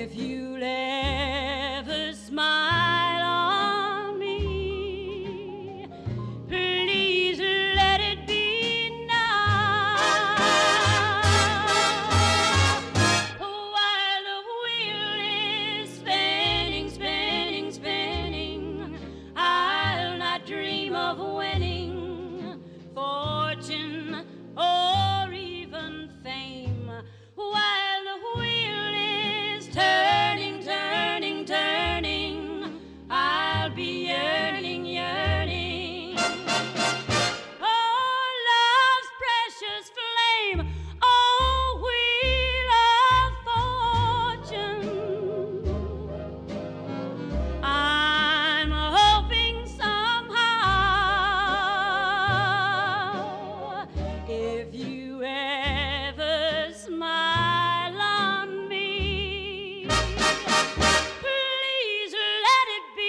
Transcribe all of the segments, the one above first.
If you'll ever smile on me, please let it be now. While the wheel is spinning, spinning, spinning, I'll not dream of winning fortune or even fame. While the wheel is turning, turning, turning, I'll be yearning, yearning. Oh, love's precious flame, oh, wheel of fortune. I'm hoping somehow, if you ever smile on me, please let it be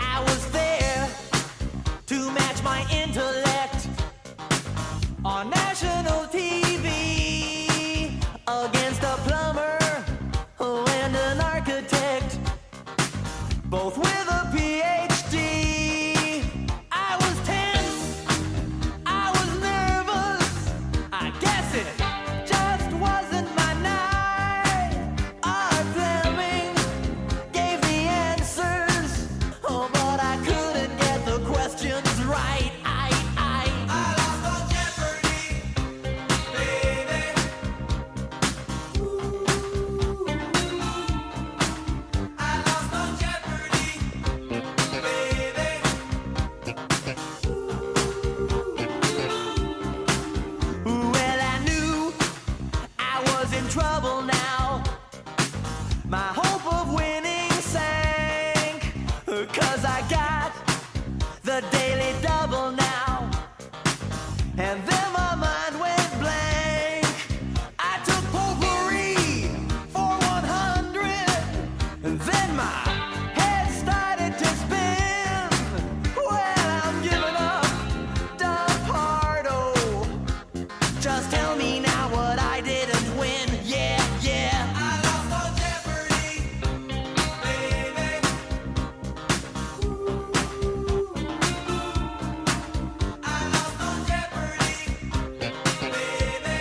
I was there to match my intellect on national TV against a plumber and an architect, both with a PhD. I was tense, I was nervous, I guess it just wasn't my night. Art Fleming gave the answers, oh, but I couldn't get the questions right. I lost on Jeopardy, baby. I lost on Jeopardy, baby. Well, I knew I was in trouble now. My hope of winning sank, 'cause I got the daily double now. And then my mind went blank. I took potpourri for 100, and then my head started to spin. Well, I'm giving up, Pardo. Just tell me now what I didn't win. Yeah, yeah. I lost on Jeopardy, baby. I lost on Jeopardy, baby.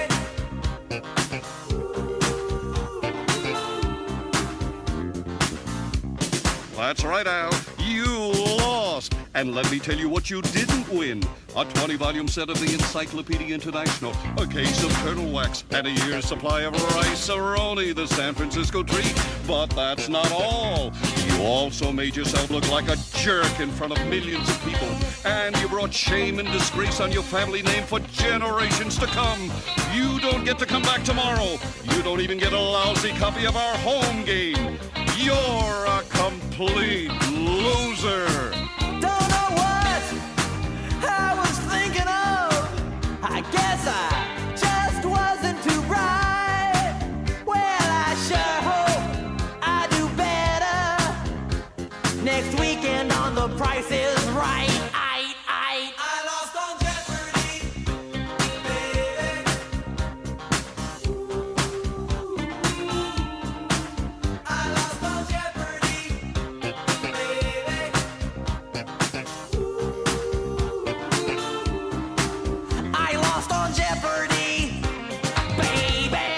That's right, Al. You lost. And let me tell you what you didn't win. A 20-volume set of the Encyclopedia International, a case of turtle wax, and a year's supply of rice-a-roni, the San Francisco treat. But that's not all. You also made yourself look like a jerk in front of millions of people. And you brought shame and disgrace on your family name for generations to come. You don't get to come back tomorrow. You don't even get a lousy copy of our home game. You're a complete loser. Don't know what I was thinking of. I guess I just wasn't too bright. Well, I sure hope I do better next weekend on The Price is Right. I lost on Jeopardy, baby. I lost on Jeopardy, baby. I lost on Jeopardy, baby.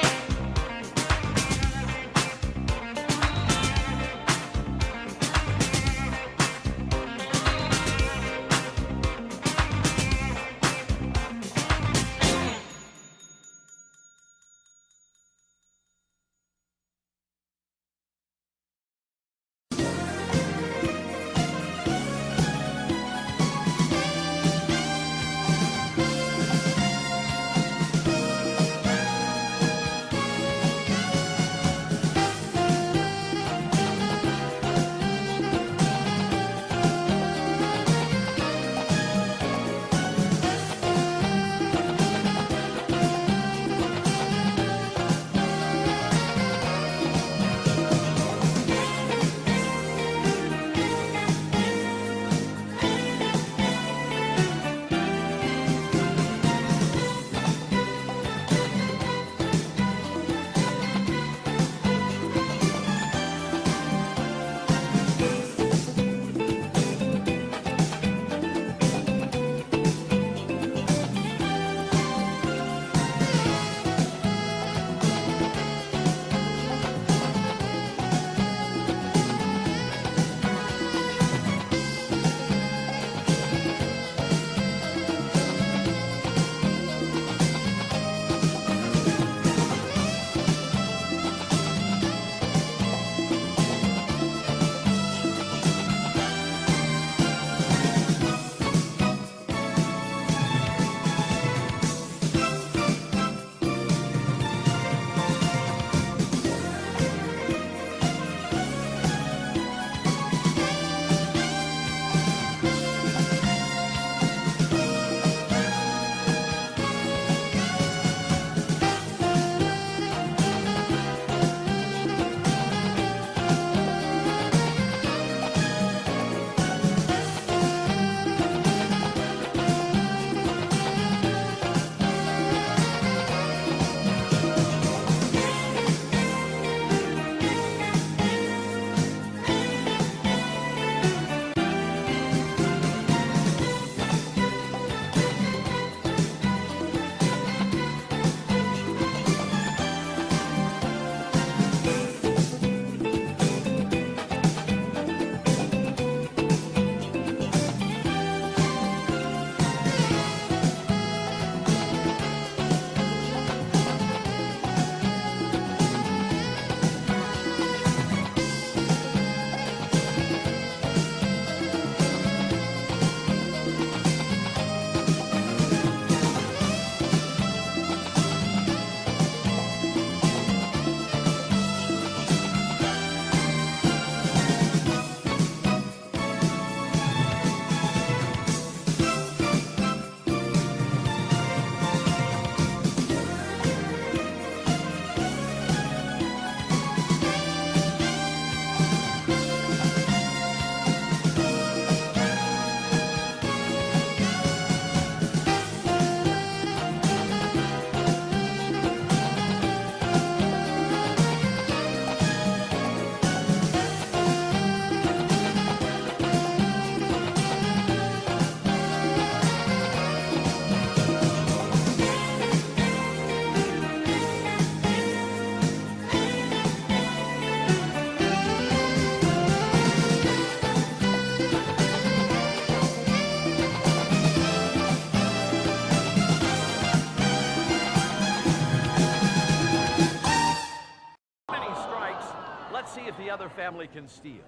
other family can steal.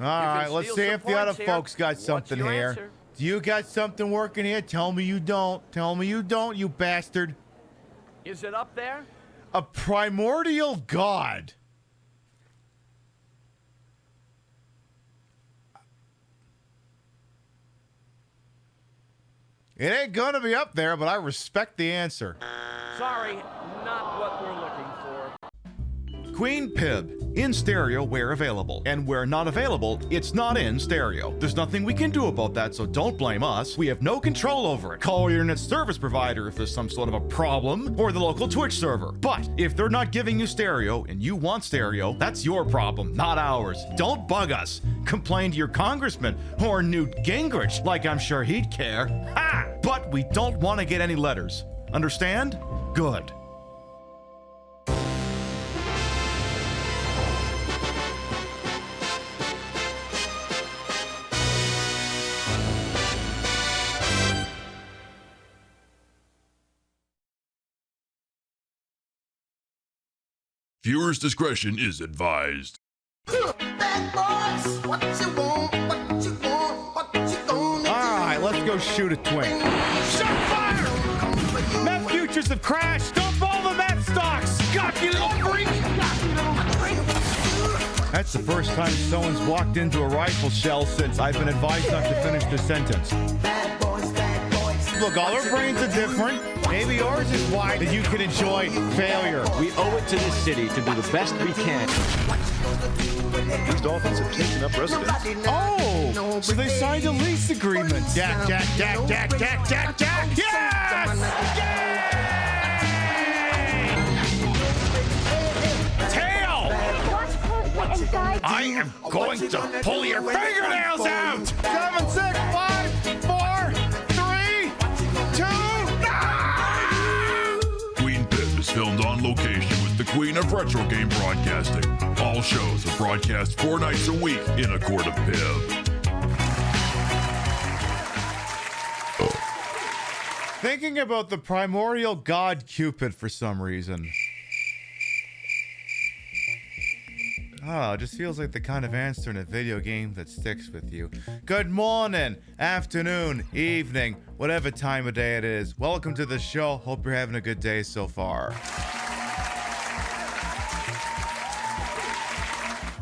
All right, let's steal see some if the other points here. folks got What's something your here. answer? Do you got something working here? Tell me you don't. Tell me you don't, you bastard. Is it up there? A primordial god. It ain't gonna be up there, but I respect the answer. Sorry, not what we're looking for. Queen Pib, in stereo where available. And where not available, it's not in stereo. There's nothing we can do about that, so don't blame us. We have no control over it. Call your internet service provider if there's some sort of a problem, or the local Twitch server. But if they're not giving you stereo and you want stereo, that's your problem, not ours. Don't bug us. Complain to your congressman or Newt Gingrich, like I'm sure he'd care. Ha! But we don't want to get any letters. Understand? Good. Viewer's discretion is advised. Alright, let's go shoot a twink. Shot fire! Meth futures have crashed! Dump all the meth stocks! Got you little freak! That's the first time someone's walked into a rifle shell since I've been advised not to finish the sentence. Look, all our brains are different. Maybe yours is wide that you can enjoy failure. We owe it to this city to do the best we can. These dolphins have taken up residence. Oh, so they signed a lease agreement. Jack, Jack, Jack, Jack, Jack, Jack, Jack. Yes! Yay! Tail! I am going to pull your fingernails out! 7, 6, 5, 4, 3, 2. Queen Pib is filmed on location with the Queen of Retro Game Broadcasting. All shows are broadcast 4 nights a week in a court of Pib. Thinking about the primordial god Cupid for some reason. Oh, it just feels like the kind of answer in a video game that sticks with you. Good morning, afternoon, evening, whatever time of day it is. Welcome to the show. Hope you're having a good day so far.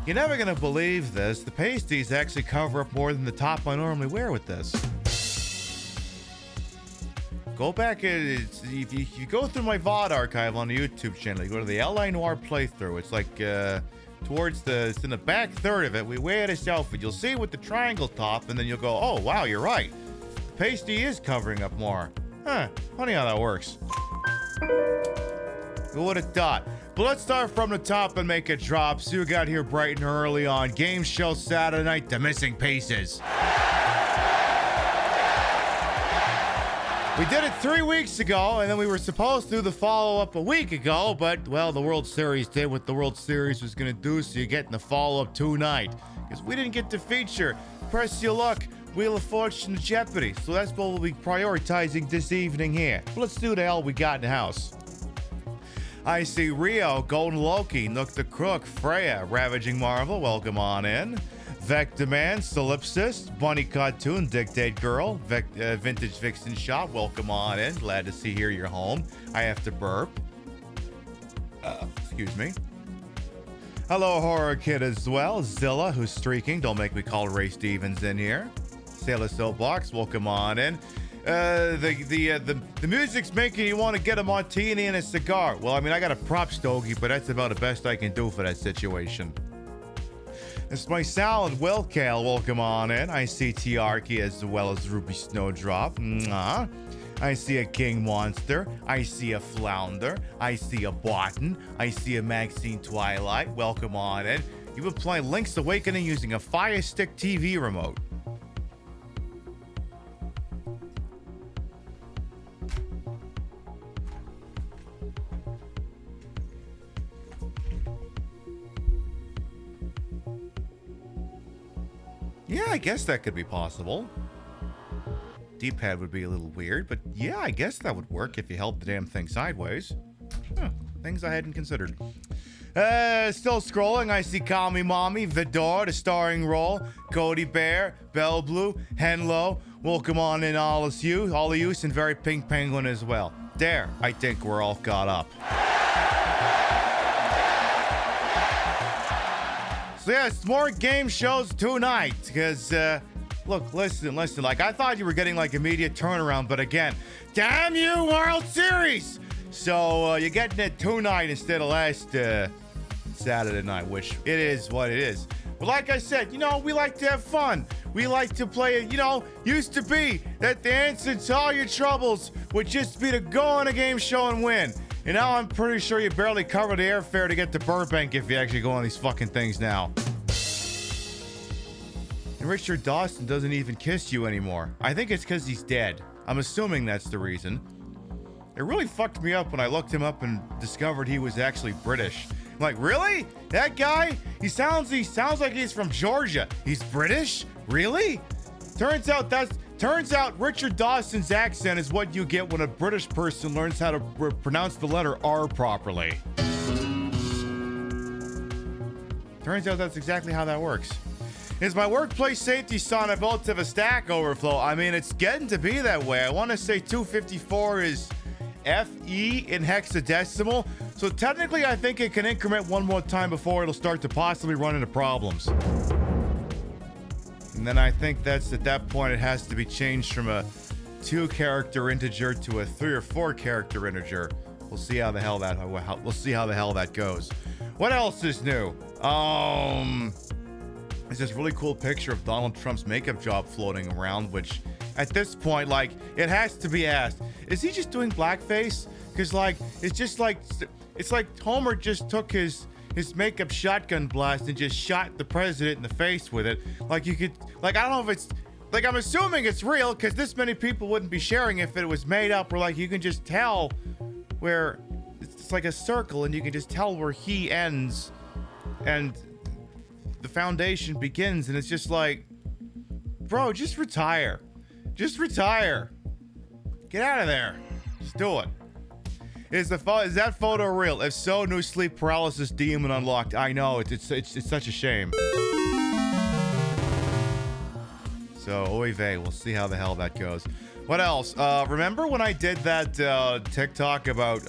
You're never gonna believe this. The pasties actually cover up more than the top I normally wear with this. Go back, if you go through my VOD archive on the YouTube channel, you go to the LA Noir playthrough. It's like, it's in the back third of it. We weigh this outfit. You'll see with the triangle top, and then you'll go, oh, wow, you're right. The pasty is covering up more. Huh, funny how that works. Who would have thought? But let's start from the top and make it drop. See who got here bright and early on Game Show Saturday Night, The Missing Pieces. We did it 3 weeks ago, and then we were supposed to do the follow-up a week ago, but, well, the World Series did what the World Series was going to do, so you're getting the follow-up tonight. Because we didn't get to feature Press Your Luck, Wheel of Fortune, and Jeopardy, so that's what we'll be prioritizing this evening here. But let's do the hell we got in the house. I see Rio, Golden Loki, Nook the Crook, Freya, Ravaging Marvel, welcome on in. Vector Man, Solipsis, Bunny Cartoon, Dictate Girl, Vintage Vixen Shop, welcome on in. Glad to see here you're home. I have to burp. Excuse me. Hello, Horror Kid as well. Zilla, who's streaking. Don't make me call Ray Stevens in here. Sailor Soapbox, welcome on in. The music's making you want to get a martini and a cigar. Well, I mean, I got a prop stogie, but that's about the best I can do for that situation. It's my salad, Will Kale. Welcome on in. I see Tiarki as well as Ruby Snowdrop. Mwah. I see a King Monster. I see a Flounder. I see a Barton. I see a Maxine Twilight. Welcome on in. You've been playing Link's Awakening using a Fire Stick TV remote. Yeah, I guess that could be possible. D-pad would be a little weird, but yeah, I guess that would work if you held the damn thing sideways. Huh, things I hadn't considered. Still scrolling, I see Call Me Mommy, Vidor, the starring role, Cody Bear, Belle Blue, Henlo. Welcome on in all of you, and very Pink Penguin as well. There, I think we're all caught up. So yes, more game shows tonight, because, look, listen, like, I thought you were getting, like, immediate turnaround, but again, damn you, World Series! So, you're getting it tonight instead of last, Saturday night, which it is what it is. But like I said, you know, we like to have fun. We like to play, you know, used to be that the answer to all your troubles would just be to go on a game show and win. And now I'm pretty sure you barely cover the airfare to get to Burbank if you actually go on these fucking things now. And Richard Dawson doesn't even kiss you anymore. I think it's because he's dead. I'm assuming that's the reason. It really fucked me up when I looked him up and discovered he was actually British. I'm like, really? That guy? He sounds like he's from Georgia. He's British? Really? Turns out Richard Dawson's accent is what you get when a British person learns how to pronounce the letter R properly. Turns out that's exactly how that works. Is my workplace safety son about to have a stack overflow? I mean, it's getting to be that way. I want to say 254 is FE in hexadecimal. So technically, I think it can increment one more time before it'll start to possibly run into problems. And then I think that's at that point it has to be changed from a 2-character integer to a 3 or 4-character integer. We'll see how the hell that goes. What else is new? There's this really cool picture of Donald Trump's makeup job floating around, which at this point, like, it has to be asked, is he just doing blackface? Because, like, it's like Homer just took his makeup shotgun blast and just shot the president in the face with it. Like, you could, like, I don't know if it's, like, I'm assuming it's real because this many people wouldn't be sharing if it was made up, or like you can just tell where it's like a circle and you can just tell where he ends and the foundation begins, and it's just like, bro, just retire. Just retire. Get out of there. Just do it. Is that photo real? If so, new sleep paralysis demon unlocked. I know, it's such a shame. So, oy vey, we'll see how the hell that goes. What else? Remember when I did that TikTok about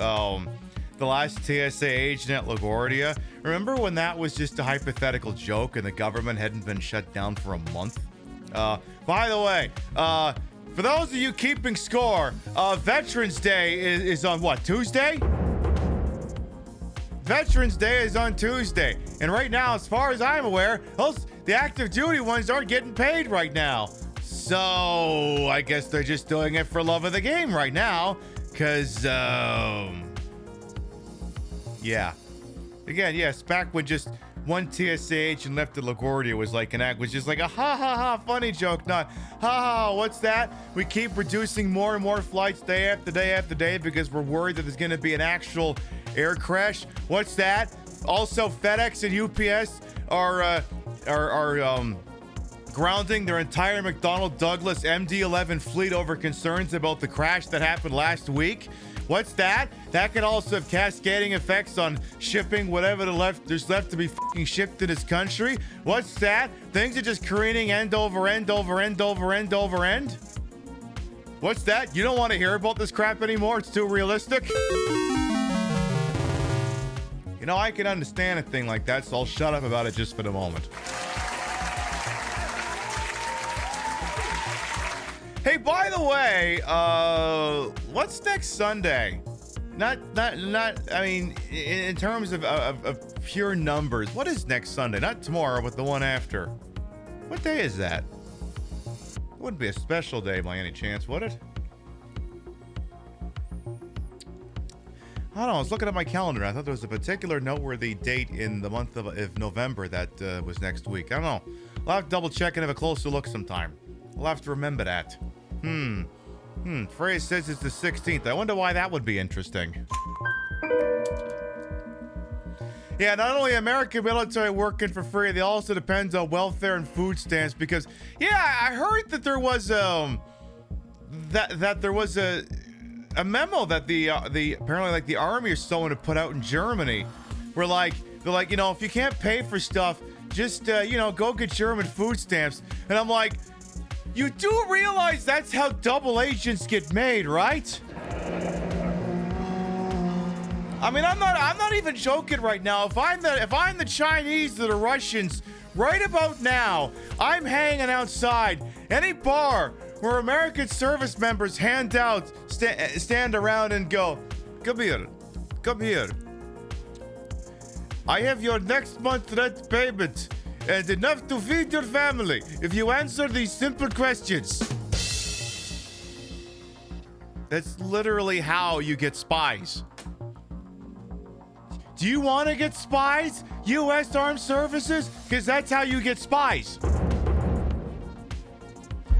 the last TSA agent at LaGuardia? Remember when that was just a hypothetical joke and the government hadn't been shut down for a month? By the way, for those of you keeping score, Veterans Day is on what, Tuesday? Veterans Day is on Tuesday. And right now, as far as I'm aware, the active duty ones aren't getting paid right now. So I guess they're just doing it for love of the game right now. Because, yeah. Again, yes, back when just one TSA agent left at LaGuardia was like an act, was just like a ha funny joke, not ha what's that? We keep reducing more and more flights day after day after day because we're worried that there's going to be an actual air crash. What's that? Also, FedEx and UPS are grounding their entire McDonnell Douglas MD-11 fleet over concerns about the crash that happened last week. What's that? That could also have cascading effects on shipping whatever there's left to be fucking shipped in this country. What's that? Things are just careening end over end over end over end over end. What's that? You don't want to hear about this crap anymore? It's too realistic? You know, I can understand a thing like that, so I'll shut up about it just for the moment. Hey, by the way, what's next Sunday? Not. I mean, in terms of pure numbers, what is next Sunday? Not tomorrow, but the one after. What day is that? It wouldn't be a special day by any chance, would it? I don't know. I was looking at my calendar. I thought there was a particular noteworthy date in the month of November that was next week. I don't know. I'll have to double check and have a closer look sometime. I'll have to remember that. Phrase says it's the 16th. I wonder why that would be interesting. Yeah, not only American military working for free, they also depend on welfare and food stamps because, yeah, I heard that there was that there was a memo that the apparently like the army or someone had put out in Germany where like They're like, if you can't pay for stuff, just, go get German food stamps. And I'm like, you do realize that's how double agents get made, right? I mean, I'm not even joking right now. If I'm the Chinese or the Russians, right about now, I'm hanging outside any bar where American service members stand around and go, come here. I have your next month's rent payment and enough to feed your family if you answer these simple questions. That's literally how you get spies. Do you want to get spies, U.S. Armed Services? Because that's how you get spies.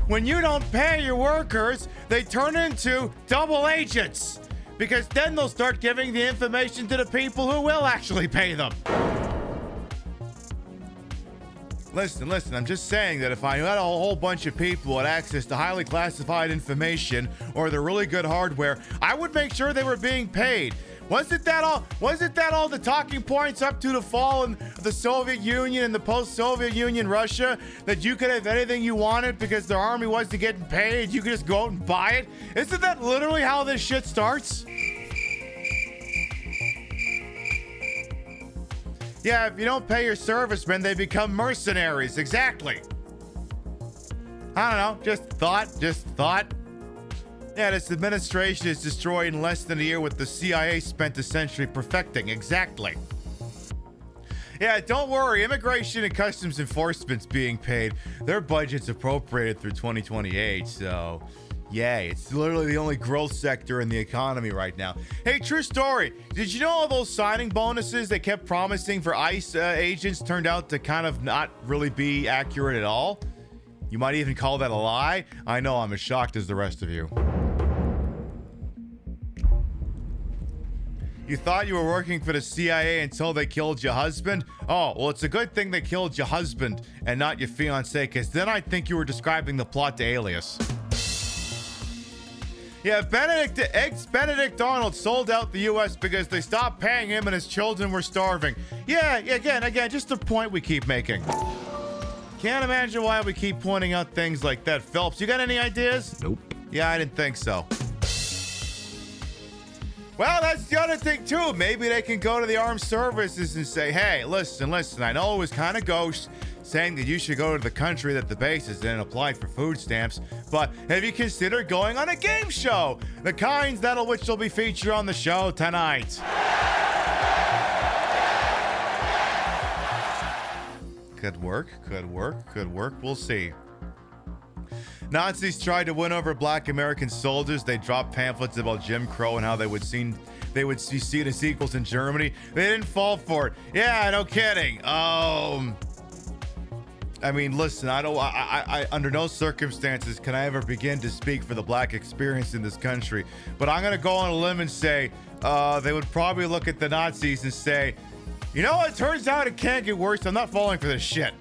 When you don't pay your workers, they turn into double agents. Because then they'll start giving the information to the people who will actually pay them. Listen, I'm just saying that if I had a whole bunch of people with access to highly classified information or the really good hardware, I would make sure they were being paid. Wasn't that all the talking points up to the fall of the Soviet Union and the post-Soviet Union Russia, that you could have anything you wanted because their army wasn't getting paid, you could just go out and buy it? Isn't that literally how this shit starts? Yeah, if you don't pay your servicemen, they become mercenaries. Exactly. I don't know. Just thought. Yeah, this administration is destroyed in less than a year what the CIA spent a century perfecting. Exactly. Yeah, don't worry. Immigration and Customs Enforcement's being paid. Their budget's appropriated through 2028, so... yay, it's literally the only growth sector in the economy right now. Hey, true story. Did you know all those signing bonuses they kept promising for ICE agents turned out to kind of not really be accurate at all? You might even call that a lie. I know, I'm as shocked as the rest of you. You thought you were working for the CIA until they killed your husband? Oh, well, it's a good thing they killed your husband and not your fiancé, because then I'd think you were describing the plot to Alias. Yeah, Benedict Arnold sold out the U.S. because they stopped paying him and his children were starving. Yeah, again, just a point we keep making. Can't imagine why we keep pointing out things like that. Phelps, you got any ideas? Nope. Yeah, I didn't think so. Well, that's the other thing, too. Maybe they can go to the armed services and say, hey, listen, I know it was kind of gauche saying that you should go to the country that the base is in and apply for food stamps, but have you considered going on a game show? The kinds which will be featured on the show tonight. Could work. We'll see. Nazis tried to win over black American soldiers. They dropped pamphlets about Jim Crow and how they would see it as equals in Germany. They didn't fall for it. Yeah, no kidding. I mean, listen, I under no circumstances can I ever begin to speak for the black experience in this country, but I'm going to go on a limb and say they would probably look at the Nazis and say, you know, it turns out it can't get worse. I'm not falling for this shit.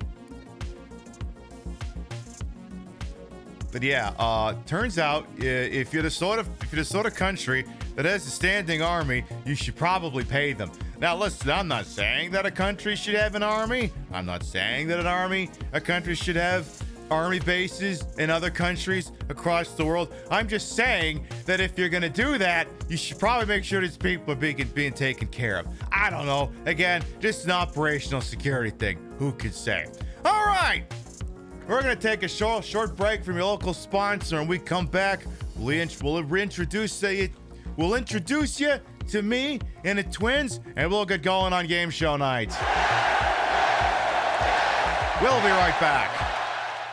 But yeah, turns out if you're the sort of country that has a standing army, you should probably pay them. Now, listen, I'm not saying that a country should have an army. I'm not saying that a country should have army bases in other countries across the world. I'm just saying that if you're going to do that, you should probably make sure these people are being taken care of. I don't know. Again, just an operational security thing. Who could say? All right. We're going to take a short break from your local sponsor, and we come back. We'll introduce you to me and the twins, and we'll get going on game show night. We'll be right back.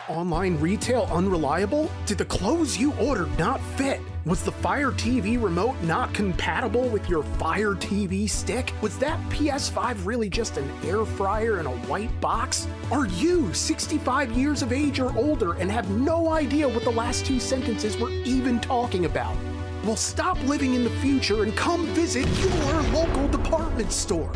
Online retail unreliable? Did the clothes you ordered not fit? Was the Fire TV remote not compatible with your Fire TV stick? Was that PS5 really just an air fryer in a white box? Are you 65 years of age or older and have no idea what the last two sentences were even talking about? Well, stop living in the future and come visit your local department store.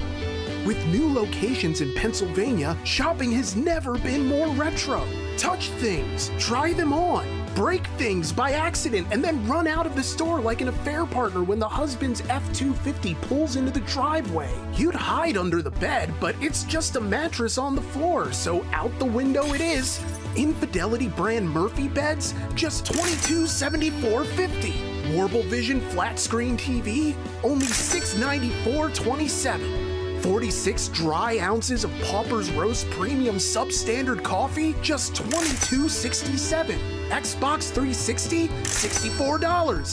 With new locations in Pennsylvania, shopping has never been more retro. Touch things, try them on, break things by accident, and then run out of the store like an affair partner when the husband's F-250 pulls into the driveway. You'd hide under the bed, but it's just a mattress on the floor, so out the window it is. Infidelity brand Murphy beds, just $2274.50. Warble Vision flat screen TV, only $694.27. 46 dry ounces of Pauper's Roast Premium Substandard Coffee, just $22.67. Xbox 360, $64.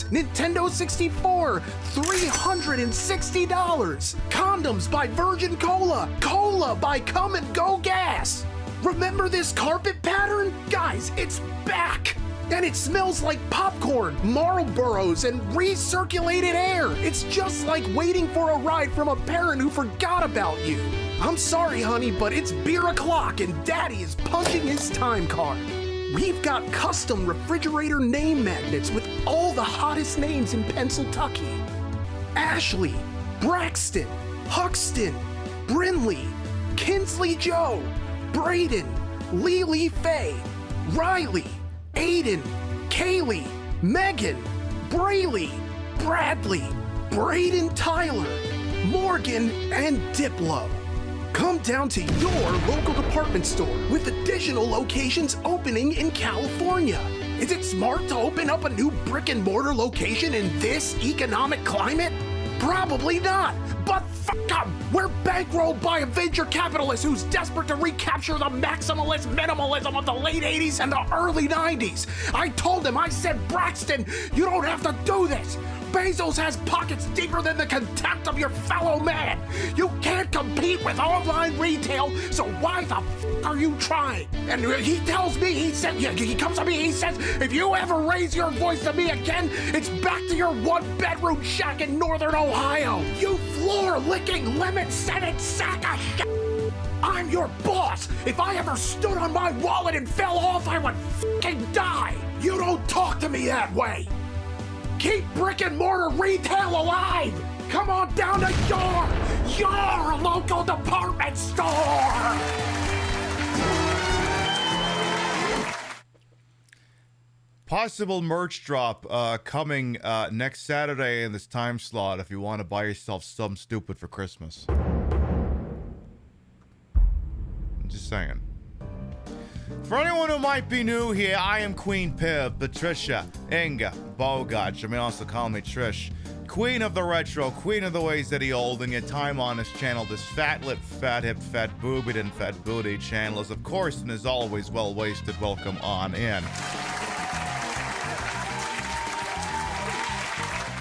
Nintendo 64, $360. Condoms by Virgin Cola. Cola by Come and Go Gas. Remember this carpet pattern? Guys, it's back! And it smells like popcorn, Marlboros, and recirculated air. It's just like waiting for a ride from a parent who forgot about you. I'm sorry, honey, but it's beer o'clock and Daddy is punching his time card. We've got custom refrigerator name magnets with all the hottest names in Pennsylvania. Ashley, Braxton, Huxton, Brinley, Kinsley Joe, Braden, Lily Faye, Riley, Aiden, Kaylee, Megan, Brayley, Bradley, Braden Tyler, Morgan, and Diplo. Come down to your local department store with additional locations opening in California. Is it smart to open up a new brick and mortar location in this economic climate? Probably not, but fuck them! We're bankrolled by a venture capitalist who's desperate to recapture the maximalist minimalism of the late 80s and the early 90s. I told him, I said, Braxton, you don't have to do this. Bezos has pockets deeper than the contempt of your fellow man. You can't compete with online retail, so why the f are you trying? And he tells me, he comes to me, he says, if you ever raise your voice to me again, it's back to your one-bedroom shack in northern Ohio. You floor-licking, lemon-scented sack of shit. I'm your boss. If I ever stood on my wallet and fell off, I would f***ing die. You don't talk to me that way. Keep brick and mortar retail alive! Come on down to your local department store! Possible merch drop coming next Saturday in this time slot if you want to buy yourself something stupid for Christmas. I'm just saying. For anyone who might be new here, I am Queen Pib, Patricia, Inga, Bogart. You may also call me Trish. Queen of the retro, queen of the ways that he old, and your time on this channel, this fat lip, fat hip, fat boobied, and fat booty channel is, of course, and is always well wasted. Welcome on in.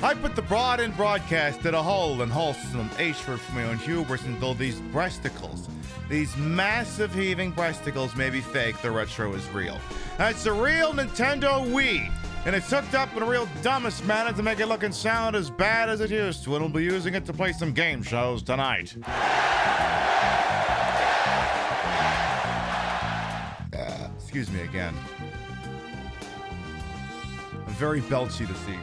I put the broad in broadcast at a whole and wholesome H-word for my own hubris until these breasticles, these massive heaving breasticles may be fake, the retro is real. It's a real Nintendo Wii, and it's hooked up in a real dumbest manner to make it look and sound as bad as it used to, and we'll be using it to play some game shows tonight. Excuse me again. I'm very belchy this evening.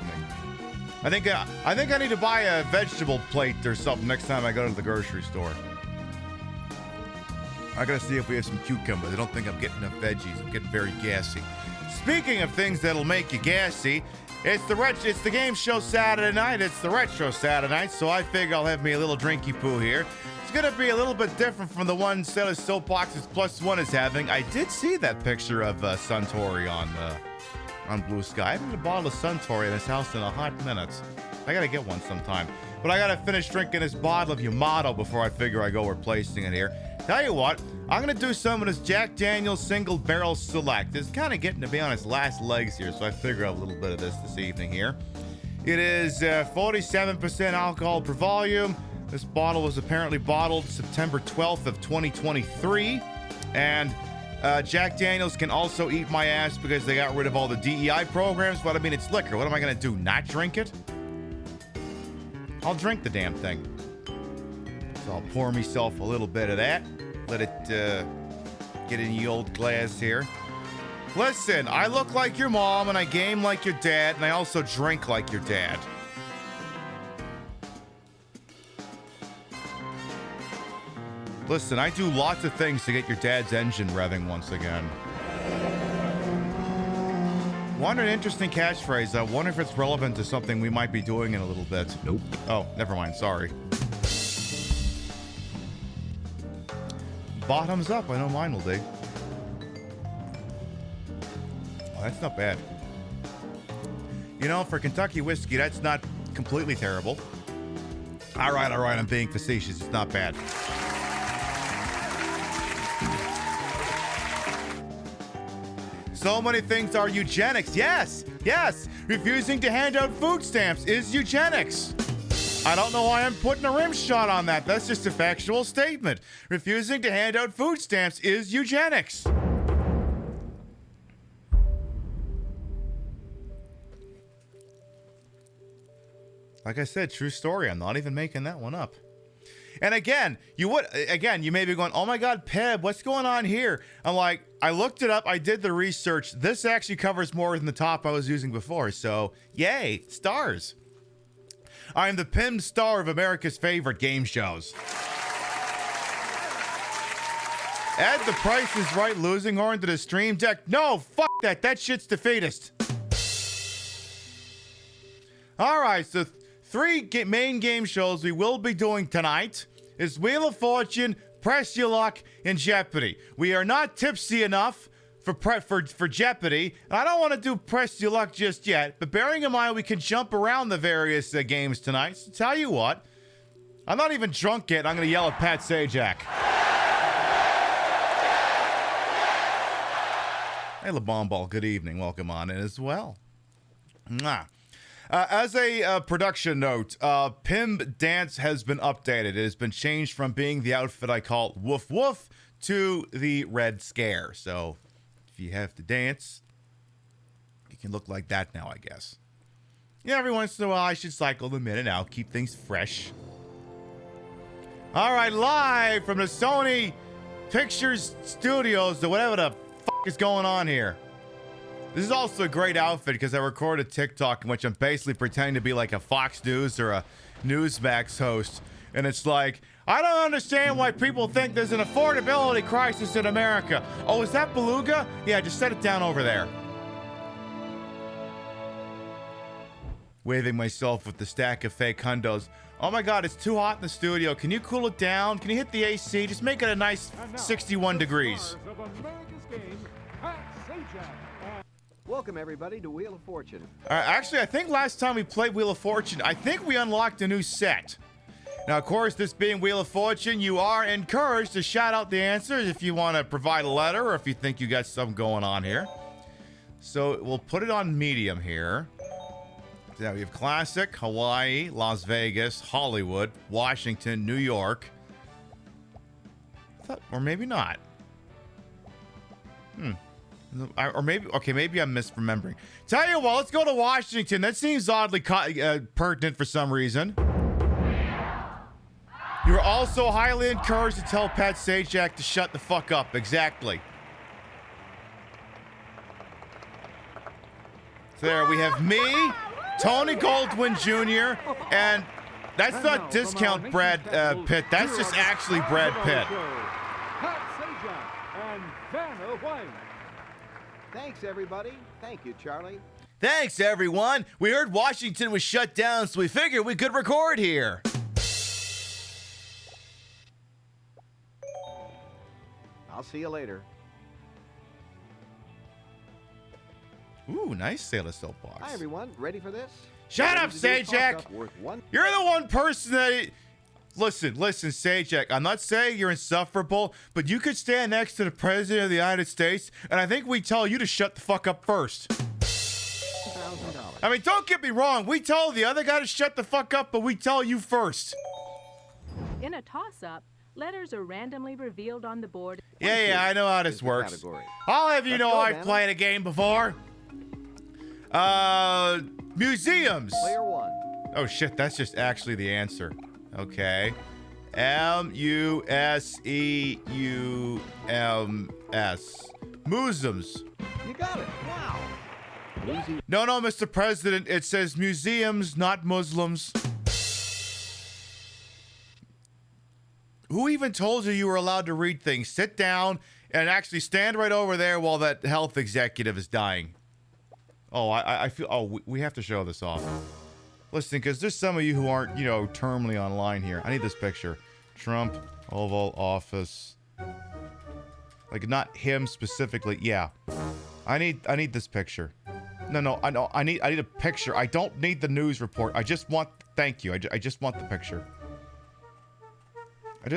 I think I need to buy a vegetable plate or something next time I go to the grocery store. I gotta see if we have some cucumbers. I don't think I'm getting enough veggies. I'm getting very gassy. Speaking of things that'll make you gassy, it's the game show Saturday night. It's the retro Saturday night, so I figure I'll have me a little drinky poo here. It's gonna be a little bit different from the one Sailor Soapboxes Plus One is having. I did see that picture of Suntory on Blue Sky. I haven't had a bottle of Suntory in his house in a hot minute. I gotta get one sometime. But I gotta finish drinking this bottle of Yamato before I figure I go replacing it here. Tell you what, I'm gonna do some of this Jack Daniel's Single Barrel Select. It's kind of getting to be on its last legs here, so I figure out a little bit of this evening here. It is 47% alcohol per volume. This bottle was apparently bottled September 12th of 2023. And Jack Daniels can also eat my ass because they got rid of all the DEI programs, but I mean, it's liquor. What am I gonna do, not drink it? I'll drink the damn thing. So I'll pour myself a little bit of that. Let it get in the old glass here. Listen, I look like your mom, and I game like your dad, and I also drink like your dad. Listen, I do lots of things to get your dad's engine revving once again. What an interesting catchphrase. I wonder if it's relevant to something we might be doing in a little bit. Nope. Oh, never mind. Sorry. Bottoms up. I know mine will be. Oh, that's not bad. You know, for Kentucky whiskey, that's not completely terrible. All right. I'm being facetious. It's not bad. So many things are eugenics. Yes. Refusing to hand out food stamps is eugenics. I don't know why I'm putting a rim shot on that. That's just a factual statement. Refusing to hand out food stamps is eugenics. Like I said, true story. I'm not even making that one up. And again, you may be going, oh my God, Peb, what's going on here? I'm like, I looked it up. I did the research. This actually covers more than the top I was using before. So, yay, stars. I am the pinned star of America's favorite game shows. Add the Price is Right losing horn to the stream deck. No, fuck that. That shit's defeatist. All right, so three main game shows we will be doing tonight is Wheel of Fortune, Press Your Luck, and Jeopardy. We are not tipsy enough for Jeopardy. I don't want to do Press Your Luck just yet, but bearing in mind we can jump around the various games tonight. So tell you what, I'm not even drunk yet. I'm going to yell at Pat Sajak. Hey, LeBomball, good evening. Welcome on in as well. Mwah. As a production note, Pim Dance has been updated. It has been changed from being the outfit I call Woof Woof to the Red Scare. So if you have to dance, you can look like that now, I guess. Yeah, every once in a while I should cycle them in and out, keep things fresh. All right, live from the Sony Pictures Studios, or whatever the fuck is going on here. This is also a great outfit because I recorded a TikTok in which I'm basically pretending to be like a Fox News or a Newsmax host. And it's like, I don't understand why people think there's an affordability crisis in America. Oh, is that Beluga? Yeah, just set it down over there. Waving myself with the stack of fake hundos. Oh my God, it's too hot in the studio. Can you cool it down? Can you hit the AC? Just make it a nice 61 degrees. Welcome, everybody, to Wheel of Fortune. Actually, I think last time we played Wheel of Fortune, I think we unlocked a new set. Now, of course, this being Wheel of Fortune, you are encouraged to shout out the answers if you want to provide a letter or if you think you got something going on here. So we'll put it on medium here. Now we have Classic, Hawaii, Las Vegas, Hollywood, Washington, New York. Or maybe not. Or maybe, okay, maybe I'm misremembering. Tell you what, let's go to Washington. That seems oddly pertinent for some reason. You are also highly encouraged to tell Pat Sajak to shut the fuck up. Exactly. So there we have me, Tony Goldwyn Jr., and that's not discount Brad Pitt. That's just actually Brad Pitt. Pat Sajak and Vanna White. Thanks, everybody. Thank you, Charlie. Thanks, everyone. We heard Washington was shut down, so we figured we could record here. I'll see you later. Ooh, nice Sailor Soapbox. Hi, everyone. Ready for this? Shut up, Sajak. You're the one person that... Listen, Sajak, I'm not saying you're insufferable, but you could stand next to the President of the United States, and I think we tell you to shut the fuck up first. $1,000. I mean, don't get me wrong. We tell the other guy to shut the fuck up, but we tell you first. In a toss-up, letters are randomly revealed on the board. Yeah, I know how this works. Category. I'll have you Let's know go, I've Vanna. played a game before. Museums. Player one. Oh, shit, that's just actually the answer. Okay. Museums. Museums. You got it. Wow. Easy. No, Mr. President. It says museums, not Muslims. Who even told you were allowed to read things? Sit down and actually stand right over there while that health executive is dying. Oh, I feel... Oh, we have to show this off. Listen, because there's some of you who aren't, you know, terminally online here. I need this picture. Trump, Oval Office. Like, not him specifically. Yeah. I need this picture. No, I need a picture. I don't need the news report. I just want... Thank you. I just want the picture.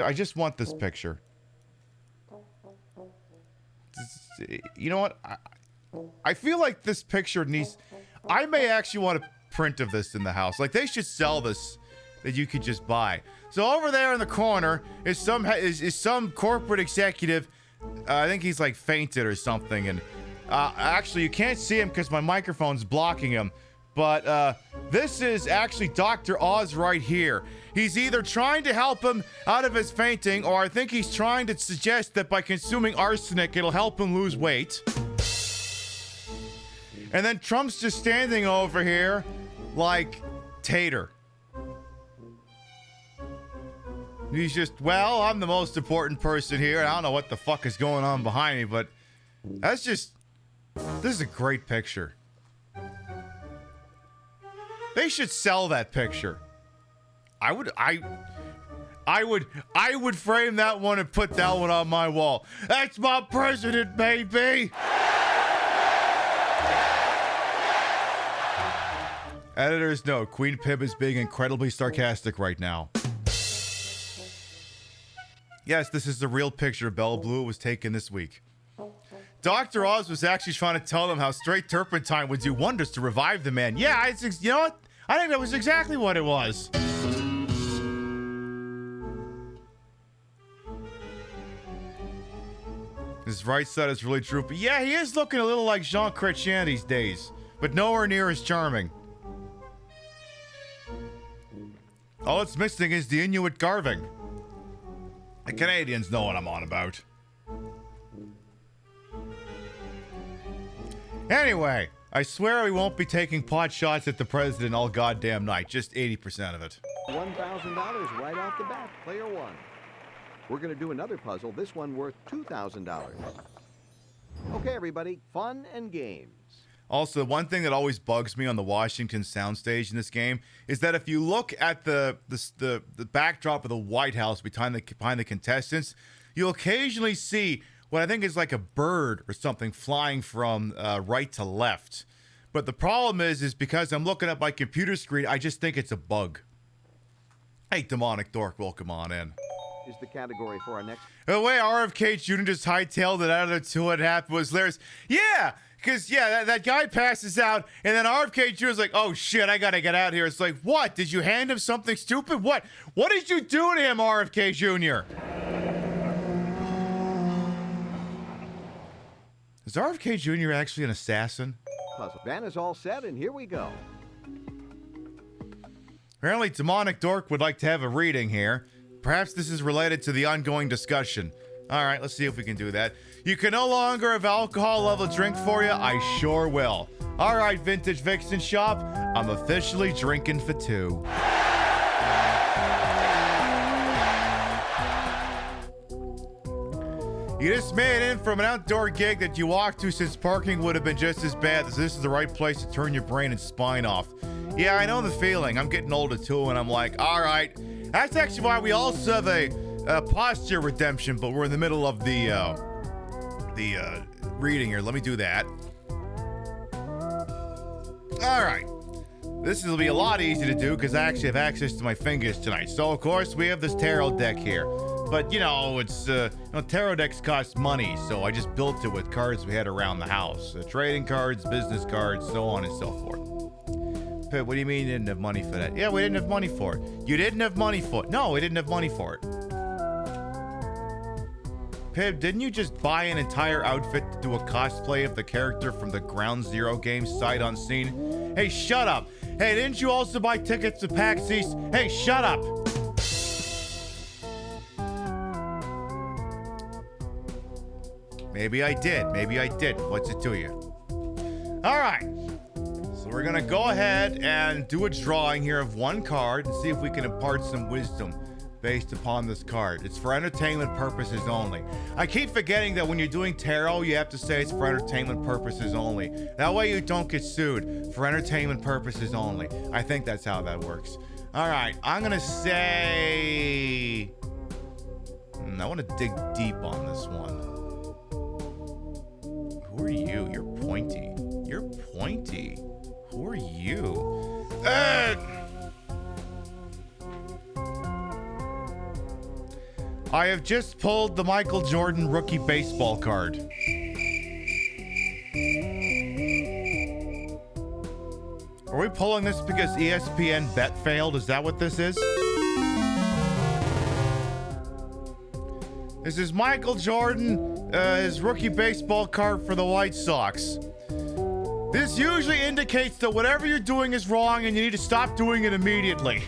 I just want this picture. You know what? I feel like this picture needs... I may actually want a print of this in the house. Like, they should sell this that you could just buy. So over there in the corner is some corporate executive. I think he's like fainted or something. And actually, you can't see him because my microphone's blocking him. But this is actually Dr. Oz right here. He's either trying to help him out of his fainting, or I think he's trying to suggest that by consuming arsenic, it'll help him lose weight. And then Trump's just standing over here like Tater. He's just, well, I'm the most important person here, and I don't know what the fuck is going on behind me, but that's just... This is a great picture. They should sell that picture. I would frame that one and put that one on my wall. That's my president, baby. Editor's note, Queen Pib is being incredibly sarcastic right now. Yes, this is the real picture of Bella Blue. It was taken this week. Dr. Oz was actually trying to tell them how straight turpentine would do wonders to revive the man. Yeah, you know what? I think that was exactly what it was. His right side is really droopy. Yeah, he is looking a little like Jean Chrétien these days, but nowhere near as charming. All it's missing is the Inuit carving. The Canadians know what I'm on about. Anyway, I swear we won't be taking pot shots at the president all goddamn night. Just 80% of it. $1,000 right off the bat. Player one. We're going to do another puzzle, this one worth $2,000. Okay, everybody, fun and games. Also, one thing that always bugs me on the Washington soundstage in this game is that if you look at the backdrop of the White House behind the contestants, you'll occasionally see what I think is like a bird or something flying from right to left. But the problem is because I'm looking at my computer screen, I just think it's a bug. Hey, Demonic Dork, welcome on in. Is the category for our next... The way RFK Jr. just hightailed it out of the two, what happened was hilarious. Yeah, because, that guy passes out, and then RFK Jr. is like, oh, shit, I gotta get out of here. It's like, what? Did you hand him something stupid? What did you do to him, RFK Jr.? Is RFK Jr. actually an assassin? Puzzle. Van is all set, and here we go. Apparently, Demonic Dork would like to have a reading here. Perhaps this is related to the ongoing discussion. All right, let's see if we can do that. You can no longer have alcohol level drink for you. I sure will. All right, Vintage Vixen Shop. I'm officially drinking for two. You just made it in from an outdoor gig that you walked to since parking would have been just as bad. This is the right place to turn your brain and spine off. Yeah, I know the feeling. I'm getting older too, and I'm like, all right. That's actually why we also have a posture redemption, but we're in the middle of the reading here. Let me do that. All right. This will be a lot easier to do because I actually have access to my fingers tonight. So, of course, we have this tarot deck here. But, it's, tarot decks cost money, so I just built it with cards we had around the house. Trading cards, business cards, so on and so forth. Pip, what do you mean you didn't have money for that? Yeah, we didn't have money for it. You didn't have money for it. No, we didn't have money for it. Pip, didn't you just buy an entire outfit to do a cosplay of the character from the Ground Zero game sight unseen? Hey, shut up. Hey, didn't you also buy tickets to PAX East? Hey, shut up. Maybe I did. Maybe I didn't. What's it to you? All right. So we're going to go ahead and do a drawing here of one card and see if we can impart some wisdom based upon this card. It's for entertainment purposes only. I keep forgetting that when you're doing tarot, you have to say it's for entertainment purposes only. That way you don't get sued. For entertainment purposes only. I think that's how that works. All right, I'm gonna say... I want to dig deep on this one. Who are you? You're pointy. You're pointy. Who are you? I have just pulled the Michael Jordan rookie baseball card. Are we pulling this because ESPN bet failed? Is that what this is? This is Michael Jordan, his rookie baseball card for the White Sox. This usually indicates that whatever you're doing is wrong and you need to stop doing it immediately.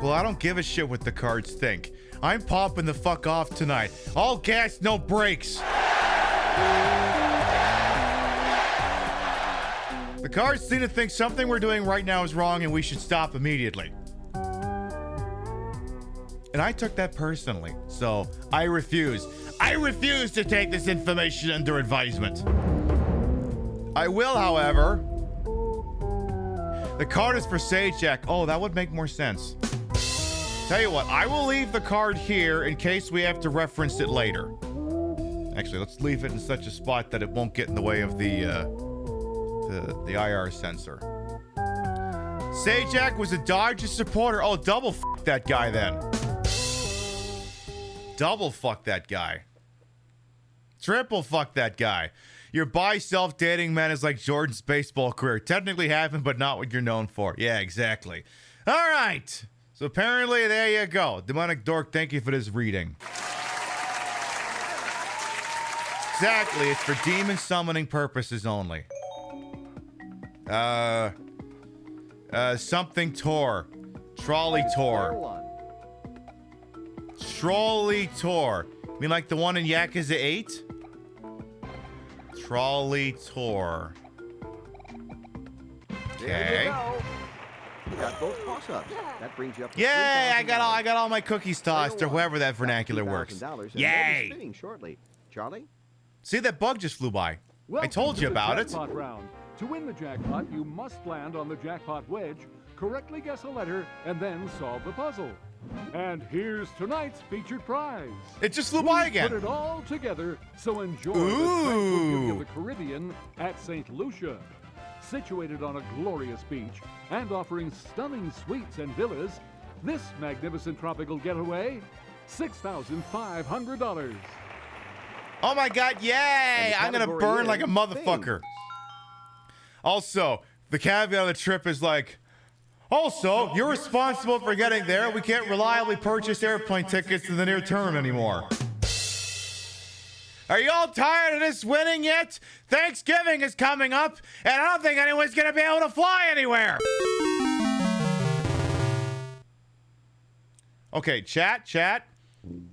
Well, I don't give a shit what the cards think. I'm popping the fuck off tonight. All gas, no brakes. The cards seem to think something we're doing right now is wrong and we should stop immediately. And I took that personally, so I refuse. I refuse to take this information under advisement. I will, however. The card is for Sajak. Oh, that would make more sense. Tell you what, I will leave the card here in case we have to reference it later. Actually, let's leave it in such a spot that it won't get in the way of the IR sensor. Sajak was a Dodgers supporter. Oh, double fuck that guy then. Double fuck that guy. Triple fuck that guy. Your buy self-dating man is like Jordan's baseball career. Technically happened, but not what you're known for. Yeah, exactly. All right. So apparently, there you go. Demonic Dork, thank you for this reading. Exactly. It's for demon summoning purposes only. Something tour. Trolley tour. Trolley tour. You mean like the one in Yakuza 8? Trolley tour. There Okay. you go. You got both toss-ups. That brings you up to Yay! I $3,000. got all my cookies tossed, or however that vernacular works. $2,000 and Yay! they'll be spinning shortly. Charlie? See, that bug just flew by. I Welcome told to you the about it. jackpot round. To win the jackpot, you must land on the jackpot wedge, correctly guess a letter, and then solve the puzzle. And here's tonight's featured prize. It just flew by We again. Put it all together, so enjoy the Ooh. tranquil beauty of the Caribbean at St. Lucia. Situated on a glorious beach and offering stunning suites and villas, this magnificent tropical getaway, $6,500. Oh my god, yay! I'm gonna category burn is like a motherfucker. Also, the caveat of the trip is like, also, you're responsible for getting there. We can't reliably purchase airplane tickets in the near term anymore. Are you all tired of this winning yet? Thanksgiving is coming up, and I don't think anyone's gonna be able to fly anywhere. Okay, chat.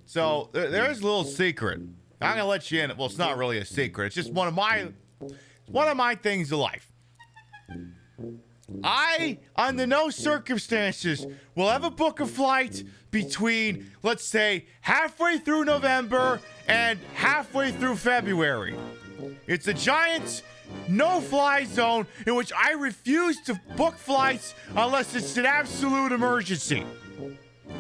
So there's a little secret. I'm gonna let you in. Well, it's not really a secret. It's just one of my things in life. I, under no circumstances, will ever book a flight between, let's say, halfway through November and halfway through February. It's a giant no-fly zone in which I refuse to book flights unless it's an absolute emergency.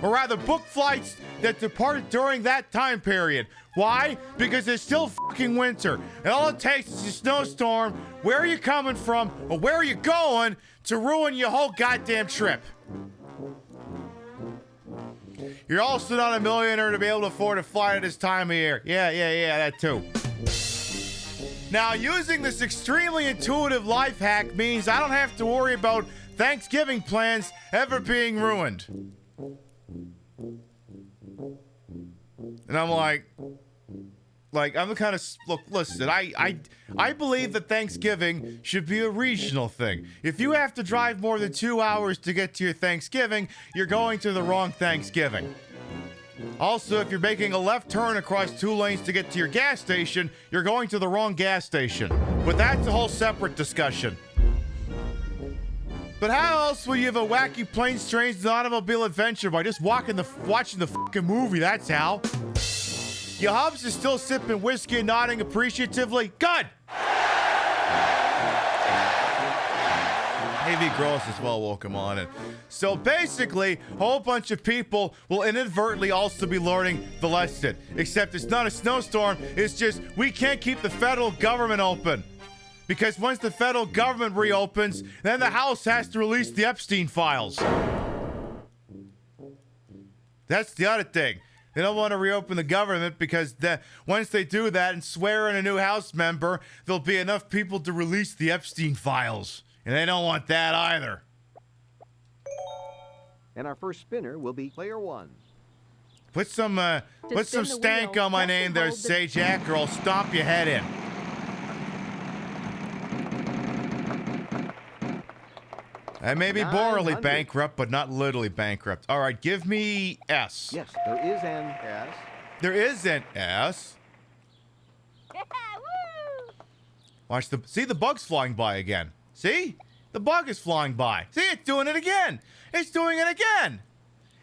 Or rather, book flights that depart during that time period. Why? Because it's still fucking winter. And all it takes is a snowstorm, where are you coming from, or where are you going, to ruin your whole goddamn trip. You're also not a millionaire to be able to afford a flight at this time of year. Yeah, that too. Now, using this extremely intuitive life hack means I don't have to worry about Thanksgiving plans ever being ruined. And I'm like I'm the kind of, look, listen, I believe that Thanksgiving should be a regional thing. If you have to drive more than 2 hours to get to your Thanksgiving, you're going to the wrong Thanksgiving. Also, if you're making a left turn across 2 lanes to get to your gas station, you're going to the wrong gas station. But that's a whole separate discussion. But how else will you have a wacky planes, trains, and automobile adventure by just watching the fucking movie? That's how. Your Hobbs is still sipping whiskey and nodding appreciatively. Good! AV Gross as well, welcome on in. So basically, a whole bunch of people will inadvertently also be learning the lesson. Except it's not a snowstorm, it's just we can't keep the federal government open. Because once the federal government reopens, then the House has to release the Epstein files. That's the other thing. They don't want to reopen the government because once they do that and swear in a new House member, there'll be enough people to release the Epstein files. And they don't want that either. And our first spinner will be player 1. Put some stank wheel, on my press name and there, hold the- Sajak, or I'll stomp your head in. I may be morally 900. bankrupt, but not literally bankrupt. All right, give me S. Yes, there is an S. There is an S. Yeah, woo! Watch see the bug's flying by again. See? The bug is flying by. See, it's doing it again. It's doing it again.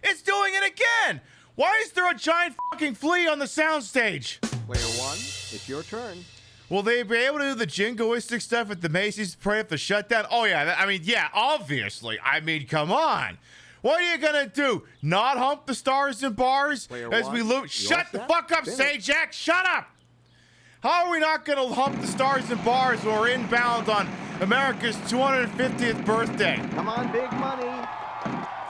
It's doing it again. Why is there a giant fucking flea on the soundstage? Player 1, it's your turn. Will they be able to do the jingoistic stuff at the Macy's Parade of the shutdown? Oh, yeah. I mean, yeah, obviously. I mean, come on. What are you going to do? Not hump the stars and bars Player as one, we lose? Shut the fuck up, Sajak. Shut up. How are we not going to hump the stars and bars when we're inbound on America's 250th birthday? Come on, big money.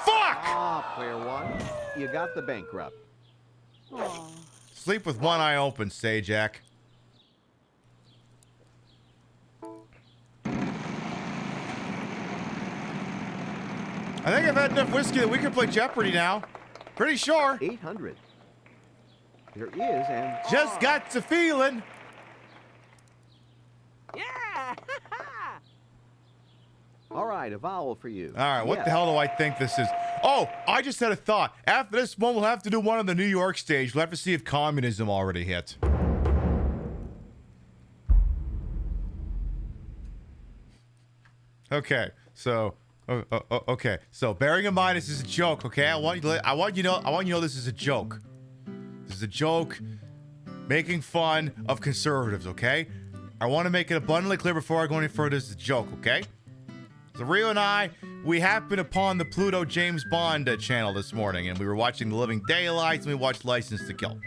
Fuck! Ah, player 1, you got the bankrupt. Aw. Sleep with one eye open, Sajak. I think I've had enough whiskey that we can play Jeopardy now. Pretty sure. 800. There is an Just got the feeling. Yeah! All right, a vowel for you. All right, what Yes. the hell do I think this is? Oh, I just had a thought. After this one, we'll have to do one on the New York stage. We'll have to see if communism already hit. Okay, so okay. So bearing in mind this is a joke, okay? I want you to know this is a joke. This is a joke making fun of conservatives, okay? I want to make it abundantly clear before I go any further this is a joke, okay? So Rio and I, we happened upon the Pluto James Bond channel this morning, and we were watching The Living Daylights, and we watched License to Kill.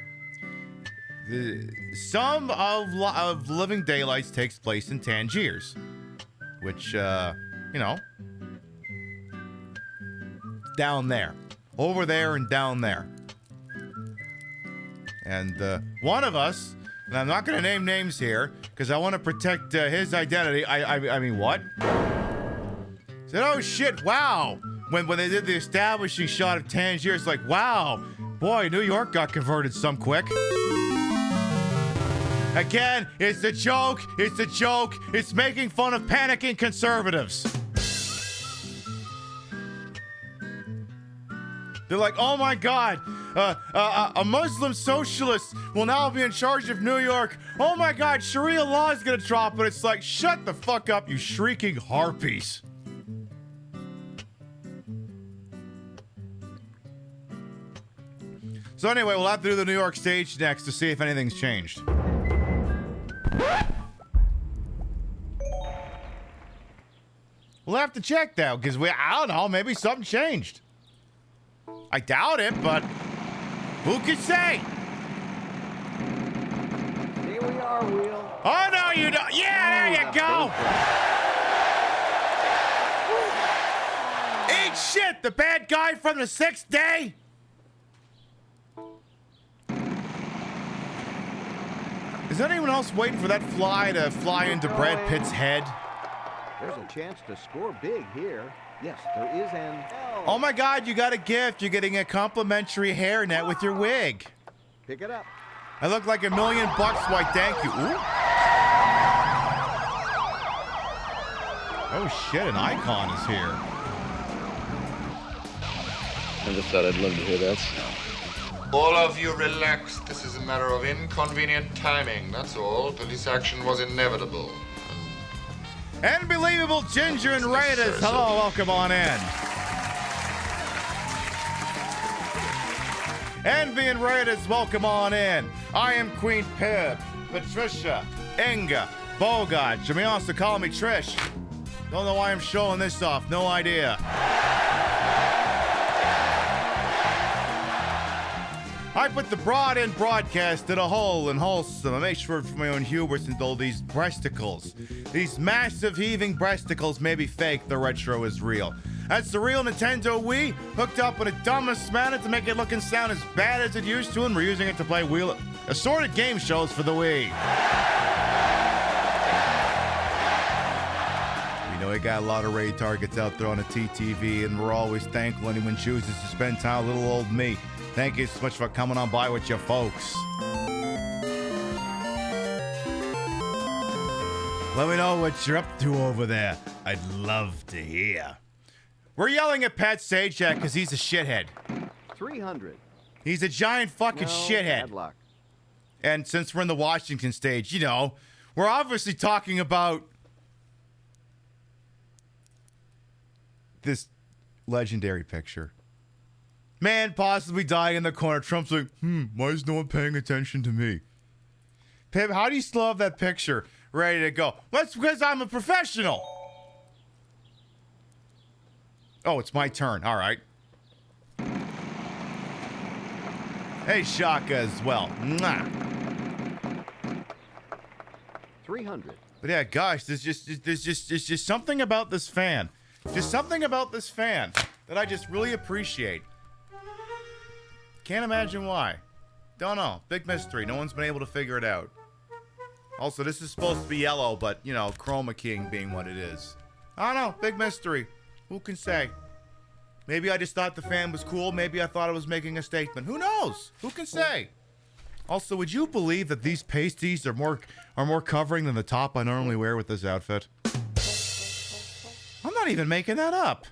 Some of Living Daylights takes place in Tangiers, which, you know, down there. Over there and down there. And one of us, and I'm not going to name names here, because I want to protect his identity. I mean, what? Said, oh shit, wow. When they did the establishing shot of Tangiers, like, wow, boy, New York got converted some quick. Again, it's a joke, it's a joke, it's making fun of panicking conservatives. They're like, oh my God, a Muslim socialist will now be in charge of New York. Oh my God, Sharia law is gonna drop, but it's like, shut the fuck up, you shrieking harpies. So anyway, we'll have to do the New York stage next to see if anything's changed. We'll have to check that, because I don't know, maybe something changed. I doubt it, but who could say? Here we are, Will. Oh, no, you don't. Yeah, there you go. Eat shit, the bad guy from the sixth day. Is anyone else waiting for that fly to fly into Brad Pitt's head? There's a chance to score big here. Yes, there is an L. Oh my God, you got a gift. You're getting a complimentary hairnet with your wig. Pick it up. I look like $1 million. Why, thank you. Ooh. Oh shit, an icon is here. Never thought I'd live to hear that. All of you relax. This is a matter of inconvenient timing, that's all. Police action was inevitable. Unbelievable Ginger and Raiders. Hello, welcome on in. Envy and Raiders, welcome on in. I am Queen Pib, Patricia, Inga, Bogart. You may also call me Trish. Don't know why I'm showing this off. No idea. I put the broad in broadcast in a hole and wholesome. I make sure for my own hubris and all these breasticles. These massive heaving breasticles may be fake. The retro is real. That's the real Nintendo Wii, hooked up with a dumbest manner to make it look and sound as bad as it used to, and we're using it to play assorted game shows for the Wii. We know we got a lot of raid targets out there on the TTV, and we're always thankful anyone chooses to spend time with little old me. Thank you so much for coming on by with your folks. Let me know what you're up to over there. I'd love to hear. We're yelling at Pat Sajak because he's a shithead. 300. He's a giant fucking shithead. Bad luck. And since we're in the Washington stage, you know, we're obviously talking about this legendary picture. Man possibly dying in the corner. Trump's like, why is no one paying attention to me? Pip, how do you still have that picture ready to go? Well, that's because I'm a professional. Oh, it's my turn. All right. Hey, Shaka as well. Mwah. 300. But yeah, gosh, there's just something about this fan. Just something about this fan that I just really appreciate. Can't imagine why. Don't know. Big mystery. No one's been able to figure it out. Also, this is supposed to be yellow, but, you know, chroma keying being what it is. I don't know. Big mystery. Who can say? Maybe I just thought the fan was cool. Maybe I thought it was making a statement. Who knows? Who can say? Also, would you believe that these pasties are more covering than the top I normally wear with this outfit? I'm not even making that up.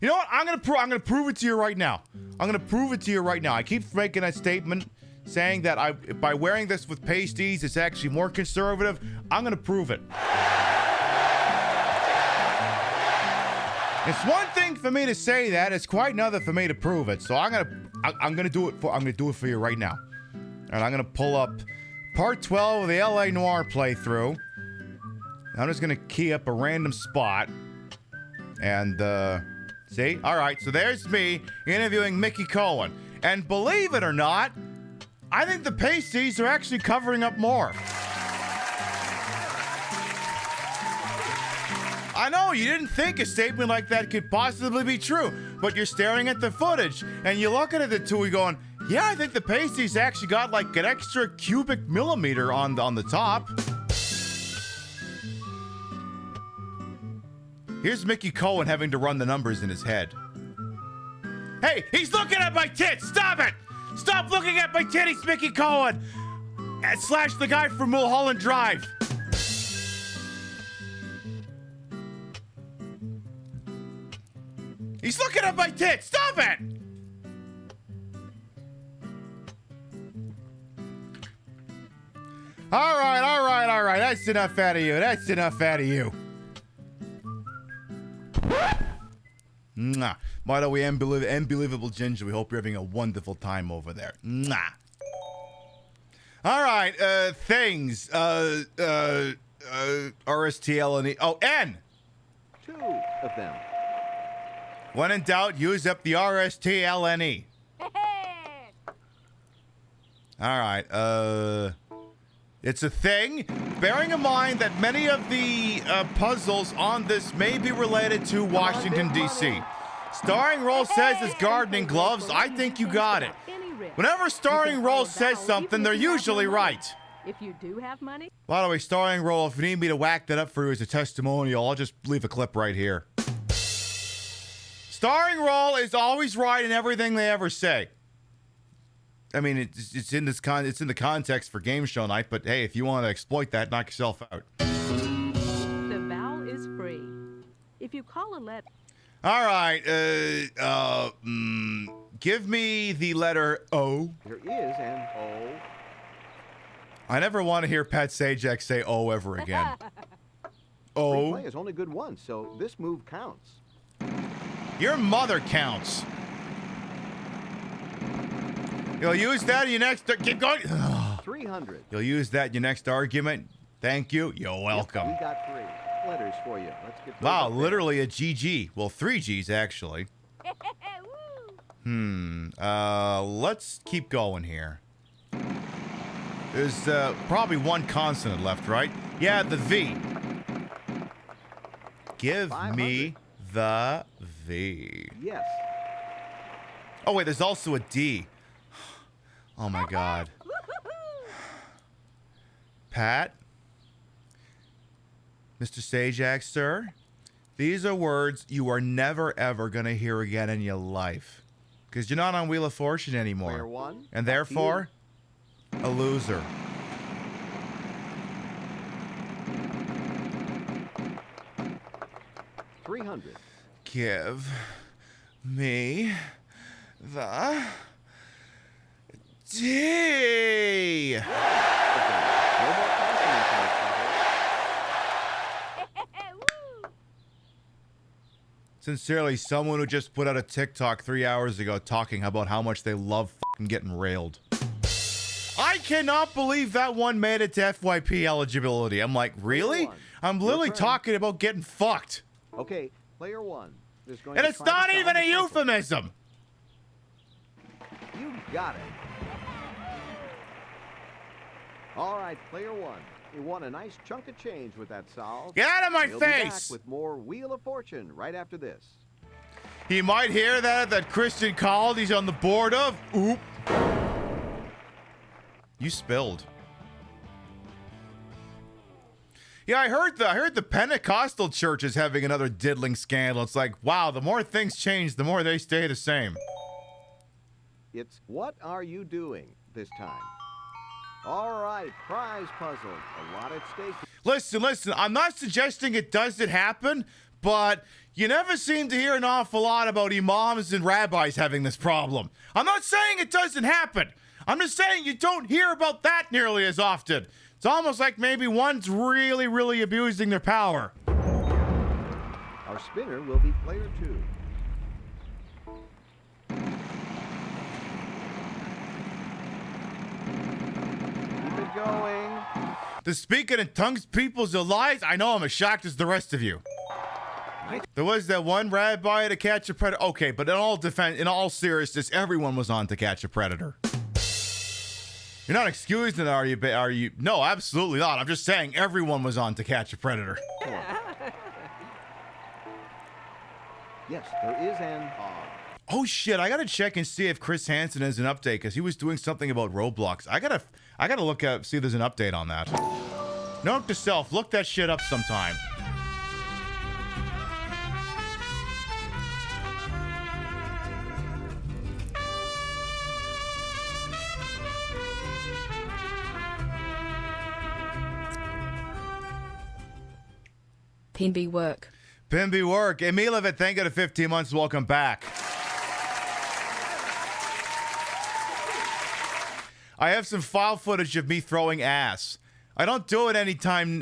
You know what? I'm gonna prove it to you right now. I'm gonna prove it to you right now. I keep making that statement, saying that by wearing this with pasties, it's actually more conservative. I'm gonna prove it. It's one thing for me to say that. It's quite another for me to prove it. So I'm gonna do it for you right now. And I'm gonna pull up part 12 of the LA Noire playthrough. I'm just gonna key up a random spot. And see? Alright, so there's me interviewing Mickey Cohen. And believe it or not, I think the pasties are actually covering up more. I know, you didn't think a statement like that could possibly be true, but you're staring at the footage, and you're looking at the two, going, yeah, I think the pasties actually got like an extra cubic millimeter on the top. Here's Mickey Cohen having to run the numbers in his head. Hey, he's looking at my tits! Stop it! Stop looking at my titties, Mickey Cohen! / the guy from Mulholland Drive. He's looking at my tits! Stop it! All right. That's enough out of you. Mwah. By the way, unbelievable Ginger, we hope you're having a wonderful time over there. Mwah. All right, things. RSTL and E. Oh, N! 2 of them. When in doubt, use up the RSTLNE. All right, it's a thing. Bearing in mind that many of the puzzles on this may be related to Washington, D.C. Starring role says it's gardening gloves. I think you got it. Whenever starring role says something, they're usually right. If you do have money. By the way, starring role, if you need me to whack that up for you as a testimonial, I'll just leave a clip right here. Starring role is always right in everything they ever say. I mean, it's in the context for game show night, but hey, if you want to exploit that, knock yourself out. The vowel is free. If you call a letter. All right. Give me the letter O. There is an O. I never want to hear Pat Sajak say O ever again. Free O. play is only good once, so this move counts. Your mother counts. You'll use that in your next... Keep going. 300. You'll use that in your next argument. Thank you. You're welcome. Yep, we got 3 letters for you. Let's get those Wow, up there. literally a GG. Well, 3 Gs, actually. Let's keep going here. There's probably one consonant left, right? Yeah, the V. Give 500. me the V. Yes. Oh, wait, there's also a D. Oh, my God. Pat? Mr. Sajak, sir? These are words you are never, ever going to hear again in your life. Because you're not on Wheel of Fortune anymore. Player 1. And therefore, a loser. $300. Give me the D. Okay. No more consonants in this Sincerely, someone who just put out a TikTok 3 hours ago talking about how much they love fucking getting railed. I cannot believe that one made it to FYP eligibility. I'm like, really? I'm literally talking about getting fucked. puzzle. Okay, player 1 is going And to it's try to not solve even the a puzzle. euphemism. You got it. All right, player 1. You won a nice chunk of change with that solve. Get out of my We'll be back face! with more Wheel of Fortune right after this. He might hear that Christian called he's on the board of. Oop. You spilled. Yeah, I heard the Pentecostal church is having another diddling scandal. It's like, wow, the more things change, the more they stay the same. It's what are you doing this time? All right, prize puzzle. A lot at stake. Listen, I'm not suggesting it doesn't happen, but you never seem to hear an awful lot about imams and rabbis having this problem. I'm not saying it doesn't happen. I'm just saying you don't hear about that nearly as often. It's almost like maybe one's really, really abusing their power. Our spinner will be player 2. Keep it going. The speaking in tongues people's lies, I know I'm as shocked as the rest of you. There was that one rabbi to catch a predator. Okay, but in all seriousness, everyone was on to catch a predator. You're not excusing it, are you? No, absolutely not. I'm just saying everyone was on to catch a predator. Yes, there is an Oh shit, I gotta check and see if Chris Hansen has an update because he was doing something about Roblox. I gotta look up, see if there's an update on that. Note to self, look that shit up sometime. Pinby work. Pimby work. Emilovic, thank you to 15 months. Welcome back. I have some file footage of me throwing ass. I don't do it anytime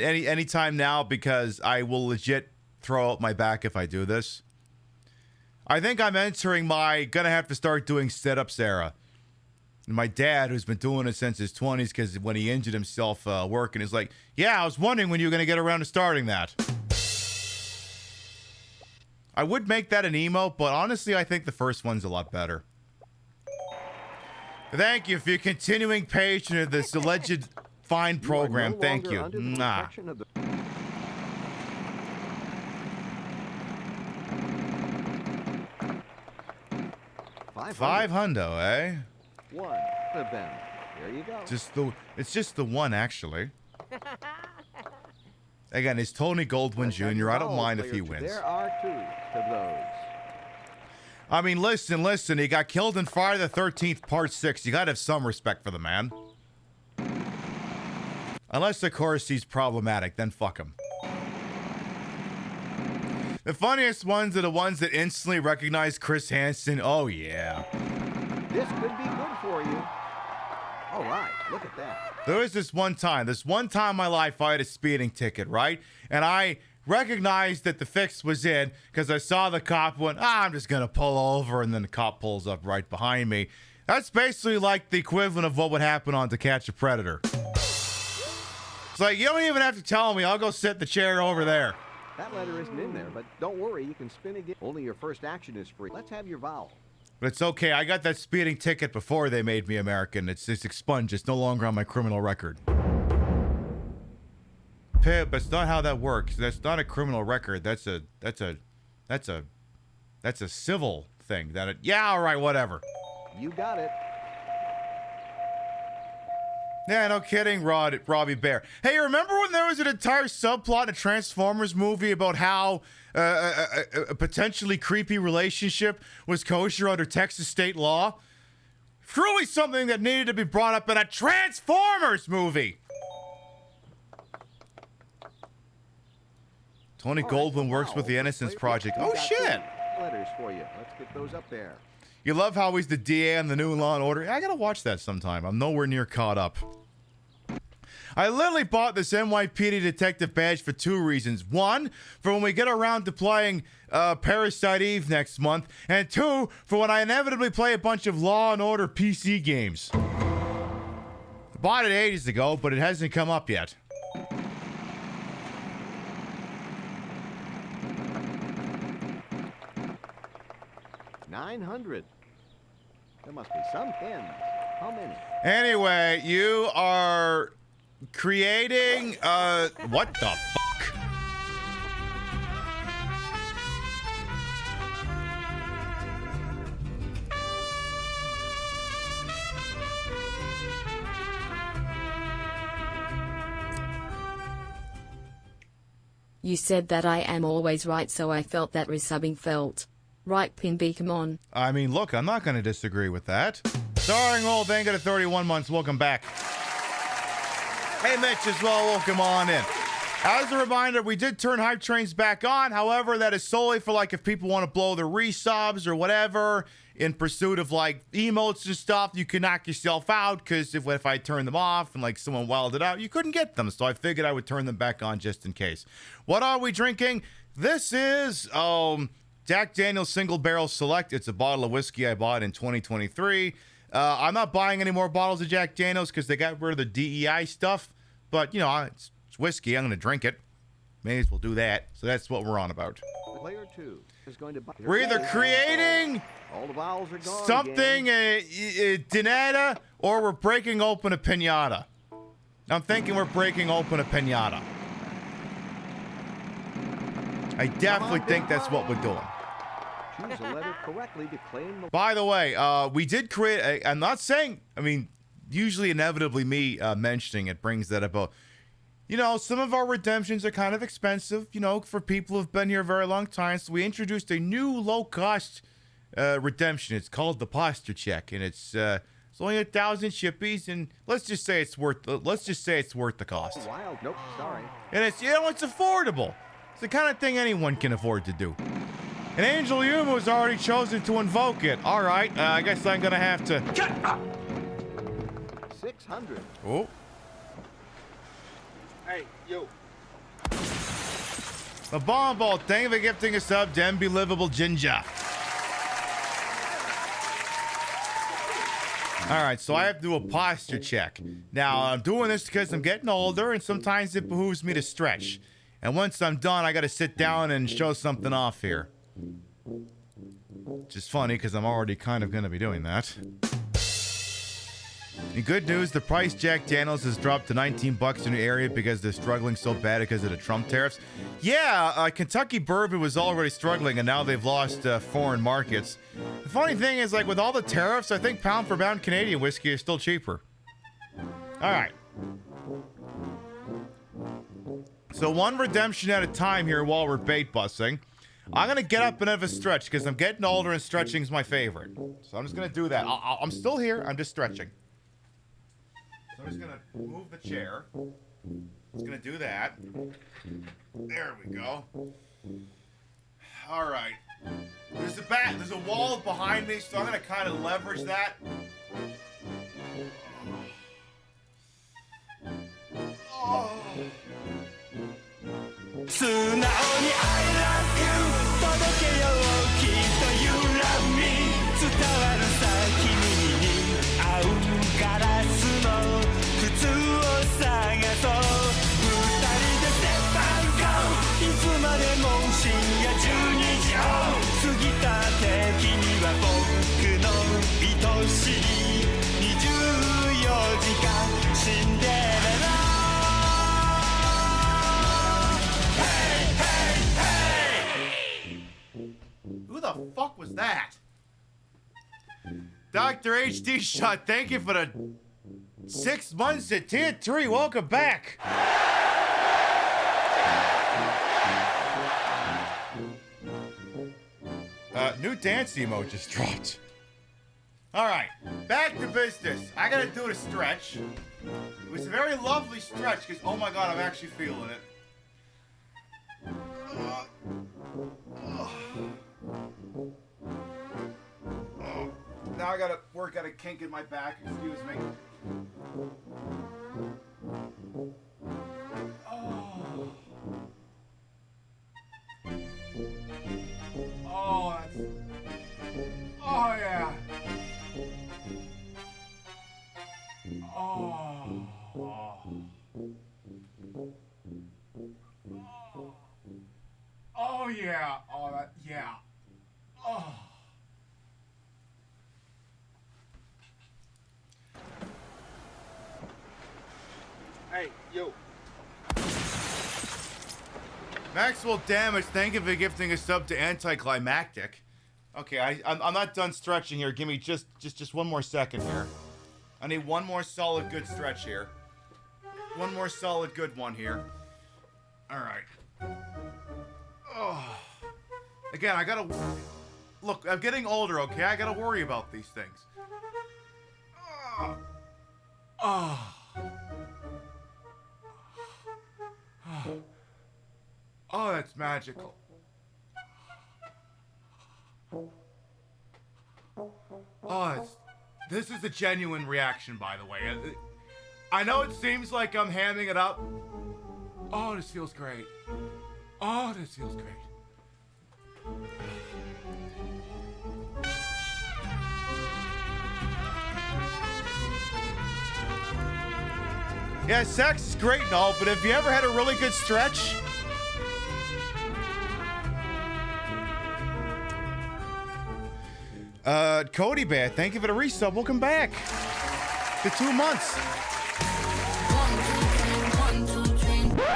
now because I will legit throw out my back if I do this. I think I'm entering my gonna have to start doing sit-ups era. And my dad, who's been doing it since his 20s because when he injured himself working, is like, yeah, I was wondering when you were gonna get around to starting that. I would make that an emote, but honestly, I think the first one's a lot better. Thank you for your continuing patronage of this alleged fine program. Thank you. Mwah. 500, eh? One of them. There you go. It's just the one, actually. Again, it's Tony Goldwyn Jr. I don't mind if he wins. There are 2 of those. I mean, listen. He got killed in Friday the 13th, Part 6. You gotta have some respect for the man. Unless, of course, he's problematic. Then fuck him. The funniest ones are the ones that instantly recognize Chris Hansen. Oh, yeah. This could be good for you. All right, look at that. There was this one time in my life I had a speeding ticket, right? And I recognized that the fix was in because I saw the cop went, I'm just going to pull over, and then the cop pulls up right behind me. That's basically like the equivalent of what would happen on To Catch a Predator. It's like, you don't even have to tell me. I'll go sit in the chair over there. That letter isn't in there, but don't worry, you can spin again. Only your first action is free. Let's have your vowel. But it's okay. I got that speeding ticket before they made me American. It's expunged. It's no longer on my criminal record. Pip, that's not how that works. That's not a criminal record. That's a civil thing. Yeah, all right, whatever. You got it. Yeah, no kidding, Robbie Bear. Hey, remember when there was an entire subplot in a Transformers movie about how a potentially creepy relationship was kosher under Texas state law? Truly something that needed to be brought up in a Transformers movie. Tony Goldwyn works with the Innocence Project. Oh, shit. Letters for you. Let's get those up there. You love how he's the DA on the new Law and Order. I gotta watch that sometime. I'm nowhere near caught up. I literally bought this NYPD detective badge for 2 reasons. 1, for when we get around to playing Parasite Eve next month. And 2, for when I inevitably play a bunch of Law and Order PC games. I bought it ages ago, but it hasn't come up yet. $900. There must be some pins. How many? Anyway, you are creating what the fuck? You said that I am always right, so I felt that resubbing felt. Right, PinB, come on. I mean, look, I'm not going to disagree with that. Starring old Vanguard at 31 months. Welcome back. Hey, Mitch, as well. Welcome on in. As a reminder, we did turn Hype Trains back on. However, that is solely for, like, if people want to blow their resubs or whatever in pursuit of, like, emotes and stuff, you can knock yourself out because if I turn them off and, like, someone wilded out, you couldn't get them. So I figured I would turn them back on just in case. What are we drinking? This is, Jack Daniel's Single Barrel Select. It's a bottle of whiskey I bought in 2023. I'm not buying any more bottles of Jack Daniel's because they got rid of the DEI stuff. But, you know, it's whiskey. I'm going to drink it. May as well do that. So that's what we're on about. Player 2 is going to buy. We're either creating all the vowels are gone something, a dinetta, or we're breaking open a pinata. I'm thinking we're breaking open a pinata. I definitely think that's what we're doing. Choose a letter correctly to claim the. By the way, we did create I'm not saying, I mean, usually inevitably me mentioning it brings that about. You know, some of our redemptions are kind of expensive, you know, for people who've been here a very long time. So we introduced a new low-cost redemption. It's called the Posture Check, and it's only 1,000 shippies, and let's just say it's worth the cost. Wild, nope, sorry. And it's, you know, it's affordable. It's the kind of thing anyone can afford to do. And Angel Yuma has already chosen to invoke it. All right, I guess I'm gonna have to. Shut up. 600. Oh. Hey, yo. The Bomb Ball, thank you for gifting a sub to Unbelievable Ginger. All right, so I have to do a posture check. Now, I'm doing this because I'm getting older, and sometimes it behooves me to stretch. And once I'm done, I got to sit down and show something off here. Which is funny, because I'm already kind of going to be doing that. In good news, the price Jack Daniels has dropped to $19 in the area because they're struggling so bad because of the Trump tariffs. Yeah, Kentucky bourbon was already struggling, and now they've lost foreign markets. The funny thing is, like, with all the tariffs, I think pound for pound Canadian whiskey is still cheaper. All right. So one redemption at a time here while we're bait busting. I'm going to get up and have a stretch because I'm getting older and stretching's my favorite. So I'm just going to do that. I'm still here. I'm just stretching. So I'm just going to move the chair. Just going to do that. There we go. All right. There's a wall behind me, so I'm gonna kind of leverage that. Oh. 素直に I love you 届けようきっと You love me 伝わるさ君に合うガラスの靴を探そう二人で Step and Go いつまでも深夜12時を過ぎたって君は僕の愛しい24時間シンデレラ Who the fuck was that? Dr. HD Shot, thank you for the 6 months at Tier 3. Welcome back. New dance emote just dropped. All right, back to business. I gotta do the stretch. It was a very lovely stretch because, oh my God, I'm actually feeling it. Now I gotta work out a kink in my back, excuse me. Oh, that's... Oh, yeah. Oh. Oh, yeah. Oh, that... Yeah. Oh. Hey, you. Maxwell Damage, thank you for gifting a sub to Anticlimactic. Okay, I'm not done stretching here. Give me just one more second here. I need one more solid good stretch here. One more solid good one here. All right. Oh. Again, I gotta... Look, I'm getting older, okay? I gotta worry about these things. Oh. Oh. Oh, that's magical. Oh, this is a genuine reaction, by the way. I know it seems like I'm hamming it up. Oh, this feels great. Oh, this feels great. Yeah, sex is great and all, but have you ever had a really good stretch? Cody Bear, thank you for the resub. Welcome back. The 2 months.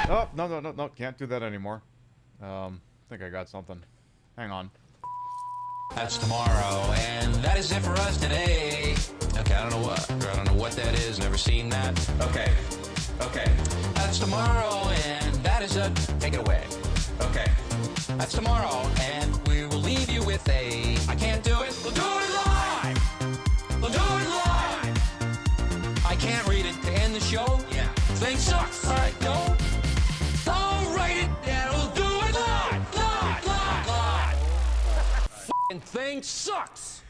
Oh, no. Can't do that anymore. I think I got something. Hang on. That's tomorrow, and that is it for us today. Okay, I don't know what that is. Never seen that. Okay. That's tomorrow, and that is it. Take it away. Okay. That's tomorrow, and we will leave you with a... I can't do it. We'll do it live. We'll do it live. I can't read it to end the show. Yeah. Thing sucks. All right, no. I'll write it, and we'll do it live. Live. F***ing thing sucks.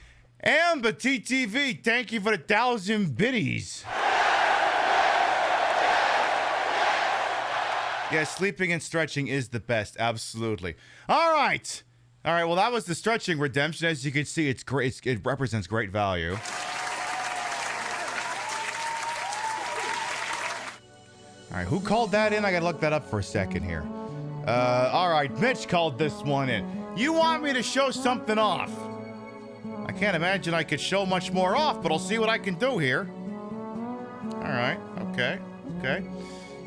Amber TTV, thank you for the 1,000 biddies. Yeah, sleeping and stretching is the best. Absolutely. All right. Well, that was the stretching redemption. As you can see, it's great. It represents great value. All right, who called that in? I gotta look that up for a second here. All right, Mitch called this one in. You want me to show something off? I can't imagine I could show much more off, but I'll see what I can do here. All right. Okay.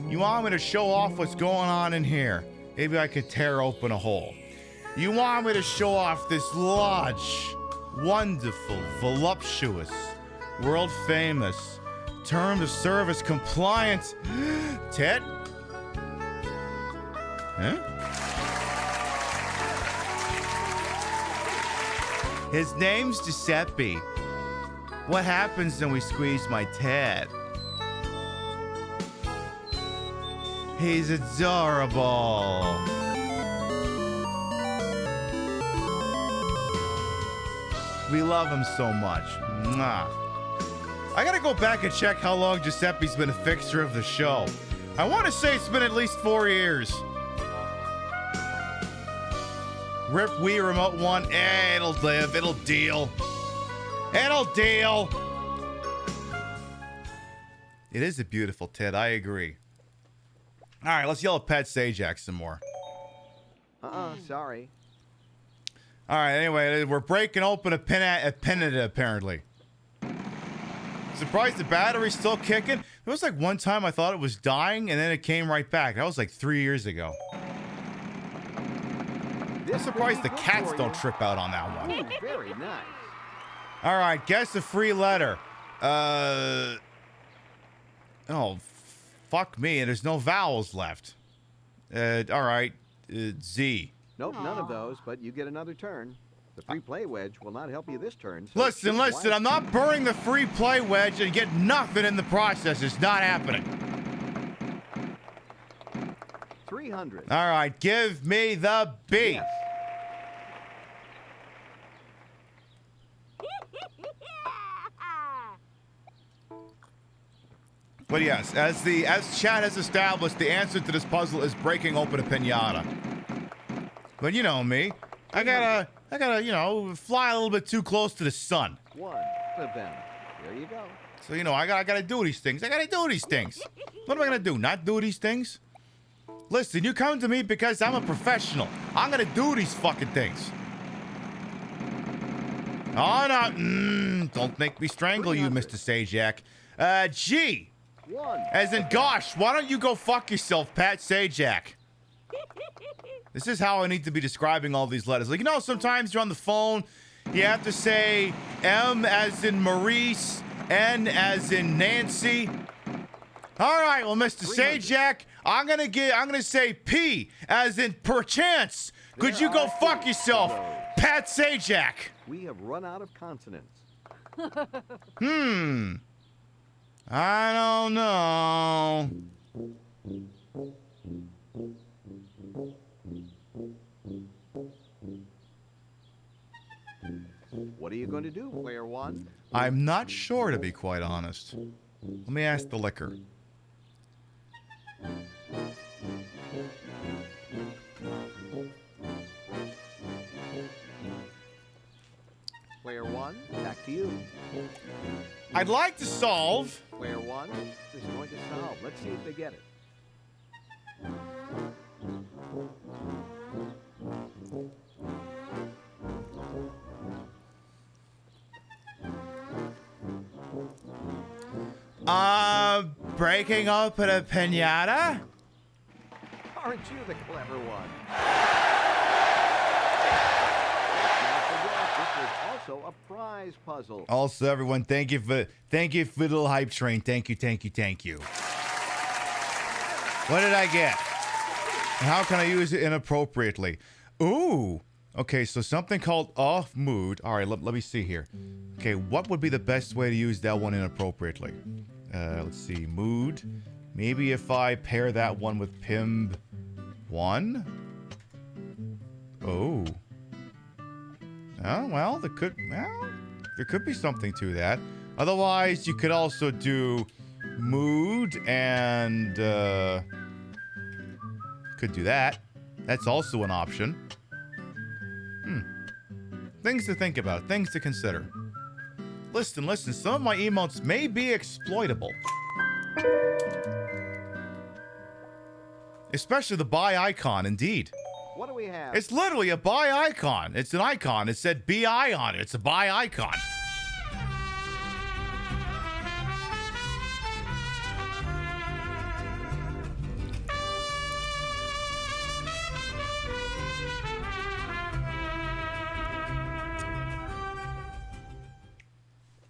You want me to show off what's going on in here? Maybe I could tear open a hole. You want me to show off this large, wonderful, voluptuous, world famous, terms of service compliant Ted? Huh? His name's Giuseppe. What happens when we squeeze my Ted? He's adorable. We love him so much. Mwah. I gotta go back and check how long Giuseppe's been a fixture of the show. I want to say it's been at least 4 years. Rip Wii Remote 1. It'll live. It'll deal. It'll deal. It is a beautiful tit. I agree. All right, let's yell at Pat Sajak some more. Sorry. All right, anyway, we're breaking open a Pinata, apparently. Surprised the battery's still kicking. There was like one time I thought it was dying, and then it came right back. That was like 3 years ago. I'm surprised the cats don't trip out on that one. Ooh, very nice. All right, guess a free letter. Oh, fuck me, and there's no vowels left. All right, Z. Nope, none of those, but you get another turn. The free play wedge will not help you this turn. So Listen, I'm not burning the free play wedge and get nothing in the process. It's not happening. 300. All right, give me the B. Yes. But yes, as Chad has established, the answer to this puzzle is breaking open a pinata. But you know me, I gotta, you know, fly a little bit too close to the sun. One of them. There you go. So you know, I gotta do these things. I gotta do these things. What am I gonna do? Not do these things? Listen, you come to me because I'm a professional. I'm gonna do these fucking things. Oh no! Don't make me strangle you, Mr. Sajak. G. One. As in, gosh, why don't you go fuck yourself, Pat Sajak? This is how I need to be describing all these letters. Like, you know, sometimes you're on the phone, you have to say M as in Maurice, N as in Nancy. All right, well, Mr. Sajak, I'm gonna say P as in perchance. Could you go fuck yourself, Pat Sajak? We have run out of consonants. I don't know. What are you going to do, player one? I'm not sure, to be quite honest. Let me ask the liquor. Player one, back to you. I'd like to solve. Player one is going to solve. Let's see if they get it. Breaking open a pinata? Aren't you the clever one? This was also a prize puzzle. Also, everyone, thank you for the little hype train. Thank you. What did I get? And how can I use it inappropriately? Ooh. Okay, so something called off mood. All right, let me see here. Okay, what would be the best way to use that one inappropriately? Let's see, mood. Maybe if I pair that one with Pimb 1? Oh. Oh, well, there could be something to that. Otherwise, you could also do mood and, could do that. That's also an option. Things to think about, things to consider. Listen, some of my emotes may be exploitable. Especially the buy icon, indeed. What do we have? It's literally a buy icon. It's an icon. It said BI on it. It's a buy icon.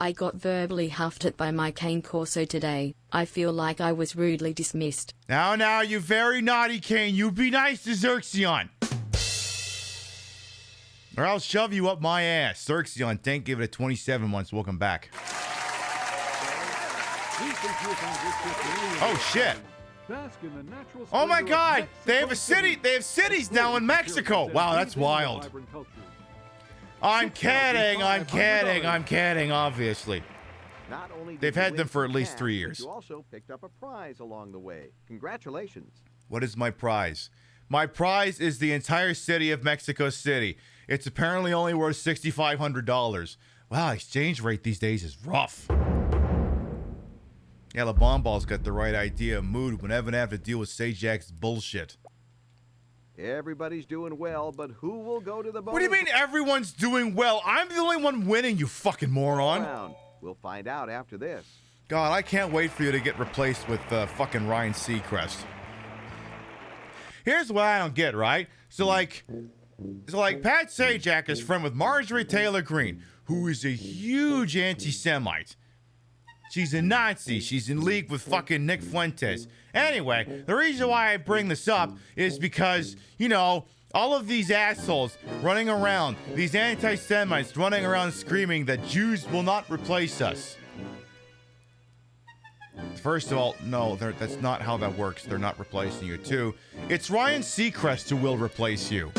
I got verbally huffed at by my cane corso today. I feel like I was rudely dismissed. Now, you very naughty Kane. You be nice to Xerxion. Or I'll shove you up my ass. Xerxion, thank you for the 27 months. Welcome back. Oh, shit. Oh, my God. They have a city. They have cities now in Mexico. Wow, that's wild. I'm kidding. I'm kidding. I'm kidding, obviously. Not only did They've you had win them for some at least cash, 3 but years. You also picked up a prize along the way. Congratulations. What is my prize? My prize is the entire city of Mexico City. It's apparently only worth $6,500. Wow, exchange rate these days is rough. Yeah, the Bomball's got the right idea of mood whenever they have to deal with Sajak's bullshit. Everybody's doing well, but who will go to the bonus? What do you mean everyone's doing well? I'm the only one winning, you fucking moron. round? We'll find out after this. God, I can't wait for you to get replaced with fucking Ryan Seacrest. Here's what I don't get, right? So like Pat Sajak is friend with Marjorie Taylor Greene, who is a huge anti-Semite. She's a Nazi. She's in league with fucking Nick Fuentes. Anyway, the reason why I bring this up is because, you know, all of these assholes running around, these anti-Semites running around screaming that Jews will not replace us. First of all, no, that's not how that works. They're not replacing you. Two, it's Ryan Seacrest who will replace you.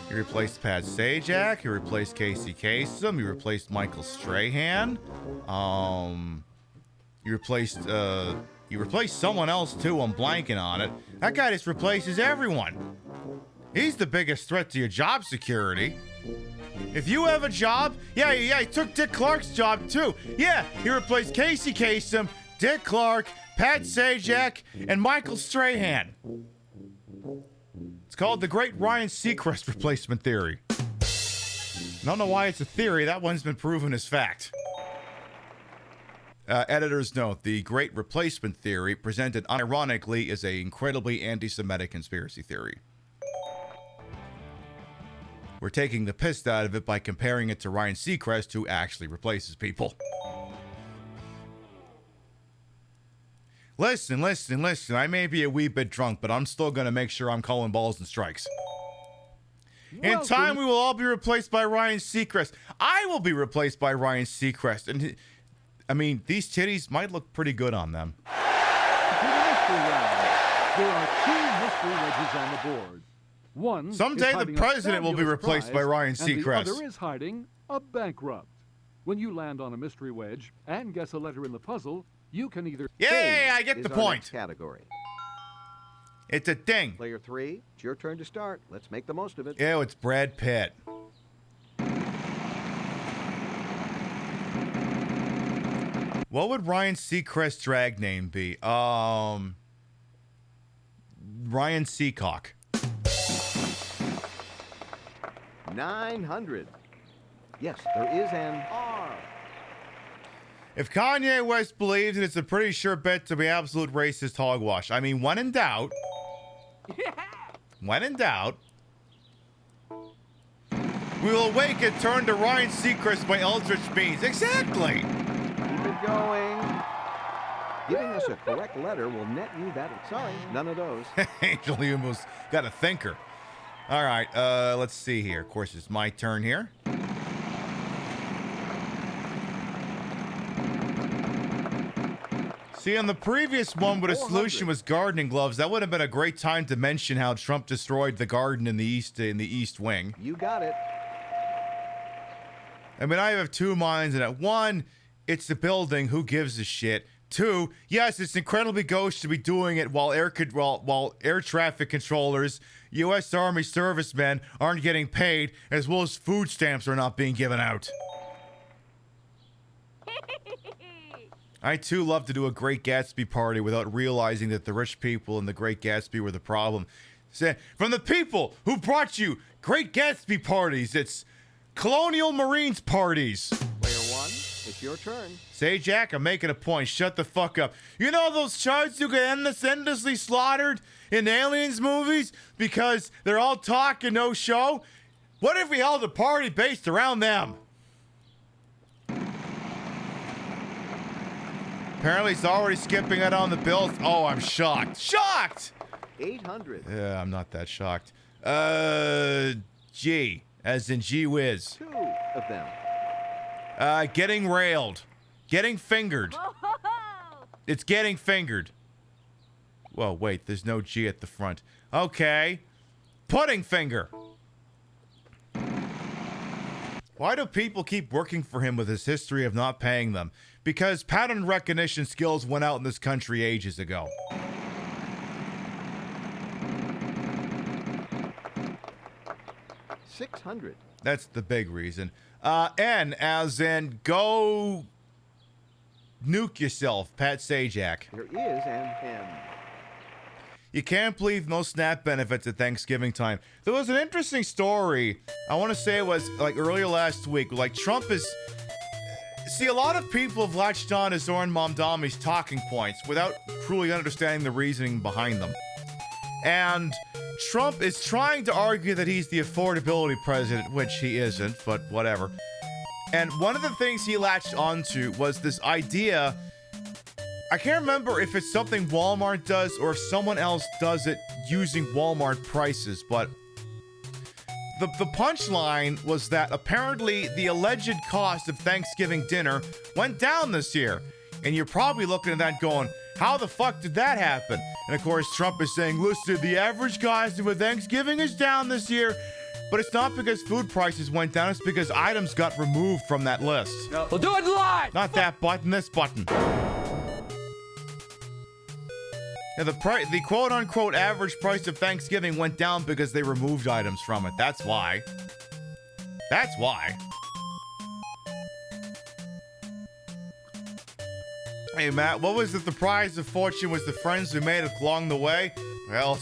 You replaced Pat Sajak. You replaced Casey Kasem. You replaced Michael Strahan. You replaced someone else too. I'm blanking on it. That guy just replaces everyone. He's the biggest threat to your job security. If you have a job, yeah, he took Dick Clark's job too. Yeah, he replaced Casey Kasem, Dick Clark, Pat Sajak, and Michael Strahan. It's called the Great Ryan Seacrest Replacement Theory. I don't know why it's a theory. That one's been proven as fact. Editor's note, the Great Replacement Theory, presented unironically, is an incredibly anti-Semitic conspiracy theory. We're taking the piss out of it by comparing it to Ryan Seacrest, who actually replaces people. Listen. I may be a wee bit drunk, but I'm still going to make sure I'm calling balls and strikes. In time, we will all be replaced by Ryan Seacrest. I will be replaced by Ryan Seacrest. And, I mean, these titties might look pretty good on them. To the mystery round. There are 2 mystery wedges on the board. One Someday is the hiding president a will be replaced by prize, Ryan and Seacrest. the other is hiding a bankrupt. When you land on a mystery wedge and guess a letter in the puzzle, you can either... Yay, I get the point. Category. It's a thing. Player 3, it's your turn to start. Let's make the most of it. Ew, it's Brad Pitt. What would Ryan Seacrest's drag name be? Ryan Seacock. 900. Yes, there is an R. If Kanye West believes it, it's a pretty sure bet to be absolute racist hogwash. I mean, when in doubt, we will awake and turn to Ryan Seacrest by Eldritch Beans. Exactly. Keep it going. Giving us a correct letter will net you that. Sorry, none of those. Angel, you almost got a thinker. All right, let's see here. Of course, it's my turn here. See, on the previous one where the solution was gardening gloves, that would have been a great time to mention how Trump destroyed the garden in the East Wing. You got it. I mean, I have 2 minds in it. 1, it's the building. Who gives a shit? 2, yes, it's incredibly gauche to be doing it while air traffic controllers, U.S. Army servicemen aren't getting paid, as well as food stamps are not being given out. I, too, love to do a Great Gatsby party without realizing that the rich people in the Great Gatsby were the problem. From the people who brought you Great Gatsby parties, it's Colonial Marines parties. Player 1, it's your turn. Say, Jack, I'm making a point. Shut the fuck up. You know those charts who get endlessly slaughtered in aliens movies because they're all talk and no show? What if we held a party based around them? Apparently he's already skipping it on the bills. Oh, I'm shocked. Shocked! 800. Yeah, I'm not that shocked. G, as in gee whiz. 2 of them. Getting railed. Getting fingered. It's getting fingered. Whoa, wait, there's no G at the front. Okay. Pudding finger. Why do people keep working for him with his history of not paying them? Because pattern recognition skills went out in this country ages ago. $600. That's the big reason. N as in go nuke yourself, Pat Sajak. There is an N. You can't believe no SNAP benefits at Thanksgiving time. There was an interesting story. I want to say it was like earlier last week. Like Trump is... See, a lot of people have latched on to Zoran Mamdami's talking points without truly understanding the reasoning behind them. And Trump is trying to argue that he's the affordability president, which he isn't, but whatever. And one of the things he latched onto was this idea... I can't remember if it's something Walmart does or if someone else does it using Walmart prices, but the punchline was that apparently the alleged cost of Thanksgiving dinner went down this year. And you're probably looking at that going, how the fuck did that happen? And of course, Trump is saying, listen, the average cost of a Thanksgiving is down this year. But it's not because food prices went down, it's because items got removed from that list. No. We'll do it live! Not that button, this button. Yeah, the quote-unquote average price of Thanksgiving went down because they removed items from it. That's why. That's why. Hey, Matt, what was it? The prize of fortune was the friends we made along the way? Well,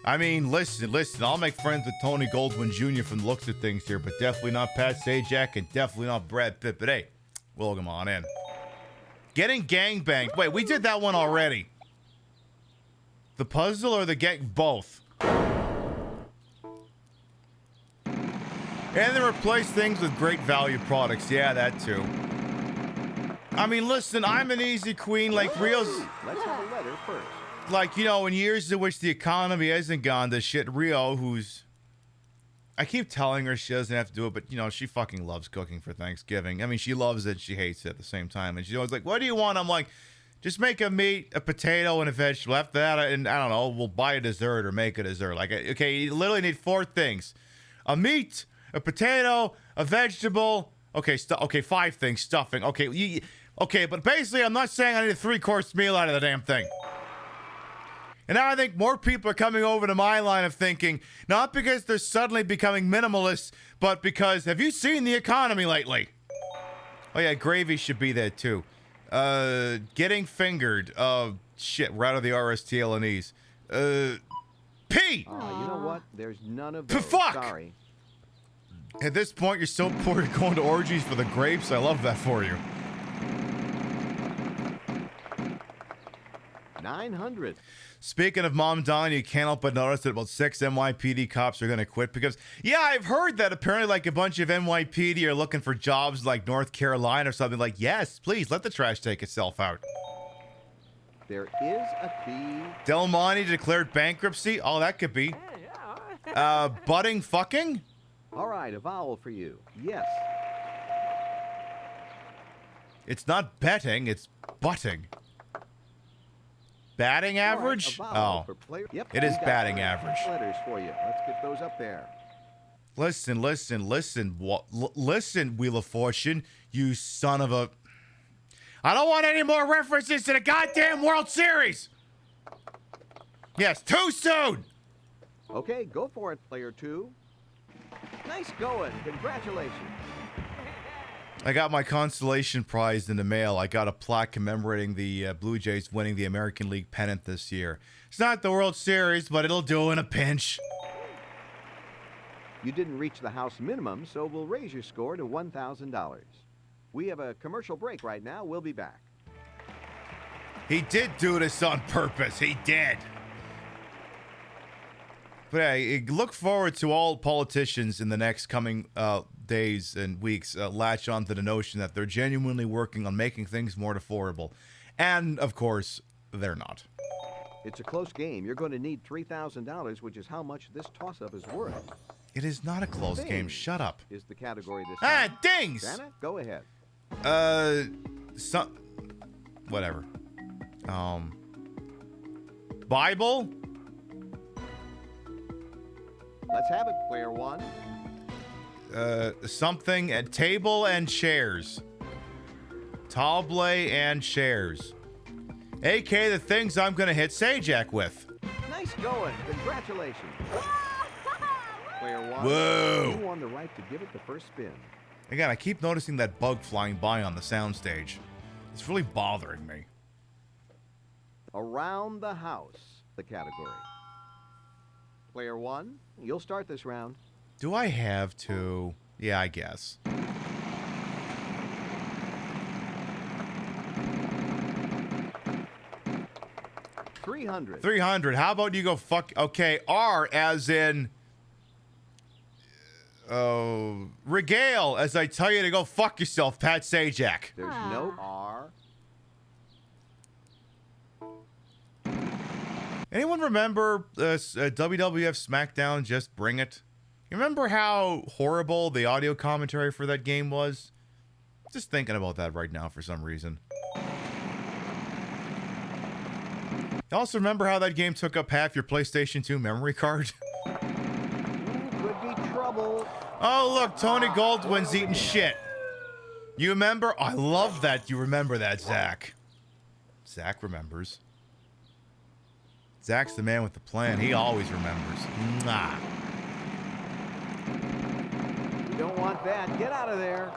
I mean, listen. I'll make friends with Tony Goldwyn Jr. from the looks of things here, but definitely not Pat Sajak and definitely not Brad Pitt. But hey, welcome on in. Getting gangbanged. Wait, we did that one already. The puzzle or the gang? Both. And they replace things with great value products. Yeah, that too. I mean, listen, I'm an easy queen like Rio's. Let's have a letter first. Like, you know, in years in which the economy hasn't gone to shit, Rio, who's... I keep telling her she doesn't have to do it, but, you know, she fucking loves cooking for Thanksgiving. I mean, she loves it, she hates it at the same time. And she's always like, what do you want? I'm like... Just make a meat, a potato, and a vegetable. After that, and I don't know, we'll buy a dessert or make a dessert. Like, okay, you literally need 4 things. A meat, a potato, a vegetable. Okay, 5 things. Stuffing. Okay, but basically, I'm not saying I need a 3-course meal out of the damn thing. And now I think more people are coming over to my line of thinking, not because they're suddenly becoming minimalists, but because, have you seen the economy lately? Oh yeah, gravy should be there too. Getting fingered. Shit, we're out of the RSTLNEs. P! Oh, you know what? There's none of those. Fuck! Sorry. At this point, you're so poor at going to orgies for the grapes. I love that for you. 900. Speaking of Mom Don, you can't help but notice that about 6 NYPD cops are going to quit because, yeah, I've heard that apparently like a bunch of NYPD are looking for jobs like North Carolina or something. Like, yes, please, let the trash take itself out. There is a fee. Del Monte declared bankruptcy? Oh, that could be. Budding fucking? All right, a vowel for you. Yes. It's not betting, it's butting. Batting average? Right, yep, it is batting average. Letters for you. Let's get those up there. Listen, Wheel of Fortune, you son of a... I don't want any more references to the goddamn World Series! Yes, too soon! Okay, go for it, player 2. Nice going. Congratulations. I got my consolation prize in the mail. I got a plaque commemorating the Blue Jays winning the American League pennant this year. It's not the World Series, but it'll do in a pinch. You didn't reach the house minimum, so we'll raise your score to $1,000. We have a commercial break right now. We'll be back. He did do this on purpose. He did. But hey, look forward to all politicians in the next coming days and weeks latch on to the notion that they're genuinely working on making things more affordable. And, of course, they're not. It's a close game. You're going to need $3,000, which is how much this toss-up is worth. It is not a close game. Shut up. Is the category this time. Dings! Santa, go ahead. Whatever. Bible? Let's have it, player 1. something at table and chairs. Table and chairs. AK, the things I'm gonna hit Sajak with. Nice going. Congratulations. Player one. Whoa. You won the right to give it the first spin. Again, I keep noticing that bug flying by on the soundstage. It's really bothering me. Around the house, the category. Player one, you'll start this round. Do I have to? Yeah, I guess. $300. How about you go fuck? Okay, R as in. Regale as I tell you to go fuck yourself, Pat Sajak. There's no R. Anyone remember WWF SmackDown Just Bring It? You remember how horrible the audio commentary for that game was? Just thinking about that right now for some reason. You also remember how that game took up half your PlayStation 2 memory card? Could be trouble. Oh, look, Tony Goldwyn's eating shit. You remember? I love that you remember that, Zach. Zach remembers. Zach's the man with the plan. He always remembers. Mwah. You don't want that. Get out of there.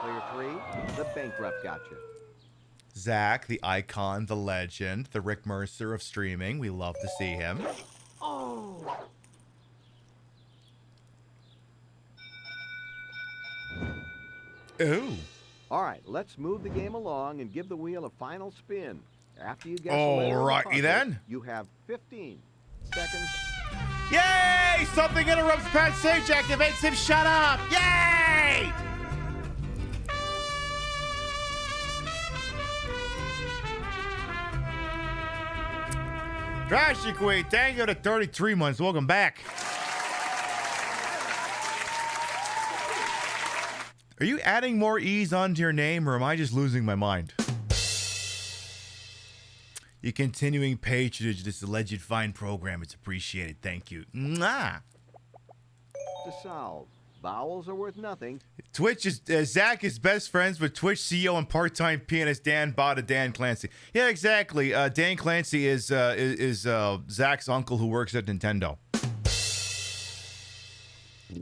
Player three, the bankrupt got you. Zach, the icon, the legend, the Rick Mercer of streaming. We love to see him. Oh. Ooh. All right, let's move the game along and give the wheel a final spin. After you guess All righty then. You have 15 seconds. Yay! Something interrupts Pat Sajak and makes him shut up. Yay! Trashy Queen, thank you to 33 months. Welcome back. Are you adding more E's onto your name, or am I just losing my mind? Your continuing patronage to this alleged fine program. It's appreciated. Thank you. Mwah. To solve. Vowels are worth nothing. Twitch is Zach is best friends with Twitch CEO and part-time pianist Dan Clancy. Yeah, exactly. Dan Clancy is Zach's uncle who works at Nintendo.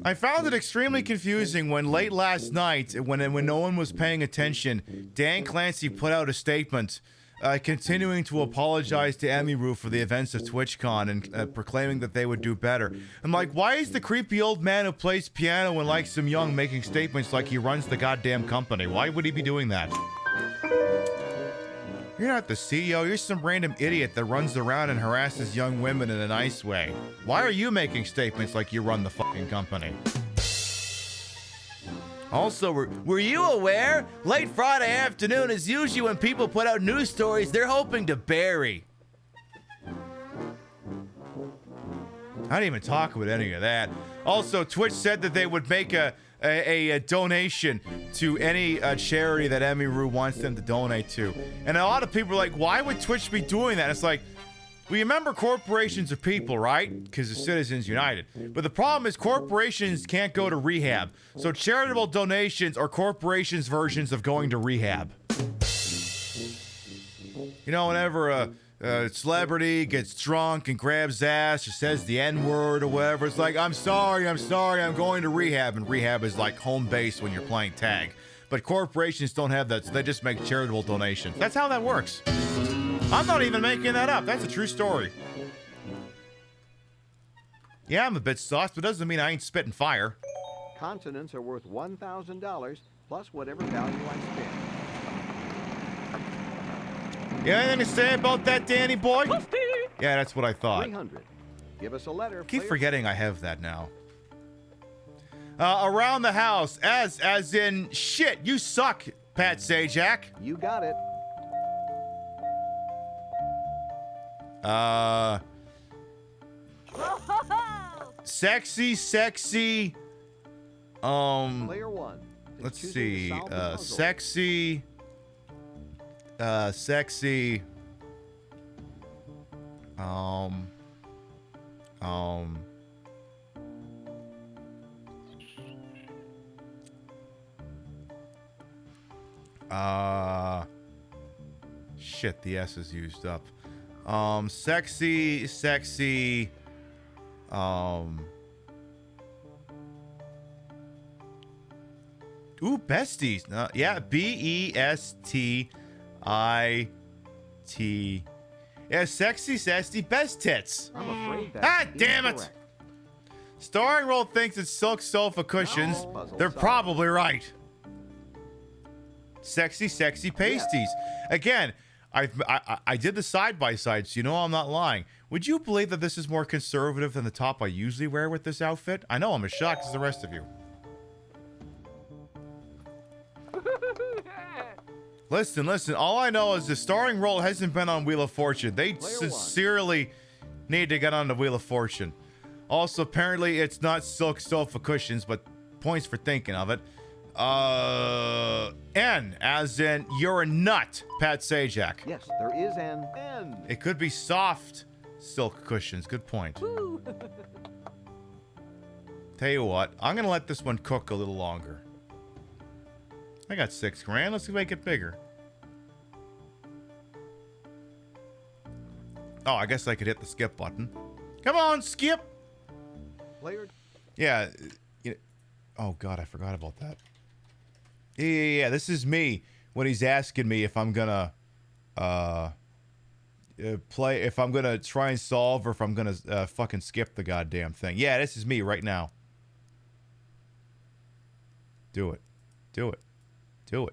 I found it extremely confusing when late last night, when no one was paying attention, Dan Clancy put out a statement continuing to apologize to Emiru for the events of TwitchCon and proclaiming that they would do better. I'm like, why is the creepy old man who plays piano and likes him young making statements like he runs the goddamn company? Why would he be doing that? You're not the CEO, you're some random idiot that runs around and harasses young women in a nice way. Why are you making statements like you run the fucking company? Also, were you aware? Late Friday afternoon is usually when people put out news stories they're hoping to bury. I didn't even talk about any of that. Also, Twitch said that they would make a donation to any charity that Emiru wants them to donate to. And a lot of people are like, why would Twitch be doing that? It's like, we remember corporations are people, right? Because the Citizens United. But the problem is corporations can't go to rehab. So charitable donations are corporations' versions of going to rehab. You know, whenever a celebrity gets drunk and grabs ass or says the N-word or whatever, it's like, I'm sorry, I'm going to rehab. And rehab is like home base when you're playing tag. But corporations don't have that, so they just make charitable donations. That's how that works. I'm not even making that up. That's a true story. Yeah, I'm a bit sauced, but doesn't mean I ain't spitting fire. Consonants are worth $1,000 plus whatever value I spend. You got anything to say about that, Danny boy? Yeah, that's what I thought. 300. Give us a letter. Keep forgetting I have that now. Around the house, as in shit. You suck, Pat Sajak. You got it. Sexy. Player one. Let's see. Sexy. Shit, the S is used up. Sexy. Ooh, besties. Yeah, BESTIT. Yeah, sexy, best tits. I'm afraid that. Ah, damn it! Starring role thinks it's silk sofa cushions. They're probably right. Sexy pasties. Again, I did the side by side, so you know I'm not lying. Would you believe that this is more conservative than the top I usually wear with this outfit? I know I'm as shocked as the rest of you. Listen. All I know is the starring role hasn't been on Wheel of Fortune. They sincerely need to get on the Wheel of Fortune. Also, apparently, it's not silk sofa cushions, but points for thinking of it. N, as in you're a nut, Pat Sajak. Yes, there is an N. It could be soft silk cushions. Good point. Tell you what, I'm gonna let this one cook a little longer. I got $6,000. Let's make it bigger. Oh, I guess I could hit the skip button. Come on, skip. Player. Yeah. Oh God, I forgot about that. Yeah. This is me when he's asking me if I'm gonna play, if I'm gonna try and solve, or if I'm gonna fucking skip the goddamn thing. Yeah, this is me right now. Do it.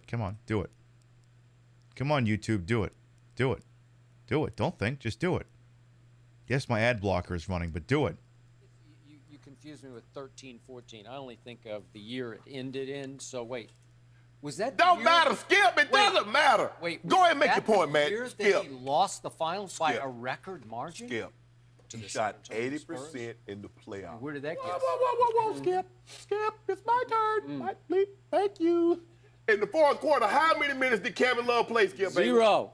Come on, do it. Come on, YouTube, do it. Don't think, just do it. Yes, my ad blocker is running, but do it. You confused me with 13-14. I only think of the year it ended in. So wait, was that? Don't matter, Skip. It doesn't matter. Wait, go ahead and make your point, man. Year Skip. that he lost the finals by a record margin. Skip. He shot 80% in the playoffs. Where did that get? Whoa, Skip. It's my turn. Thank you. In the fourth quarter, how many minutes did Kevin Love play, Skip? Baby? 0.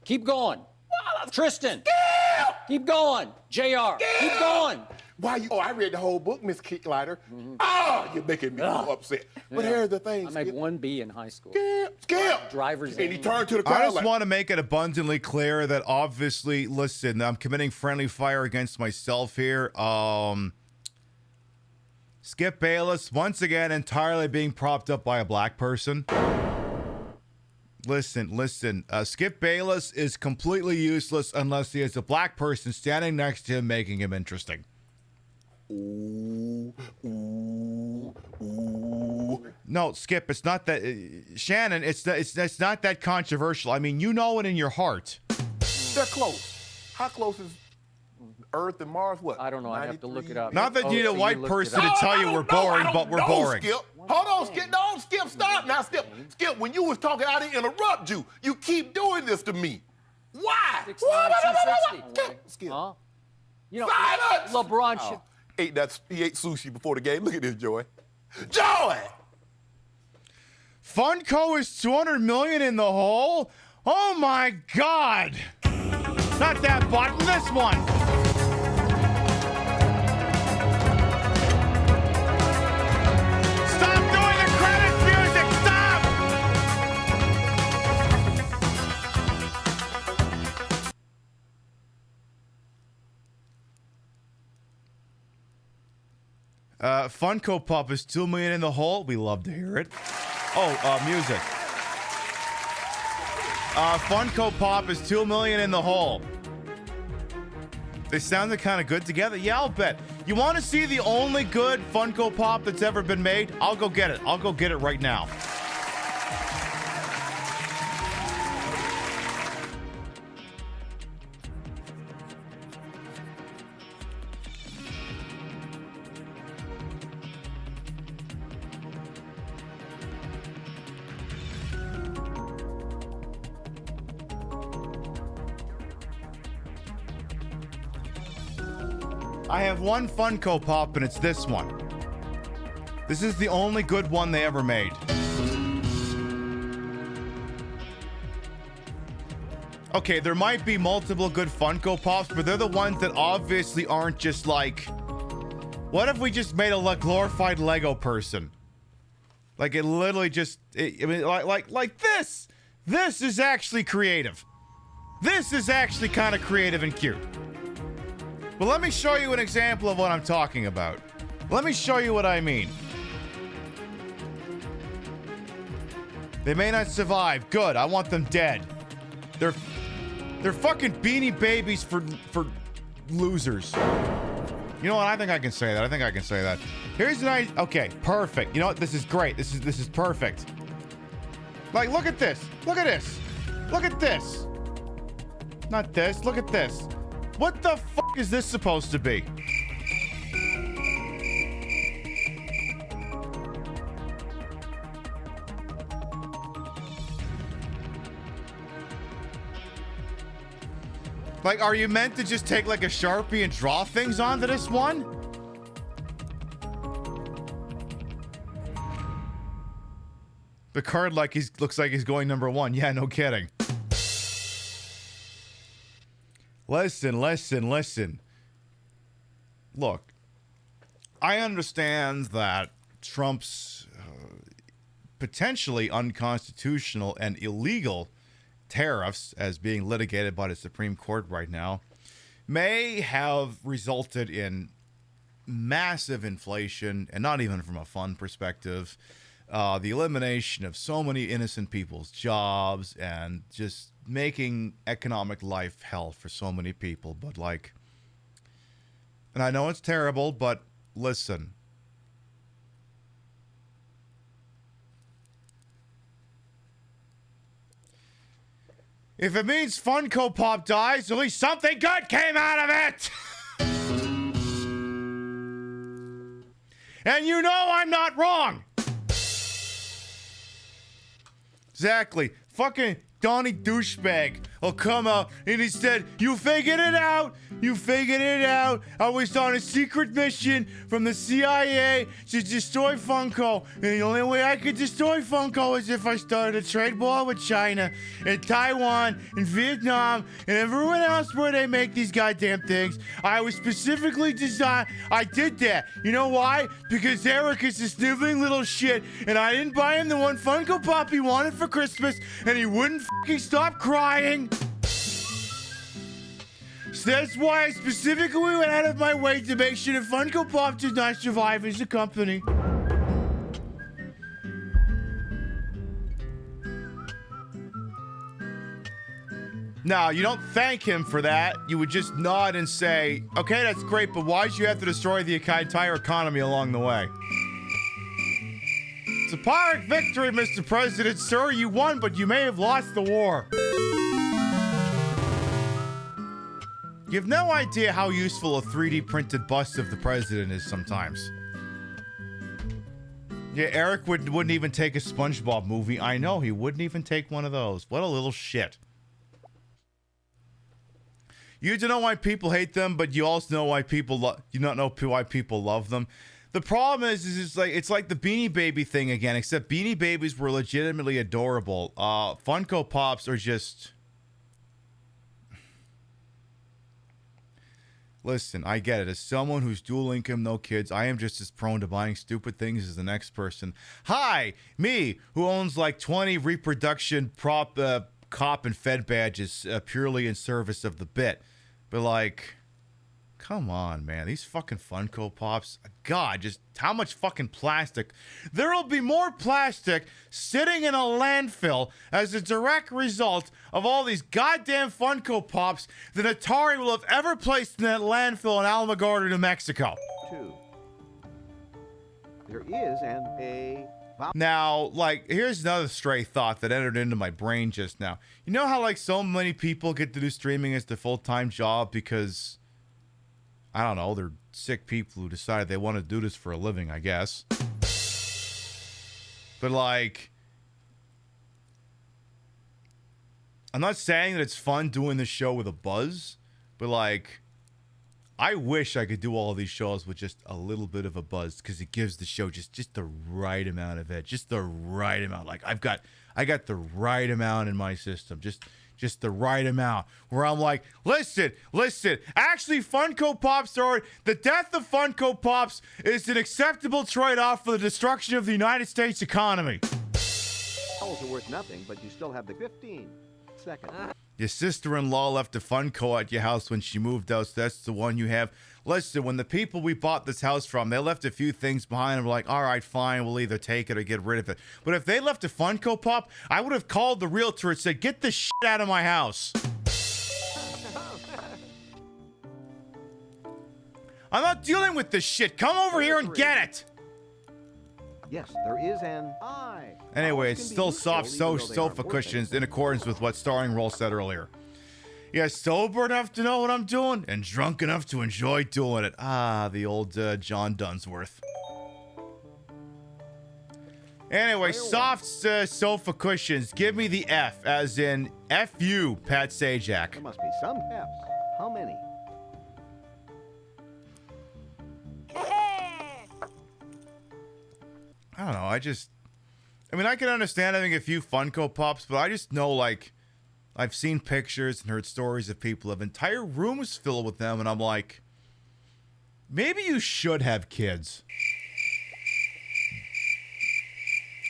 Keep going. Tristan. Skip. Keep going. JR. Keep going. Why you? Oh, I read the whole book, Miss Kicklighter. You're making me so upset. But here's the thing. I made 1B in high school. Skip. Driver's. And he turned to the crowd. I just want to make it abundantly clear that obviously, listen, I'm committing friendly fire against myself here. Skip Bayless, once again, entirely being propped up by a black person. Listen. Skip Bayless is completely useless unless he has a black person standing next to him making him interesting. No, Skip, it's not that. Shannon, it's not that controversial. I mean, you know it in your heart. They're close. How close is Earth and Mars? What? I don't know. I have to look it up. Not that you need a white person to tell you we're boring, but we're boring. Skip. Hold on, Skip. No, Skip, stop. Now, Skip, when you was talking, I didn't interrupt you. You keep doing this to me. Why? 6'9", Skip. Huh? You know, Silence! LeBron should. He ate sushi before the game. Look at this, Joy. Joy! Funko is $200 million in the hole? Oh my God! Not that button, this one! Stop doing the credits music! Stop! Funko Pop is $2 million in the hole. We love to hear it. Oh, music. Funko Pop is $2 million in the hole. They sounded kind of good together. Yeah, I'll bet. You want to see the only good Funko Pop that's ever been made? I'll go get it. I'll go get it right now. I have one Funko Pop, and it's this one. This is the only good one they ever made. Okay, there might be multiple good Funko Pops, but they're the ones that obviously aren't just like... What if we just made a glorified Lego person? Like it literally just, I mean, like this. This is actually creative. This is actually kind of creative and cute. But let me show you an example of what I'm talking about. Let me show you what I mean. They may not survive. Good. I want them dead. They're fucking beanie babies for losers. You know what? I think I can say that. Here's an idea. Okay, perfect. You know what? This is great. This is perfect. Like, look at this. Look at this. Look at this. Not this. Look at this. What the fuck is this supposed to be? Like, are you meant to just take like a Sharpie and draw things onto this one? The card looks like he's going number 1. Yeah, no kidding. Listen. Look, I understand that Trump's potentially unconstitutional and illegal tariffs, as being litigated by the Supreme Court right now, may have resulted in massive inflation, and not even from a fun perspective, the elimination of so many innocent people's jobs, and just making economic life hell for so many people. But like, and I know it's terrible, but listen. If it means Funko Pop dies, at least something good came out of it! And you know I'm not wrong! Exactly. Fucking Donnie douchebag will come out and he said, "You figured it out. You figured it out. I was on a secret mission from the CIA to destroy Funko. And the only way I could destroy Funko is if I started a trade war with China and Taiwan and Vietnam and everyone else where they make these goddamn things. I was specifically designed. I did that. You know why? Because Eric is a sniveling little shit and I didn't buy him the one Funko Pop he wanted for Christmas and he wouldn't fucking stop crying. So that's why I specifically went out of my way to make sure that Funko Pop did not survive as a company." Now, you don't thank him for that. You would just nod and say, "Okay, that's great, but why'd you have to destroy the entire economy along the way?" It's a Pyrrhic victory, Mr. President. Sir, you won, but you may have lost the war. You have no idea how useful a 3D printed bust of the president is sometimes. Yeah, Eric wouldn't even take a SpongeBob movie. I know, he wouldn't even take one of those. What a little shit. You don't know why people hate them, but you also know why people you don't know why people love them. The problem is it's like the Beanie Baby thing again, except Beanie Babies were legitimately adorable. Funko Pops are just... Listen, I get it. As someone who's dual income, no kids, I am just as prone to buying stupid things as the next person. Hi, me, who owns like 20 reproduction prop, cop and fed badges purely in service of the bit. But like, come on, man. These fucking Funko Pops. God, just how much fucking plastic. There'll be more plastic sitting in a landfill as a direct result of all these goddamn Funko Pops than Atari will have ever placed in that landfill in Alamogordo, New Mexico. 2. There is a... Now, like, here's another stray thought that entered into my brain just now. You know how, like, so many people get to do streaming as their full-time job because, I don't know, they're sick people who decide they want to do this for a living, I guess. But, like, I'm not saying that it's fun doing this show with a buzz, but, like, I wish I could do all these shows with just a little bit of a buzz because it gives the show just the right amount of edge, just the right amount. Like I got the right amount in my system, just just the right amount. Where I'm like, listen. Actually, Funko Pops are the death of Funko Pops is an acceptable trade-off for the destruction of the United States economy. Towels are worth nothing, but you still have the 15 seconds. Your sister-in-law left a Funko at your house when she moved out, so that's the one you have. Listen, when the people we bought this house from, they left a few things behind and were like, all right, fine, we'll either take it or get rid of it. But if they left a Funko Pop, I would have called the realtor and said, get this shit out of my house. I'm not dealing with this shit. Come over here and get it. Yes, there is an I. Anyway, it's still soft sofa cushions in accordance with what Starring Roll said earlier. Yeah, sober enough to know what I'm doing and drunk enough to enjoy doing it. Ah, the old John Dunsworth. Anyway, soft sofa cushions. Give me the F, as in F-U, Pat Sajak. There must be some F's. How many? I don't know. I mean, I can understand having a few Funko Pops, but I just know, like, I've seen pictures and heard stories of people have entire rooms filled with them, and I'm like, maybe you should have kids.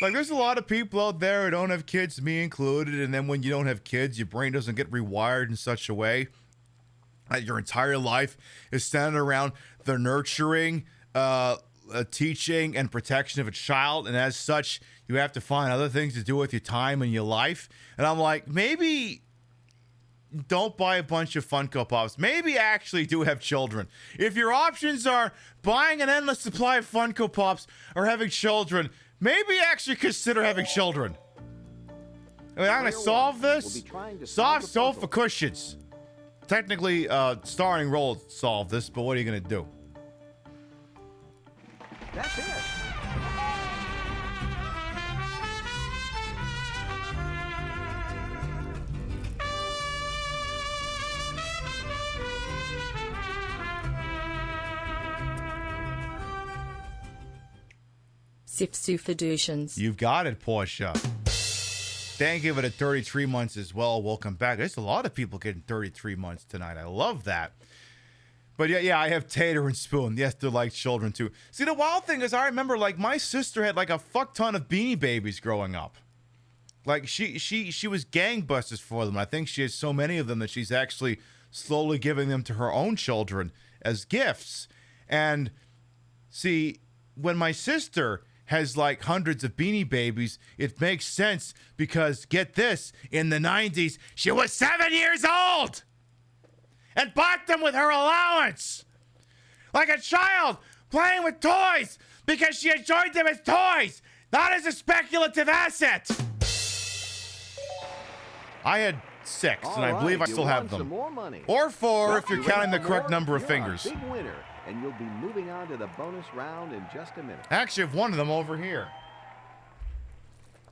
Like, there's a lot of people out there who don't have kids, me included, and then when you don't have kids, your brain doesn't get rewired in such a way that your entire life is centered around the nurturing, teaching and protection of a child, and as such you have to find other things to do with your time and your life. And I'm like, maybe don't buy a bunch of Funko Pops. Maybe actually do have children. If your options are buying an endless supply of Funko Pops or having children, maybe actually consider having children. I mean, I'm gonna solve this. Soft sofa cushions. Technically, Starring Roll solved this, but what are you gonna do? That's it. Sifsufidutions. You've got it, Portia. Thank you for the 33 months as well. Welcome back. There's a lot of people getting 33 months tonight. I love that. But yeah, I have Tater and Spoon. Yes, they're like children too. See, the wild thing is, I remember, like, my sister had like a fuck ton of Beanie Babies growing up. Like, she was gangbusters for them. I think she has so many of them that she's actually slowly giving them to her own children as gifts. And see, when my sister has like hundreds of Beanie Babies, it makes sense because, get this, in the 90s, she was 7 years old and bought them with her allowance. Like a child playing with toys because she enjoyed them as toys, not as a speculative asset. I had 6, and I believe I still have them. Or 4 if you're counting the correct number of fingers. Big winner, and you'll be moving on to the bonus round in just a minute. Actually, I have one of them over here.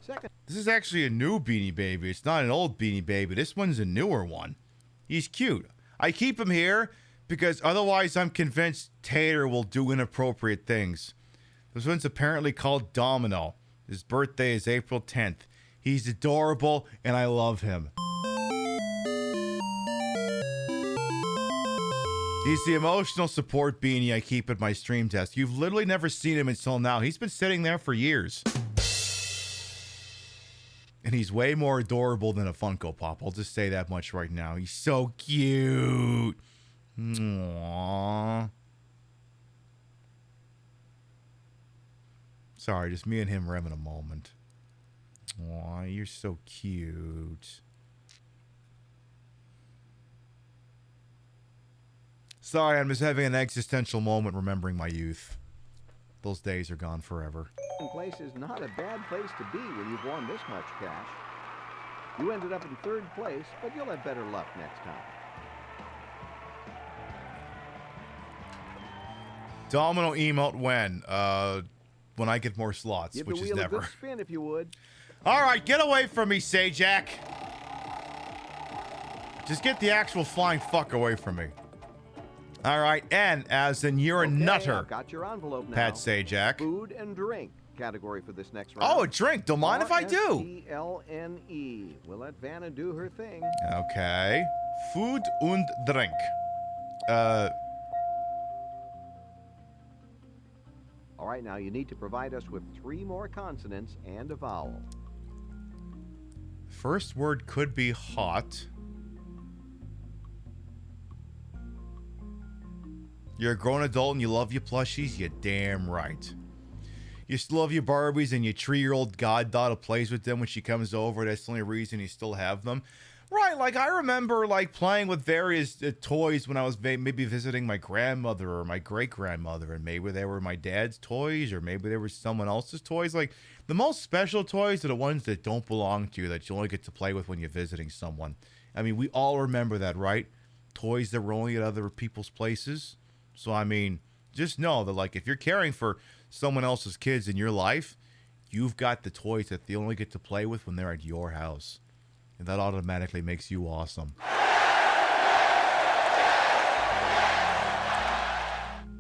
Second. This is actually a new Beanie Baby. It's not an old Beanie Baby. This one's a newer one. He's cute. I keep him here because otherwise I'm convinced Tater will do inappropriate things. This one's apparently called Domino. His birthday is April 10th. He's adorable, and I love him. He's the emotional support beanie I keep at my stream desk. You've literally never seen him until now. He's been sitting there for years. And he's way more adorable than a Funko Pop. I'll just say that much right now. He's so cute. Aww. Sorry, just me and him were having a moment. Aw, you're so cute. Sorry, I'm just having an existential moment remembering my youth. Those days are gone forever. Second place is not a bad place to be when you've won this much cash. You ended up in 3rd place, but you'll have better luck next time. Domino emote when? When I get more slots, Give which the is wheel never. a good spin if you would. All right, get away from me, Sajak. Just get the actual flying fuck away from me. All right, N as in you're a nutter. I've got your envelope now. Pat Sajak. Food and drink. category for this next round. Oh, a drink. Don't mind if I do. RSTLNE. We'll let Vanna do her thing. Okay. Food und drink. All right, now you need to provide us with 3 more consonants and a vowel. First word could be hot. You're a grown adult and you love your plushies? You're damn right. You still love your Barbies and your 3-year-old goddaughter plays with them when she comes over. That's the only reason you still have them. Right, like I remember like playing with various toys when I was maybe visiting my grandmother or my great-grandmother, and maybe they were my dad's toys or maybe they were someone else's toys. Like the most special toys are the ones that don't belong to you, that you only get to play with when you're visiting someone. I mean, we all remember that, right? Toys that were only at other people's places. So, I mean, just know that, like, if you're caring for someone else's kids in your life, you've got the toys that they only get to play with when they're at your house. And that automatically makes you awesome.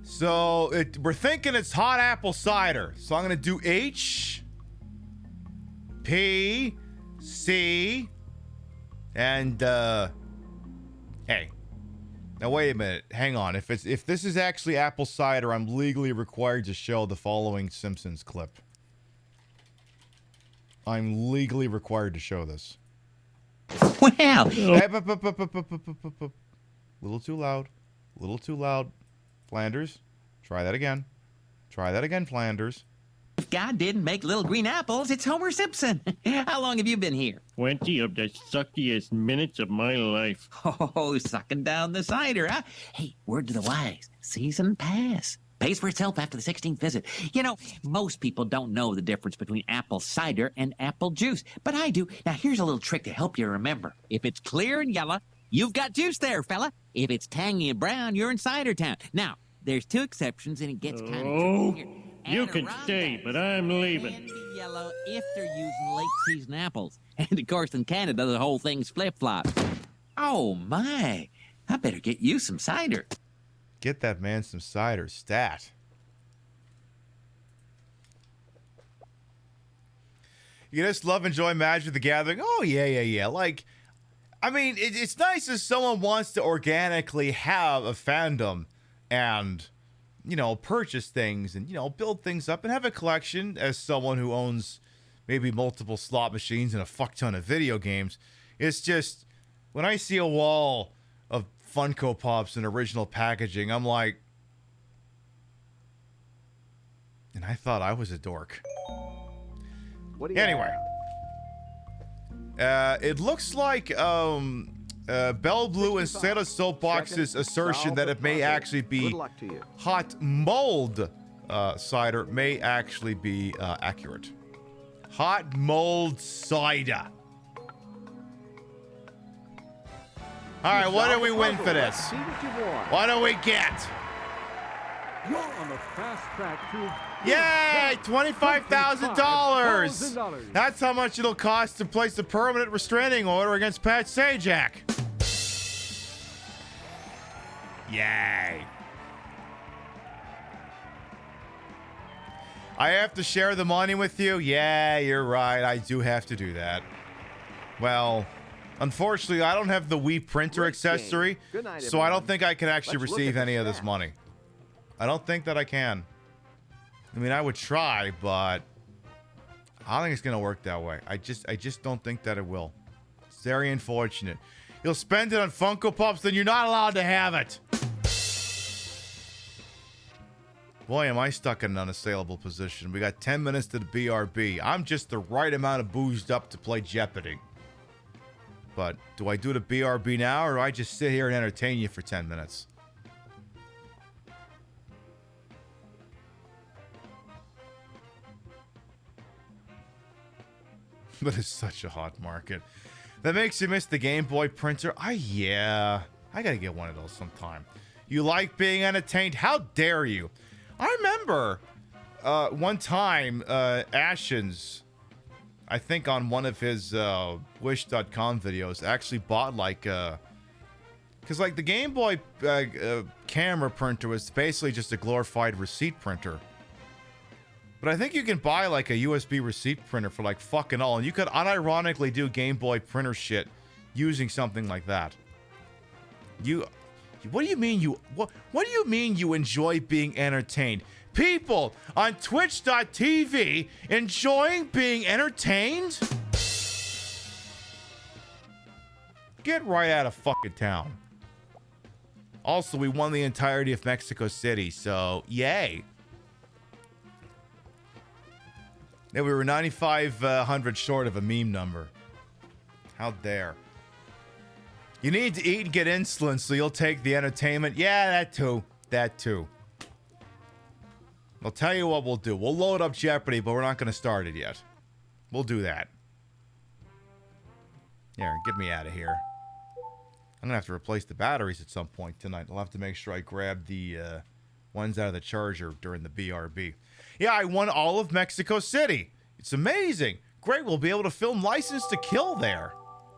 So, we're thinking it's hot apple cider. So, I'm going to do H, P, C, and, A. Now wait a minute, hang on. If this is actually apple cider, I'm legally required to show the following Simpsons clip. I'm legally required to show this. Well, Hey, little too loud. Little too loud. Flanders, try that again. Try that again, Flanders. if God didn't make little green apples, it's Homer Simpson. How long have you been here? 20 of the suckiest minutes of my life. Oh, sucking down the cider, huh? Hey, word to the wise. Season pass. Pays for itself after the 16th visit. You know, most people don't know the difference between apple cider and apple juice, but I do. Now, here's a little trick to help you remember. If it's clear and yellow, you've got juice there, fella. If it's tangy and brown, you're in cider town. Now, there's two exceptions, and it gets kind of tricky here. You can stay, but I'm leaving. Can be yellow if they're using late-season apples. And, of course, in Canada, the whole thing's flip-flop. Oh, my. I better get you some cider. Get that man some cider. Stat. You just love, enjoy Magic the Gathering? Oh, yeah. Like, I mean, it's nice if someone wants to organically have a fandom and, you know, purchase things and, you know, build things up and have a collection as someone who owns maybe multiple slot machines and a fuck ton of video games. It's just, when I see a wall of Funko Pops in original packaging, I'm like, and I thought I was a dork. What do you anyway, it looks like Bell Blue and Santa Soapbox's assertion that it may actually be hot mold cider may actually be accurate. Hot mold cider. All right, what do we win for this? What do we get? You're on the fast track to... Yay! $25,000! That's how much it'll cost to place a permanent restraining order against Pat Sajak. Yay! I have to share the money with you? Yeah, you're right. I do have to do that. Well, unfortunately, I don't have the Wii printer accessory, so I don't think I can actually receive any of this money. I don't think that I can. I mean, I would try, but I don't think it's going to work that way. I just don't think that it will. It's very unfortunate. You'll spend it on Funko Pops, then you're not allowed to have it. Boy, am I stuck in an unassailable position. We got 10 minutes to the BRB. I'm just the right amount of boozed up to play Jeopardy. But do I do the BRB now, or do I just sit here and entertain you for 10 minutes? But it's such a hot market. That makes you miss the Game Boy printer? Yeah. I gotta get one of those sometime. You like being entertained? How dare you? I remember one time Ashens, I think on one of his Wish.com videos, actually bought like because like the Game Boy camera printer was basically just a glorified receipt printer. But I think you can buy like a USB receipt printer for like fucking all, and you could unironically do Game Boy printer shit using something like that. What do you mean what do you mean you enjoy being entertained? People on Twitch.tv enjoying being entertained? Get right out of fucking town. Also, we won the entirety of Mexico City, so yay. Yeah, we were 9,500 short of a meme number. How dare. You need to eat and get insulin so you'll take the entertainment. Yeah, that too. That too. I'll tell you what we'll do. We'll load up Jeopardy, but we're not going to start it yet. We'll do that. Here, get me out of here. I'm going to have to replace the batteries at some point tonight. I'll have to make sure I grab the ones out of the charger during the BRB. Yeah, I won all of Mexico City. It's amazing. Great, we'll be able to film License to Kill there.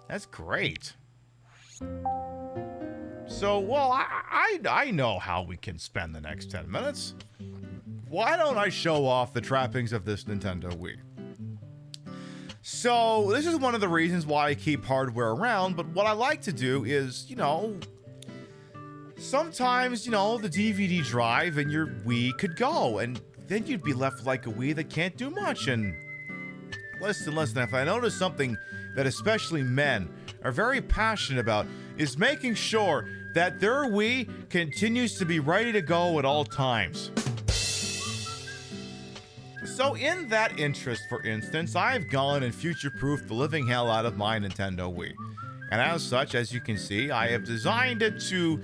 That's great. So, well, I know how we can spend the next 10 minutes. Why don't I show off the trappings of this Nintendo Wii? So, this is one of the reasons why I keep hardware around, but what I like to do is, you know, sometimes, you know, the DVD drive and your Wii could go, and then you'd be left like a Wii that can't do much. And listen, if I notice something that especially men are very passionate about is making sure that their Wii continues to be ready to go at all times. So in that interest, for instance, I've gone and future-proofed the living hell out of my Nintendo Wii. And as such, as you can see, I have designed it to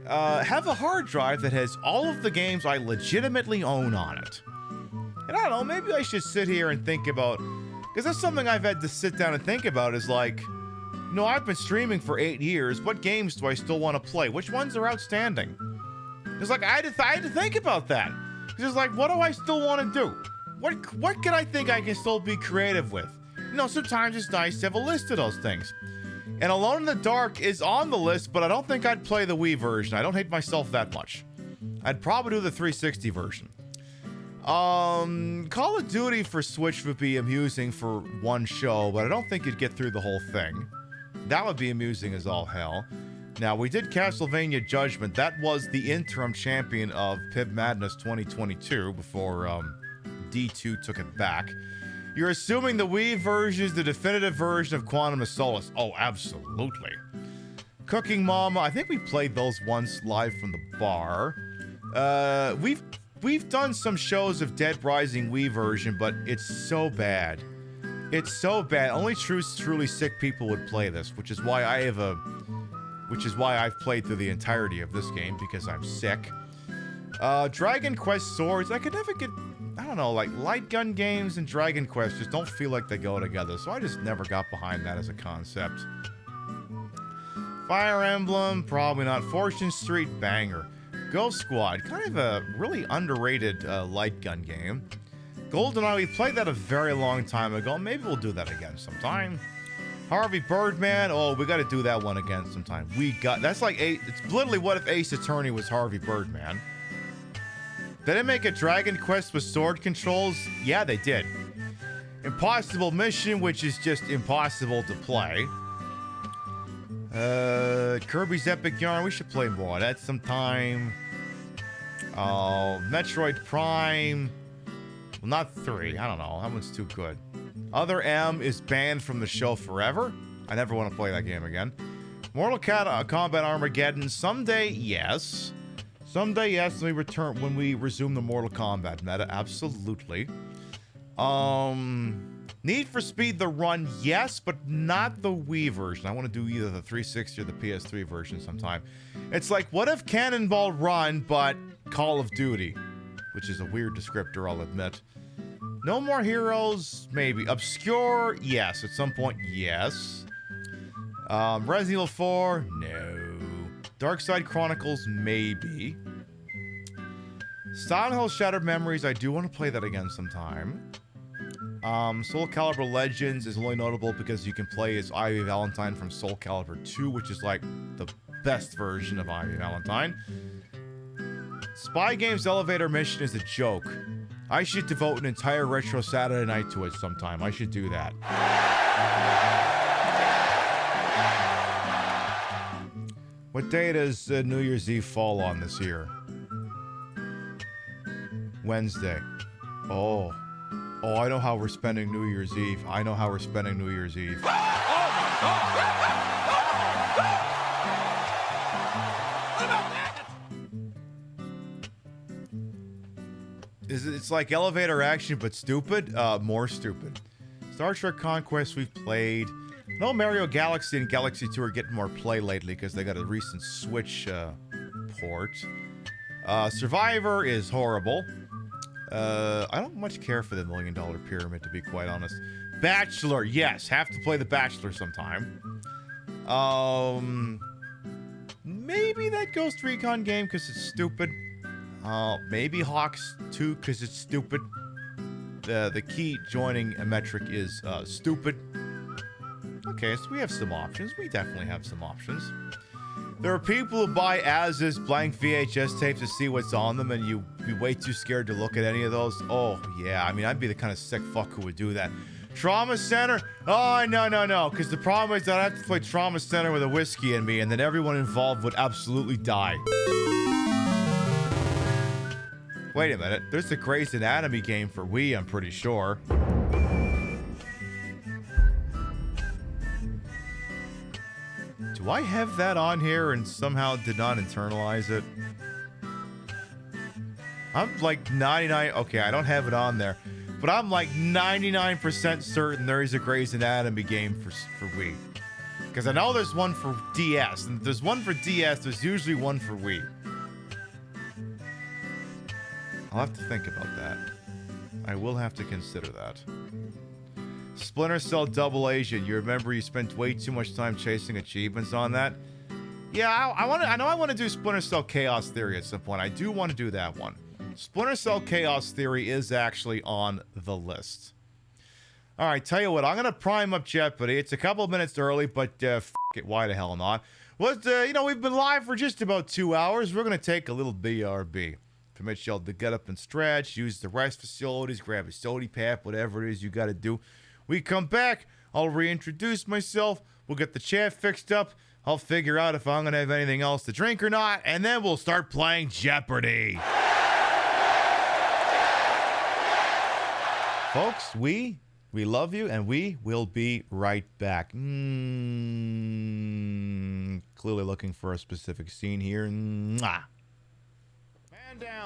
have a hard drive that has all of the games I legitimately own on it. And I don't know, maybe I should sit here and think about, because that's something I've had to sit down and think about, is like, you know, I've been streaming for 8 years. What games do I still want to play? Which ones are outstanding? It's like, I had to think about that. It's just like, what do I still want to do? What can I think I can still be creative with? You know, sometimes it's nice to have a list of those things. And Alone in the Dark is on the list, but I don't think I'd play the Wii version. I don't hate myself that much. I'd probably do the 360 version. Call of Duty for Switch would be amusing for one show, but I don't think you'd get through the whole thing. That would be amusing as all hell. Now, we did Castlevania Judgment. That was the interim champion of PIB Madness 2022 before D2 took it back. You're assuming the Wii version is the definitive version of Quantum of Solace. Oh, absolutely. Cooking Mama, I think we played those once live from the bar. We've done some shows of Dead Rising Wii version, but it's so bad. It's so bad. Only truly sick people would play this, which is why I've played through the entirety of this game, because I'm sick. Dragon Quest Swords, I could never get, I don't know, like light gun games and Dragon Quest just don't feel like they go together, so I just never got behind that as a concept. Fire Emblem, probably not. Fortune Street, banger. Ghost Squad, kind of a really underrated light gun game. GoldenEye, we played that a very long time ago. Maybe we'll do that again sometime. Harvey Birdman, oh, we got to do that one again sometime. That's like, it's literally what if Ace Attorney was Harvey Birdman. Did they make a Dragon Quest with sword controls? Yeah, they did. Impossible Mission, which is just impossible to play. Kirby's Epic Yarn, we should play more of that sometime. Metroid Prime. Well, not 3, I don't know, that one's too good. Other M is banned from the show forever. I never want to play that game again. Mortal Kombat Armageddon, someday, yes. Someday, yes, when we resume the Mortal Kombat meta, absolutely. Need for Speed The Run, yes, but not the Wii version. I want to do either the 360 or the PS3 version sometime. It's like, what if Cannonball Run, but Call of Duty? Which is a weird descriptor, I'll admit. No More Heroes, maybe. Obscure, yes. At some point, yes. Resident Evil 4, no. Darkside Chronicles, maybe. Silent Hill Shattered Memories, I do want to play that again sometime. Soul Calibur Legends is only notable because you can play as Ivy Valentine from Soul Calibur 2, which is like the best version of Ivy Valentine. Spy Games Elevator Mission is a joke. I should devote an entire Retro Saturday night to it sometime. I should do that. What day does New Year's Eve fall on this year? Wednesday. Oh, I know how we're spending New Year's Eve. I know how we're spending New Year's Eve. It's like elevator action, but stupid. More stupid. Star Trek Conquest we've played. No, Mario Galaxy and Galaxy 2 are getting more play lately because they got a recent Switch port. Survivor is horrible. I don't much care for the $1 Million Pyramid, to be quite honest. Bachelor, yes, have to play the Bachelor sometime. Maybe that Ghost Recon game because it's stupid. Maybe Hawks 2 because it's stupid. The key joining a metric is stupid. Okay, so we have some options. We definitely have some options. There are people who buy as-is blank VHS tapes to see what's on them, and you'd be way too scared to look at any of those. Oh, yeah. I mean, I'd be the kind of sick fuck who would do that. Trauma Center? Oh, no. Because the problem is that I have to play Trauma Center with a whiskey in me, and then everyone involved would absolutely die. Wait a minute. There's a Grey's Anatomy game for Wii, I'm pretty sure. Do I have that on here and somehow did not internalize it? I'm like 99... Okay, I don't have it on there. But I'm like 99% certain there is a Grey's Anatomy game for Wii. Because I know there's one for DS. And if there's one for DS, there's usually one for Wii. I'll have to think about that. I will have to consider that. Splinter Cell Double Agent. You remember you spent way too much time chasing achievements on that? Yeah, I know I want to do Splinter Cell Chaos Theory at some point. I do want to do that one. Splinter Cell Chaos Theory is actually on the list. All right, tell you what. I'm going to prime up Jeopardy. It's a couple of minutes early, but f*** it, why the hell not? We've been live for just about 2 hours. We're going to take a little BRB. Permit y'all to get up and stretch, use the rest facilities, grab a sody pap, whatever it is you got to do. We come back, I'll reintroduce myself, we'll get the chat fixed up, I'll figure out if I'm going to have anything else to drink or not, and then we'll start playing Jeopardy! Folks, we love you, and we will be right back. Clearly looking for a specific scene here. Mwah.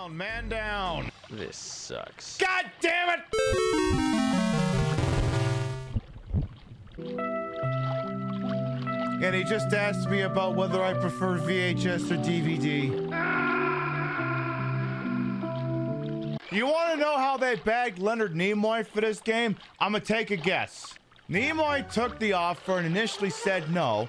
Man down! This sucks. God damn it! And he just asked me about whether I prefer VHS or DVD. You want to know how they bagged Leonard Nimoy for this game? I'm gonna take a guess. Nimoy took the offer and initially said no,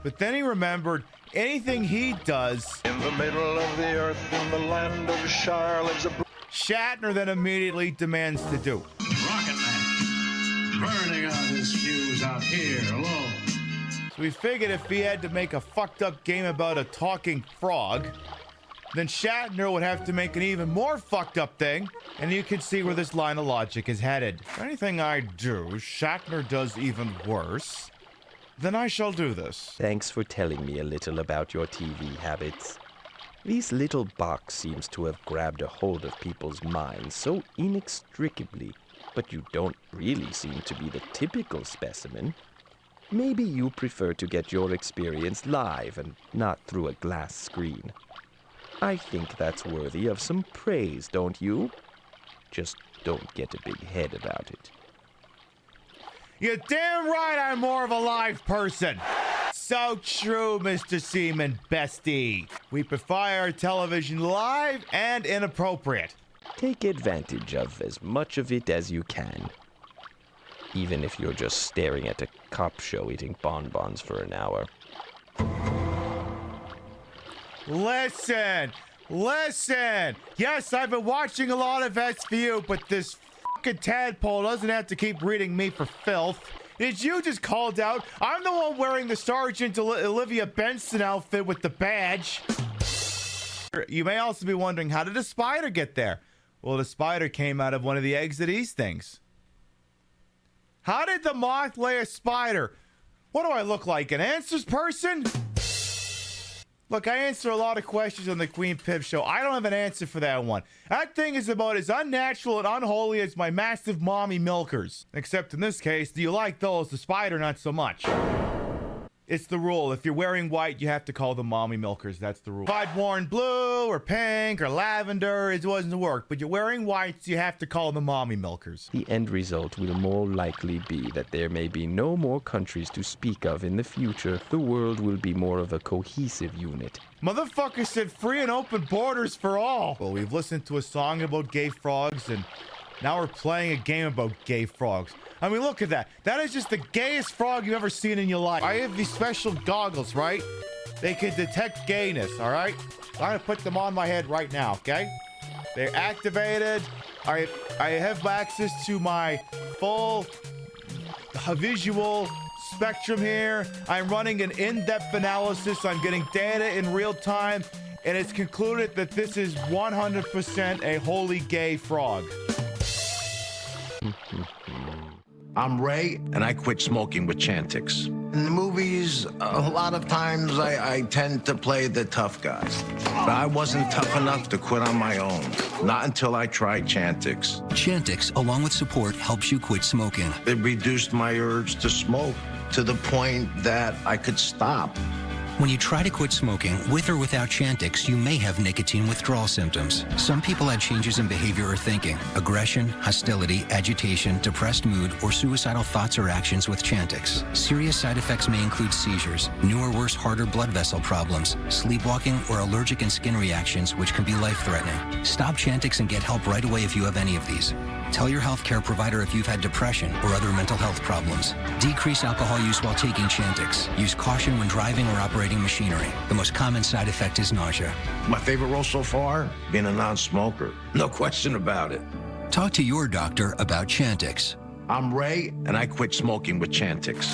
but then he remembered anything he does... In the middle of the earth, in the land of Shire, lives a... Shatner then immediately demands to do. Rocket Man, burning out his fuse out here alone. So we figured if he had to make a fucked up game about a talking frog, then Shatner would have to make an even more fucked up thing, and you can see where this line of logic is headed. Anything I do, Shatner does even worse. Then I shall do this. Thanks for telling me a little about your TV habits. This little box seems to have grabbed a hold of people's minds so inextricably, but you don't really seem to be the typical specimen. Maybe you prefer to get your experience live and not through a glass screen. I think that's worthy of some praise, don't you? Just don't get a big head about it. You're damn right I'm more of a live person. So true, Mr. Seaman Bestie. We prefer our television live and inappropriate. Take advantage of as much of it as you can. Even if you're just staring at a cop show eating bonbons for an hour. Listen! Yes, I've been watching a lot of SVU, but this fucking tadpole doesn't have to keep reading me for filth. Did you just called out? I'm the one wearing the Sergeant Olivia Benson outfit with the badge. You may also be wondering, how did a spider get there? Well, the spider came out of one of the eggs of these things. How did the moth lay a spider? What do I look like, an answers person? Look, I answer a lot of questions on the Queen Pib show. I don't have an answer for that one. That thing is about as unnatural and unholy as my massive mommy milkers. Except in this case, do you like those? The spider, not so much. It's the rule. If you're wearing white, you have to call them mommy milkers. That's the rule. If I'd worn blue or pink or lavender, it wasn't work. But you're wearing whites, you have to call them mommy milkers. The end result will more likely be that there may be no more countries to speak of in the future. The world will be more of a cohesive unit. Motherfucker said free and open borders for all. Well, we've listened to a song about gay frogs, and now we're playing a game about gay frogs. I mean, look at that. That is just the gayest frog you've ever seen in your life. I have these special goggles, right? They can detect gayness, all right? I'm gonna put them on my head right now, okay? They're activated. I have access to my full visual spectrum here. I'm running an in-depth analysis. I'm getting data in real time, and it's concluded that this is 100% a wholly gay frog. I'm Ray, and I quit smoking with Chantix. In the movies, a lot of times I tend to play the tough guy. But I wasn't tough enough to quit on my own. Not until I tried Chantix. Chantix, along with support, helps you quit smoking. It reduced my urge to smoke to the point that I could stop. When you try to quit smoking, with or without Chantix, you may have nicotine withdrawal symptoms. Some people had changes in behavior or thinking, aggression, hostility, agitation, depressed mood, or suicidal thoughts or actions with Chantix. Serious side effects may include seizures, new or worse heart or blood vessel problems, sleepwalking, or allergic and skin reactions, which can be life-threatening. Stop Chantix and get help right away if you have any of these. Tell your healthcare provider if you've had depression or other mental health problems. Decrease alcohol use while taking Chantix. Use caution when driving or operating machinery. The most common side effect is nausea. My favorite role so far? Being a non-smoker. No question about it. Talk to your doctor about Chantix. I'm Ray, and I quit smoking with Chantix.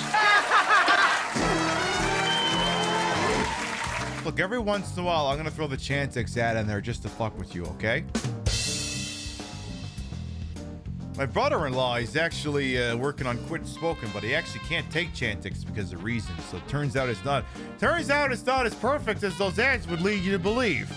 Look, every once in a while, I'm going to throw the Chantix ad in there just to fuck with you, okay? My brother-in-law is actually working on quit smoking, but he actually can't take Chantix because of reasons. So it turns out it's not as perfect as those ads would lead you to believe.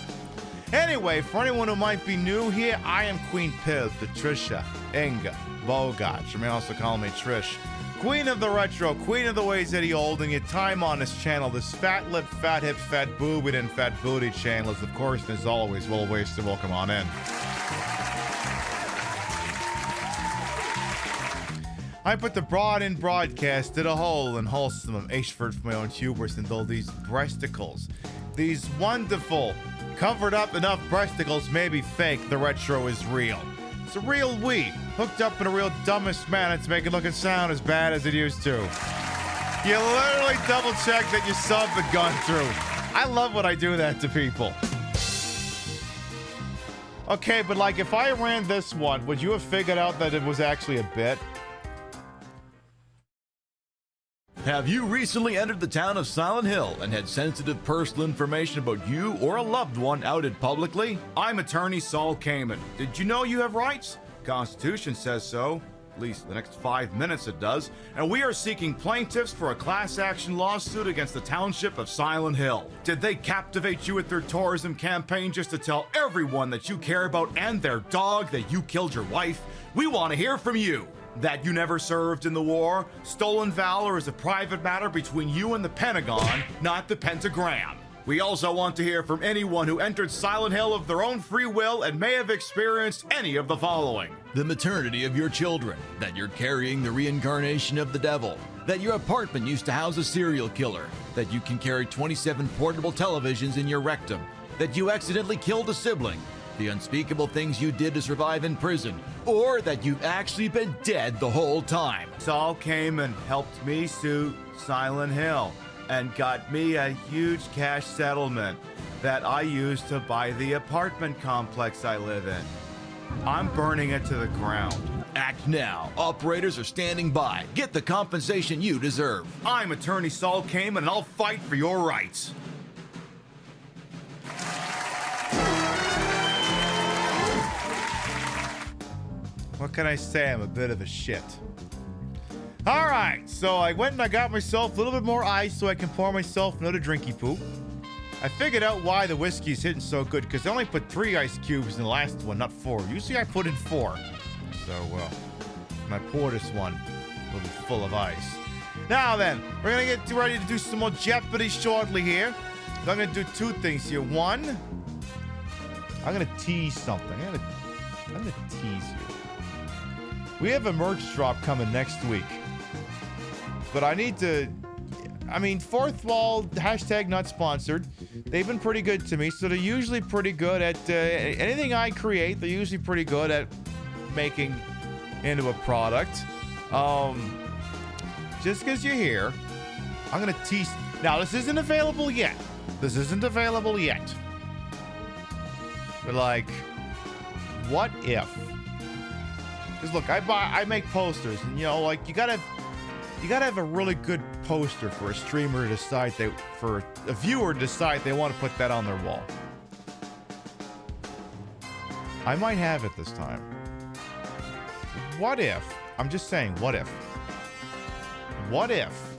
Anyway, for anyone who might be new here, I am Queen Pib, Patricia Inga Bogach. You may also call me Trish. Queen of the retro, queen of the ways that he old, and your time on this channel, this fat lip, fat hip, fat boobid, and fat booty channel is, of course, and as always, well wasted. Welcome on in. I put the broad in broadcast to the whole and wholesome of Ashford for my own hubris and all these breasticles. These wonderful, covered up enough breasticles may be fake, the retro is real. It's a real we, hooked up in a real dumbest manner to make it look and sound as bad as it used to. You literally double check that your sub had gone through. I love when I do that to people. Okay, but like if I ran this one, would you have figured out that it was actually a bit? Have you recently entered the town of Silent Hill and had sensitive personal information about you or a loved one outed publicly? I'm attorney Saul Kamen. Did you know you have rights? Constitution says so. At least the next 5 minutes it does. And we are seeking plaintiffs for a class action lawsuit against the township of Silent Hill. Did they captivate you with their tourism campaign just to tell everyone that you care about and their dog that you killed your wife? We want to hear from you. That you never served in the war? Stolen valor is a private matter between you and the Pentagon, not the Pentagram. We also want to hear from anyone who entered Silent Hill of their own free will and may have experienced any of the following. The maternity of your children, that you're carrying the reincarnation of the devil, that your apartment used to house a serial killer, that you can carry 27 portable televisions in your rectum, that you accidentally killed a sibling, the unspeakable things you did to survive in prison, or that you've actually been dead the whole time. Saul came and helped me sue Silent Hill and got me a huge cash settlement that I used to buy the apartment complex I live in. I'm burning it to the ground. Act now. Operators are standing by. Get the compensation you deserve. I'm attorney Saul Kamen and I'll fight for your rights. What can I say? I'm a bit of a shit. All right, so I went and I got myself a little bit more ice so I can pour myself another drinky poop. I figured out why the whiskey's hitting so good because I only put 3 ice cubes in the last one, not 4. Usually I put in 4. So, when I pour this one, it'll be full of ice. Now then, we're going to get ready to do some more Jeopardy shortly here. I'm going to do 2 things here. One, I'm going to tease something. I'm going to tease you. We have a merch drop coming next week. But I need to... I mean, Fourth Wall, hashtag not sponsored. They've been pretty good to me, so they're usually pretty good at anything I create. They're usually pretty good at making into a product. Just because you're here, I'm going to tease. Now, this isn't available yet. But like, what if? Because look, I make posters, and you know, like you gotta have a really good poster for a streamer to decide for a viewer to decide they want to put that on their wall. I might have it this time. What if? I'm just saying, what if? What if?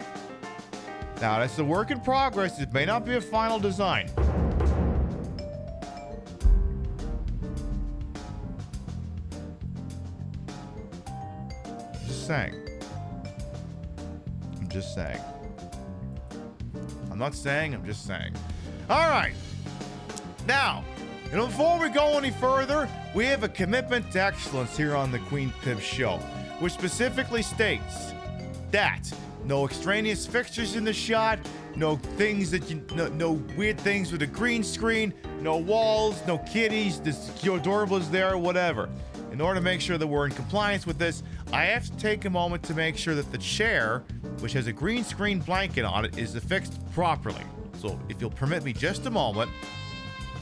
Now, that's a work in progress. It may not be a final design. Just saying. I'm just saying. I'm not saying, I'm just saying. All right. Now, before we go any further, we have a commitment to excellence here on the Queen Pib Show, which specifically states that no extraneous fixtures in the shot, no things no weird things with a green screen, no walls, no kitties, the secure doorbell is there, whatever. In order to make sure that we're in compliance with this, I have to take a moment to make sure that the chair, which has a green screen blanket on it, is affixed properly. So if you'll permit me just a moment,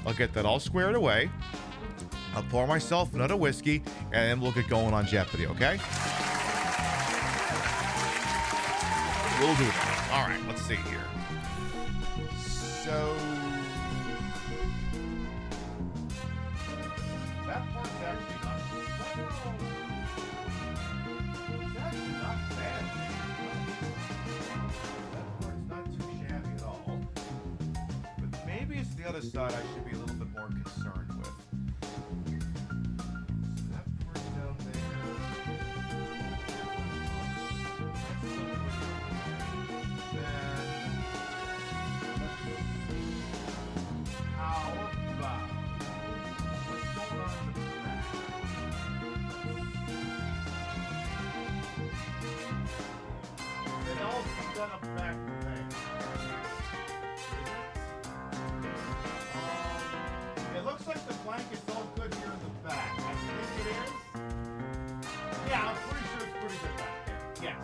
I'll get that all squared away. I'll pour myself another whiskey, and then we'll get going on Jeopardy, okay? We'll do that. All right, let's see here. So... that part's actually not... It's actually not bad. That part's not too shabby at all. But maybe it's the other side I should be a little bit more concerned with. So that part down there... It looks like the blanket's all good here in the back. I think it is. Yeah, I'm pretty sure it's pretty good back there. Yes.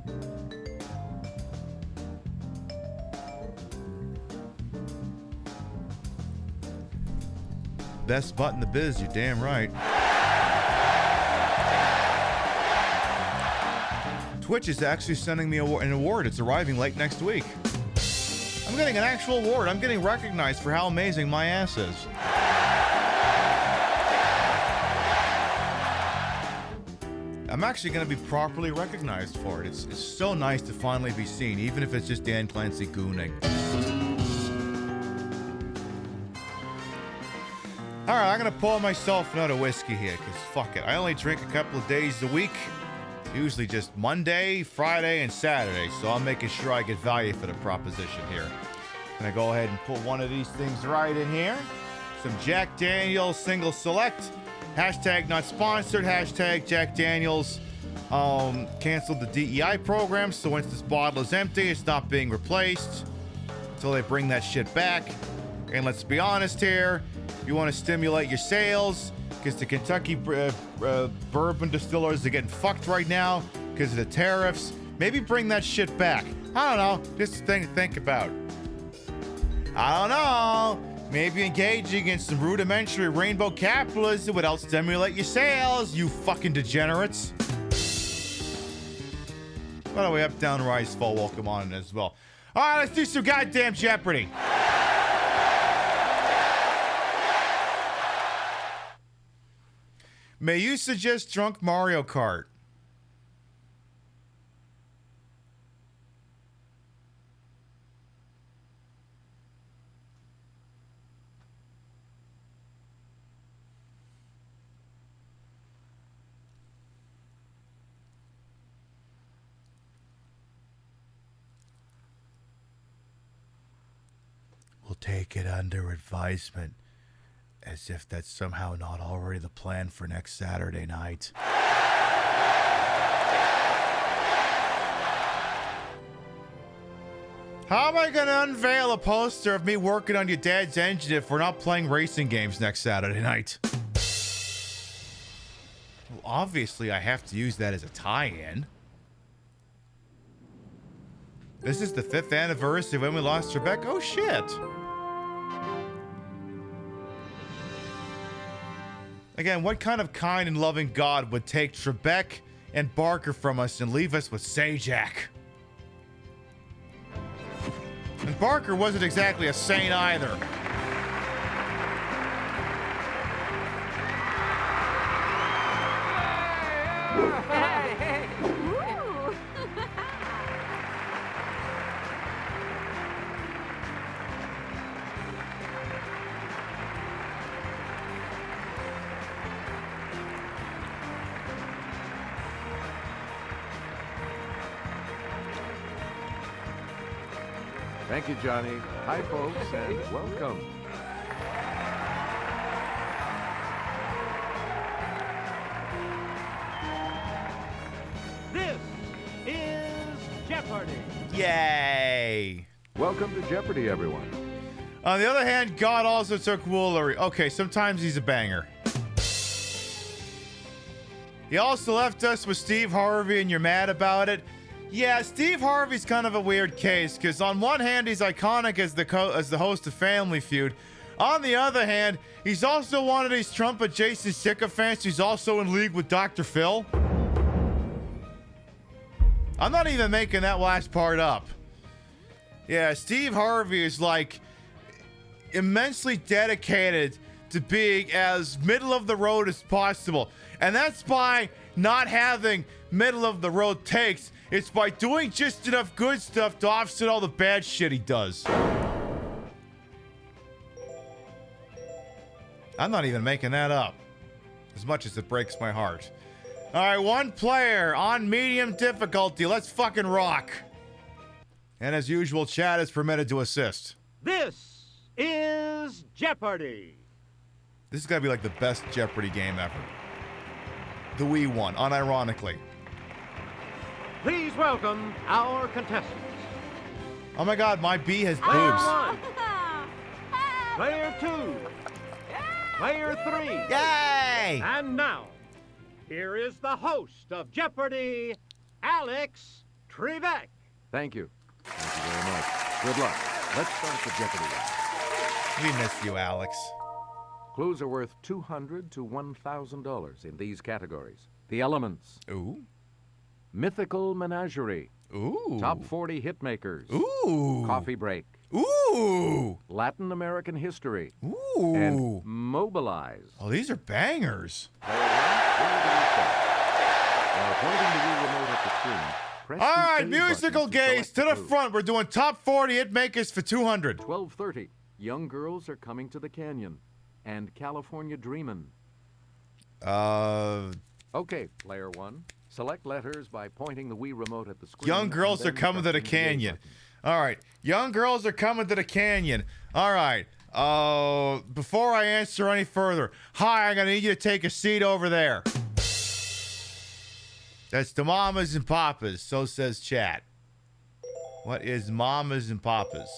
Good. Best butt in the biz, you're damn right. Twitch is actually sending me an award. It's arriving late next week. I'm getting an actual award. I'm getting recognized for how amazing my ass is. I'm actually going to be properly recognized for it. It's so nice to finally be seen, even if it's just Dan Clancy gooning. All right, I'm going to pour myself another whiskey here, because fuck it. I only drink a couple of days a week. Usually just Monday, Friday, and Saturday, so I'm making sure I get value for the proposition here. Gonna go ahead and put one of these things right in here. Some Jack Daniels single select. Hashtag not sponsored. Hashtag Jack Daniels canceled the DEI program, so once this bottle is empty, it's not being replaced until they bring that shit back. And let's be honest here, if you want to stimulate your sales, because the Kentucky bourbon distillers are getting fucked right now because of the tariffs. Maybe bring that shit back. I don't know. Just a thing to think about. I don't know. Maybe engaging in some rudimentary rainbow capitalism would help stimulate your sales, you fucking degenerates. By the way, up, down, rise, fall, welcome on as well. All right, let's do some goddamn Jeopardy. May you suggest Drunk Mario Kart? We'll take it under advisement, as if that's somehow not already the plan for next Saturday night. How am I going to unveil a poster of me working on your dad's engine if we're not playing racing games next Saturday night? Well, obviously, I have to use that as a tie-in. This is the 5th anniversary of when we lost Rebecca. Oh, shit. Again, what kind of kind and loving God would take Trebek and Barker from us and leave us with Sajak? And Barker wasn't exactly a saint either. Thank you, Johnny. Hi, folks, and welcome. This is Jeopardy! Yay! Welcome to Jeopardy, everyone. On the other hand, God also took Woolery. Okay, sometimes he's a banger. He also left us with Steve Harvey, and you're mad about it. Yeah, Steve Harvey's kind of a weird case, because on one hand, he's iconic as the host of Family Feud. On the other hand, he's also one of these Trump-adjacent sycophants who's also in league with Dr. Phil. I'm not even making that last part up. Yeah, Steve Harvey is, like, immensely dedicated to being as middle of the road as possible. And that's by not having middle of the road takes. It's by doing just enough good stuff to offset all the bad shit he does. I'm not even making that up, as much as it breaks my heart. All right, one player on medium difficulty. Let's fucking rock. And as usual, chat is permitted to assist. This is Jeopardy! This is gotta be like the best Jeopardy game ever. The Wii one, unironically. Please welcome our contestants. Oh my god, my bee has Player boobs. 1. Player 2. Player 3. Yay! And now, here is the host of Jeopardy, Alex Trebek. Thank you. Thank you very much. Good luck. Let's start the Jeopardy round. We miss you, Alex. Clues are worth $200 to $1,000 in these categories. The Elements. Ooh. Mythical Menagerie. Ooh. Top 40 Hitmakers. Ooh. Coffee Break. Ooh. Latin American History. Ooh. And Mobilize. Oh, these are bangers. Player 1, where do we start? While pointing the Wii remote at the screen, press All the right, A musical button to gaze select to the clue. front. We're doing top 40 hit makers for 200. 12:30. Young girls are coming to the canyon. And California Dreamin'. Okay, player 1. Select letters by pointing the Wii remote at the screen. Young girls are coming to the canyon. All right. Young girls are coming to the canyon. All right. Before I answer any further, hi, I'm going to need you to take a seat over there. That's the mamas and papas. So says chat. What is mamas and papas?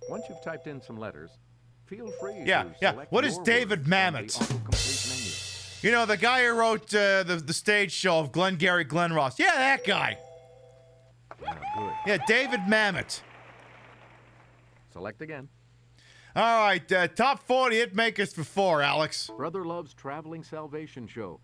Once you've typed in some letters, feel free Yeah, to yeah. select What is your David words from the Mamet? autocomplete menu. You know, the guy who wrote the stage show of Glengarry Glen Ross. Yeah, that guy. Yeah, good. Yeah, David Mamet. Select again. All right, top 40 hit makers for 4, Alex. Brother Love's Traveling Salvation Show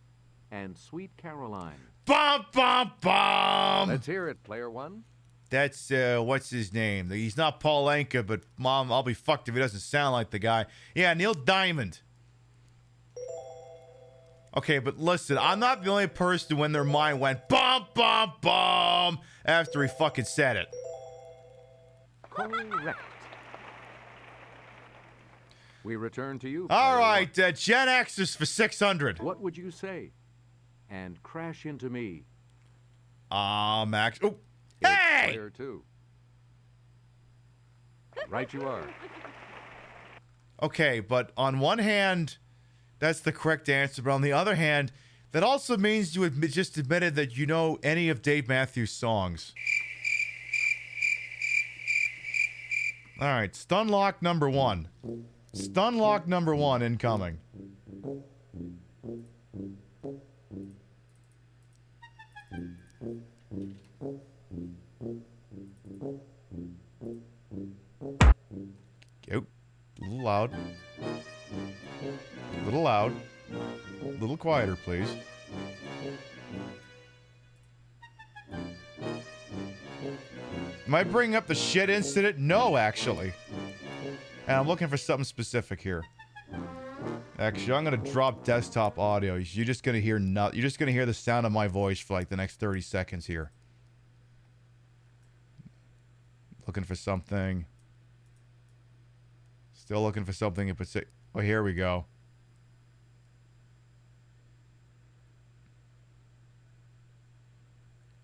and Sweet Caroline. Bum, bum, bum. Let's hear it, player 1. That's, what's his name? He's not Paul Anka, but Mom, I'll be fucked if he doesn't sound like the guy. Yeah, Neil Diamond. Okay, but listen, I'm not the only person when their mind went bum, bum, bum after he fucking said it. Correct. We return to you. All player right, Gen X is for 600. one. What would you say? And crash into me. Max. Oh, It's hey! player 2. Right you are. Okay, but on one hand, that's the correct answer. But on the other hand, that also means you just admitted that you know any of Dave Matthews' songs. All right, stun lock number 1. Stun lock number 1 incoming. Yep. A little loud. A little loud. A little quieter, please. Am I bringing up the shit incident? No, actually. And I'm looking for something specific here. Actually, I'm gonna drop desktop audio. You're just gonna hear you're just gonna hear the sound of my voice for like the next 30 seconds here. Looking for something. Still looking for something in particular. Oh, here we go.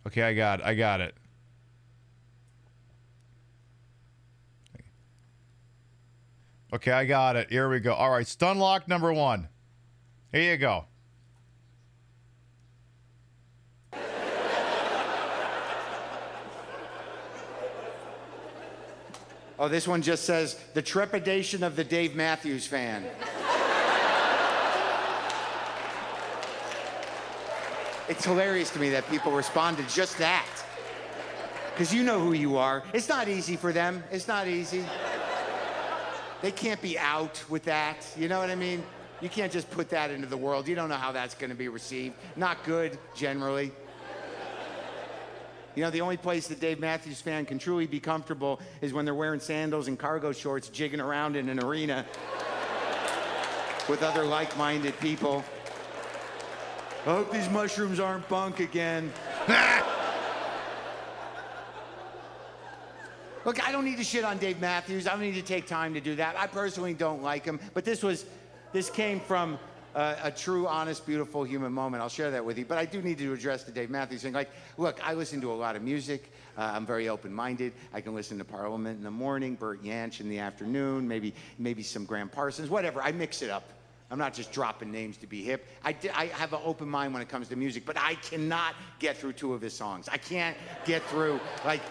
Okay, I got it. Okay, I got it. Here we go. All right, stun lock number 1. Here you go. Oh, this one just says, the trepidation of the Dave Matthews fan. It's hilarious to me that people respond to just that. Because you know who you are. It's not easy for them. It's not easy. They can't be out with that. You know what I mean? You can't just put that into the world. You don't know how that's going to be received. Not good, generally. You know, the only place the Dave Matthews fan can truly be comfortable is when they're wearing sandals and cargo shorts, jigging around in an arena with other like-minded people. I hope these mushrooms aren't bunk again. Look, I don't need to shit on Dave Matthews. I don't need to take time to do that. I personally don't like him, but this came from a true, honest, beautiful human moment. I'll share that with you, but I do need to address the Dave Matthews thing. Like, look, I listen to a lot of music. I'm very open-minded. I can listen to Parliament in the morning, Burt Jansch in the afternoon, maybe some Graham Parsons, whatever. I mix it up. I'm not just dropping names to be hip. I have an open mind when it comes to music, but I cannot get through 2 of his songs. I can't get through, like,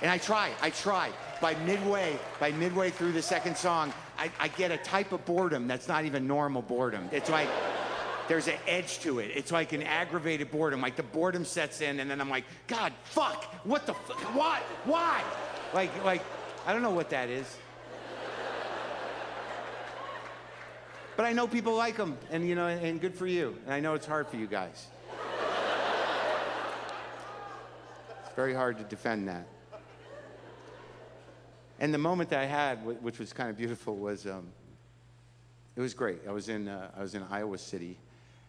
and I try. By midway through the second song, I get a type of boredom that's not even normal boredom. It's like, there's an edge to it. It's like an aggravated boredom. Like the boredom sets in, and then I'm like, God, fuck, what the fuck, what, why? Like, I don't know what that is. But I know people like him, and you know, and good for you. And I know it's hard for you guys. It's very hard to defend that. And the moment that I had, which was kind of beautiful, was it was great. I was in Iowa City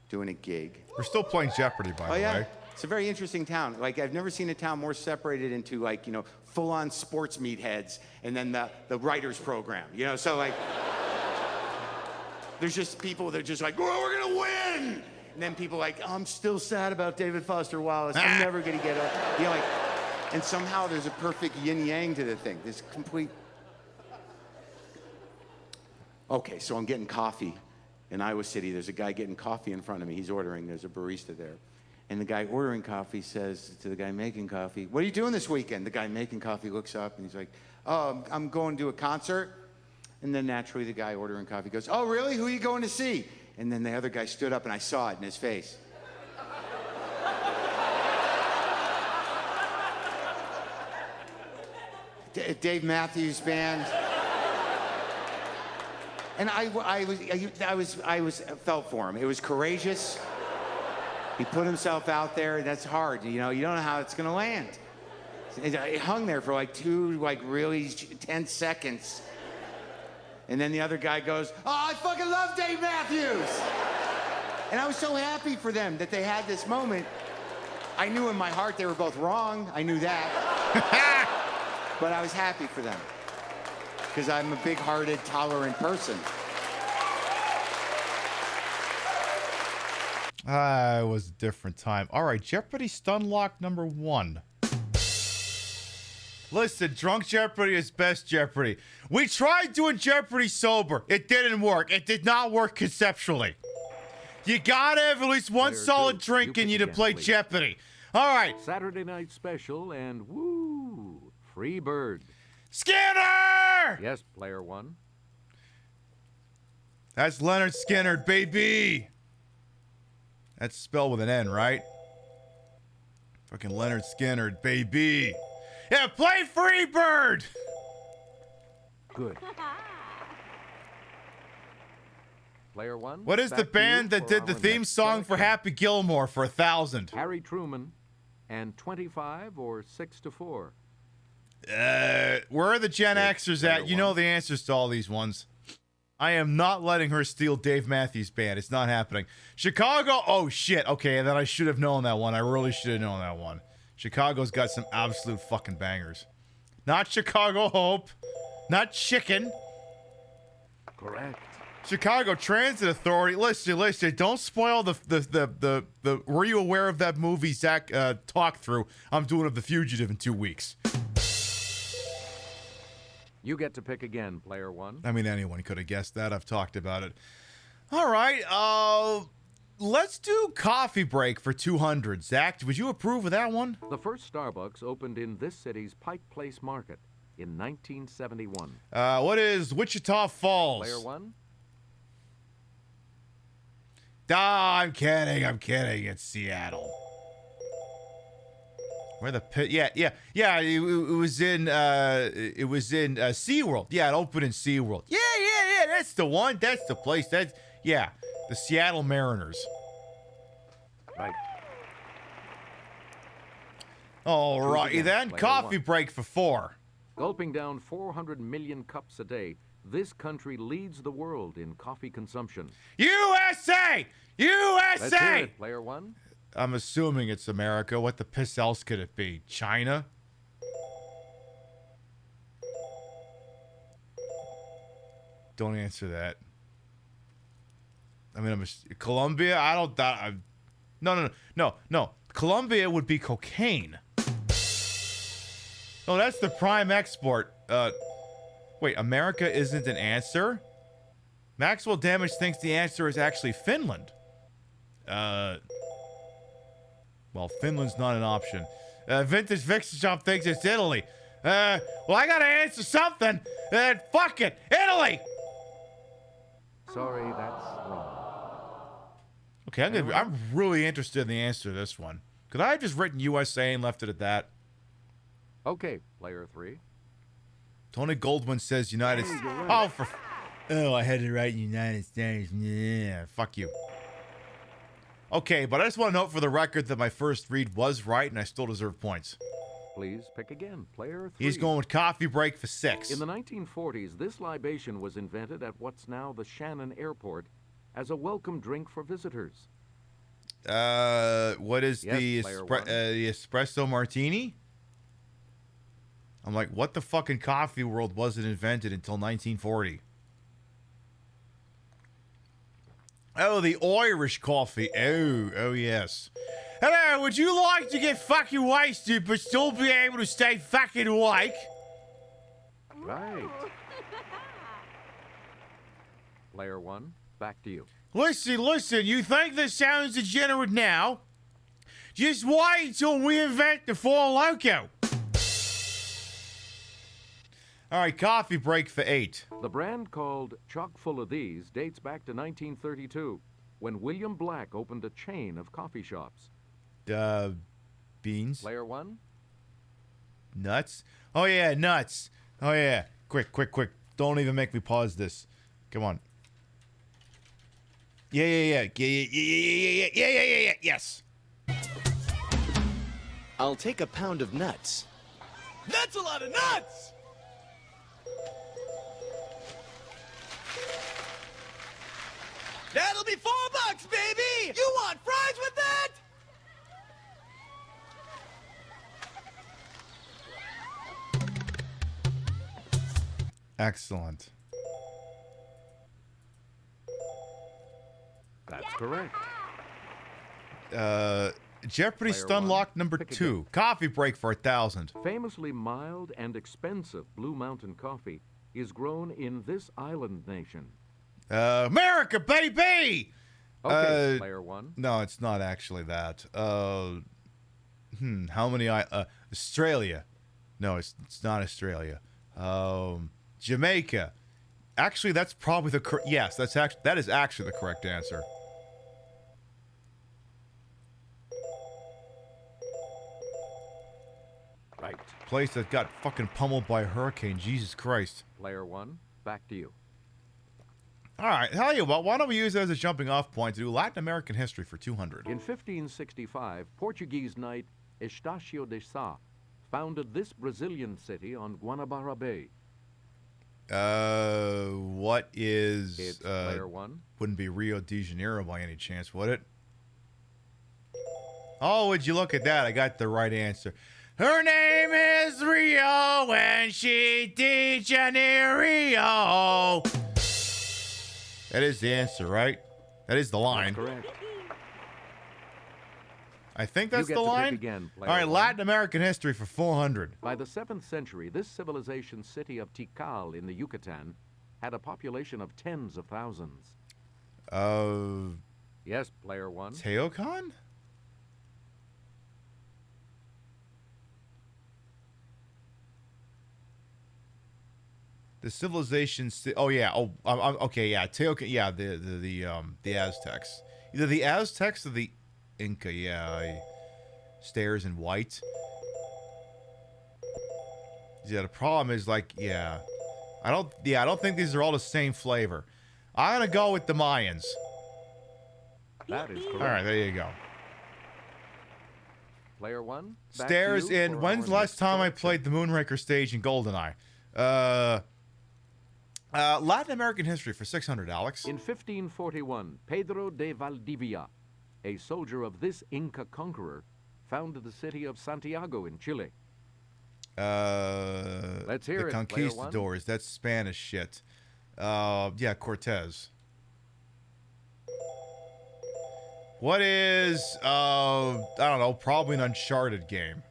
doing a gig. We're still playing Jeopardy, by the way. It's a very interesting town. Like, I've never seen a town more separated into, like, you know, full-on sports meatheads and then the writers program, you know? So, like, there's just people that are just like, oh, we're gonna win! And then people like, oh, I'm still sad about David Foster Wallace. I'm never gonna get up. You know, like, and somehow there's a perfect yin-yang to the thing. This complete... Okay, so I'm getting coffee in Iowa City. There's a guy getting coffee in front of me. He's ordering. There's a barista there. And the guy ordering coffee says to the guy making coffee, what are you doing this weekend? The guy making coffee looks up and he's like, oh, I'm going to a concert. And then naturally the guy ordering coffee goes, oh, really? Who are you going to see? And then the other guy stood up and I saw it in his face. Dave Matthews Band. And I felt for him. It was courageous. He put himself out there. That's hard. You know, you don't know how it's going to land. It hung there for like 2, really tense seconds. And then the other guy goes, oh, I fucking love Dave Matthews. And I was so happy for them that they had this moment. I knew in my heart they were both wrong. I knew that. But I was happy for them. Because I'm a big-hearted, tolerant person. It was a different time. All right, Jeopardy stun lock number 1. Listen, drunk Jeopardy is best Jeopardy. We tried doing Jeopardy sober. It didn't work. It did not work conceptually. You gotta have at least one solid drink in you to play Jeopardy. All right. Saturday night special and woo, free bird. Skinner! Yes, player 1. That's Leonard Skinner, baby. That's spelled with an N, right? Fucking Leonard Skinner, baby. Yeah, play Freebird! Good. Player 1. What is the band that did the theme song for Happy Gilmore for 1,000? Harry Truman and 25 or 6 to 4. Where are the Gen Xers at? You know the answers to all these ones. I am not letting her steal Dave Matthews Band. It's not happening. Chicago. Oh, shit. Okay, then I should have known that one. I really should have known that one. Chicago's got some absolute fucking bangers. Not Chicago Hope. Not Chicken. Correct. Chicago Transit Authority. Listen. Don't spoil the. Were you aware of that movie Zach talked through? I'm doing of The Fugitive in 2 weeks. You get to pick again, player 1. I mean, anyone could have guessed that. I've talked about it. All right. Let's do coffee break for 200. Zach, would you approve of that one? The first Starbucks opened in this city's Pike Place Market in 1971. What is Wichita Falls? Player 1. I'm kidding. It's Seattle. Where the pit? Yeah. It was in SeaWorld. Yeah, it opened in SeaWorld. Yeah. That's the one. That's the place. The Seattle Mariners. Right. All righty then. Coffee break for 4. Gulping down 400 million cups a day, this country leads the world in coffee consumption. USA! Let's hear it, player 1. I'm assuming it's America. What the piss else could it be? China? Don't answer that. I mean, Colombia? No. Colombia would be cocaine. No, that's the prime export. Wait, America isn't an answer? Maxwell Damage thinks the answer is actually Finland. Well, Finland's not an option. Vintage Vixen Shop thinks it's Italy. Well, I gotta answer something. Fuck it, Italy! Sorry, that's wrong. Okay, I'm really interested in the answer to this one. Could I have just written USA and left it at that? Okay, player 3. Tony Goldwyn says United States. Oh, I had to write United States. Yeah, fuck you. Okay, but I just want to note for the record that my first read was right and I still deserve points. Please pick again, player 3. He's going with coffee break for 6. In the 1940s, this libation was invented at what's now the Shannon Airport as a welcome drink for visitors. What is Yes, the player 1. espresso martini? I'm like, what the fucking coffee world wasn't invented until 1940? Oh, the Irish coffee. Oh yes. Hello, would you like to get fucking wasted but still be able to stay fucking awake? Right. Player 1, back to you. Listen, you think this sounds degenerate now? Just wait until we invent the Four Loko. All right, coffee break for 8. The brand called Chock Full of These dates back to 1932, when William Black opened a chain of coffee shops. Beans? Player 1? Nuts? Oh, yeah, nuts. Oh, yeah. Quick. Don't even make me pause this. Come on. Yeah. Yes. I'll take a pound of nuts. That's a lot of nuts! That'll be $4, baby! You want fries with that? Excellent. That's correct. Jeopardy Player Stun one, Lock number pick 2. again. Coffee break for 1,000. Famously mild and expensive Blue Mountain coffee is grown in this island nation. America, baby! Okay, player one. No, it's not actually that. How many? Australia. No, it's not Australia. Jamaica. Actually, that's probably the correct. Yes, that is actually the correct answer. Right. Place that got fucking pummeled by a hurricane. Jesus Christ. Player one, back to you. All right, tell you what, why don't we use that as a jumping off point to do Latin American history for 200? In 1565, Portuguese knight Estácio de Sá founded this Brazilian city on Guanabara Bay. What is... It's player one. Wouldn't be Rio de Janeiro by any chance, would it? Oh, would you look at that? I got the right answer. Her name is Rio and she de Janeiro. That is the answer, right? That is the line. That's correct. I think that's You the get to pick line. again, All player right, one. Latin American history for 400. By the 7th century, this civilization's city of Tikal in the Yucatan had a population of tens of thousands. Yes, player one. Teocan? The civilization. Oh yeah. Okay. Yeah. Teocan. Yeah. The Aztecs. Either the Aztecs or the Inca. Yeah. Stairs in white. Yeah. The problem is yeah. I don't think these are all the same flavor. I'm gonna go with the Mayans. That is correct. All right. There you go. Player one. Back to Stairs you in. for When's our the last next time I selection. played the Moonraker stage in GoldenEye? Latin American history for 600, Alex. In 1541, Pedro de Valdivia, a soldier of this Inca conqueror, founded the city of Santiago in Chile. Let's hear the it, player one. Conquistadors. That's Spanish shit. Yeah, Cortez. What is, I don't know, probably an Uncharted game.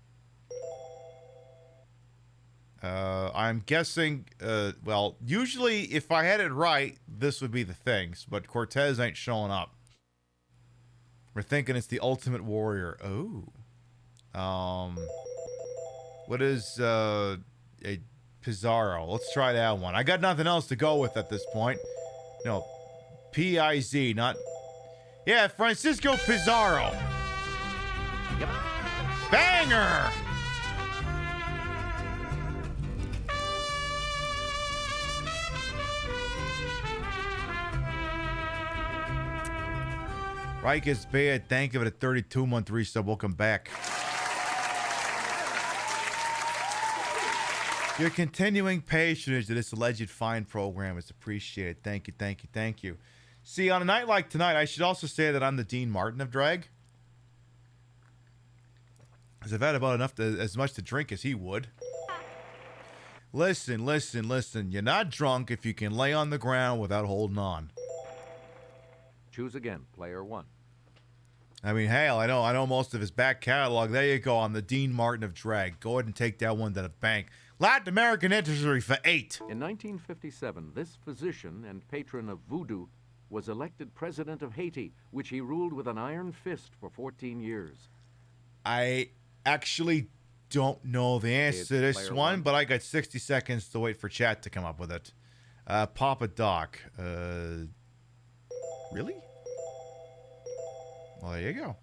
I'm guessing, well, usually if I had it right, this would be the things, but Cortez ain't showing up. We're thinking it's the Ultimate Warrior. Oh. What is, a Pizarro? Let's try that one. I got nothing else to go with at this point. No, P-I-Z, not... Yeah, Francisco Pizarro. Yep. Banger! Rikers Bad, thank you for the 32-month resub. Welcome back. Your continuing patronage to this alleged fine program is appreciated. Thank you, thank you, thank you. See, on a night like tonight, I should also say that I'm the Dean Martin of drag. Because I've had about as much to drink as he would. Listen, listen, listen. You're not drunk if you can lay on the ground without holding on. Choose again, player one. I mean, hell, I know most of his back catalog. There you go. I'm the Dean Martin of drag. Go ahead and take that one to the bank. Latin American history for 8. In 1957, this physician and patron of voodoo was elected president of Haiti, which he ruled with an iron fist for 14 years. I actually don't know the answer to this one, but I got 60 seconds to wait for chat to come up with it. Papa Doc. Really? Well, there you go.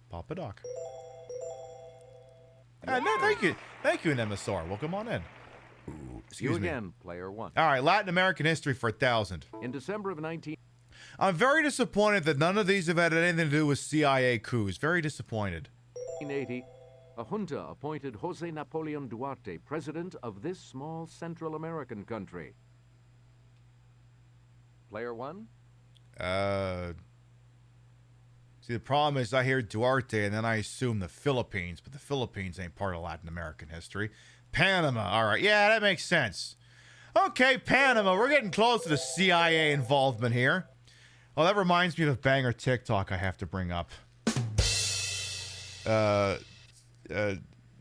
Papa Doc. No, thank you. Thank you, MSR. Welcome on in. Excuse you me. again, player one. All right, Latin American history for 1,000. In December of 19... I'm very disappointed that none of these have had anything to do with CIA coups. Very disappointed. 1980, a junta appointed Jose Napoleon Duarte president of this small Central American country. Player one? See, the problem is I hear Duarte and then I assume the Philippines, but the Philippines ain't part of Latin American history. Panama, all right. Yeah, that makes sense. Okay, Panama. We're getting close to the CIA involvement here. Oh, that reminds me of a banger TikTok I have to bring up.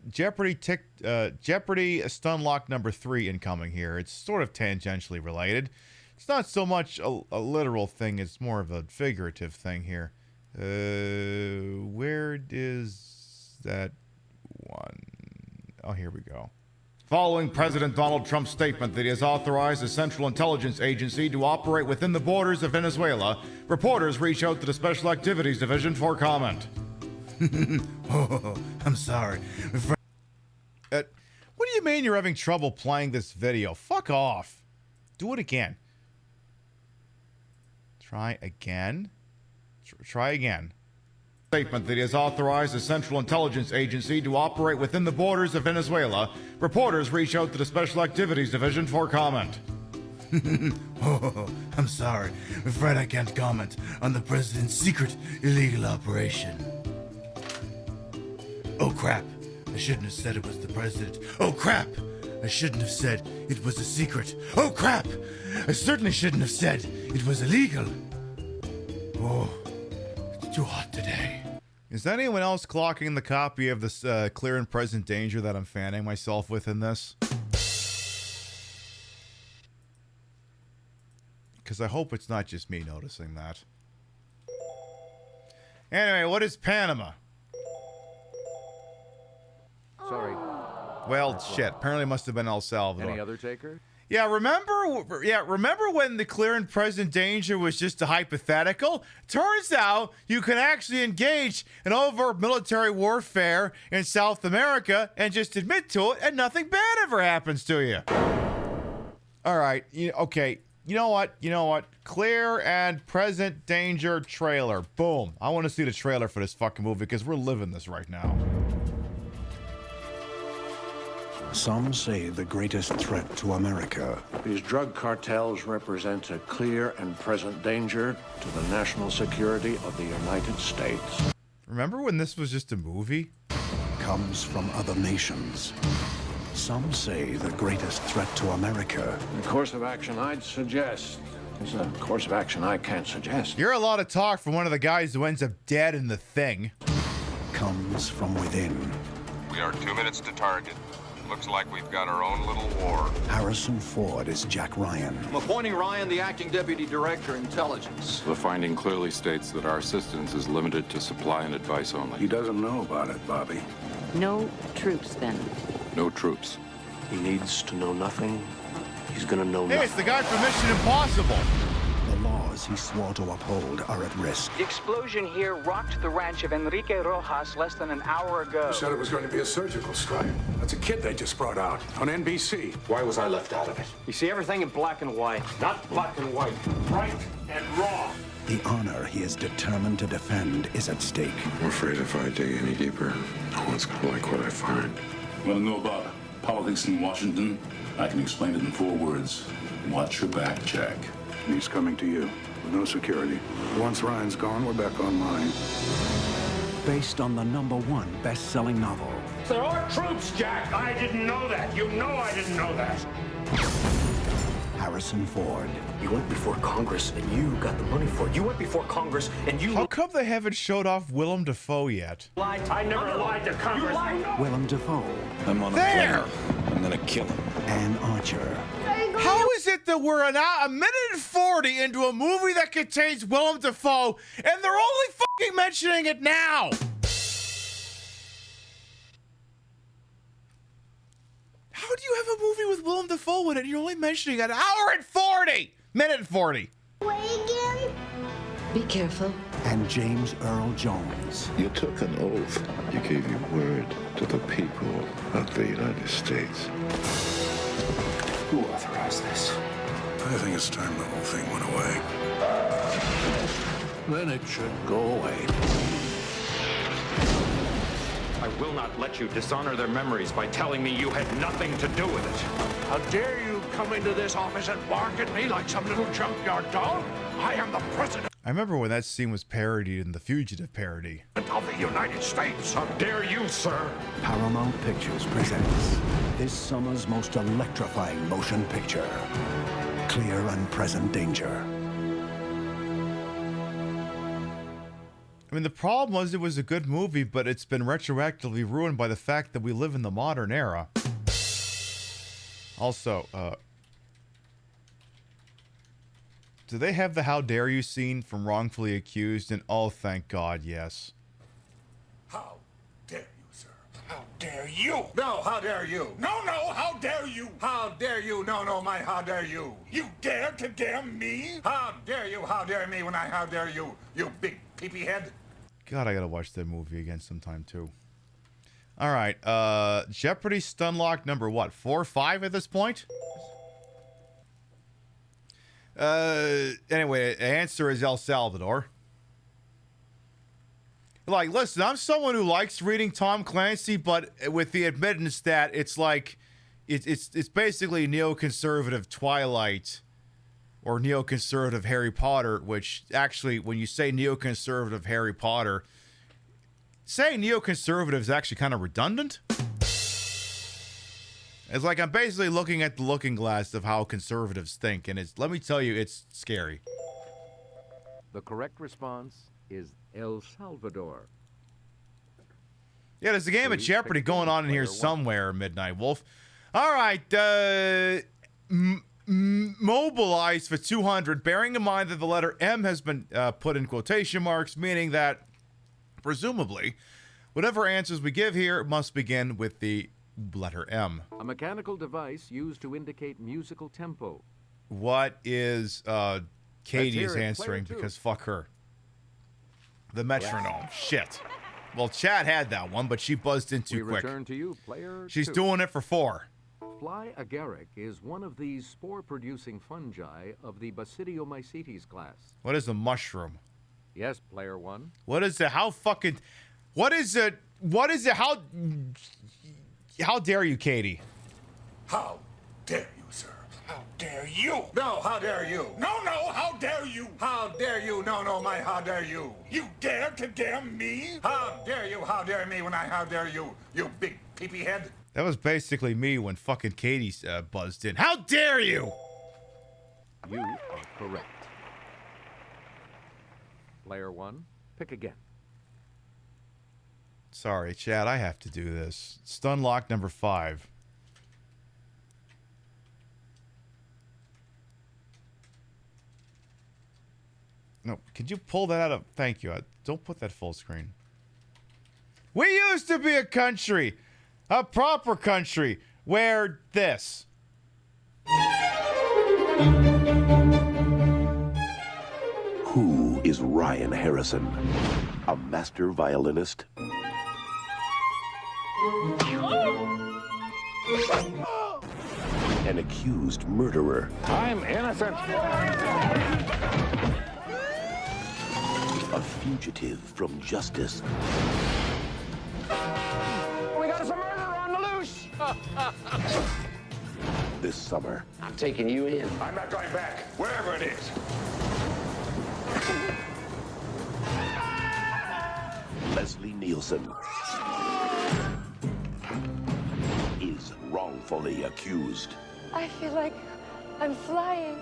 Jeopardy Stunlock number 3 incoming here. It's sort of tangentially related. It's not so much a literal thing. It's more of a figurative thing here. Where is that one? Oh, here we go. Following President Donald Trump's statement that he has authorized the Central Intelligence Agency to operate within the borders of Venezuela, reporters reach out to the Special Activities Division for comment. Oh, I'm sorry. What do you mean you're having trouble playing this video? Fuck off. Do it again. Try again. Try again. Statement that he has authorized the Central Intelligence Agency to operate within the borders of Venezuela. Reporters reach out to the Special Activities Division for comment. Oh, I'm sorry. I'm afraid I can't comment on the president's secret illegal operation. Oh, crap. I shouldn't have said it was the president. Oh, crap. I shouldn't have said it was a secret. Oh, crap. I certainly shouldn't have said it was illegal. Oh, it's too hot today. Is anyone else clocking the copy of this Clear and Present Danger that I'm fanning myself with in this? Because I hope it's not just me noticing that. Anyway, what is Panama? Sorry. Well, shit. Apparently it must have been El Salvador. Any other taker? Yeah, remember when the Clear and Present Danger was just a hypothetical? Turns out you can actually engage in overt military warfare in South America and just admit to it and nothing bad ever happens to you. All right, okay. You know what? Clear and Present Danger trailer. Boom. I want to see the trailer for this fucking movie because we're living this right now. Some say the greatest threat to America. These drug cartels represent a clear and present danger to the national security of the United States. Remember when this was just a movie? Comes from other nations. Some say the greatest threat to America. The course of action I'd suggest is a course of action I can't suggest. You're a lot of talk from one of the guys who ends up dead in The Thing. Comes from within. We are 2 minutes to target. Looks like we've got our own little war. Harrison Ford is Jack Ryan. I'm appointing Ryan the acting deputy director, intelligence. The finding clearly states that our assistance is limited to supply and advice only. He doesn't know about it, Bobby. No troops, then. No troops. He needs to know nothing. He's gonna know nothing. Hey, it's the guy from Mission Impossible. The laws he swore to uphold are at risk. The explosion here rocked the ranch of Enrique Rojas less than an hour ago. You said it was going to be a surgical strike. That's a kid they just brought out on NBC. Why was I left out of it? You see everything in black and white. Not black and white. Right and wrong. The honor he is determined to defend is at stake. I'm afraid if I dig any deeper, no one's gonna like what I find. Want to know about politics in Washington? I can explain it in 4 words. Watch your back, Jack. He's coming to you with no security. Once Ryan's gone, we're back online. Based on the #1 best-selling novel. There are troops, Jack. I didn't know that. You know I didn't know that. Harrison Ford. You went before Congress and you got the money for it. You went before Congress and you... How come they haven't showed off Willem Dafoe yet? I never lied to Congress. Willem Dafoe. I'm on a There! plane. I'm gonna kill him. Ann Archer. How is it that we're a minute and 40 into a movie that contains Willem Dafoe and they're only fucking mentioning it now? How do you have a movie with Willem Dafoe in it and you're only mentioning an hour and 40? Minute and 40. Be careful. And James Earl Jones. You took an oath. You gave your word to the people of the United States. Who authorized this? I think it's time the whole thing went away. Then it should go away. I will not let you dishonor their memories by telling me you had nothing to do with it. How dare you come into this office and bark at me like some little junkyard dog? I am the president. I remember when that scene was parodied in the Fugitive parody. Of the United States. How dare you, sir? Paramount Pictures presents this summer's most electrifying motion picture, Clear and Present Danger. I mean, the problem was it was a good movie, but it's been retroactively ruined by the fact that we live in the modern era. Also, do they have the How Dare You scene from Wrongfully Accused? And oh, thank God, yes. How dare you, sir? How dare you? No, how dare you? No, how dare you? How dare you? No, my how dare you? You dare to damn me? How dare you? How dare me when I how dare you? You big peepee head. God, I gotta watch that movie again sometime, too. All right, Jeopardy Stunlock number what? 4 or 5 at this point? Anyway, the answer is El Salvador. Like, listen, I'm someone who likes reading Tom Clancy, but with the admittance that it's like, it's basically neoconservative Twilight or neoconservative Harry Potter, which actually, when you say neoconservative Harry Potter, saying neoconservative is actually kind of redundant. It's like I'm basically looking at the looking glass of how conservatives think, and let me tell you, it's scary. The correct response is El Salvador. Yeah, there's a game of Jeopardy going on in here somewhere, Midnight Wolf. All right, mobilize for 200, bearing in mind that the letter M has been put in quotation marks, meaning that, presumably, whatever answers we give here must begin with the letter M. A mechanical device used to indicate musical tempo. What is Katie's answering? Because fuck her. The metronome. Shit. Well, Chad had that one, but she buzzed in too quick. Return to you, player She's 2. doing it for 4. Fly agaric is one of these spore-producing fungi of the Basidiomycetes class. What is a mushroom? Yes, player 1. What is it? How fucking... What is it? How dare you, Katie? How dare you, sir? How dare you? No, how dare you? No, how dare you? How dare you? No, my how dare you? You dare to damn me? How dare you? How dare me when I how dare you? You big peepee head. That was basically me when fucking Katie buzzed in. How dare you? You are correct. Player 1, pick again. Sorry, Chad, I have to do this. Stunlock number 5. No, could you pull that out of... Thank you. Don't put that full screen. We used to be a country. A proper country. Where this. Who is Ryan Harrison? A master violinist? An accused murderer? I'm innocent. A fugitive from justice? We got some murder on the loose. This summer, I'm taking you in. I'm not going back, wherever it is. Leslie Nielsen is wrongfully accused. I feel like I'm flying.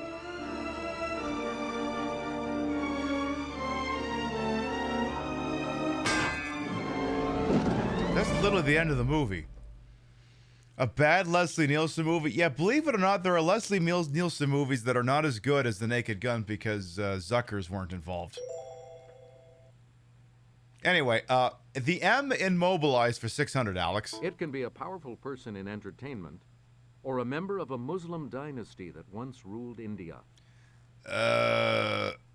That's literally the end of the movie. A bad Leslie Nielsen movie. Yeah, believe it or not, there are Leslie Nielsen movies that are not as good as The Naked Gun because Zuckers weren't involved. Anyway, the M in Mobilize for 600, Alex. It can be a powerful person in entertainment or a member of a Muslim dynasty that once ruled India.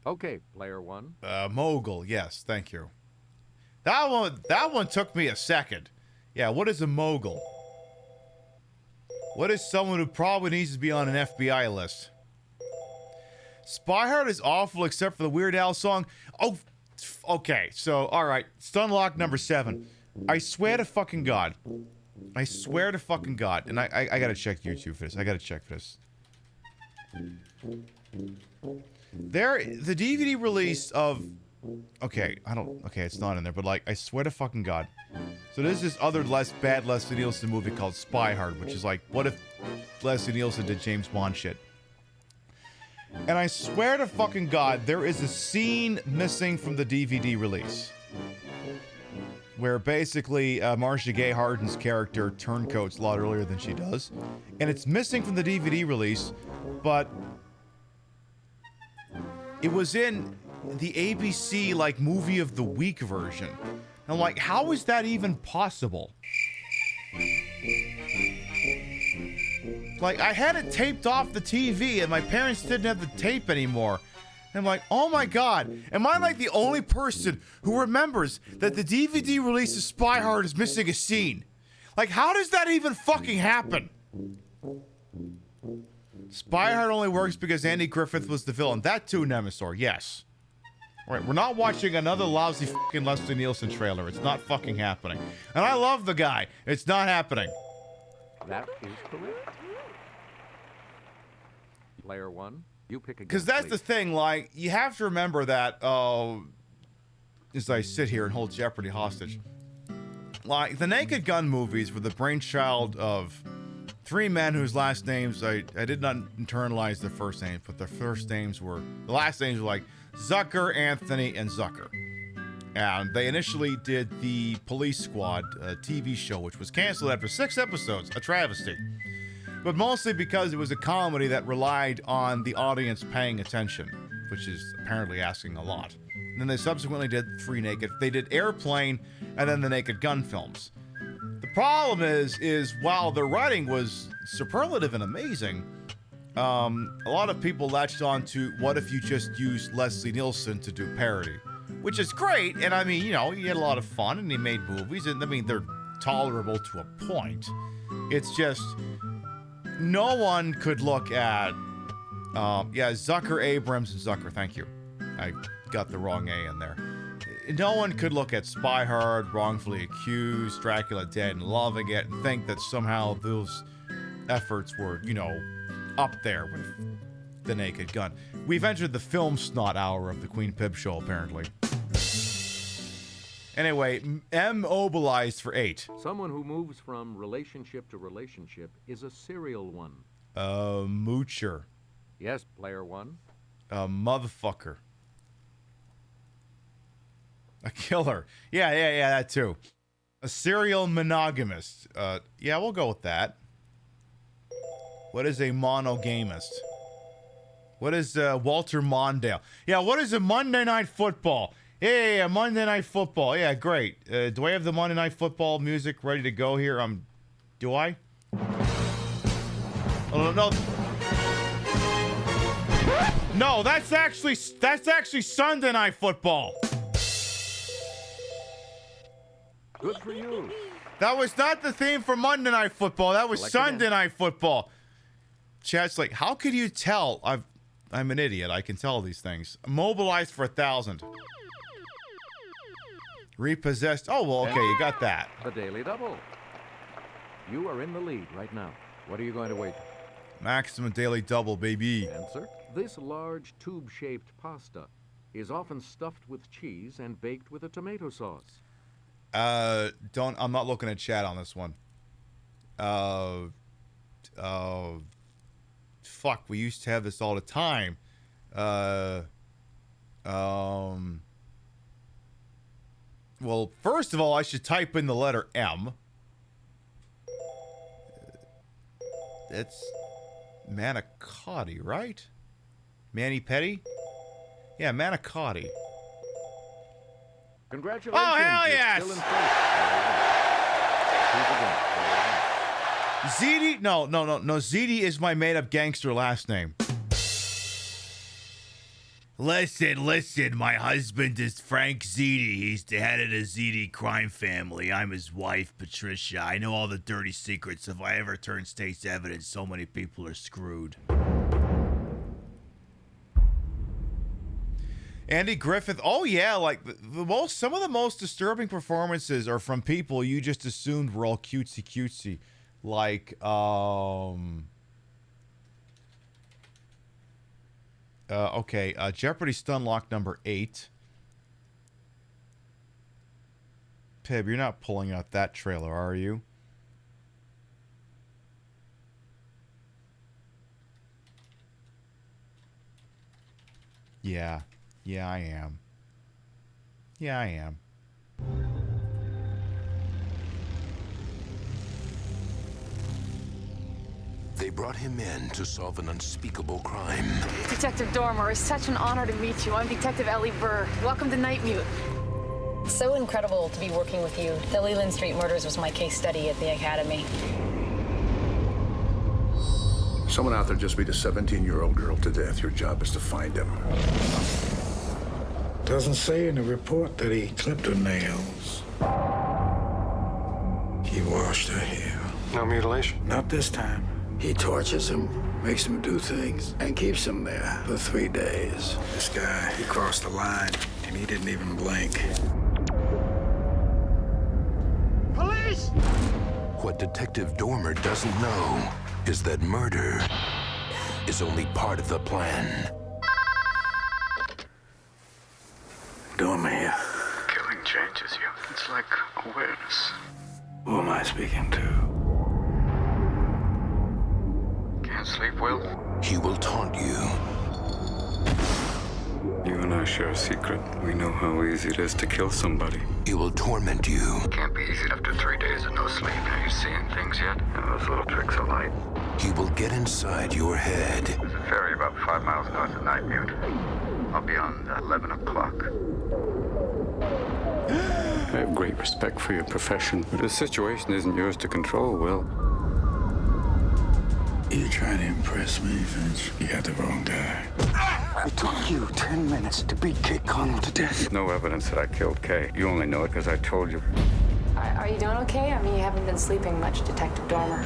Okay, player 1. Mogul, yes, thank you. That one took me a second. Yeah, what is a mogul? What is someone who probably needs to be on an FBI list? Spy Hard is awful except for the Weird Al song. Oh, okay. So, all right. Stunlock number 7. I swear to fucking God. I swear to fucking God. And I gotta check YouTube for this. I gotta check for this. The DVD release of, okay, it's not in there, but like, I swear to fucking God. So there's this other bad Leslie Nielsen movie called Spy Hard, which is like, what if Leslie Nielsen did James Bond shit? And I swear to fucking God, there is a scene missing from the DVD release where basically Marcia Gay Harden's character turncoats a lot earlier than she does. And it's missing from the DVD release, but it was in the ABC, like, movie of the week version. And I'm like, how is that even possible? Like, I had it taped off the TV, and my parents didn't have the tape anymore. And I'm like, oh my God, am I like the only person who remembers that the DVD release of Spy Hard is missing a scene? Like, how does that even fucking happen? Spy Hard only works because Andy Griffith was the villain. That too, Nemesis, yes. All right, we're not watching another lousy fucking Leslie Nielsen trailer. It's not fucking happening. And I love the guy. It's not happening. That is correct. Player one, you pick again. Because that's the thing, like, you have to remember that, as I sit here and hold Jeopardy hostage, like, the Naked Gun movies were the brainchild of three men whose last names, I did not internalize their first names, but their first names were, the last names were like Zucker, Anthony, and Zucker. And they initially did the Police Squad TV show, which was canceled after 6 episodes, a travesty. But mostly because it was a comedy that relied on the audience paying attention, which is apparently asking a lot. And then they subsequently did they did Airplane and then the Naked Gun films. The problem is while their writing was superlative and amazing, a lot of people latched on to what if you just used Leslie Nielsen to do parody, which is great. And I mean, you know, he had a lot of fun and he made movies, and I mean, they're tolerable to a point. It's just, no one could look at, Zucker, Abrams, and Zucker, thank you. I got the wrong A in there. No one could look at Spy Hard, Wrongfully Accused, Dracula Dead, and loving it, and think that somehow those efforts were, you know, up there with The Naked Gun. We've entered the film snot hour of the Queen Pib show, apparently. Anyway, mobilized for 8. Someone who moves from relationship to relationship is a serial one. Moocher. Yes, player one. A motherfucker. A killer. Yeah, that too. A serial monogamist. Yeah, we'll go with that. What is a monogamist? What is Walter Mondale? Yeah, what is a Monday Night Football? Yeah, Monday Night Football. Yeah, great. Do I have the Monday Night Football music ready to go here? Do I? Oh, no. No, that's actually Sunday Night Football. Good for you. That was not the theme for Monday Night Football. That was Sunday Night Football. Chat's like, how could you tell? I'm an idiot. I can tell these things. Mobilized for 1,000. Repossessed. Oh, well, okay, you got that. The Daily Double. You are in the lead right now. What are you going to wager? Maximum Daily Double, baby. Answer. This large tube-shaped pasta is often stuffed with cheese and baked with a tomato sauce. I'm not looking at chat on this one. Fuck, we used to have this all the time. Well, first of all, I should type in the letter M. That's manicotti, right? Mani-pedi? Yeah, manicotti. Congratulations. Oh, hell yes! Still in first. Ziti? No. Ziti is my made-up gangster last name. Listen. My husband is Frank Ziti. He's the head of the Ziti crime family. I'm his wife, Patricia. I know all the dirty secrets. If I ever turn state's evidence, so many people are screwed. Andy Griffith. Oh yeah, like some of the most disturbing performances are from people you just assumed were all cutesy. Like Okay, Jeopardy stun lock number 8. Pib, you're not pulling out that trailer, are you? Yeah. Yeah, I am. Yeah, I am. They brought him in to solve an unspeakable crime. Detective Dormer, it's such an honor to meet you. I'm Detective Ellie Burr. Welcome to Night Mute. So incredible to be working with you. The Leland Street murders was my case study at the Academy. Someone out there just beat a 17-year-old girl to death. Your job is to find him. Doesn't say in the report that he clipped her nails. He washed her hair. No mutilation? Not this time. He tortures him, makes him do things, and keeps him there for 3 days. This guy, he crossed the line, and he didn't even blink. Police! What Detective Dormer doesn't know is that murder is only part of the plan. Dormer here. Killing changes you. It's like awareness. Who am I speaking to? Can't sleep well? He will taunt you. You and I share a secret. We know how easy it is to kill somebody. He will torment you. Can't be easy after 3 days of no sleep. Are you seeing things yet? And those little tricks of light. He will get inside your head. There's a ferry about 5 miles north of Night Mute. I'll be on 11 o'clock. I have great respect for your profession, but the situation isn't yours to control, Will. You're trying to impress me, Finch. You got the wrong guy. It took you 10 minutes to beat Kate Connell to death. No evidence that I killed Kay. You only know it because I told you. Are you doing okay? I mean, you haven't been sleeping much, Detective Dormer.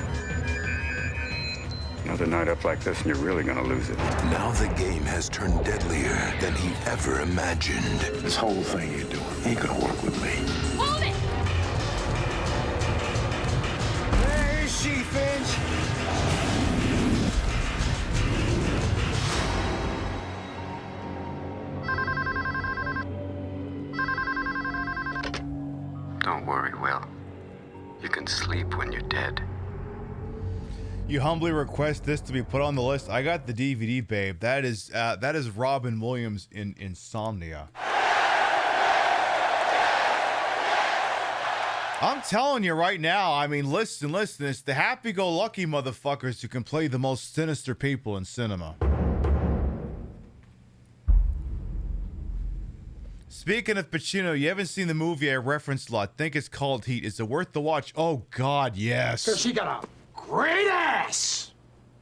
Another night up like this and you're really gonna lose it. Now the game has turned deadlier than he ever imagined. This whole thing you're doing ain't gonna work with me. Hold it! Where is she, Finch? Don't worry, Will. You can sleep when you're dead. You humbly request this to be put on the list. I got the DVD, babe. That is Robin Williams in Insomnia. I'm telling you right now, I mean, listen, it's the happy-go-lucky motherfuckers who can play the most sinister people in cinema. Speaking of Pacino, you haven't seen the movie I referenced a lot. I think it's called Heat. Is it worth the watch? Oh, God, yes. Because she got a great ass,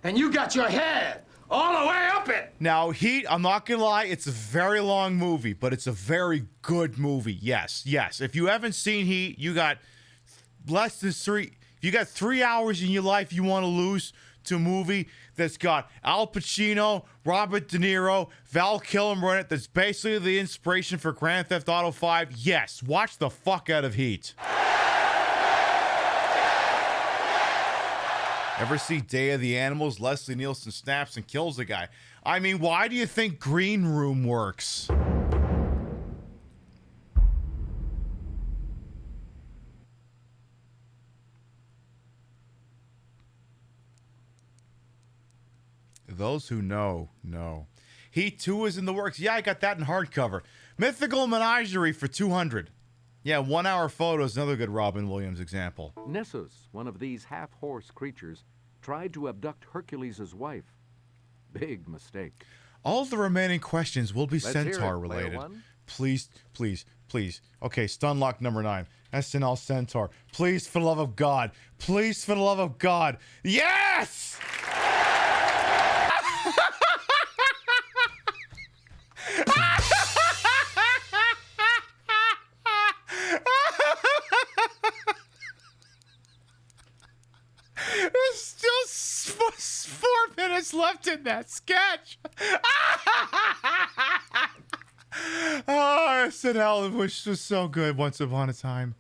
and you got your head all the way up it. Now, Heat, I'm not gonna lie, it's a very long movie, but it's a very good movie. Yes. If you haven't seen Heat, you got less than 3. If you got 3 hours in your life you want to lose to a movie that's got Al Pacino, Robert De Niro, Val Kilmer in it, that's basically the inspiration for Grand Theft Auto 5. Yes, watch the fuck out of Heat. Ever see Day of the Animals? Leslie Nielsen snaps and kills the guy. I mean, why do you think Green Room works? Those who know. Heat 2 is in the works. Yeah, I got that in hardcover. Mythical Menagerie for $200. Yeah, 1 hour photos, another good Robin Williams example. Nessus, one of these half-horse creatures, tried to abduct Hercules' wife. Big mistake. All the remaining questions will be Let's hear it, Centaur related. player one. Please. Okay, stun lock number 9. SNL Centaur. Please, for the love of God. Please, for the love of God. Yes! There's still 4 minutes left in that sketch. Oh, SNL, which was so good once upon a time.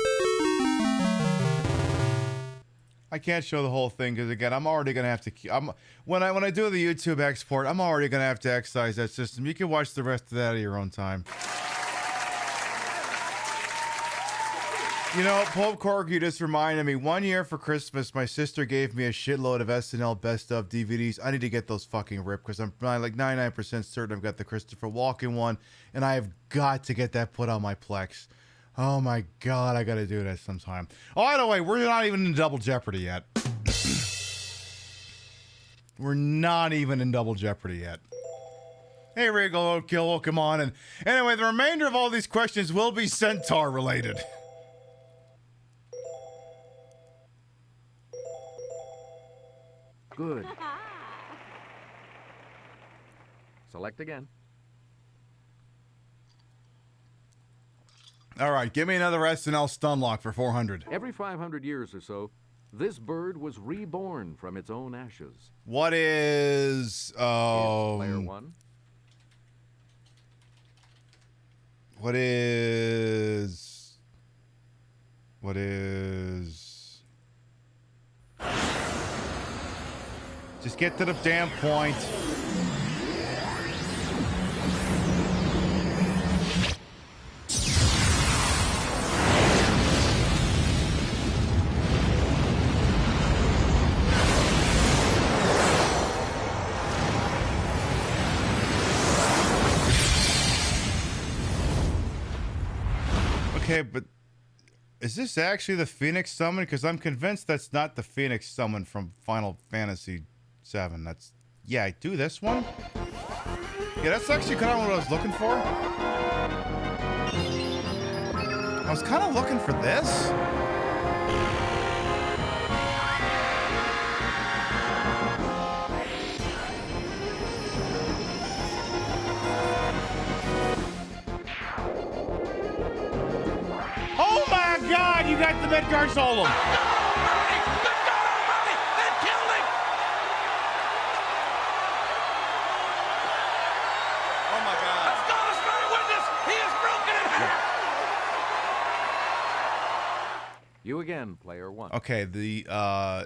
I can't show the whole thing because again, I'm already gonna have to. When I do the YouTube export, I'm already gonna have to excise that system. You can watch the rest of that at your own time. You know, Pope Corky just reminded me, 1 year for Christmas, my sister gave me a shitload of SNL best of DVDs. I need to get those fucking ripped because I'm like 99% certain I've got the Christopher Walken one, and I have got to get that put on my Plex. Oh my God, I gotta do that sometime. Oh, by the way, we're not even in Double Jeopardy yet. We're not even in Double Jeopardy yet. Hey, Regal Kill, welcome on. And anyway, the remainder of all these questions will be Centaur related. Good. Select again. All right, give me another SNL stun lock for 400. Every 500 years or so, this bird was reborn from its own ashes. What is player one? What is just get to the damn point. Okay, but is this actually the Phoenix Summon? Because I'm convinced that's not the Phoenix Summon from Final Fantasy VII. That's... Yeah, I do this one? Yeah, that's actually kind of what I was looking for. I was kind of looking for this. Oh my God, you got the Midgard Solum. You again, player one. Okay, the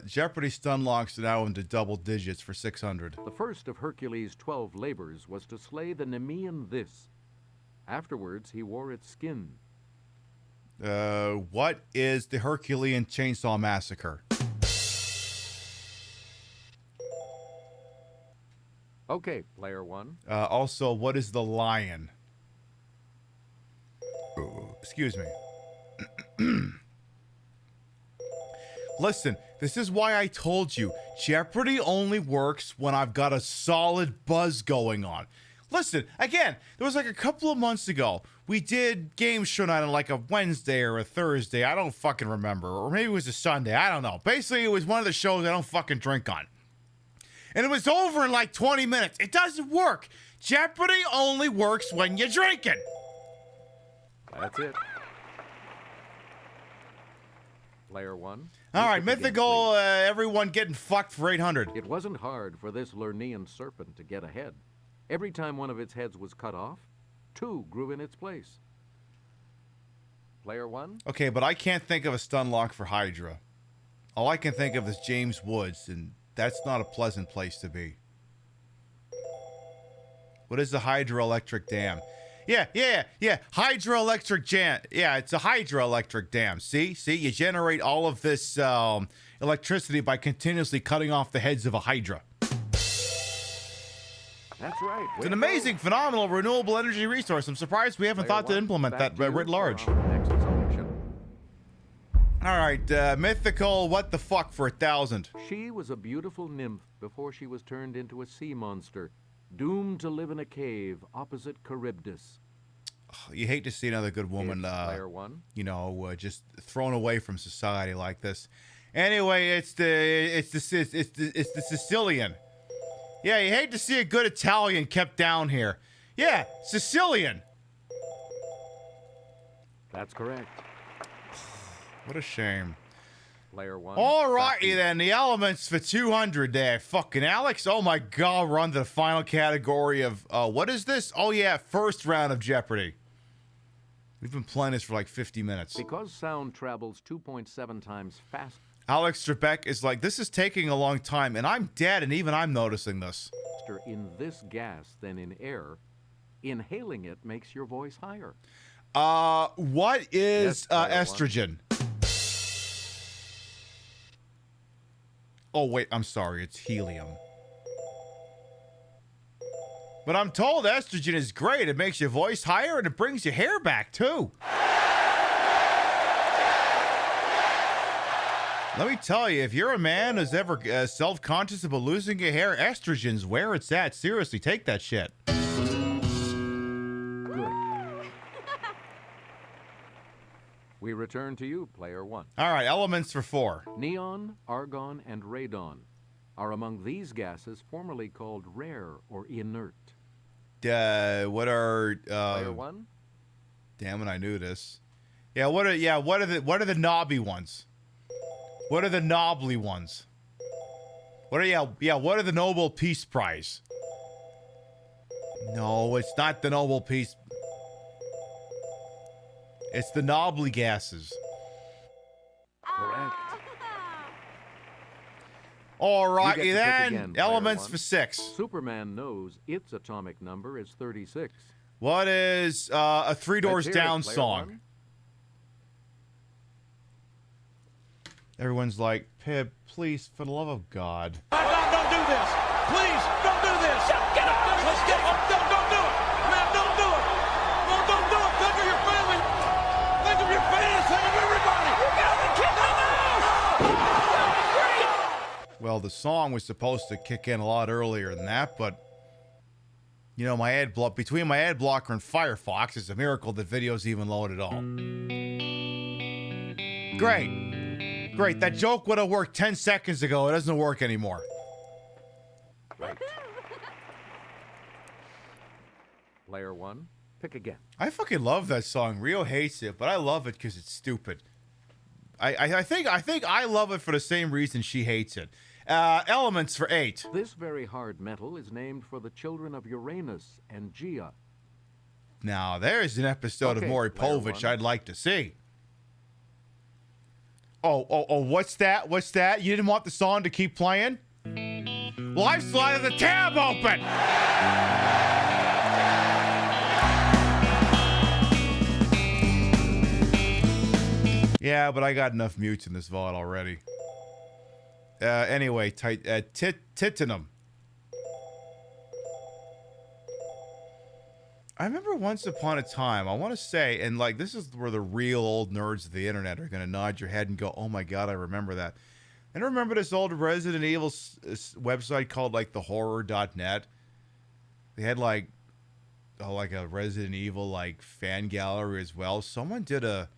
Jeopardy stun locks are now into double digits for 600. The first of Hercules' 12 labors was to slay the Nemean This. Afterwards, he wore its skin. What is the Herculean Chainsaw Massacre? Okay, player one. Also, what is the lion? Excuse me. Listen, this is why I told you, Jeopardy only works when I've got a solid buzz going on. Listen, again, there was like a couple of months ago, we did Game Show Night on like a Wednesday or a Thursday, I don't fucking remember, or maybe it was a Sunday, I don't know. Basically, it was one of the shows I don't fucking drink on. And it was over in like 20 minutes. It doesn't work. Jeopardy only works when you're drinking. That's it. Player one. All right, mythical, everyone getting fucked for 800. It wasn't hard for this Lernean serpent to get ahead. Every time one of its heads was cut off, two grew in its place. Player one. Okay, but I can't think of a stun lock for Hydra. All I can think of is James Woods, and that's not a pleasant place to be. What is the hydroelectric dam? Yeah. Hydroelectric jam. Yeah, it's a hydroelectric dam. See, you generate all of this electricity by continuously cutting off the heads of a hydra. That's right. It's an amazing, phenomenal, renewable energy resource. I'm surprised we haven't thought to implement that writ large. All right, mythical, what the fuck for 1,000? She was a beautiful nymph before she was turned into a sea monster, doomed to live in a cave opposite Charybdis. You hate to see another good woman, player one. You know, just thrown away from society like this. Anyway, it's the Sicilian. Yeah, you hate to see a good Italian kept down here. Yeah, Sicilian. That's correct. What a shame. Player one. All righty then, the elements for 200 there. Fucking Alex, oh my God, we're on to the final category of, what is this? Oh yeah, first round of Jeopardy. We've been playing this for like 50 minutes. Because sound travels 2.7 times fast. Alex Trebek is like, this is taking a long time, and I'm dead, and even I'm noticing this. In this gas than in air, inhaling it makes your voice higher. What is estrogen? Oh, wait, I'm sorry. It's helium. But I'm told estrogen is great. It makes your voice higher, and it brings your hair back, too. Let me tell you, if you're a man who's ever self-conscious about losing your hair, estrogen's where it's at. Seriously, take that shit. Good. We return to you, player one. All right, elements for 4. Neon, argon, and radon are among these gases formerly called rare or inert. What are player one? Damn it, I knew this. Yeah, what are the knobby ones? What are the knobbly ones? What are the Nobel Peace Prize? No, it's not the Nobel Peace. It's the knobbly gases. Correct. All right, You get to then. pick again, Elements player for 6. Superman knows its atomic number is 36. What is a Three Doors Let's hear it, Down player song? one. Everyone's like, Pib, please, for the love of God. Don't do this. Please, don't do this. Get up. Let's get up. Don't do it. Man, don't do it. No, don't do it. Think of your family. Think of your fans. Think of everybody. You got to kick them out. Well, the song was supposed to kick in a lot earlier than that, but you know, my ad block between my ad blocker and Firefox, it's a miracle that video's even load at all. Great. That joke would have worked 10 seconds ago. It doesn't work anymore. Right. Player one, pick again. I fucking love that song. Rio hates it, but I love it because it's stupid. I think I love it for the same reason she hates it. Elements for 8. This very hard metal is named for the children of Uranus and Gaia. Now, there's an episode of Maury Povich I'd like to see. Oh, what's that? What's that? You didn't want the song to keep playing? Well, I've slided the tab open! Yeah, but I got enough mutes in this VOD already. Anyway, Titanum. I remember once upon a time, I want to say, and like this is where the real old nerds of the internet are going to nod your head and go, oh my God, I remember that. And I remember this old Resident Evil website called like thehorror.net. They had like a Resident Evil like fan gallery as well. Someone did a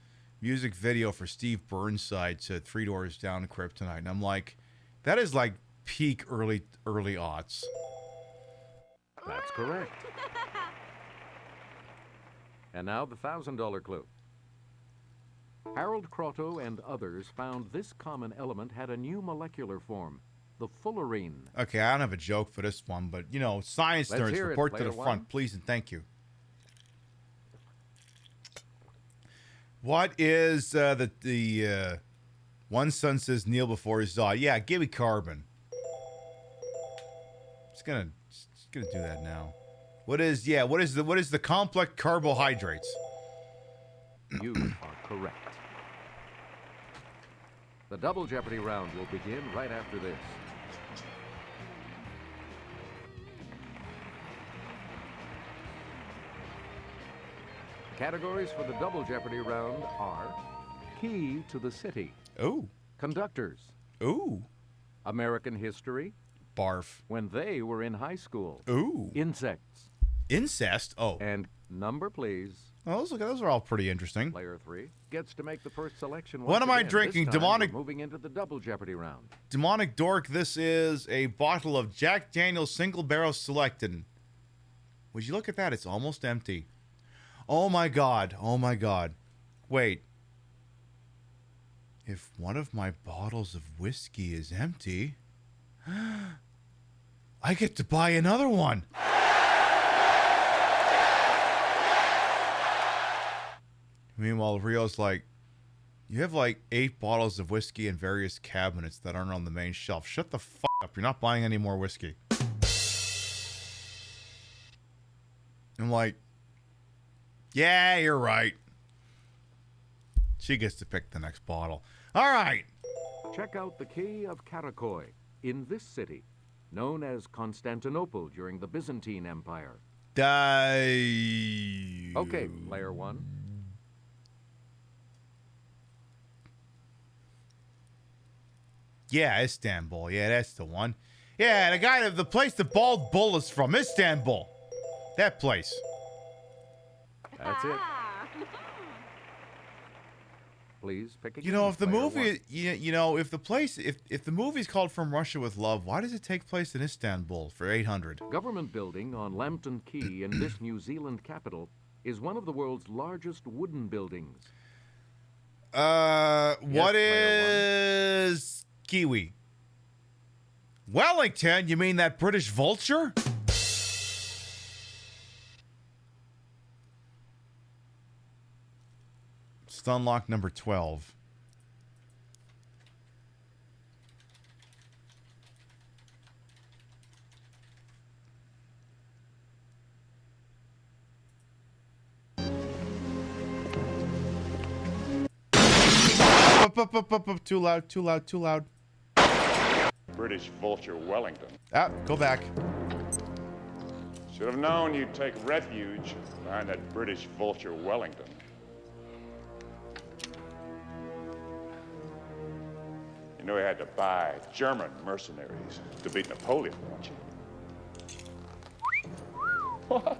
music video for Steve Burnside to Three Doors Down Kryptonite. And I'm like, that is like peak early aughts. That's correct. And now the $1,000 clue. Harold Crotto and others found this common element had a new molecular form, the fullerene. Okay, I don't have a joke for this one, but, you know, science nerds, report to the front, please and thank you. What is the one son says kneel before his God? Yeah, give me carbon. Just gonna do that now. What is the complex carbohydrates? You are correct. The Double Jeopardy round will begin right after this. Categories for the Double Jeopardy round are Key to the City. Ooh. Conductors. Ooh. American history. Barf. When they were in high school. Ooh. Insects. Incest? Oh. And number, please. Oh, those are all pretty interesting. Player 3 gets to make the first selection. What am I drinking? This time, Demonic. we're moving into the Double Jeopardy round. Demonic Dork, this is a bottle of Jack Daniel's Single Barrel Selected. Would you look at that? It's almost empty. Oh my God. Oh my God. Wait. If one of my bottles of whiskey is empty, I get to buy another one. Meanwhile, Rio's like, You have like 8 bottles of whiskey in various cabinets that aren't on the main shelf. Shut the fuck up. You're not buying any more whiskey. I'm like, yeah, you're right. She gets to pick the next bottle. All right. Check out the Key of Karakoy in this city, known as Constantinople during the Byzantine Empire. Okay, player 1. Yeah, Istanbul. Yeah, that's the one. Yeah, the place the bald bull is from, Istanbul. That place. That's it. Please pick again. You know, if the player movie, 1. you know, if the movie's called From Russia with Love, why does it take place in Istanbul for 800? Government building on Lambton Quay in this New Zealand capital is one of the world's largest wooden buildings. What is Kiwi? Wellington? You mean that British vulture? Unlock number 12. Up. Too loud. British vulture Wellington. Go back. Should have known you'd take refuge behind that British vulture Wellington. You know he had to buy German mercenaries to beat Napoleon, don't you? What?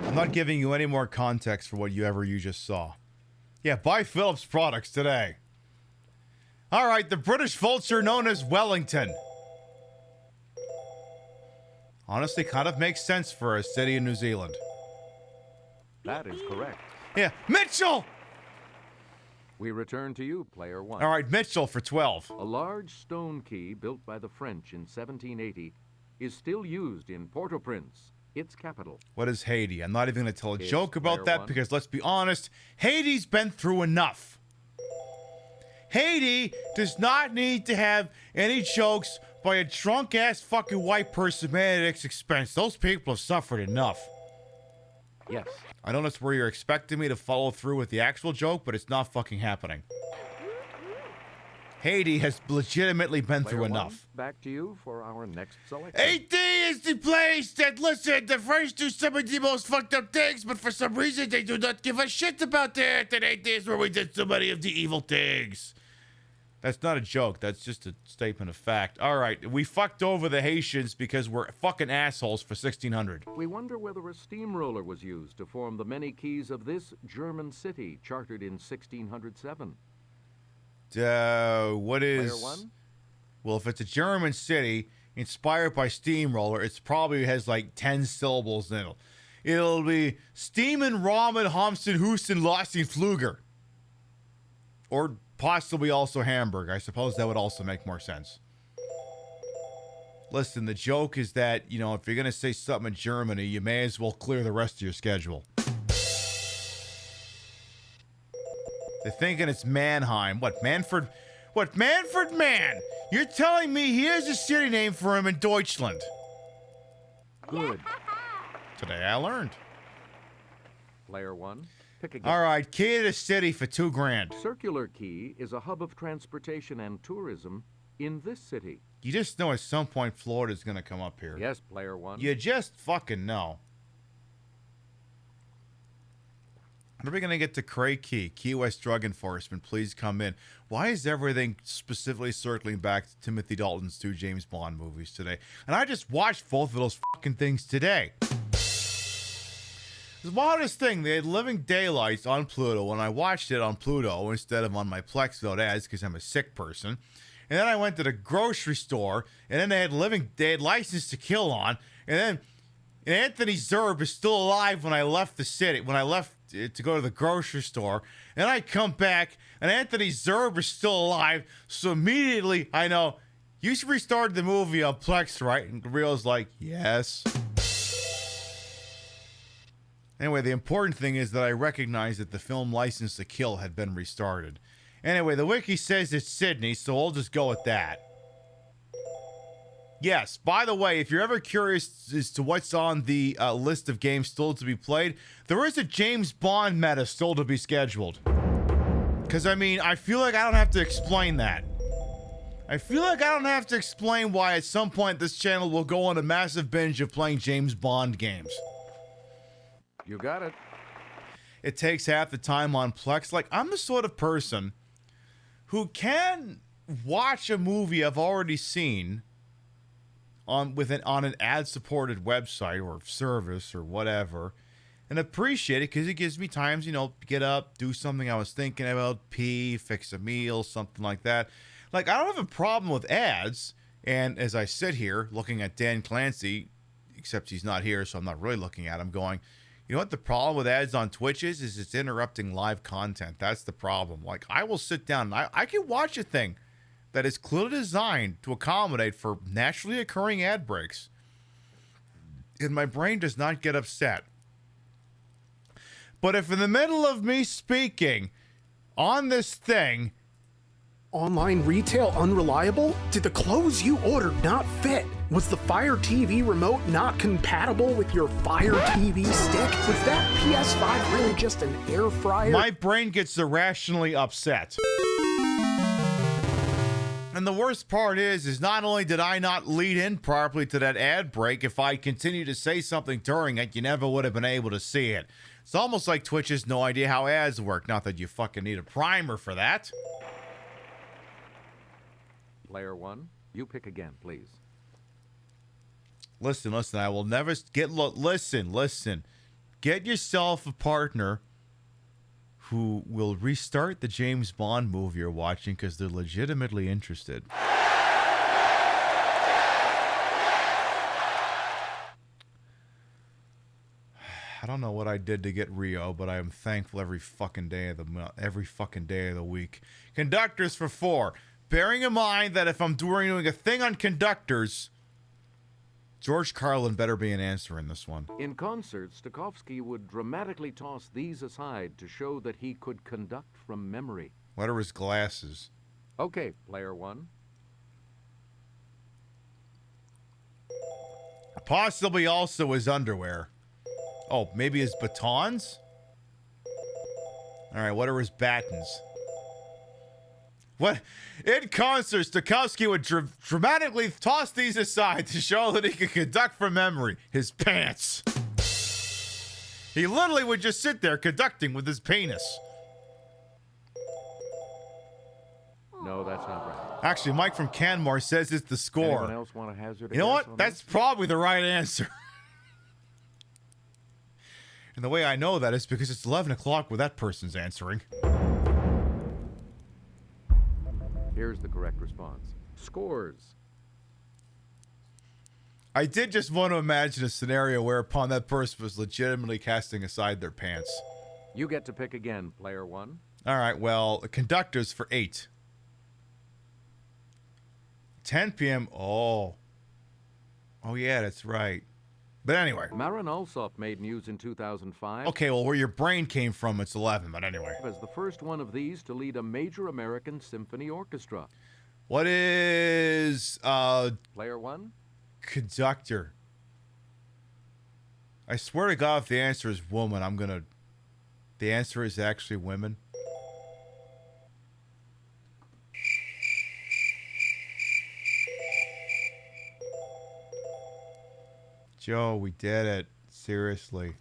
I'm not giving you any more context for what you just saw. Yeah, buy Philips products today. All right, the British vulture known as Wellington. Honestly, kind of makes sense for a city in New Zealand. That is correct. Yeah, Mitchell! We return to you, player 1. All right, Mitchell for 12. A large stone key built by the French in 1780 is still used in Port-au-Prince, its capital. What is Haiti? I'm not even going to tell a It's joke about player that 1. because let's be honest, Haiti's been through enough. Haiti does not need to have any jokes by a drunk-ass fucking white person made at its expense. Those people have suffered enough. Yes. I don't know where you're expecting me to follow through with the actual joke, but it's not fucking happening. Haiti has legitimately been Player through 1, enough. back to you for our next selection. Haiti is the place that, listen, the French do some of the most fucked up things, but for some reason they do not give a shit about that. And Haiti is where we did so many of the evil things. That's not a joke. That's just a statement of fact. All right, we fucked over the Haitians because we're fucking assholes for 1600. We wonder whether a steamroller was used to form the many keys of this German city, chartered in 1607. What is... Player 1? Well, if it's a German city inspired by steamroller, it probably has like 10 syllables in it. It'll be Steamen, Ramen, Homsen, Husten, Lossen, Fluger. Or possibly also Hamburg. I suppose that would also make more sense. Listen, the joke is that, you know, if you're going to say something in Germany, you may as well clear the rest of your schedule. They're thinking it's Mannheim. What, Manfred? What, Manfred Mann? You're telling me here's a city name for him in Deutschland. Good. Today I learned. Player 1, pick again. All right, key to the city for $2,000. Circular Quay is a hub of transportation and tourism in this city. You just know at some point Florida's going to come up here. Yes, player 1. You just fucking know. When are we going to get to Cray Key? Key West Drug Enforcement, please come in. Why is everything specifically circling back to Timothy Dalton's 2 James Bond movies today? And I just watched both of those fucking things today. The wildest thing, they had Living Daylights on Pluto, and I watched it on Pluto instead of on my Plex without ads because I'm a sick person. And then I went to the grocery store, and then they had License to Kill on, and Anthony Zerb is still alive when I left the city, when I left to go to the grocery store, and I come back, and Anthony Zerb is still alive, so immediately I know, you should restart the movie on Plex, right? And Real's like, yes. Anyway, the important thing is that I recognize that the film License to Kill had been restarted. Anyway, the wiki says it's Sydney, so I'll just go with that. Yes, by the way, if you're ever curious as to what's on the list of games still to be played, there is a James Bond meta still to be scheduled. Because, I mean, I feel like I don't have to explain that. I feel like I don't have to explain why at some point this channel will go on a massive binge of playing James Bond games. You got it. It takes half the time on Plex. Like, I'm the sort of person who can watch a movie I've already seen on an ad-supported website or service or whatever, and appreciate it because it gives me times, you know, get up, do something I was thinking about, pee, fix a meal, something like that. Like, I don't have a problem with ads, and as I sit here looking at Dan Clancy, except he's not here, so I'm not really looking at him, going, you know what the problem with ads on Twitch is it's interrupting live content. That's the problem. Like, I will sit down, and I can watch a thing that is clearly designed to accommodate for naturally occurring ad breaks, and my brain does not get upset. But if in the middle of me speaking on this thing... Online retail unreliable? Did the clothes you ordered not fit? Was the Fire TV remote not compatible with your Fire TV stick? Was that PS5 really just an air fryer? My brain gets irrationally upset. And the worst part is not only did I not lead in properly to that ad break, if I continued to say something during it, you never would have been able to see it. It's almost like Twitch has no idea how ads work. Not that you fucking need a primer for that. Player one, you pick again, please. Listen, I will never get... Listen. Get yourself a partner who will restart the James Bond movie you're watching because they're legitimately interested. I don't know what I did to get Rio, but I am thankful every fucking day of the week. Conductors for 4. Bearing in mind that if I'm doing a thing on conductors, George Carlin better be an answer in this one. In concert, Stokowski would dramatically toss these aside to show that he could conduct from memory. What are his glasses? Okay, player one. Possibly also his underwear. Oh, maybe his batons? All right, what are his battens? What? In concert, Stokowski would dramatically toss these aside to show that he could conduct from memory. His pants. He literally would just sit there conducting with his penis. No, that's not right. Actually, Mike from Canmore says it's the score. Anyone else want to hazard a You know guess what? on That's this? probably the right answer. And the way I know that is because it's 11 o'clock where that person's answering. Here's the correct response. Scores. I did just want to imagine a scenario whereupon that person was legitimately casting aside their pants. You get to pick again, player one. All right, well, conductors for 8. 10 p.m. Oh, yeah, that's right. But anyway. Marin Alsop made news in 2005. Okay, well, where your brain came from, it's 11, but anyway. As the first one of these to lead a major American symphony orchestra. What is, Player one? Conductor. I swear to God, if the answer is woman, the answer is actually women. Joe, we did it. Seriously.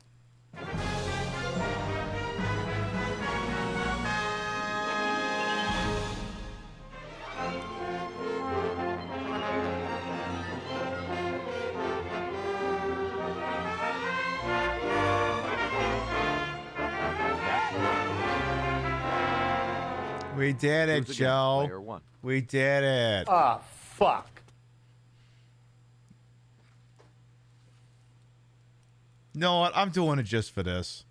We did it, Joe. We did it. Ah, fuck. You know what? I'm doing it just for this.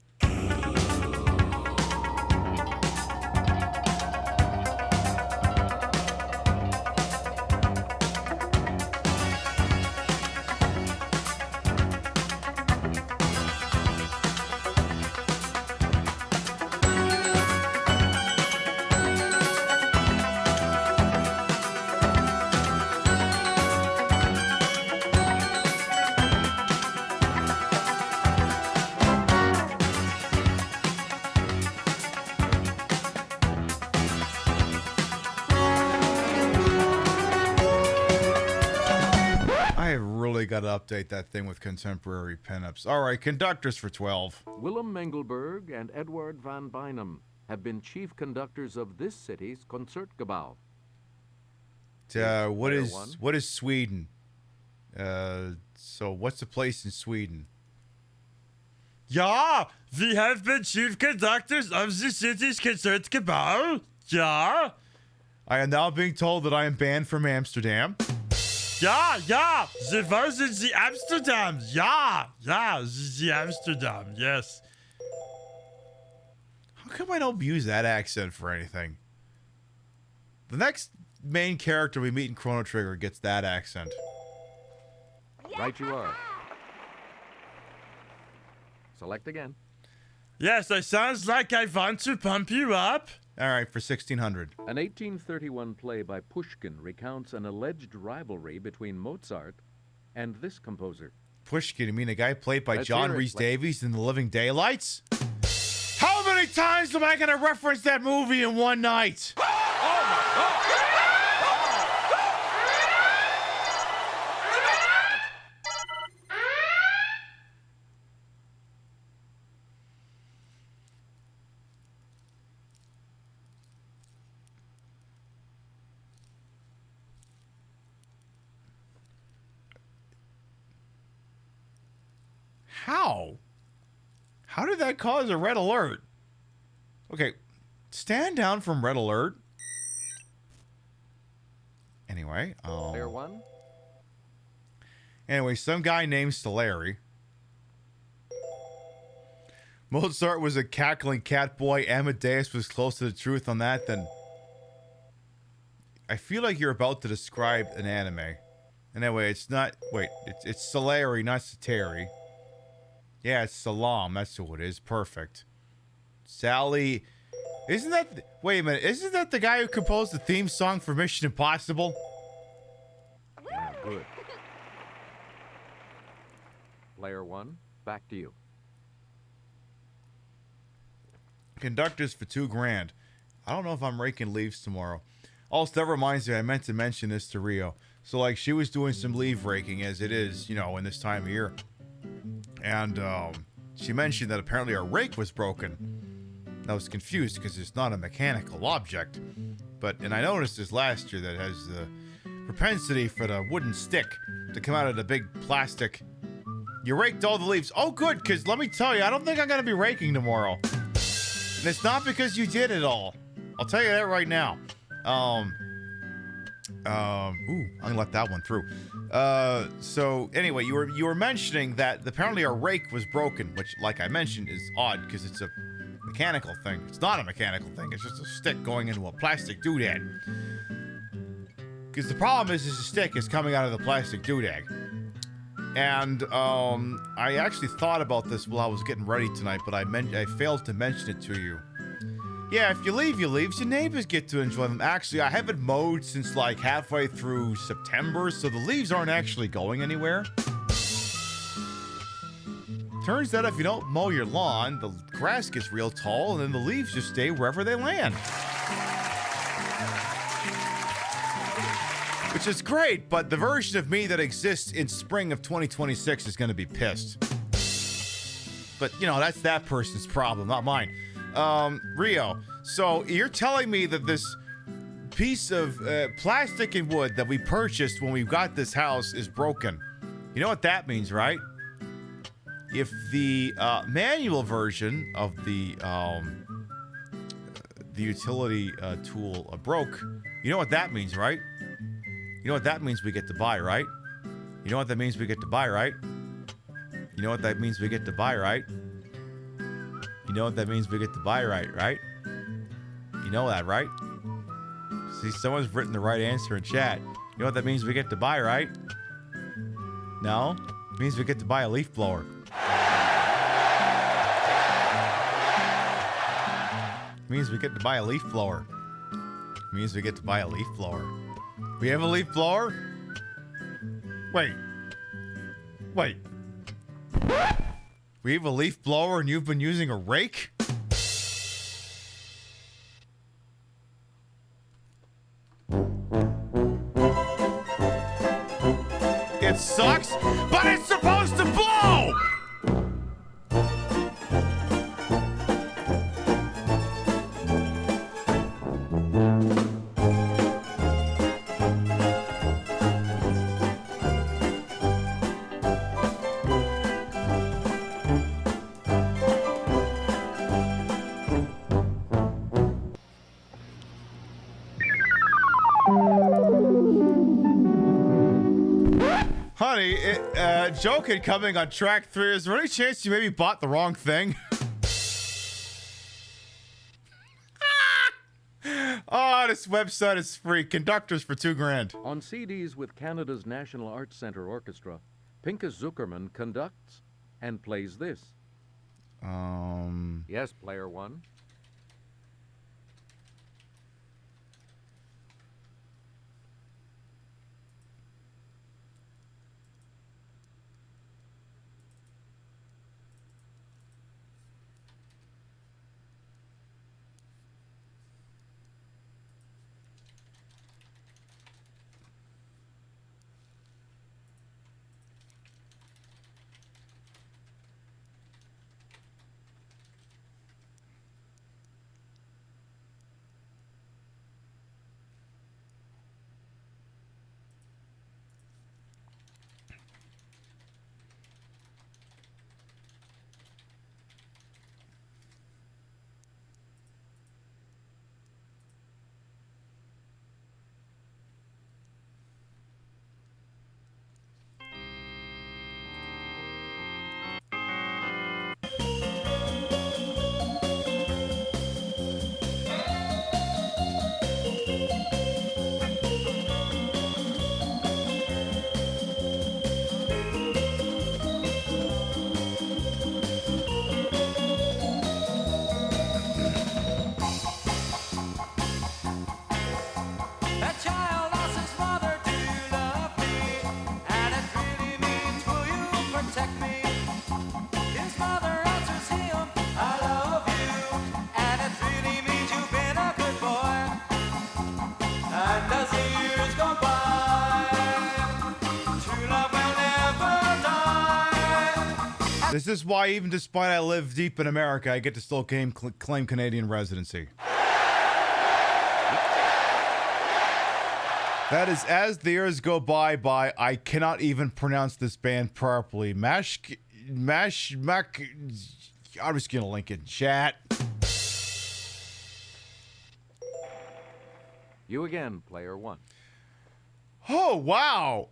got to update that thing with contemporary pinups. All right, conductors for 12. Willem Mengelberg and Edward van Bynum have been chief conductors of this city's Concertgebouw. What is Sweden? So what's the place in Sweden? Yeah, we have been chief conductors of the city's Concertgebouw. Yeah. I am now being told that I am banned from Amsterdam. Yeah, the was in the Amsterdam. Yeah, the Amsterdam, yes. How come I don't use that accent for anything? The next main character we meet in Chrono Trigger gets that accent. Right you are. Select again. Yes, that sounds like I want to pump you up. All right, for 1600. An 1831 play by Pushkin recounts an alleged rivalry between Mozart and this composer. Pushkin, you mean a guy played by Let's John hear it. Rhys Davies in The Living Daylights? How many times am I going to reference that movie in one night? How? How did that cause a red alert? Okay, stand down from red alert. Anyway, Player one. Anyway, some guy named Solari. Mozart was a cackling cat boy. Amadeus was close to the truth on that. Then I feel like you're about to describe an anime. Anyway, it's not. Wait, it's Solari, not Sateri. Yeah, it's Salam. That's who it is. Perfect. Sally. Isn't that... Wait a minute. Isn't that the guy who composed the theme song for Mission Impossible? Yeah, good. Player one, back to you. Conductors for $2,000. I don't know if I'm raking leaves tomorrow. Also, that reminds me, I meant to mention this to Rio. So, like, she was doing some leaf raking, as it is, you know, in this time of year. And she mentioned that apparently our rake was broken. I was confused because it's not a mechanical object. And I noticed this last year that it has the propensity for the wooden stick to come out of the big plastic. You raked all the leaves. Oh, good, because let me tell you, I don't think I'm going to be raking tomorrow. And it's not because you did it all. I'll tell you that right now. I'm gonna let that one through. So anyway, you were mentioning that apparently our rake was broken, which, like I mentioned, is odd because it's a mechanical thing. It's not a mechanical thing. It's just a stick going into a plastic doodad. Because the problem is the stick is coming out of the plastic doodad. And I actually thought about this while I was getting ready tonight, but I failed to mention it to you. Yeah, if you leave your leaves, your neighbors get to enjoy them. Actually, I haven't mowed since like halfway through September, so the leaves aren't actually going anywhere. Turns out if you don't mow your lawn, the grass gets real tall, and then the leaves just stay wherever they land. Which is great, but the version of me that exists in spring of 2026 is going to be pissed. But, you know, that's that person's problem, not mine. Rio, so you're telling me that this piece of plastic and wood that we purchased when we got this house is broken. You know what that means, right? If the manual version of the utility tool broke, you know what that means, right? You know what that means we get to buy, right? You know what that means we get to buy, right? You know what that means we get to buy, right? You know what that means we get to buy, right? You know that, right? See, someone's written the right answer in chat. You know what that means we get to buy, right? No? It means we get to buy a leaf blower. It means we get to buy a leaf blower. It means we get to buy a leaf blower. We have a leaf blower? Wait. We have a leaf blower and you've been using a rake? It sucks, but But it's supposed to blow! Honey, joking coming on track 3. Is there any chance you maybe bought the wrong thing? Oh, this website is free. Conductors for $2,000. On CDs with Canada's National Arts Centre Orchestra, Pinchas Zuckerman conducts and plays this. Yes, player one. This is why, even despite I live deep in America, I get to still claim Canadian residency. That is, as the years go by, I cannot even pronounce this band properly. I'm just gonna link it in chat. You again, player one. Oh, wow.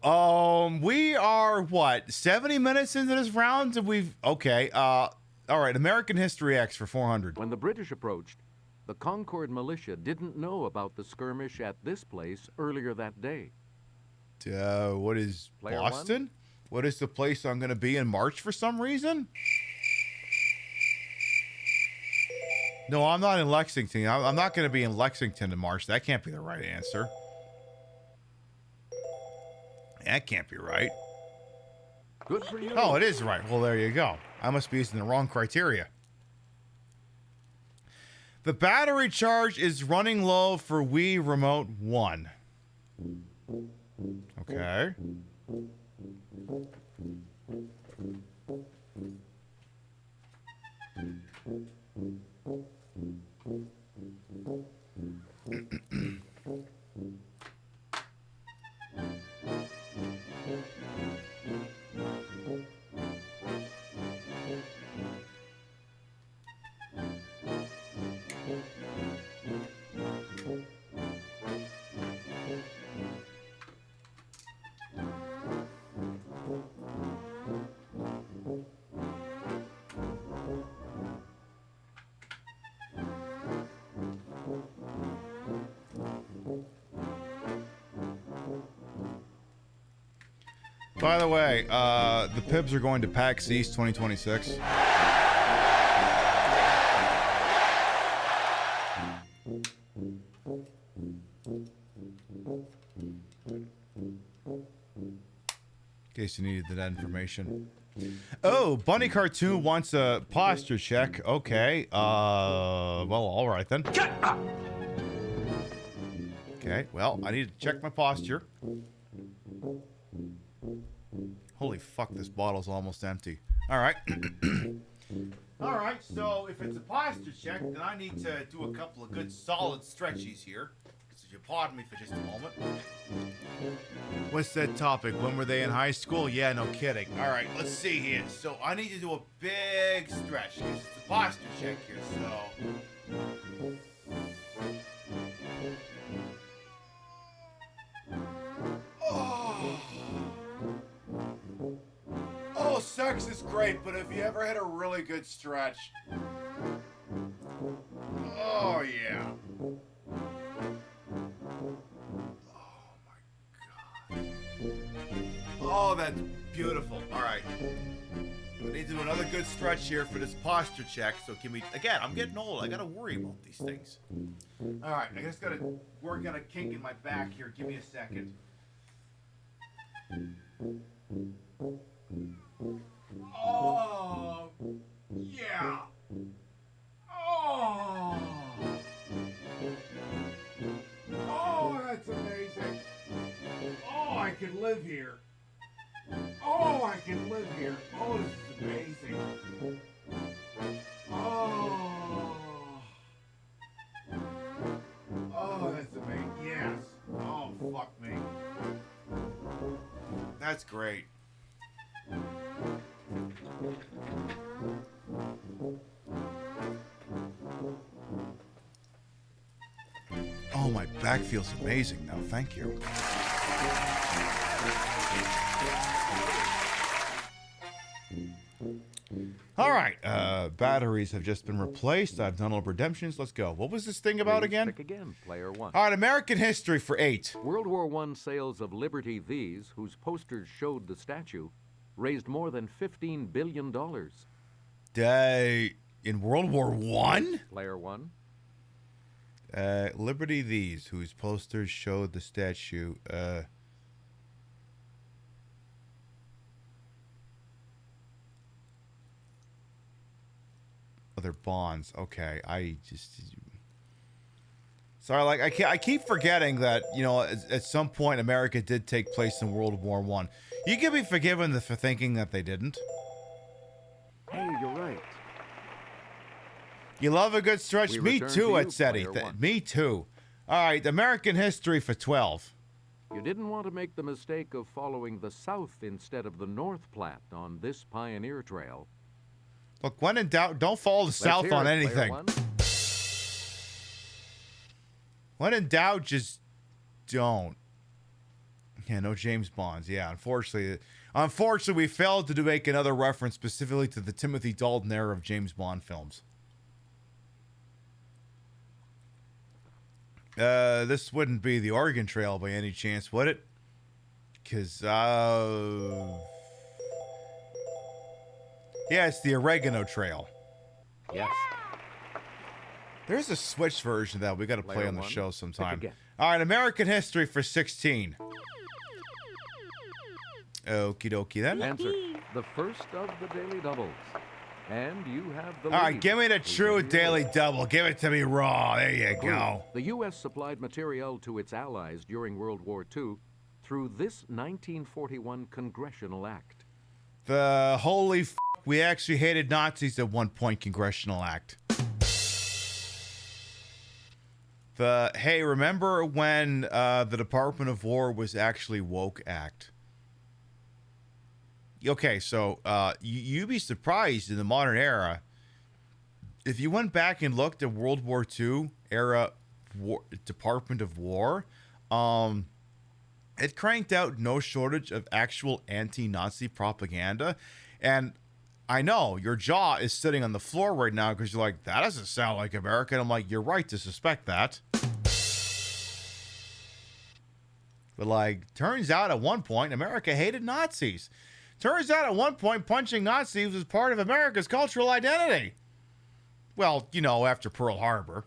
We are, what, 70 minutes into this round? And we've, okay, all right, American History X for 400. When the British approached, the Concord militia didn't know about the skirmish at this place earlier that day. What is Player Boston? one? What is the place I'm going to be in March for some reason? No, I'm not in Lexington. I'm not going to be in Lexington in March. That can't be the right answer. That can't be right. Good for you. Oh, it is right. Well, there you go. I must be using the wrong criteria. The battery charge is running low for Wii Remote 1. Okay. By the way, the Pibs are going to PAX East 2026. In case you needed that information. Oh, Bunny Cartoon wants a posture check. Okay. Well, all right then. Okay, well, I need to check my posture. Holy fuck, this bottle's almost empty. All right. All right, so if it's a posture check, then I need to do a couple of good solid stretchies here. So if you pardon me for just a moment. What's that topic? When were they in high school? Yeah, no kidding. All right, let's see here. So I need to do a big stretch. It's a posture check here, so... Oh, sex is great, but have you ever had a really good stretch? Oh, yeah. Oh, that's beautiful. All right. I need to do another good stretch here for this posture check. So can we... Again, I'm getting old. I got to worry about these things. All right. I just got to work on a kink in my back here. Give me a second. Oh, yeah. Oh. Oh, that's amazing. Oh, I could live here. Oh, I can live here. Oh, this is amazing. Oh. Oh, that's amazing. Yes. Oh, fuck me. That's great. Oh, my back feels amazing now. Thank you. All right. Batteries have just been replaced. I've done all redemptions. Let's go. What was this thing about again? Pick again, player one. All right, American history for 8. World War I sales of Liberty These, whose posters showed the statue, raised more than $15 billion. In World War I? Player one. Liberty These, whose posters showed the statue. Other bonds. Okay, I just... Sorry, like I keep forgetting that, you know, at some point America did take place in World War I. You can be forgiven for thinking that they didn't. Hey, you're right. You love a good stretch? Me too, Etzetti. Me too. All right, American history for 12. You didn't want to make the mistake of following the South instead of the North Platte on this pioneer trail. Look, when in doubt, don't follow the South on anything. When in doubt, just don't. Yeah, no James Bonds. Yeah, unfortunately, we failed to make another reference specifically to the Timothy Dalton era of James Bond films. This wouldn't be the Oregon Trail by any chance, would it? Because, yeah, it's the Oregano Trail. Yes. There's a Switch version that we got to play on the show sometime. Again. All right, American history for 16. Okie dokie then. Answer. The first of the daily doubles. And you have the lead. All right, give me the true daily double. Give it to me raw. There you go. The U.S. supplied materiel to its allies during World War II through this 1941 congressional act. The holy f***, we actually hated Nazis at one point congressional act. Hey, remember when the Department of War was actually woke act? Okay, so you'd be surprised in the modern era if you went back and looked at World War II era Department of War. It cranked out no shortage of actual anti-Nazi propaganda, and I know your jaw is sitting on the floor right now because you're like, that doesn't sound like America. And I'm like, you're right to suspect that. But like, turns out at one point America hated Nazis. Turns out at one point punching Nazis was part of America's cultural identity. Well, you know, after Pearl Harbor.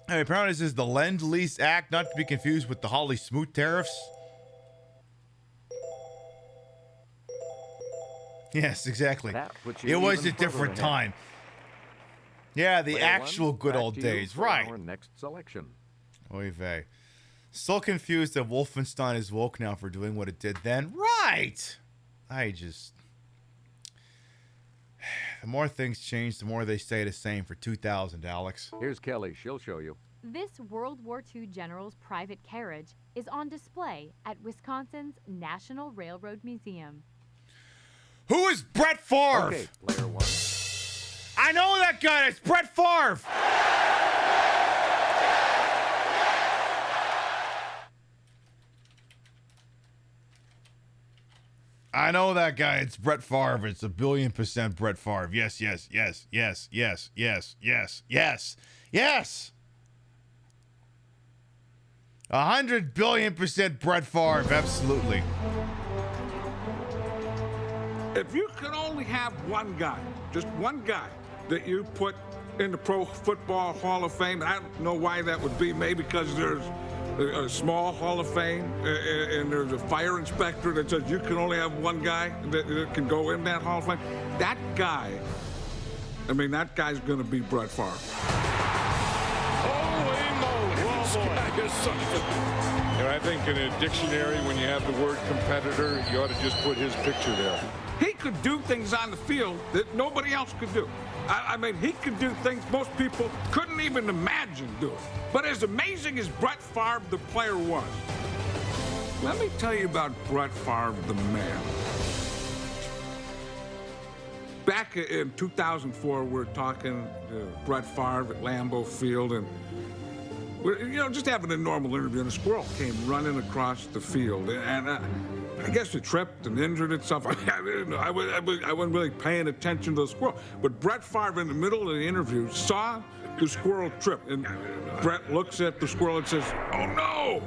And apparently this is the Lend-Lease Act, not to be confused with the Holly Smoot tariffs. Yes, exactly. It was a different time. Yeah, the actual good old days. Right. Our next selection. Oy vey. So confused that Wolfenstein is woke now for doing what it did then. Right! The more things change, the more they stay the same for 2000, Alex. Here's Kelly. She'll show you. This World War II general's private carriage is on display at Wisconsin's National Railroad Museum. Who is Brett Favre? Okay, player one. I know that guy. It's Brett Favre. I know that guy. It's Brett Favre. It's 1,000,000,000% Brett Favre. Yes, yes, yes, yes, yes, yes, yes, yes, yes. 100,000,000,000% Brett Favre. Absolutely. If you could only have one guy, just one guy, that you put in the Pro Football Hall of Fame, and I don't know why that would be, maybe because there's a small Hall of Fame and there's a fire inspector that says you can only have one guy that can go in that Hall of Fame. That guy, that guy's going to be Brett Favre. Holy moly, this guy is something. And I think in a dictionary, when you have the word competitor, you ought to just put his picture there. He could do things on the field that nobody else could do. He could do things most people couldn't even imagine doing. But as amazing as Brett Favre, the player, was, let me tell you about Brett Favre, the man. Back in 2004, we were talking to Brett Favre at Lambeau Field, and we're, just having a normal interview, and a squirrel came running across the field, and I guess it tripped and injured itself. I wasn't really paying attention to the squirrel. But Brett Favre, in the middle of the interview, saw the squirrel trip. And Brett looks at the squirrel and says, "Oh, no,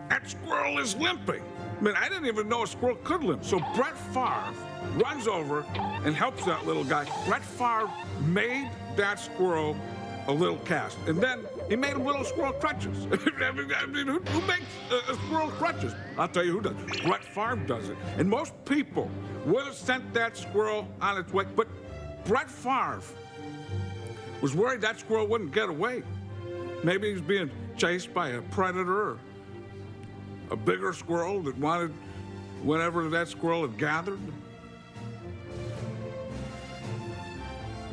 that squirrel is limping." I didn't even know a squirrel could limp. So Brett Favre runs over and helps that little guy. Brett Favre made that squirrel a little cast. And then he made him little squirrel crutches. Who makes a squirrel crutches? I'll tell you who does. Brett Favre does it. And most people would have sent that squirrel on its way. But Brett Favre was worried that squirrel wouldn't get away. Maybe he was being chased by a predator or a bigger squirrel that wanted whatever that squirrel had gathered.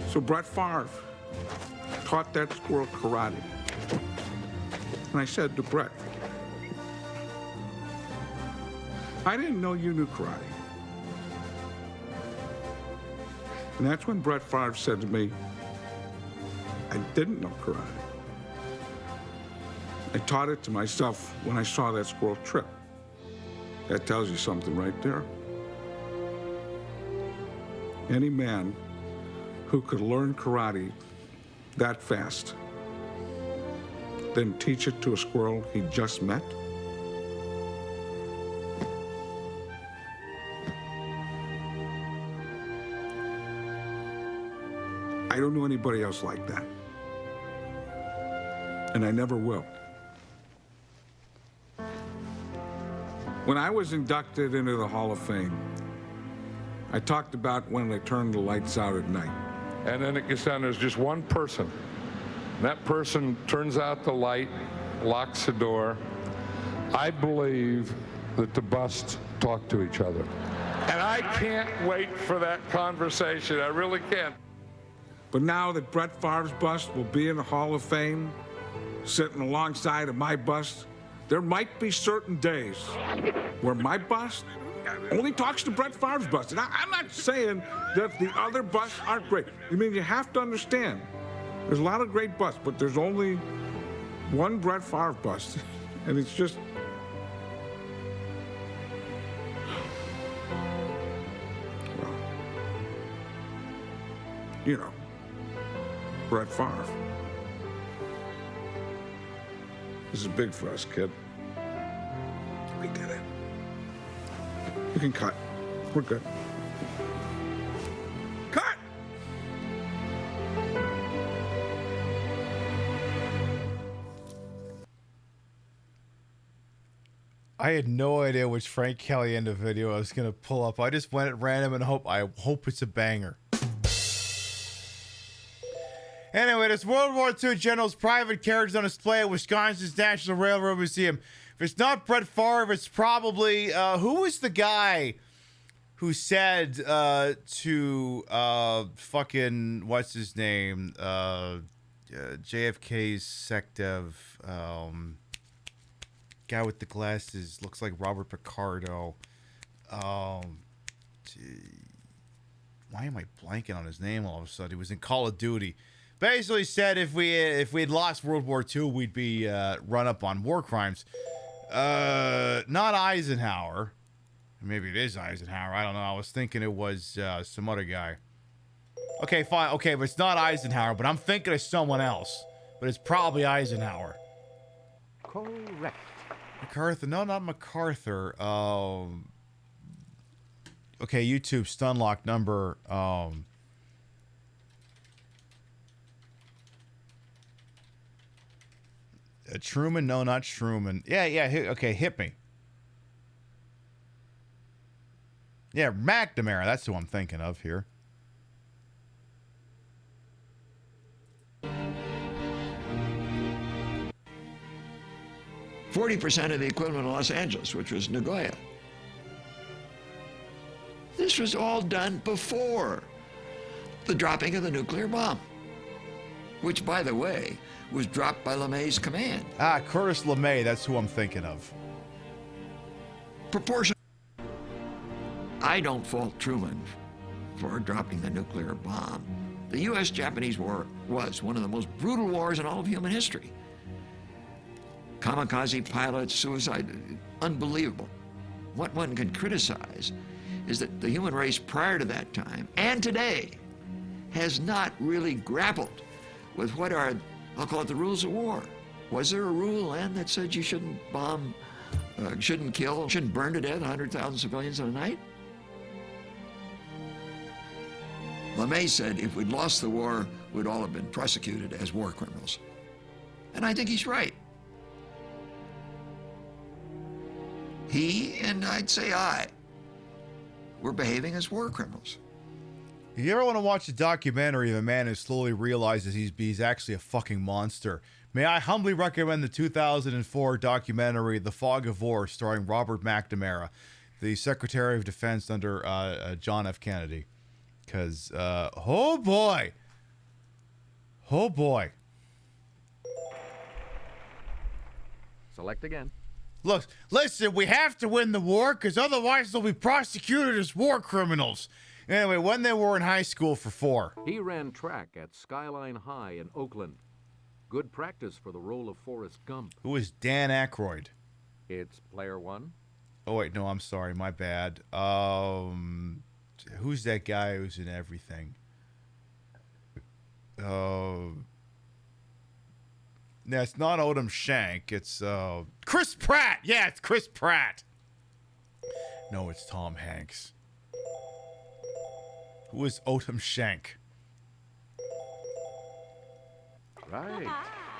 So Brett Favre taught that squirrel karate. And I said to Brett, "I didn't know you knew karate." And that's when Brett Favre said to me, "I didn't know karate. I taught it to myself when I saw that squirrel trip." That tells you something right there. Any man who could learn karate that fast, then teach it to a squirrel he just met, I don't know anybody else like that. And I never will. When I was inducted into the Hall of Fame, I talked about when they turned the lights out at night. And then it gets down, there's just one person. That person turns out the light, locks the door. I believe that the busts talk to each other. And I can't wait for that conversation. I really can't. But now that Brett Favre's bust will be in the Hall of Fame, sitting alongside of my bust, there might be certain days where my bust only talks to Brett Favre's bust. And I'm not saying that the other busts aren't great. You have to understand, there's a lot of great busts, but there's only one Brett Favre bust. And it's just, well, Brett Favre. This is big for us, kid. We did it. You can cut. We're good. Cut! I had no idea which Frank Kelly in the video I was gonna pull up. I just went at random and I hope it's a banger. Anyway, this World War II general's private carriage on display at Wisconsin's National Railroad Museum. If it's not Brett Favre, it's probably who was the guy who said to fucking what's his name, JFK's SecDev, guy with the glasses, looks like Robert Picardo. Why am I blanking on his name all of a sudden? He was in Call of Duty. Basically said if we'd lost World War II, we'd be run up on war crimes. Not Eisenhower. Maybe it is Eisenhower. I don't know. I was thinking it was some other guy. Okay, fine. Okay, but it's not Eisenhower. But I'm thinking of someone else. But it's probably Eisenhower. Correct. MacArthur. No, not MacArthur. Okay, YouTube Stunlock number. Truman? No, not Truman. Yeah. Okay, hit me. Yeah, McNamara. That's who I'm thinking of here. %40 of the equivalent of Los Angeles, which was Nagoya. This was all done before the dropping of the nuclear bomb, which, by the way, was dropped by LeMay's command. Curtis LeMay. That's who I'm thinking of. Proportion. I don't fault Truman for dropping the nuclear bomb. The U.S.-Japanese War was one of the most brutal wars in all of human history. Kamikaze pilots, suicide, unbelievable. What one can criticize is that the human race prior to that time and today has not really grappled with what are, I'll call it the rules of war. Was there a rule, Len, that said you shouldn't bomb, shouldn't kill, shouldn't burn to death 100,000 civilians in a night? LeMay said if we'd lost the war, we'd all have been prosecuted as war criminals. And I think he's right. He, and I'd say I, were behaving as war criminals. If you ever want to watch a documentary of a man who slowly realizes he's actually a fucking monster, may I humbly recommend the 2004 documentary The Fog of War, starring Robert McNamara, the Secretary of Defense under John F. Kennedy. Because, oh boy. Select again. Look, listen, we have to win the war because otherwise they'll be prosecuted as war criminals. Anyway, when they were in high school for 4. He ran track at Skyline High in Oakland. Good practice for the role of Forrest Gump. Who is Dan Aykroyd? It's player 1. Oh, wait, no, I'm sorry. My bad. Who's that guy who's in everything? No, it's not Odom Shank. It's Chris Pratt. Yeah, it's Chris Pratt. No, it's Tom Hanks. Who is Odom Shank? Right.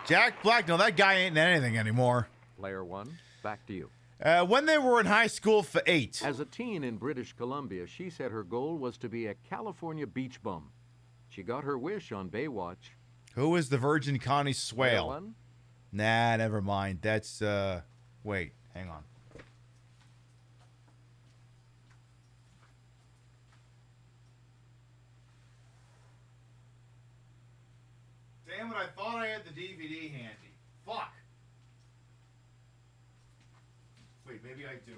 Jack Black. No, that guy ain't in anything anymore. Player 1, back to you. When they were in high school for 8. As a teen in British Columbia, she said her goal was to be a California beach bum. She got her wish on Baywatch. Who is the Virgin Connie Swale? Player 1? Nah, never mind. That's, wait, hang on. Damn it, I thought I had the DVD handy. Fuck. Wait, maybe I do.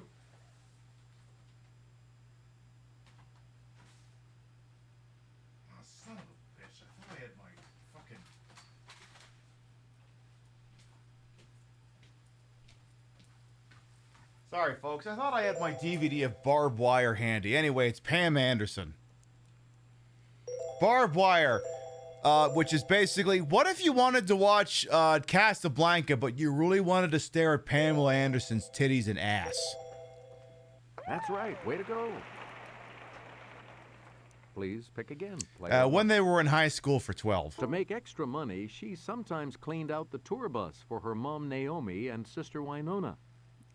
Oh, son of a bitch. I thought I had my fucking... Sorry, folks. I thought I had my DVD of Barbed Wire handy. Anyway, it's Pam Anderson. Barbed Wire, which is basically, what if you wanted to watch Casablanca, but you really wanted to stare at Pamela Anderson's titties and ass? That's right. Way to go. Please pick again. When they were in high school for 12. To make extra money, she sometimes cleaned out the tour bus for her mom Naomi and sister Winona.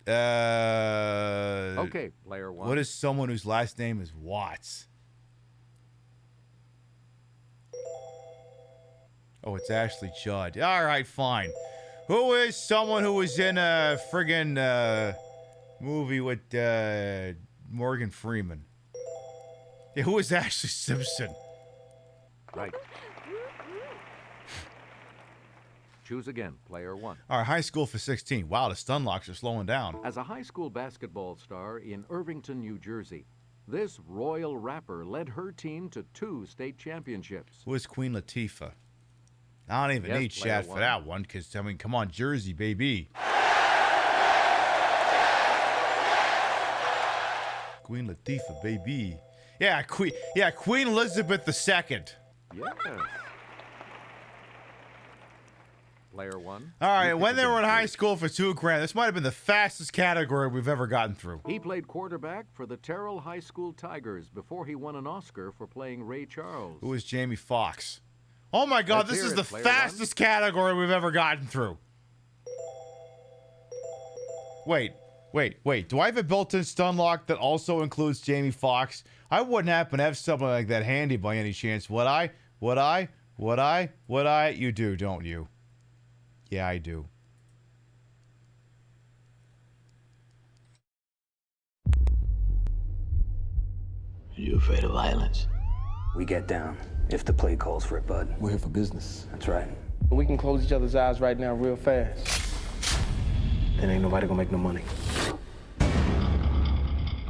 Okay, player 1. What is someone whose last name is Watts? Oh, it's Ashley Judd. All right, fine. Who is someone who was in a friggin' movie with Morgan Freeman? Yeah, who is Ashley Simpson? Right. Choose again, player 1. All right, high school for 16. Wow, the stun locks are slowing down. As a high school basketball star in Irvington, New Jersey, this royal rapper led her team to 2 state championships. Who is Queen Latifah? I don't even need chat for that one, because, I mean, come on, Jersey, baby. Queen Latifah, baby. Yeah, Queen Elizabeth II. Yes. Player 1. All right, when they were in high school for $2,000, this might have been the fastest category we've ever gotten through. He played quarterback for the Terrell High School Tigers before he won an Oscar for playing Ray Charles. Who is Jamie Foxx? Oh my God, this is the fastest category we've ever gotten through. Wait. Do I have a built-in stun lock that also includes Jamie Foxx? I wouldn't happen to have something like that handy by any chance, would I? Would I? You do, don't you? Yeah, I do. You afraid of violence? We get down if the play calls for it, bud. We're here for business. That's right. We can close each other's eyes right now real fast. Then ain't nobody gonna make no money.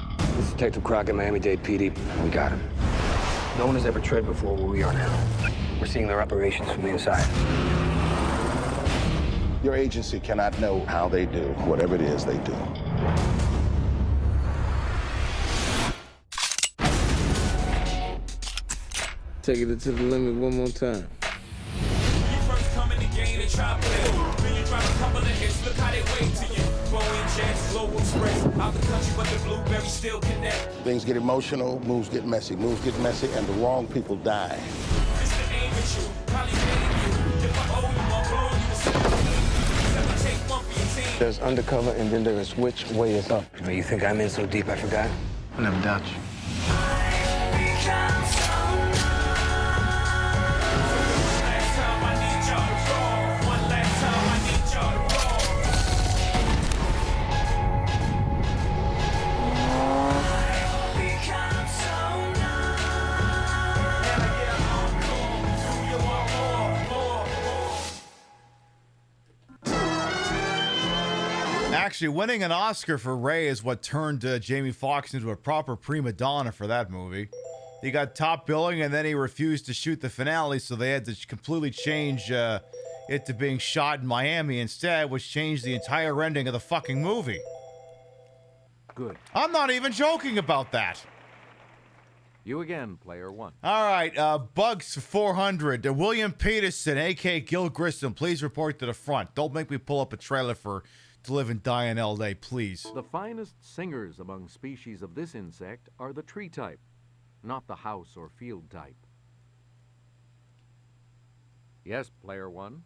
This is Detective Crockett, Miami-Dade PD. We got him. No one has ever tread before where we are now. We're seeing their operations from the inside. Your agency cannot know how they do whatever it is they do. Take it to the limit one more time. You first come in the game, they try to play. Then you drop a couple of hits, look how they wait to you. Boeing Jets, Global Express, out the country, but the blueberries still connect. Things get emotional, moves get messy, and the wrong people die. It's the aim at you, probably paying you. If I owe you, I'll blow you to 17. Let me take one for your team. There's undercover and then there is which way is up. You think I'm in so deep I forgot? I never doubt you. Actually, winning an Oscar for Ray is what turned Jamie Foxx into a proper prima donna for that movie. He got top billing, and then he refused to shoot the finale, so they had to completely change it to being shot in Miami instead, which changed the entire ending of the fucking movie. Good. I'm not even joking about that. You again, player 1. All right, Bugs 400. William Peterson, a.k.a. Gil Grissom, please report to the front. Don't make me pull up a trailer for To Live and Die in L.A., please. The finest singers among species of this insect are the tree type, not the house or field type. Yes, player 1.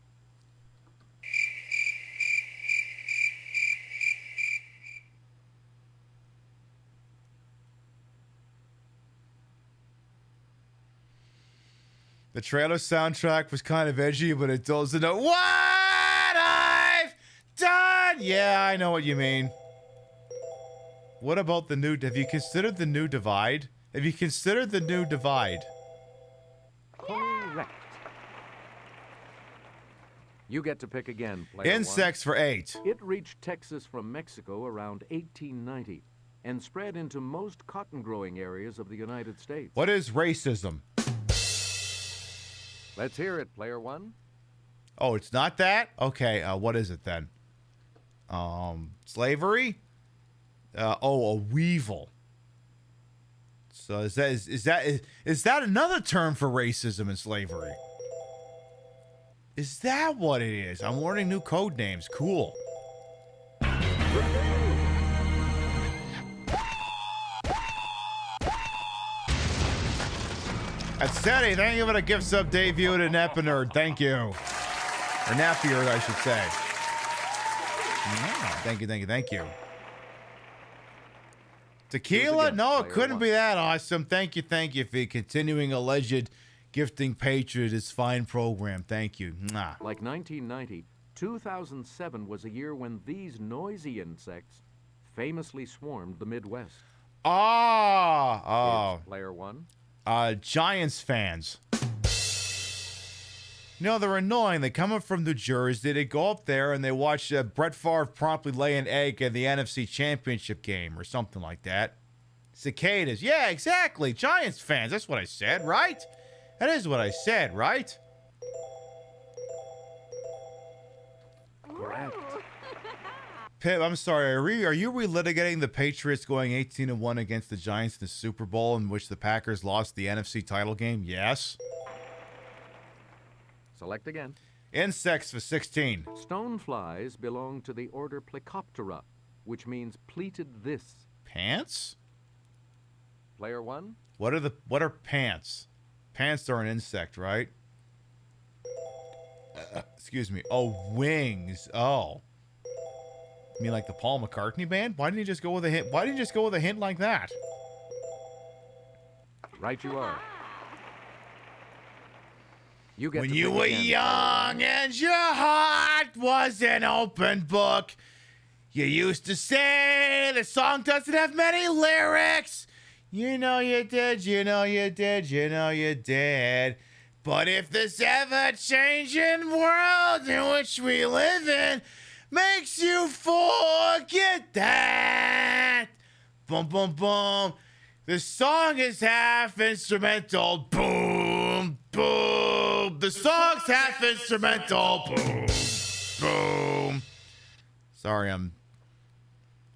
The trailer soundtrack was kind of edgy, but it doesn't know what I've done. Yeah, I know what you mean. What about the new... Have you considered the new Divide? Have you considered the new Divide? Correct. You get to pick again, player Insects 1. for 8. It reached Texas from Mexico around 1890 and spread into most cotton-growing areas of the United States. What is racism? Let's hear it, player 1. Oh, it's not that? Okay, what is it then? Slavery? A weevil. So is that another term for racism and slavery? Is that what it is? I'm learning new code names. Cool. That's Steady. Thank you for the gift sub debut to Nepinerd. Thank you. Or Napier, I should say. Yeah, thank you. Tequila? No, it couldn't be that awesome. Thank you for continuing alleged gifting Patriot his fine program. Thank you. Mwah. Like 1990, 2007 was a year when these noisy insects famously swarmed the Midwest. Oh. Player one. Giants fans. No, they're annoying. They come up from New Jersey. They go up there and they watch Brett Favre promptly lay an egg in the NFC Championship game or something like that. Cicadas. Yeah, exactly. Giants fans. That's what I said, right? That is what I said, right? Correct. Pip, I'm sorry. Are you relitigating the Patriots going 18-1 against the Giants in the Super Bowl in which the Packers lost the NFC title game? Yes. Select again. Insects for 16. Stoneflies belong to the order Plecoptera, which means pleated this. Pants? Player one. What are pants? Pants are an insect, right? Excuse me. Oh, wings. Oh. You mean like the Paul McCartney band? Why didn't you just go with a hint? Why didn't you just go with a hint like that? Right you are. You get when to you pick were again. young and your heart was an open book, you used to say the song doesn't have many lyrics. You know you did, you know you did, you know you did. But if this ever-changing world in which we live in makes you forget that, boom, boom, boom, the song is half instrumental, boom, boom. The song's half instrumental, boom, boom. Sorry,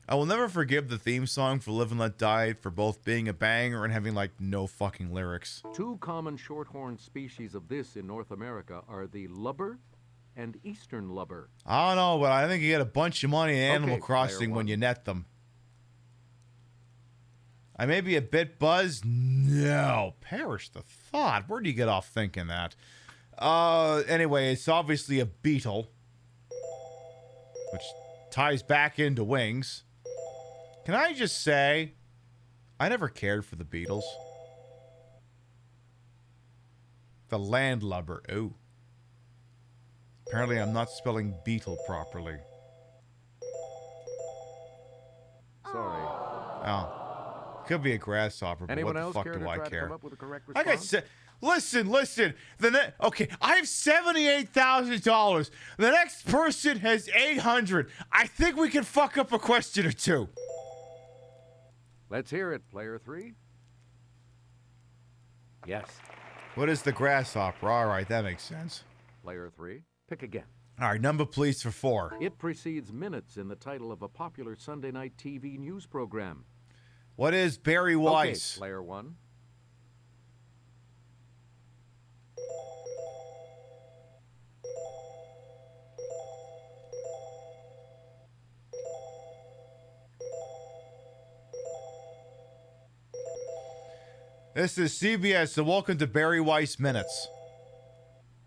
I will never forgive the theme song for Live and Let Die for both being a banger and having, like, no fucking lyrics. Two common shorthorn species of this in North America are the lubber and eastern lubber. I don't know, but I think you get a bunch of money in Animal Okay, Crossing player when one. you net them. I may be a bit buzzed. No. Perish the thought. Where do you get off thinking that? Anyway, it's obviously a beetle, which ties back into wings. Can I just say, I never cared for the Beatles. The landlubber. Ooh. Apparently I'm not spelling beetle properly. Sorry. Oh. Could be a grasshopper, but Anyone what the else fuck care do to I try to care? come up with a correct Like I response? said, listen. Okay, I have $78,000. The next person has $800. I think we can fuck up a question or two. Let's hear it, player three. Yes. What is the grasshopper? All right, that makes sense. Player three. Pick again. All right, number please for 4. It precedes minutes in the title of a popular Sunday night TV news program. What is Barry Weiss? Okay, player one. This is CBS, so welcome to Barry Weiss Minutes.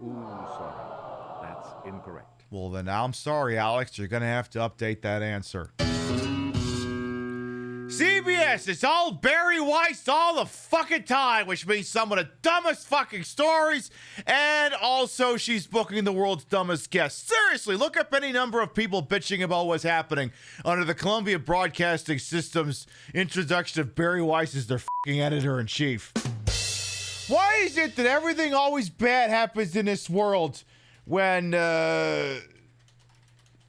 Ooh, sorry. That's incorrect. Well, then I'm sorry, Alex. You're going to have to update that answer. CBS, it's all Barry Weiss all the fucking time, which means some of the dumbest fucking stories, and also she's booking the world's dumbest guests. Seriously, look up any number of people bitching about what's happening under the Columbia Broadcasting System's introduction of Barry Weiss as their fucking editor-in-chief. Why is it that everything always bad happens in this world when,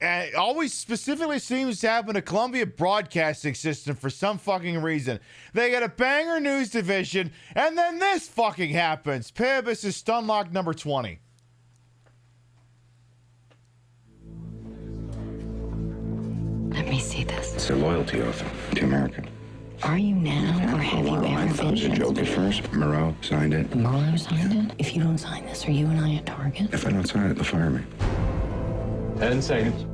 and it always specifically seems to happen to Columbia Broadcasting System for some fucking reason. They got a banger news division, and then this fucking happens. Pib, this is Stunlock number 20. Let me see this. It's a loyalty oath to America. Are you now, or have you I ever thought it been? was a joke at first. Moreau signed it. Mueller signed it? If you don't sign this, are you and I a target? If I don't sign it, they'll fire me. 10 seconds.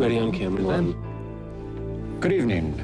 Ready on camera, then. Good evening.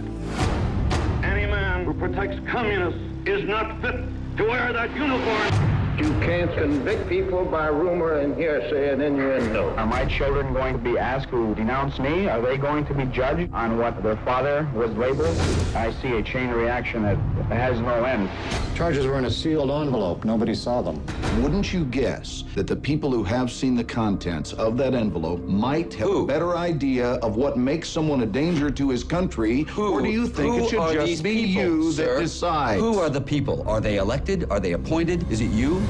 Any man who protects communists is not fit to wear that uniform. You can't convict people by rumor and hearsay and innuendo. Are my children going to be asked who denounce me? Are they going to be judged on what their father was labeled? I see a chain reaction that that has no end. Charges were in a sealed envelope. Nobody saw them. Wouldn't you guess that the people who have seen the contents of that envelope might have a better idea of what makes someone a danger to his country? Or do you think it should just be you that decides? Who are the people? Are they elected? Are they appointed? Is it you?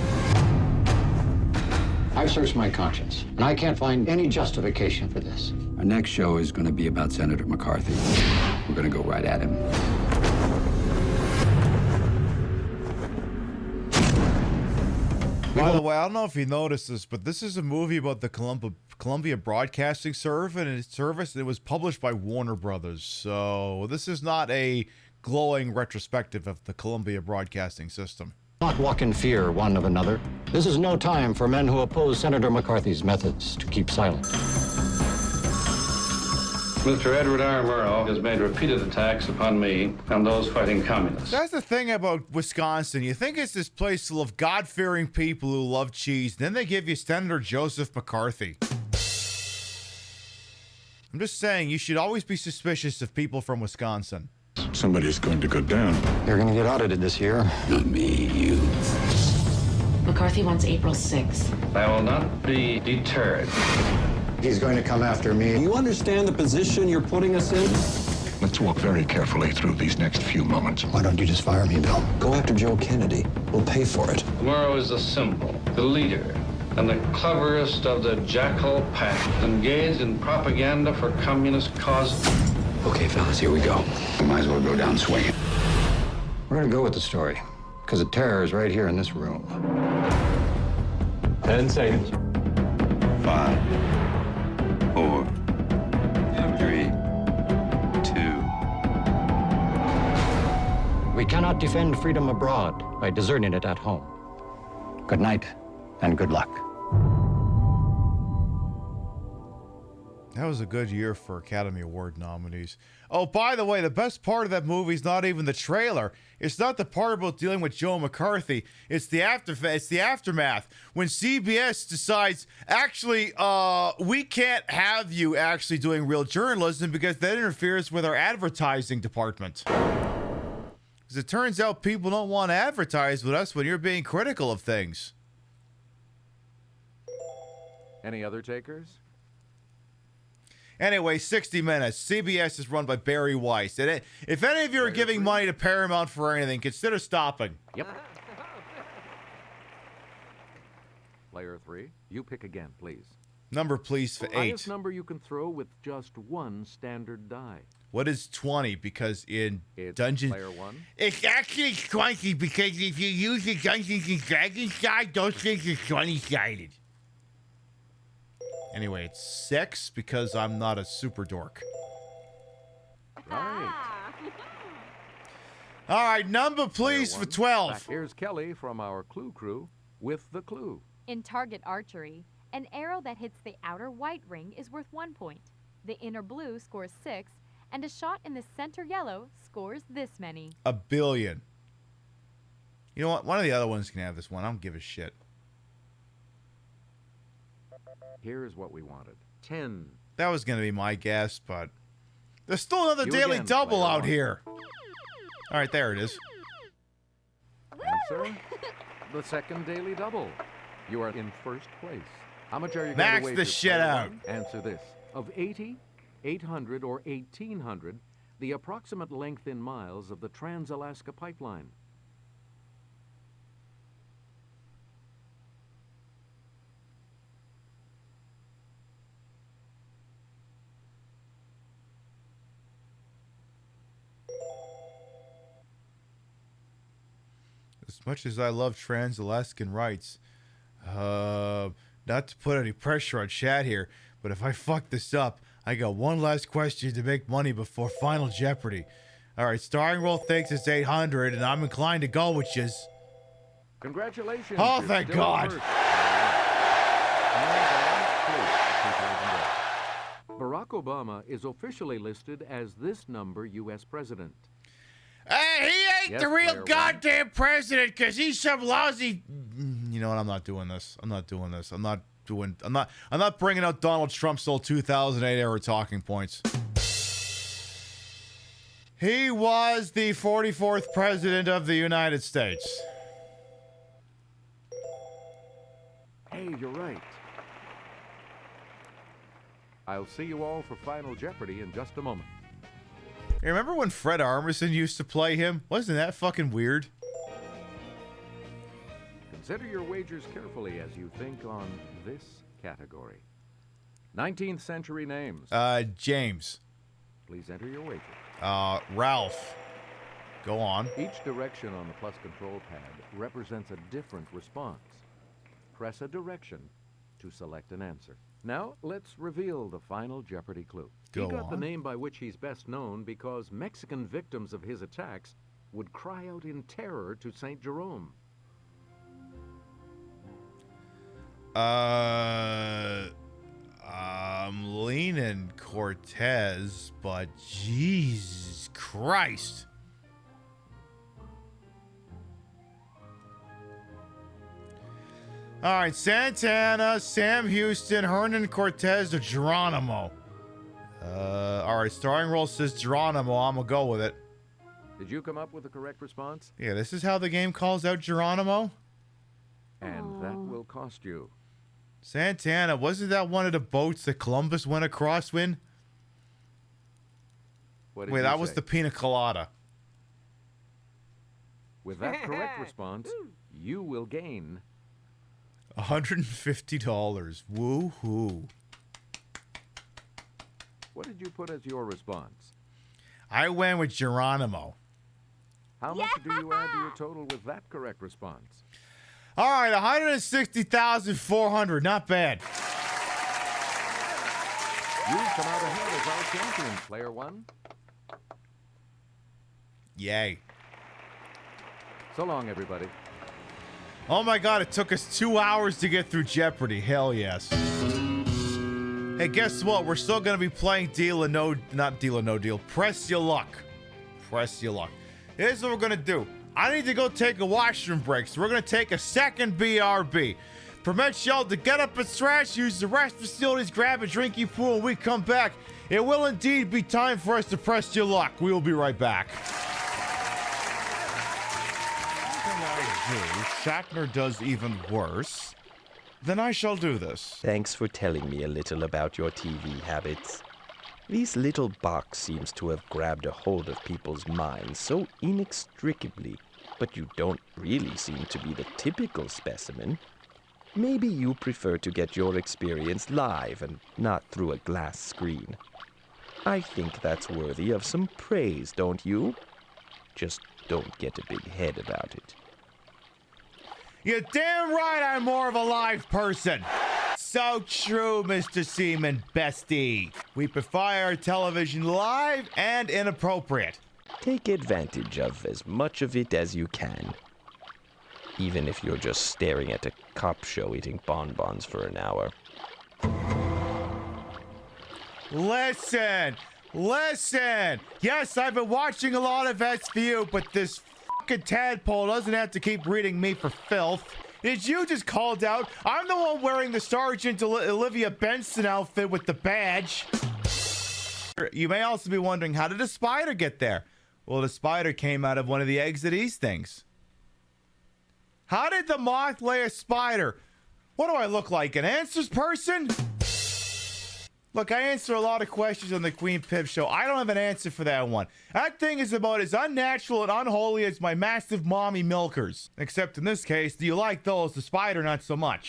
I've searched my conscience, and I can't find any justification for this. Our next show is going to be about Senator McCarthy. We're going to go right at him. By the way, I don't know if you noticed this, but this is a movie about the Columbia Broadcasting Service. It was published by Warner Brothers. So this is not a glowing retrospective of the Columbia Broadcasting System. Not walk in fear one of another. This is no time for men who oppose Senator McCarthy's methods to keep silent. Mr. Edward R. Murrow has made repeated attacks upon me and those fighting communists. That's the thing about Wisconsin. You think it's this place full of God-fearing people who love cheese. Then they give you Senator Joseph McCarthy. I'm just saying, you should always be suspicious of people from Wisconsin. Somebody's going to go down. You're going to get audited this year. Not me, you. McCarthy wants April 6th. I will not be deterred. He's going to come after me. Do you understand the position you're putting us in? Let's walk very carefully through these next few moments. Why don't you just fire me, Bill? Go after Joe Kennedy. We'll pay for it. Murrow is the symbol, the leader, and the cleverest of the jackal pack, engaged in propaganda for communist causes. Okay, fellas, here we go. We might as well go down swinging. We're going to go with the story, because the terror is right here in this room. 10 seconds. 5, 4, 3, 2. We cannot defend freedom abroad by deserting it at home. Good night, and good luck. That was a good year for Academy Award nominees. Oh, by the way, the best part of that movie is not even the trailer. It's not the part about dealing with Joe McCarthy. It's the aftermath. When CBS decides, actually, we can't have you actually doing real journalism because that interferes with our advertising department. Because it turns out people don't want to advertise with us when you're being critical of things. Any other takers? Anyway, 60 Minutes. CBS is run by Barry Weiss. And if any of you are giving money to Paramount for anything, consider stopping. Yep. Player 3, you pick again, please. Number, please, for 8. Highest number you can throw with just one standard die. What is 20? Because in Dungeons... Player 1. It's actually 20 because if you use the Dungeons and Dragons die, those things are 20-sided. Anyway, it's 6 because I'm not a super dork. Right. All right, number please for 12. Back here's Kelly from our Clue Crew with the clue. In target archery, an arrow that hits the outer white ring is worth 1 point. The inner blue scores 6, and a shot in the center yellow scores this many. 1 billion. You know what? One of the other ones can have this one. I don't give a shit. Here's what we wanted. 10. That was going to be my guess, but there's still another You daily again, double player out 1. here. All right, there it is. Answer, the second daily double. You are in first place. How much are you going Max to wager? the shit player out. 1? Answer this. Of 80, 800, or 1,800, the approximate length in miles of the Trans-Alaska Pipeline. As much as I love trans-Alaskan rights, not to put any pressure on Chad here, but if I fuck this up, I got one last question to make money before Final Jeopardy. All right, starring role thinks it's 800, and I'm inclined to go with yous. Congratulations. Oh, you're thank still God. first. And the last clue, $2,000. Barack Obama is officially listed as this number U.S. president. Hey, he ain't Yes, the real player goddamn president because he's some lousy. You know what? I'm not doing this. I'm not bringing out Donald Trump's old 2008 era talking points. He was the 44th president of the United States. Hey, you're right. I'll see you all for Final Jeopardy in just a moment. Hey, remember when Fred Armisen used to play him? Wasn't that fucking weird? Consider your wagers carefully as you think on this category. 19th century names. James. Please enter your wager. Ralph. Go on. Each direction on the plus control pad represents a different response. Press a direction to select an answer. Now, let's reveal the Final Jeopardy clue. He got the name by which he's best known because Mexican victims of his attacks would cry out in terror to St. Jerome. I'm leaning Cortez, but Jesus Christ. All right, Santana, Sam Houston, Hernan Cortez, or Geronimo. All right, starring role says Geronimo. I'm gonna go with it. Did you come up with the correct response? Yeah, this is how the game calls out Geronimo? And that will cost you. Santana, wasn't that one of the boats that Columbus went across with? Wait, that was the Pina Colada. With that correct response, you will gain $150. Woo-hoo. What did you put as your response? I went with Geronimo. How much do you add to your total with that correct response? All right, 160,400. Not bad. You've come out ahead as our champion, player one. Yay. So long, everybody. Oh my God, it took us 2 hours to get through Jeopardy. Hell yes. Hey, guess what? We're still going to be playing not Deal or No Deal. Press Your Luck. Press Your Luck. Here's what we're going to do. I need to go take a washroom break, so we're going to take a second BRB. Permit y'all to get up and stretch, use the rest facilities, grab a drink you pour when we come back. It will indeed be time for us to press your luck. We will be right back. Shatner does even worse. Then I shall do this. Thanks for telling me a little about your TV habits. This little box seems to have grabbed a hold of people's minds so inextricably, but you don't really seem to be the typical specimen. Maybe you prefer to get your experience live and not through a glass screen. I think that's worthy of some praise, don't you? Just don't get a big head about it. You're damn right I'm more of a live person. So true, Mr. Seaman Bestie. We prefer our television live and inappropriate. Take advantage of as much of it as you can. Even if you're just staring at a cop show eating bonbons for an hour. Listen. Yes, I've been watching a lot of SVU, but this fucking tadpole doesn't have to keep reading me for filth. Did you just called out? I'm the one wearing the Sergeant Olivia Benson outfit with the badge. You may also be wondering, how did a spider get there? Well, the spider came out of one of the eggs of these things. How did the moth lay a spider? What do I look like, an answers person? Look, I answer a lot of questions on the Queen Pib show. I don't have an answer for that one. That thing is about as unnatural and unholy as my massive mommy milkers. Except in this case, do you like those? The spider, not so much.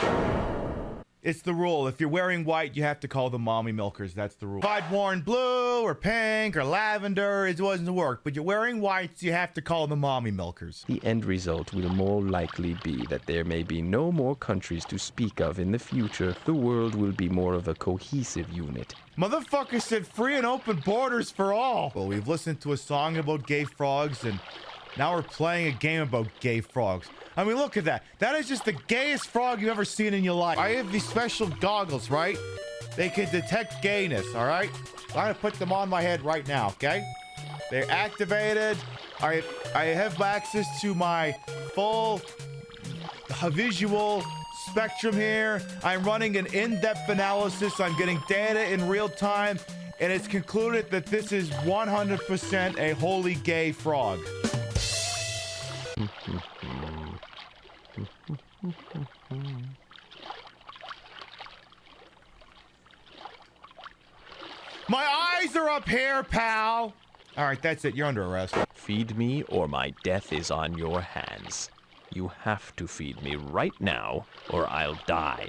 It's the rule. If you're wearing white, you have to call them mommy milkers. That's the rule. If I'd worn blue or pink or lavender, it doesn't work. But you're wearing whites, you have to call them mommy milkers. The end result will more likely be that there may be no more countries to speak of in the future. The world will be more of a cohesive unit. Motherfucker said free and open borders for all. Well, we've listened to a song about gay frogs, and now we're playing a game about gay frogs. I mean, look at that. That is just the gayest frog you've ever seen in your life. I have these special goggles, right? They can detect gayness, all right? I'm gonna put them on my head right now, okay? They're activated. I have access to my full visual spectrum here. I'm running an in-depth analysis. I'm getting data in real time. and it's concluded that this is 100% a wholly gay frog. My eyes are up here, pal. All right, that's it. You're under arrest. Feed me or my death is on your hands. You have to feed me right now or I'll die.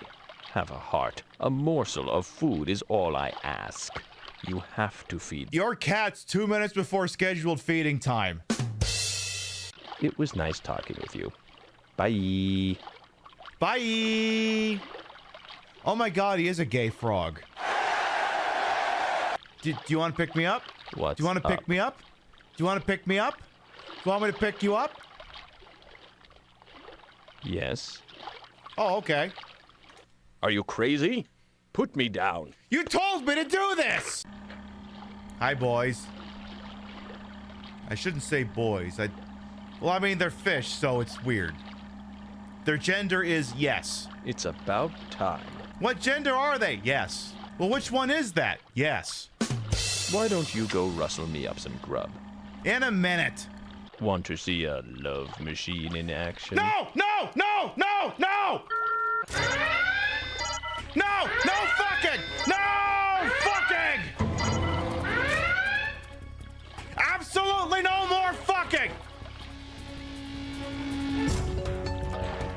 Have a heart. A morsel of food is all I ask. You have to feed. Your cat's 2 minutes before scheduled feeding time. It was nice talking with you. Bye. Bye. Oh my God, he is a gay frog. Do you want to pick me up? What's Do you want to pick me up? Do you want to pick me up? Do you want me to pick you up? Yes. Oh, okay. Are you crazy? Put me down. You told me to do this! Hi, boys. I shouldn't say boys. Well, I mean, they're fish, so it's weird. Their gender is yes. It's about time. What gender are they? Yes. Well, which one is that? Yes. Why don't you go rustle me up some grub? In a minute. Want to see a love machine in action? No! No! No! No! No! No! No fucking! No fucking! Absolutely no more fucking!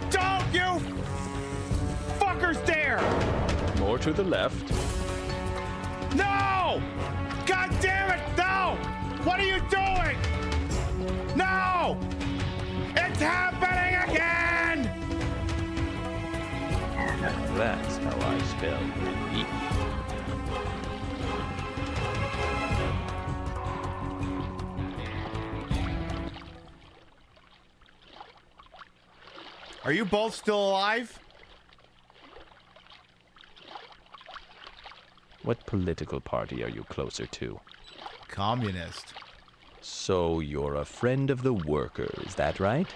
Don't you fuckers dare! More to the left. No! God damn it! No! What are you doing? No! It's happening again! That's how I spell relief. Are you both still alive? What political party are you closer to? Communist. So you're a friend of the worker, is that right?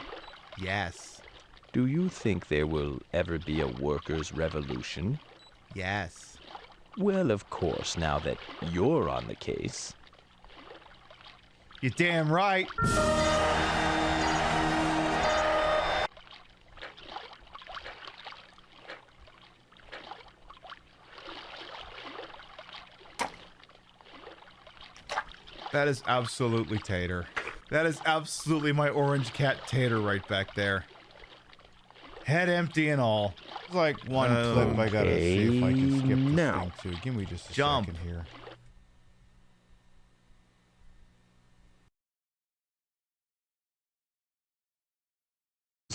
Yes. Do you think there will ever be a workers' revolution? Yes. Well, of course, now that you're on the case. You're damn right. That is absolutely Tater. That is absolutely my orange cat Tater right back there. Head empty and all. It's like one clip I gotta see if I can skip this thing too. Give me just a second here.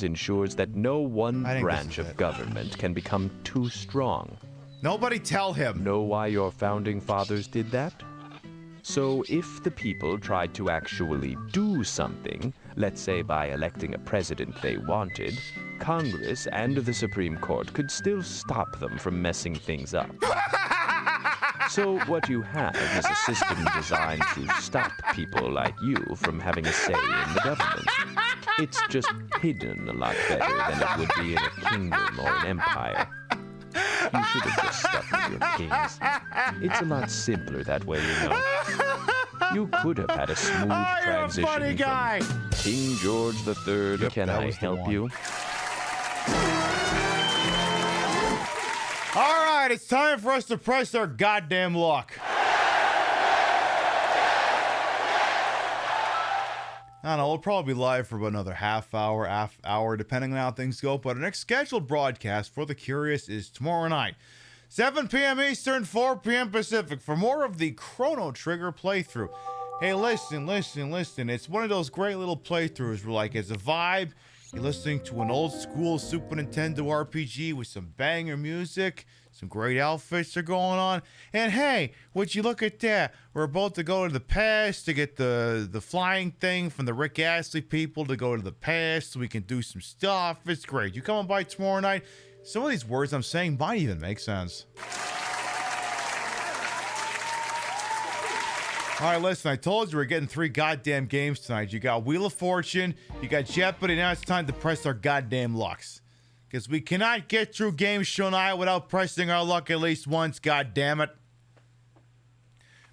Ensures that no one branch of government can become too strong. Nobody tell him. Know why your founding fathers did that? So if the people tried to actually do something, let's say by electing a president they wanted, Congress and the Supreme Court could still stop them from messing things up. So what you have is a system designed to stop people like you from having a say in the government. It's just hidden a lot better than it would be in a kingdom or an empire. You should have just stuck with your kings. It's a lot simpler that way, you know. You could have had a smooth transition funny guy. from King George III. Yep, Can I help you? All right, it's time for us to press our goddamn luck. I don't know, we'll probably be live for about another half hour, depending on how things go. But our next scheduled broadcast for the curious is tomorrow night, 7 p.m. Eastern, 4 p.m. Pacific, for more of the Chrono Trigger playthrough. Hey, listen. It's one of those great little playthroughs where, like, it's a vibe. You're listening to an old school Super Nintendo RPG with some banger music. Some great outfits are going on. And hey, would you look at that? We're about to go to the past to get the flying thing from the Rick Astley people to go to the past so we can do some stuff. It's great. You coming by tomorrow night? Some of these words I'm saying might even make sense. All right, listen, I told you we're getting 3 goddamn games tonight. You got Wheel of Fortune, you got Jeopardy, now it's time to press our goddamn lucks. Because we cannot get through Game Show Night without pressing our luck at least once, goddammit.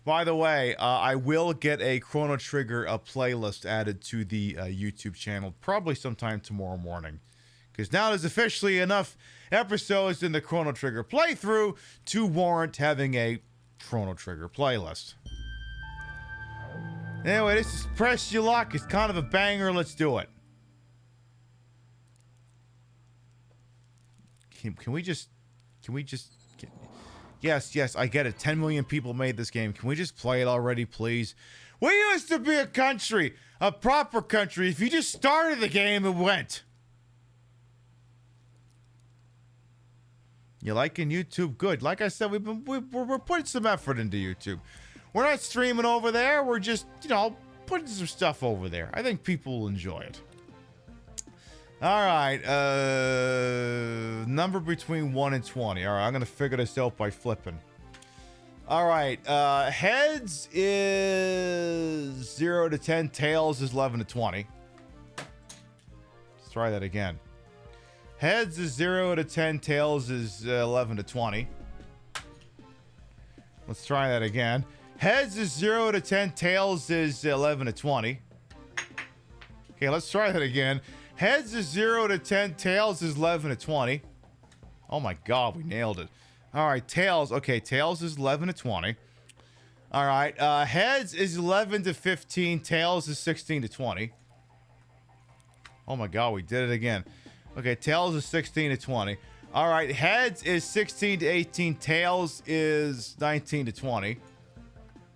By the way, I will get a Chrono Trigger playlist added to the YouTube channel probably sometime tomorrow morning. Because now there's officially enough episodes in the Chrono Trigger playthrough to warrant having a Chrono Trigger playlist. Anyway, this is Press Your Luck. It's kind of a banger. Let's do it. Can we just... Yes, I get it. 10 million people made this game. Can we just play it already, please? We used to be a country, a proper country. If you just started the game, it went. You liking YouTube? Good. Like I said, we're putting some effort into YouTube. We're not streaming over there. We're just, putting some stuff over there. I think people will enjoy it. All right. Number between 1 and 20. All right, I'm going to figure this out by flipping. All right. Heads is 0 to 10. Tails is 11 to 20. Let's try that again. Heads is 0 to 10. Tails is 11 to 20. Let's try that again. Heads is 0 to 10. Tails is 11 to 20. Okay, let's try that again. Heads is 0 to 10. Tails is 11 to 20. Oh my god, we nailed it. All right, tails. Okay, tails is 11 to 20. All right, heads is 11 to 15. Tails is 16 to 20. Oh my god, we did it again. Okay, tails is 16 to 20. All right, heads is 16 to 18. Tails is 19 to 20.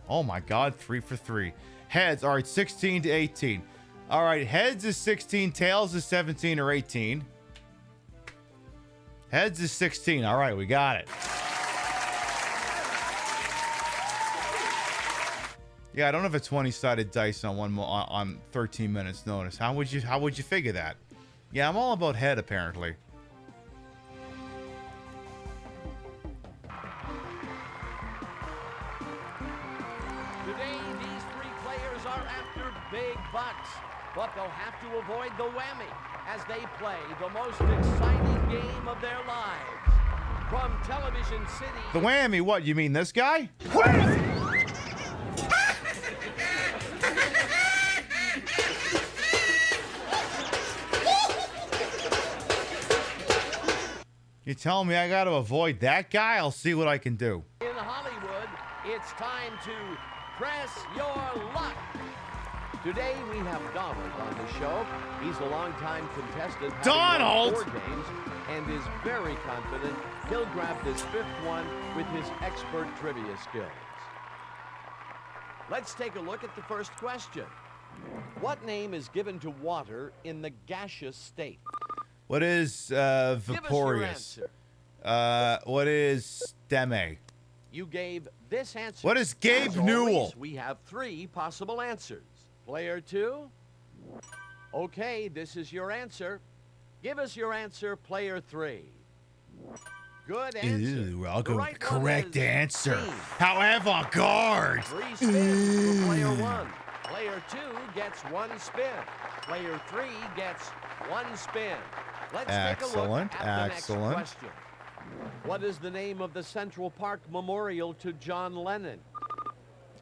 Oh my god, 3 for 3. Heads, all right, 16 to 18. All right, heads is 16. Tails is 17 or 18. Heads is 16. All right, we got it. Yeah, I don't have a 20-sided dice on 13 minutes notice. How would you figure that? Yeah, I'm all about head apparently. Today, these three players are after big bucks, but they'll have to avoid the whammy as they play the most exciting game of their lives. From Television City... The whammy? What, you mean this guy? You telling me I got to avoid that guy? I'll see what I can do. In Hollywood, it's time to press your luck. Today we have Donald on the show. He's a longtime contestant. Donald! 4 games and is very confident he'll grab this 5th one with his expert trivia skills. Let's take a look at the first question. What name is given to water in the gaseous state? What is vaporous? What is stemme? You gave this answer. What is Gabe As Newell? always, we have 3 possible answers. Player 2. Okay, this is your answer. Give us your answer, player 3. Good answer. Ooh, I'll go right correct answer. steam. How avant-garde. 3 spins for player 1. Player 2 gets 1 spin. Player 3 gets 1 spin. Let's take a look at the next question. What is the name of the Central Park Memorial to John Lennon?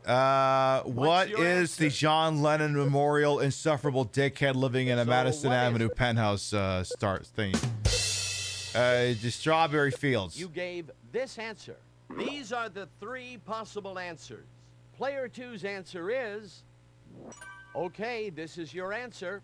What is the John Lennon Memorial insufferable dickhead living in a Madison Avenue penthouse start thing? The Strawberry Fields. You gave this answer. These are the 3 possible answers. Player 2's answer is... Okay, this is your answer.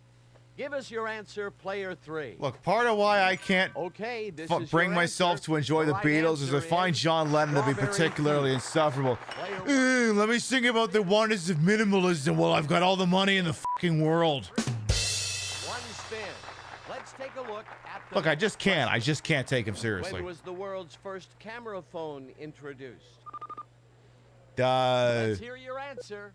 Give us your answer, player 3. Look, part of why I can't bring your myself answer. to enjoy the Right Beatles is I answer find is John Lennon to be Strawberry particularly Fields. insufferable. Let me sing about the wonders of minimalism while I've got all the money in the fucking world. 1 spin. Let's take a look at the Look, I just can't take him seriously. When was the world's first camera phone introduced? Let's hear your answer.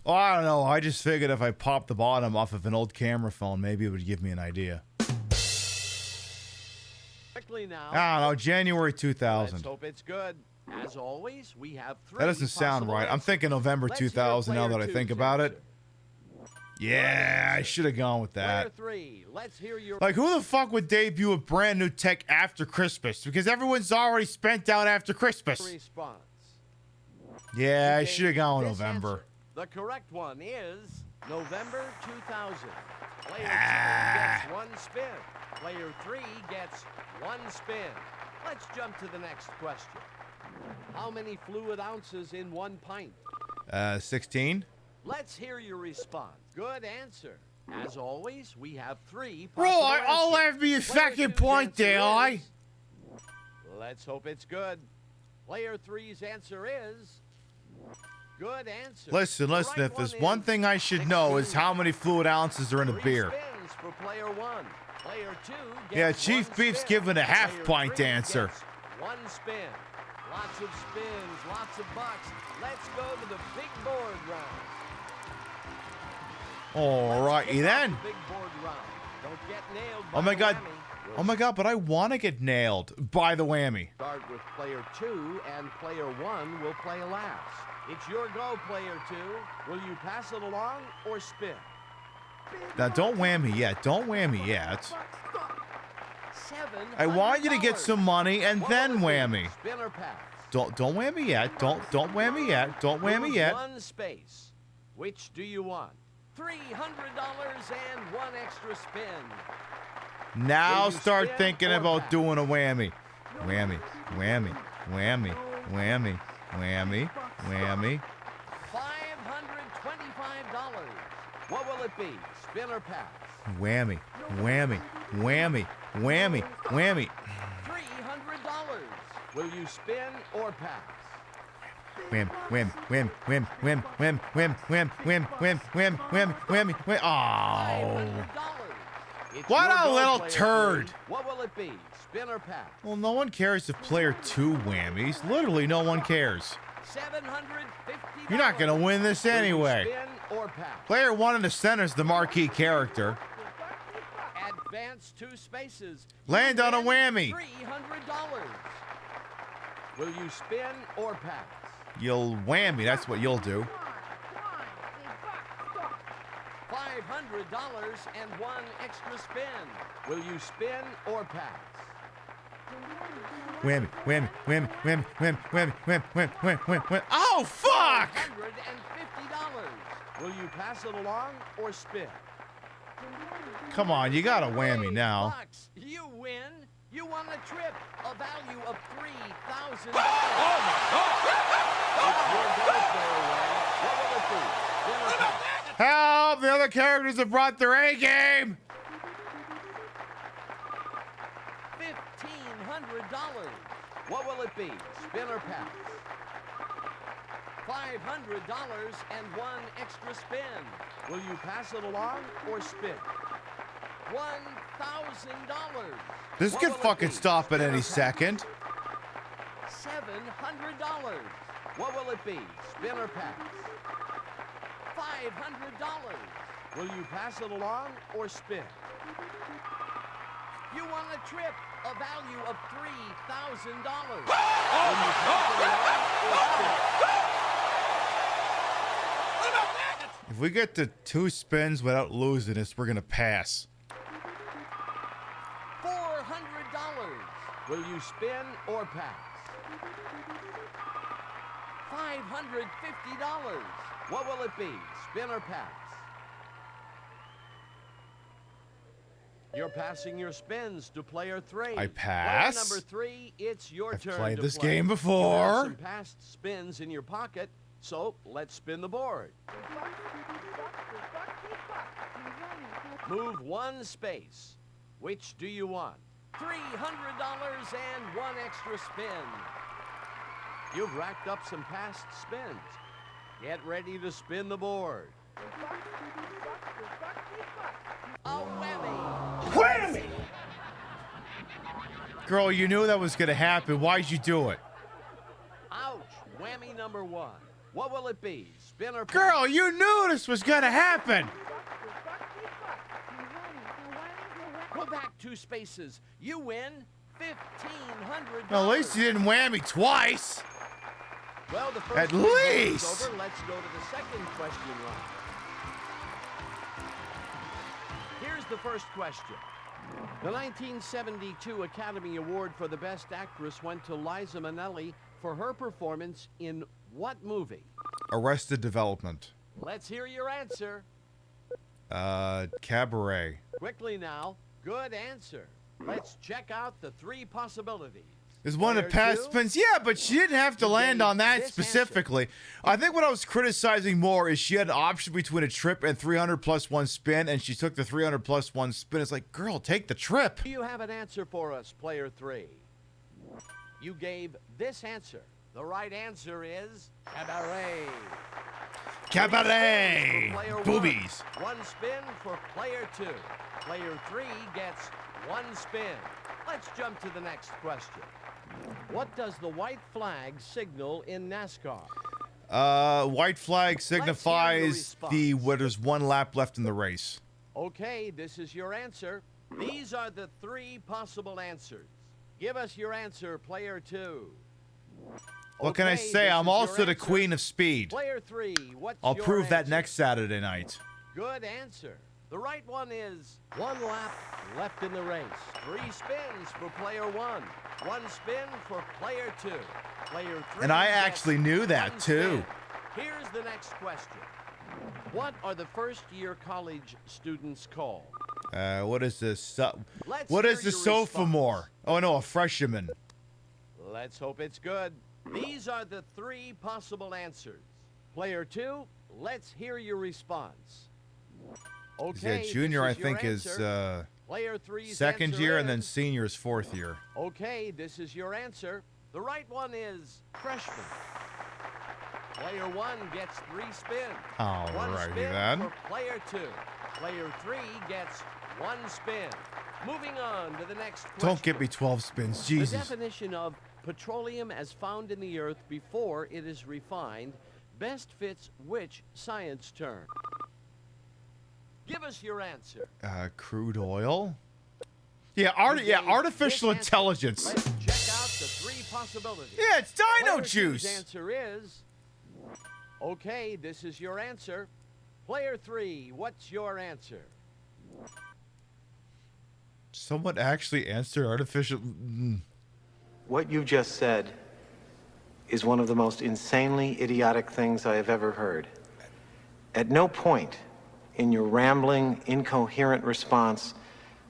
Oh, I don't know. I just figured if I popped the bottom off of an old camera phone, maybe it would give me an idea. Now, I don't know. January 2000. let's hope it's good. As always, we have 3 That doesn't sound possible right. I'm answers. thinking November Let's hear 2000 now player that I think two's about answer. it. Yeah, I should have gone with Player that. 3, let's hear your Like, who the fuck would debut a brand new tech after Christmas? Because everyone's already spent out after Christmas. response. Yeah, I You should have gave gone with this November. answer. The correct one is November 2000. Player 2 Ah. gets 1 spin. Player 3 gets 1 spin. Let's jump to the next question. How many fluid ounces in 1 pint? 16? Let's hear your response. Good answer. As always, we have 3 Bro, possible I'll answers. have me a Player second 2's point answer there, I. is- Let's hope it's good. Player 3's answer is good answer. Listen, The listen. right If there's one one is thing I should know is how many fluid ounces are in a 3 beer. spins for player 1. Player 2 gets Yeah, Chief 1 Beef's spin. giving a half Player pint 3 answer. gets 1 spin. Lots of spins, lots of bucks. Let's go to the big board round. Alrighty then. Big board round. Don't get nailed by Oh my the god. whammy. Oh my god, but I want to get nailed by the whammy. Start with player 2, and player 1 will play last. It's your go, player 2. Will you pass it along or spin? Now, don't whammy yet. Don't whammy yet. $700. I want you to get some money and then whammy. Spin or pass? Don't whammy yet. Don't whammy yet. Don't whammy Move yet. 1 space. Which do you want? $300 and 1 extra spin. Now Will you start spin thinking or about pass? doing a whammy. Whammy, whammy, whammy, whammy, whammy, whammy. $525. What will it be? Spin or pass? Whammy, whammy, whammy, whammy, whammy. $300. Will you spin or pass? Wham, wham, wham, wham, wham, wham, wham, wham, wham, wham, wham, wham, whammy, wham. Oh. It's What your a go, little player turd. 3. What will it be? Spin or pass? Well, no one cares if player 2 whammies. Literally, no one cares. $750. You're not going to win this Will you anyway. spin or pass? Player 1 in the center is the marquee character. Advance 2 spaces. Land on a whammy. $300. Will you spin or pass? You'll whammy. That's what you'll do. $500 and 1 extra spin. Will you spin or pass? Whammy, whammy, whammy, whammy, whammy, whammy, whammy, whammy, whammy, whammy, whammy. Oh, fuck! $150. Will you pass it along or spin? Come on, you got a whammy now. Bucks. You win. You won a trip, a value of $3,000. What will it be? Spin or pass? Help! The other characters have brought their A game! $1,500. What will it be? Spin or pass? $500 and 1 extra spin. Will you pass it along or spin? $1,000. This What could will it fucking be? stop at Spin or any pass? second. $700. What will it be? Spin or pass? $500. Will you pass it along or spin? You won a trip, a value of $3,000. Will you pass it along or spin? If we get to 2 spins without losing this, we're gonna pass. $400. Will you spin or pass? $550. What will it be? Spin or pass? You're passing your spins to player 3. I pass. Player number 3, it's your I've turn played to this play. game You before. have some past spins in your pocket, so let's spin the board. Move 1 space. Which do you want? $300 and 1 extra spin. You've racked up some past spins. Get ready to spin the board. A whammy. Whammy! Girl, you knew that was gonna happen. Why'd you do it? Ouch. Whammy number 1. What will it be? Spin or pass? Girl, you knew this was gonna happen. Go back 2 spaces. You win $1,500. Well, at least you didn't whammy twice. Well, the first At game is least. over. Let's go to the second question round. Here's the first question. The 1972 Academy Award for the Best Actress went to Liza Minnelli for her performance in what movie? Arrested Development. Let's hear your answer. Cabaret. Quickly now. Good answer. Let's check out the 3 possibilities. Is one of the Player past 2? spins? Yeah, but she didn't have to land on that this specifically. I think what I was criticizing more is she had an option between a trip and 300 plus 1 spin, and she took the 300 plus 1 spin. It's like, girl, take the trip. Do you have an answer for us, player 3? You gave this answer. The right answer is cabaret. Cabaret. Player 1. Boobies. 1 spin for player 2. Player 3 gets 1 spin. Let's jump to the next question. What does the white flag signal in NASCAR? White flag signifies where there's 1 lap left in the race. Okay, this is your answer. These are the 3 possible answers. Give us your answer, player 2. What can I Okay, say? this I'm is also your the answer. queen of speed. Player 3, what's I'll your prove that answer? next Saturday night. Good answer. The right one is 1 lap left in the race. 3 spins for player 1. 1 spin for player 2. Player 3. And I gets actually knew that, 1 too. spin. Here's the next question. What are the first-year college students called? What is this? Let's What hear is the your sophomore? Oh, no, a freshman. Let's hope it's good. These are the 3 possible answers. Player 2, let's hear your response. Okay, Yeah, junior, I this is your think, is answer. Player 3's second answer year, and then is- senior is 4th year. Okay, this is your answer. The right one is freshman. Player 1 gets 3 spins. Alrighty 1 spin then. for player 2. Player 3 gets 1 spin. Moving on to the next question. Don't give me 12 spins, The Jesus. definition of petroleum as found in the earth before it is refined best fits which science term? Give us your answer. Crude oil? Yeah, You gave artificial this answer. intelligence. Let's check out the 3 possibilities. Yeah, it's dino Player juice. 2's answer is okay. This is your answer. Player 3, what's your answer? Someone actually answered artificial. What you just said is one of the most insanely idiotic things I have ever heard. At no point in your rambling, incoherent response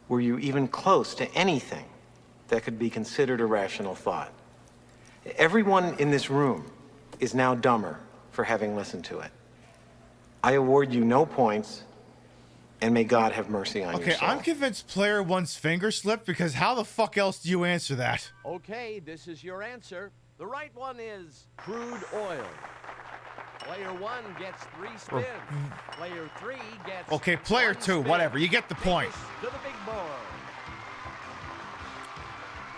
were you even close to anything that could be considered a rational thought. Everyone in this room is now dumber for having listened to it. I award you no points, and may God have mercy on Okay, your soul. I'm convinced player 1's finger slipped, because how the fuck else do you answer that? Okay, this is your answer. The right one is crude oil. Player 1 gets 3 spins. Player 3 gets Okay, player 1 2, spin. whatever. You get the point. To the big board.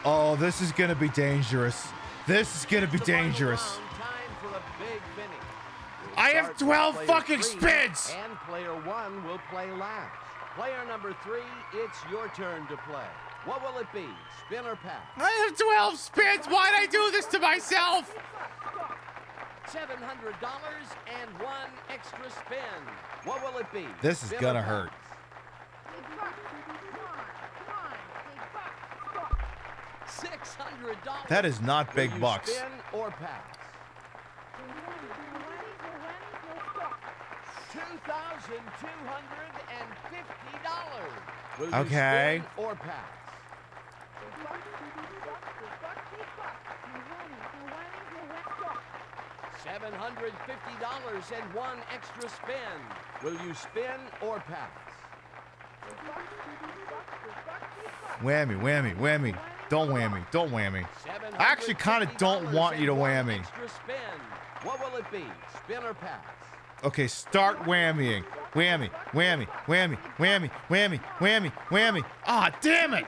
Oh, this is gonna be dangerous. This is gonna be dangerous. Time for a big finish. I have Start 12 with fucking player 3, spins! And player 1 will play last. Player number 3, it's your turn to play. What will it be? Spin or pass? I have 12 spins! Why'd I do this to myself? $700 and 1 extra spin. What will it be? This is Spin or gonna pass? hurt. $600. That is not Will big you bucks. Spin or pass? $2,250. Will you Okay. spin or pass? $750 and 1 extra spin. Will you spin or pass? Whammy, whammy, whammy. Don't whammy, don't whammy. I actually kind of don't want you to whammy. Extra spin. What will it be? Spin or pass? Okay, start whammying. Whammy, whammy, whammy, whammy, whammy, whammy, whammy. Ah, damn it!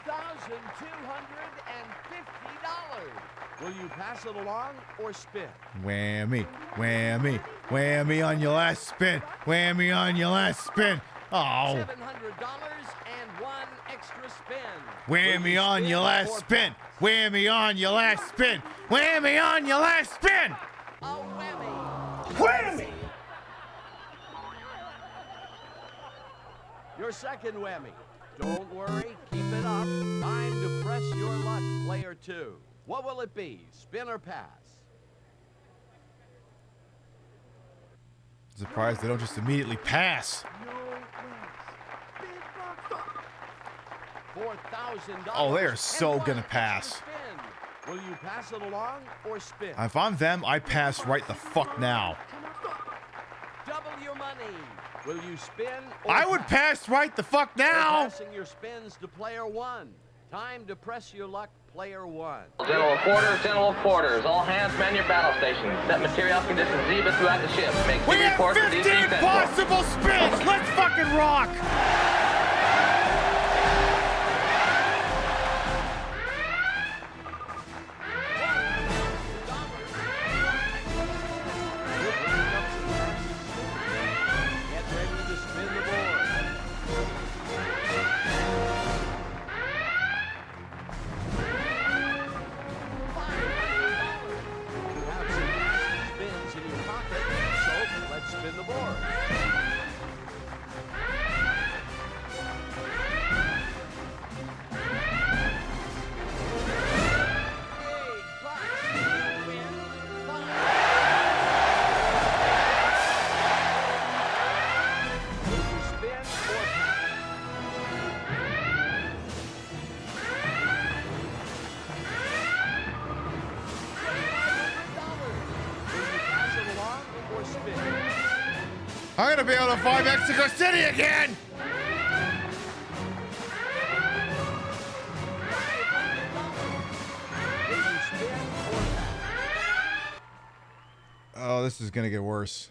$2,250. Will you pass it along or spin? Whammy, whammy, whammy on your last spin. Whammy on your last spin. Oh. $700 and one extra spin. Whammy on your last spin. Whammy on your last spin. Whammy on your last spin. A whammy. Whammy. Your second whammy. Don't worry, keep it up. Time to press your luck, player 2. What will it be, spin or pass? Surprised they don't just immediately pass. $4,000. Oh, they are so gonna pass. Will you pass it along or spin? If I'm them, I pass right the fuck now. Double your money. Will you spin or I would pass right the fuck now. Passing your spins to player 1. Time to press your luck, player 1. General quarters. All hands man your battle stations. Set material conditions Zebra throughout the ship. Make We have 15 possible spins. Let's fucking rock. Spin the board. I'm gonna be able to find Mexico City again! Oh, this is gonna get worse.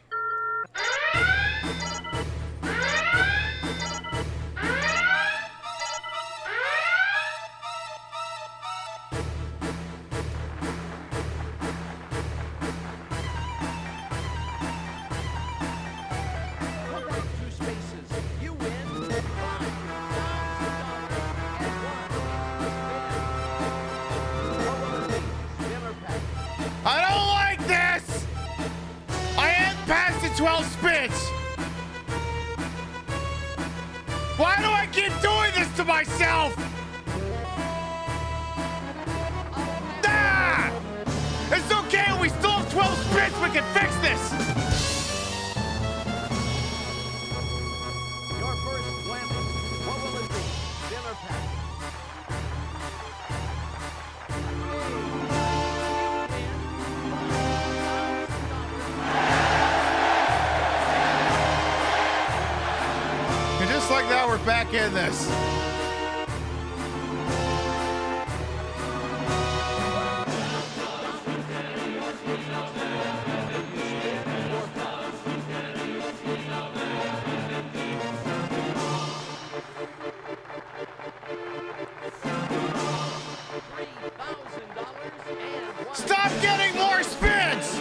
I don't like this! I am past the 12 spins! Why do I keep doing this to myself? Ah! It's okay, we still have 12 spins, we can fix this! Your first whammy. What will it be? Spin or pass? And just like that, we're back in this. Stop getting more spins!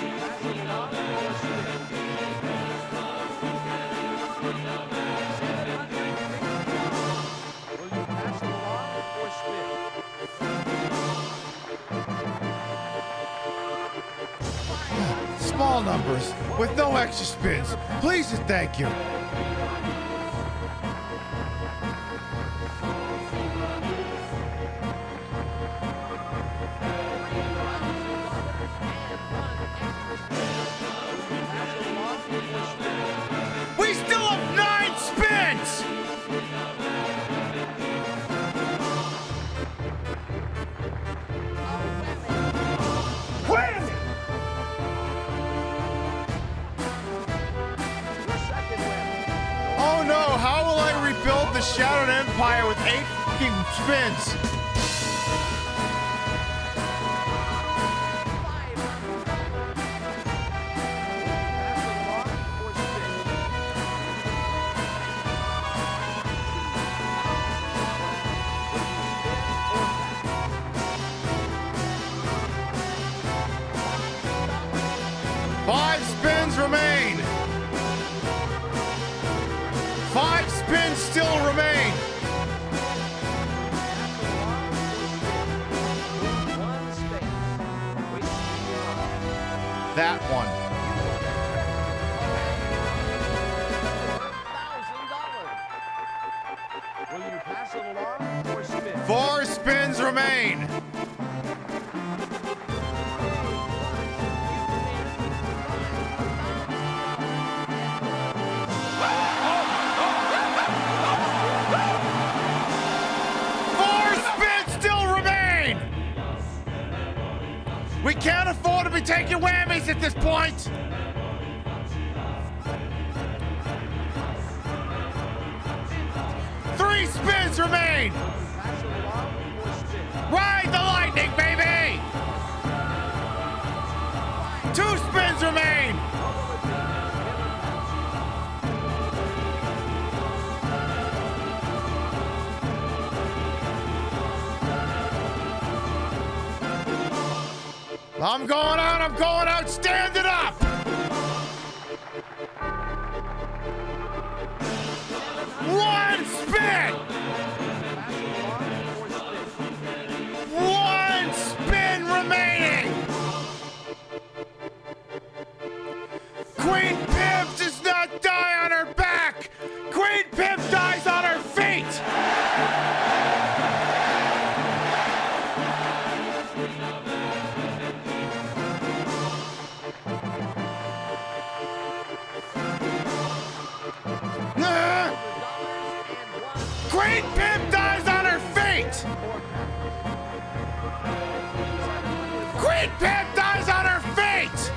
Small numbers with no extra spins. Please and thank you. We still have 9 spins! Whammy! Oh no, how will I rebuild the Shattered Empire with 8 fucking spins? 5 spins remain. 5 spins still remain. That one. Will you pass it along or spin? 4 spins remain. We can't afford to be taking whammies at this point. Three spins remain. Ride the lightning, baby. 2 spins remain. I'm going out, stand it up! One spin! One spin remaining! Queen Pimp does not die on her back! Queen Pimp dies on her feet! Queen Pimp dies on her feet! Queen Pimp dies on her feet!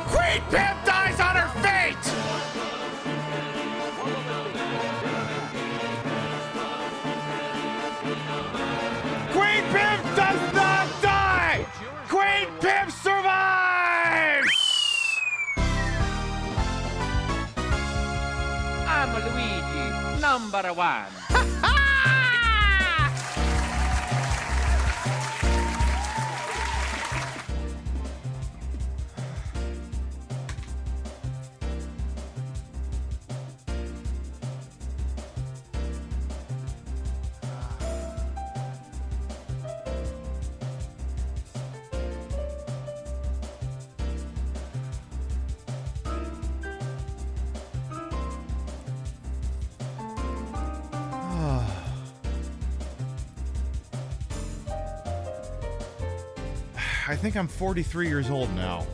Queen Pimp dies on her feet! Queen Pimp does not die! Queen Pimp survives! I'm Luigi, number 1. I think I'm 43 years old now.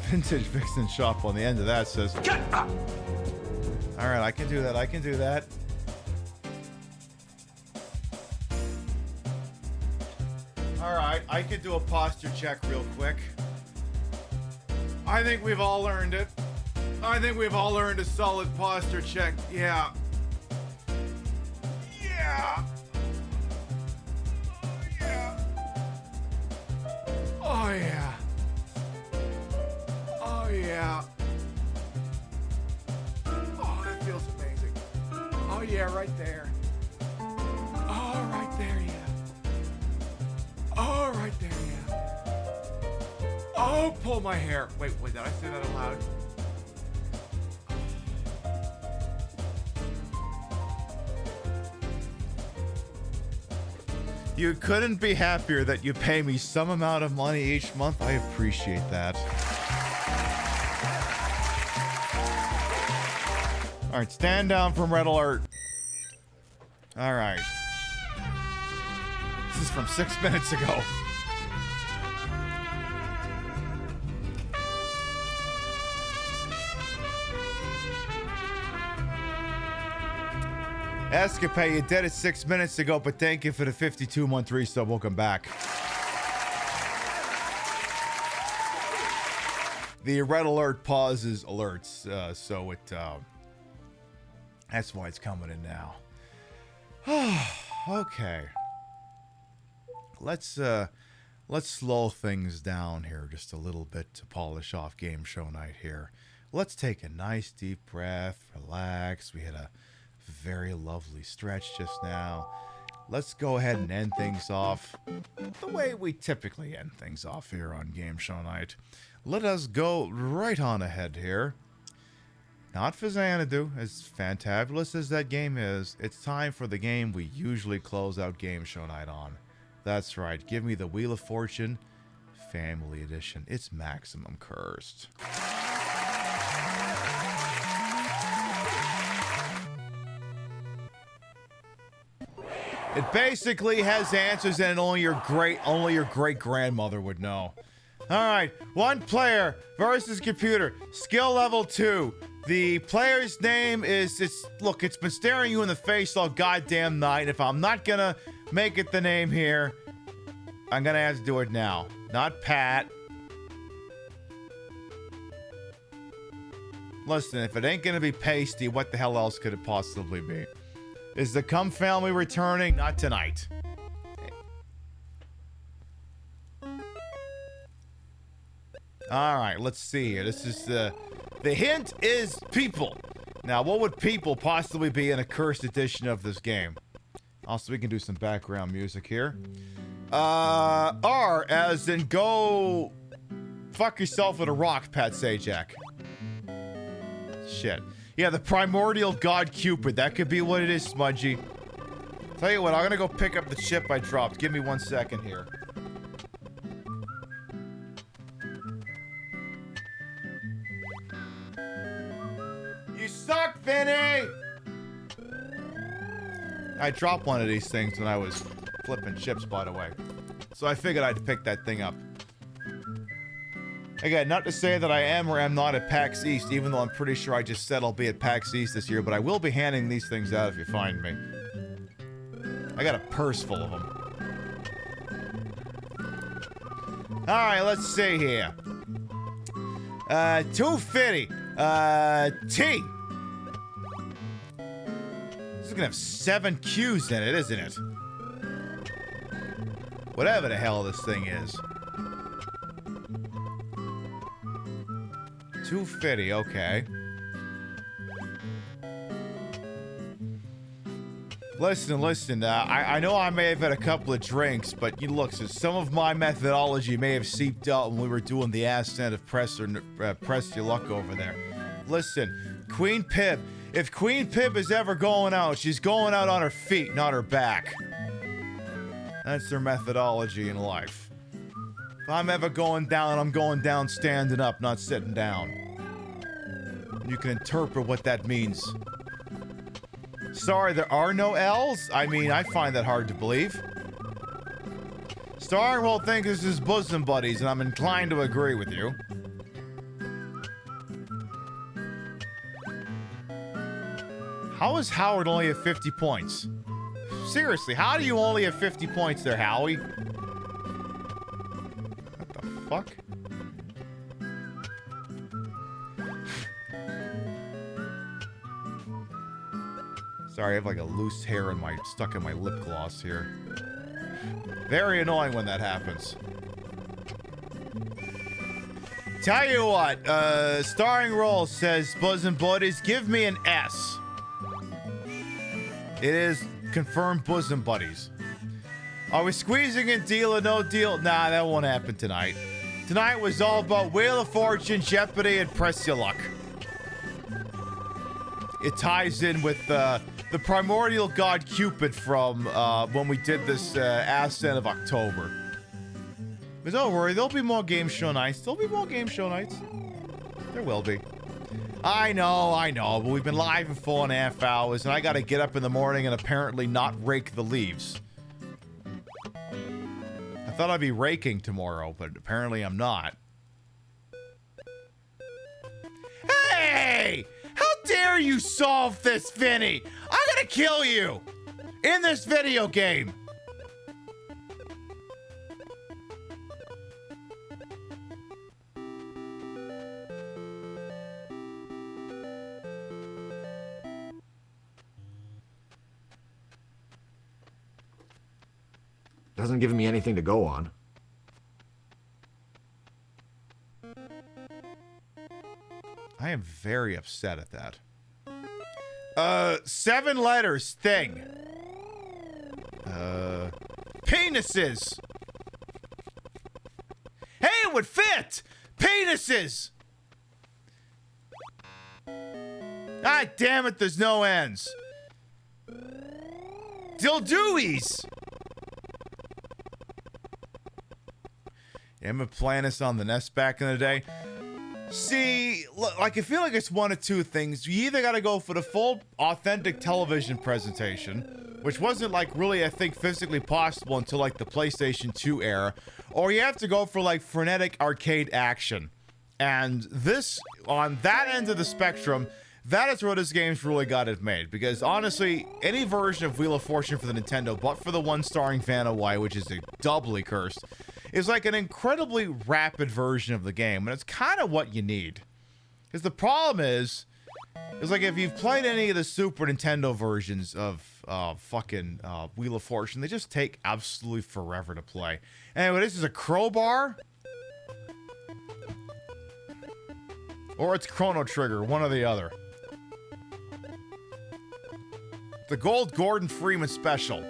Vintage Vixen Shop on the end of that says, "Get up!" All right, I can do that. I can do that. All right, I can do a posture check real quick. I think we've all earned it. I think we've all earned a solid posture check. Yeah. Yeah. Oh, yeah. Oh, yeah. Oh, that feels amazing. Oh, yeah, right there. Oh, right there, yeah. Oh, right there, yeah. Oh, pull my hair. Wait, did I say that aloud? You couldn't be happier that you pay me some amount of money each month. I appreciate that. All right, stand down from Red Alert. All right. This is from 6 minutes ago. Escapade, you did it 6 minutes ago, but thank you for the 52-month resub. Welcome back. The Red Alert pauses alerts, so it that's why it's coming in now. Okay. Let's slow things down here just a little bit to polish off game show night here. Let's take a nice deep breath, relax. We had a very lovely stretch just now. let's go ahead and end things off the way we typically end things off here on Game Show Night. Let us go right on ahead here. Not for Xanadu, as fantabulous as that game is, it's time for the game we usually close out Game Show Night on. That's right, give me the Wheel of Fortune Family Edition. It's Maximum Cursed. It basically has answers and only your great grandmother would know. Alright, one player versus computer. Skill level 2. The player's name is, it's been staring you in the face all goddamn night. If I'm not gonna make it the name here, I'm gonna have to do it now. Not Pat. Listen, if it ain't gonna be Pasty, what the hell else could it possibly be? Is the Cum family returning? Not tonight. Alright, let's see here. This is the hint is people. Now, what would people possibly be in a cursed edition of this game? Also, we can do some background music here. R as in go fuck yourself with a rock, Pat Sajak. Shit. Yeah, the primordial god Cupid. That could be what it is, Smudgy. Tell you what, I'm gonna go pick up the chip I dropped. Give me 1 second here. You suck, Vinny! I dropped one of these things when I was flipping chips, by the way. So I figured I'd pick that thing up. Again, not to say that I am or am not at PAX East, even though I'm pretty sure I just said I'll be at PAX East this year, but I will be handing these things out if you find me. I got a purse full of them. Alright, let's see here. 250. T. This is gonna have 7 Q's in it, isn't it? Whatever the hell this thing is. 250, okay. Listen, I know I may have had a couple of drinks, but you look, so some of my methodology may have seeped out when we were doing the ascent of Press Your Luck over there. Listen, Queen Pib, if Queen Pib is ever going out, she's going out on her feet, not her back. That's their methodology in life. If I'm ever going down, I'm going down standing up, not sitting down. You can interpret what that means. Sorry, there are no L's? I mean, I find that hard to believe. Starring will think this is bosom buddies, and I'm inclined to agree with you. How is Howard only at 50 points? Seriously, how do you only have 50 points there, Howie? What the fuck? Sorry, I have like a loose hair stuck in my lip gloss here. Very annoying when that happens. Tell you what, starring role says bosom buddies, give me an S. It is confirmed bosom buddies. Are we squeezing in Deal or No Deal? Nah, that won't happen tonight. Tonight was all about Wheel of Fortune, Jeopardy, and Press Your Luck. It ties in with the primordial god Cupid from when we did this ascent of October. But don't worry, there'll be more game show nights. There'll be more game show nights. There will be. I know, but we've been live for 4.5 hours, and I gotta get up in the morning and apparently not rake the leaves. I thought I'd be raking tomorrow, but apparently I'm not. Hey! How dare you solve this, Vinny? I'm gonna kill you! In this video game! Doesn't give me anything to go on. I am very upset at that. 7 letters, thing. Penises. Hey, it would fit. Penises. God damn it, there's no ends. Dildoies. Yeah, I'm playing this on the NES back in the day. See, look, like I feel like it's one of two things. You either gotta go for the full authentic television presentation, which wasn't like really, I think, physically possible until like the PlayStation 2 era, or you have to go for like frenetic arcade action. And this, on that end of the spectrum, that is where this game's really got it made. Because honestly, any version of Wheel of Fortune for the Nintendo, but for the one starring Vanna White, which is doubly cursed, is like an incredibly rapid version of the game. And it's kind of what you need. Because the problem is like if you've played any of the Super Nintendo versions of fucking Wheel of Fortune, they just take absolutely forever to play. Anyway, this is a crowbar. Or it's Chrono Trigger, one or the other. The Gold Gordon Freeman Special.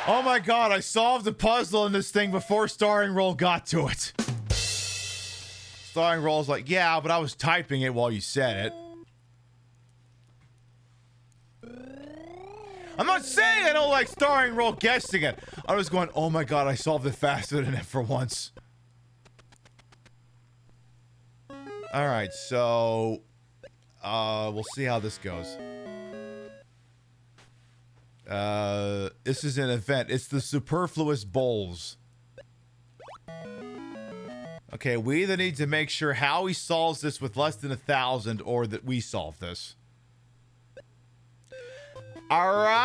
Oh my god, I solved the puzzle in this thing before Starring Roll got to it. Starring Roll's like, yeah, but I was typing it while you said it. I'm not saying I don't like Starring Roll guessing it. I was going, oh my god, I solved it faster than it for once. Alright, so we'll see how this goes. This is an event. It's the Superfluous Bowls. Okay, we either need to make sure Howie solves this with less than 1,000 or that we solve this. Alright!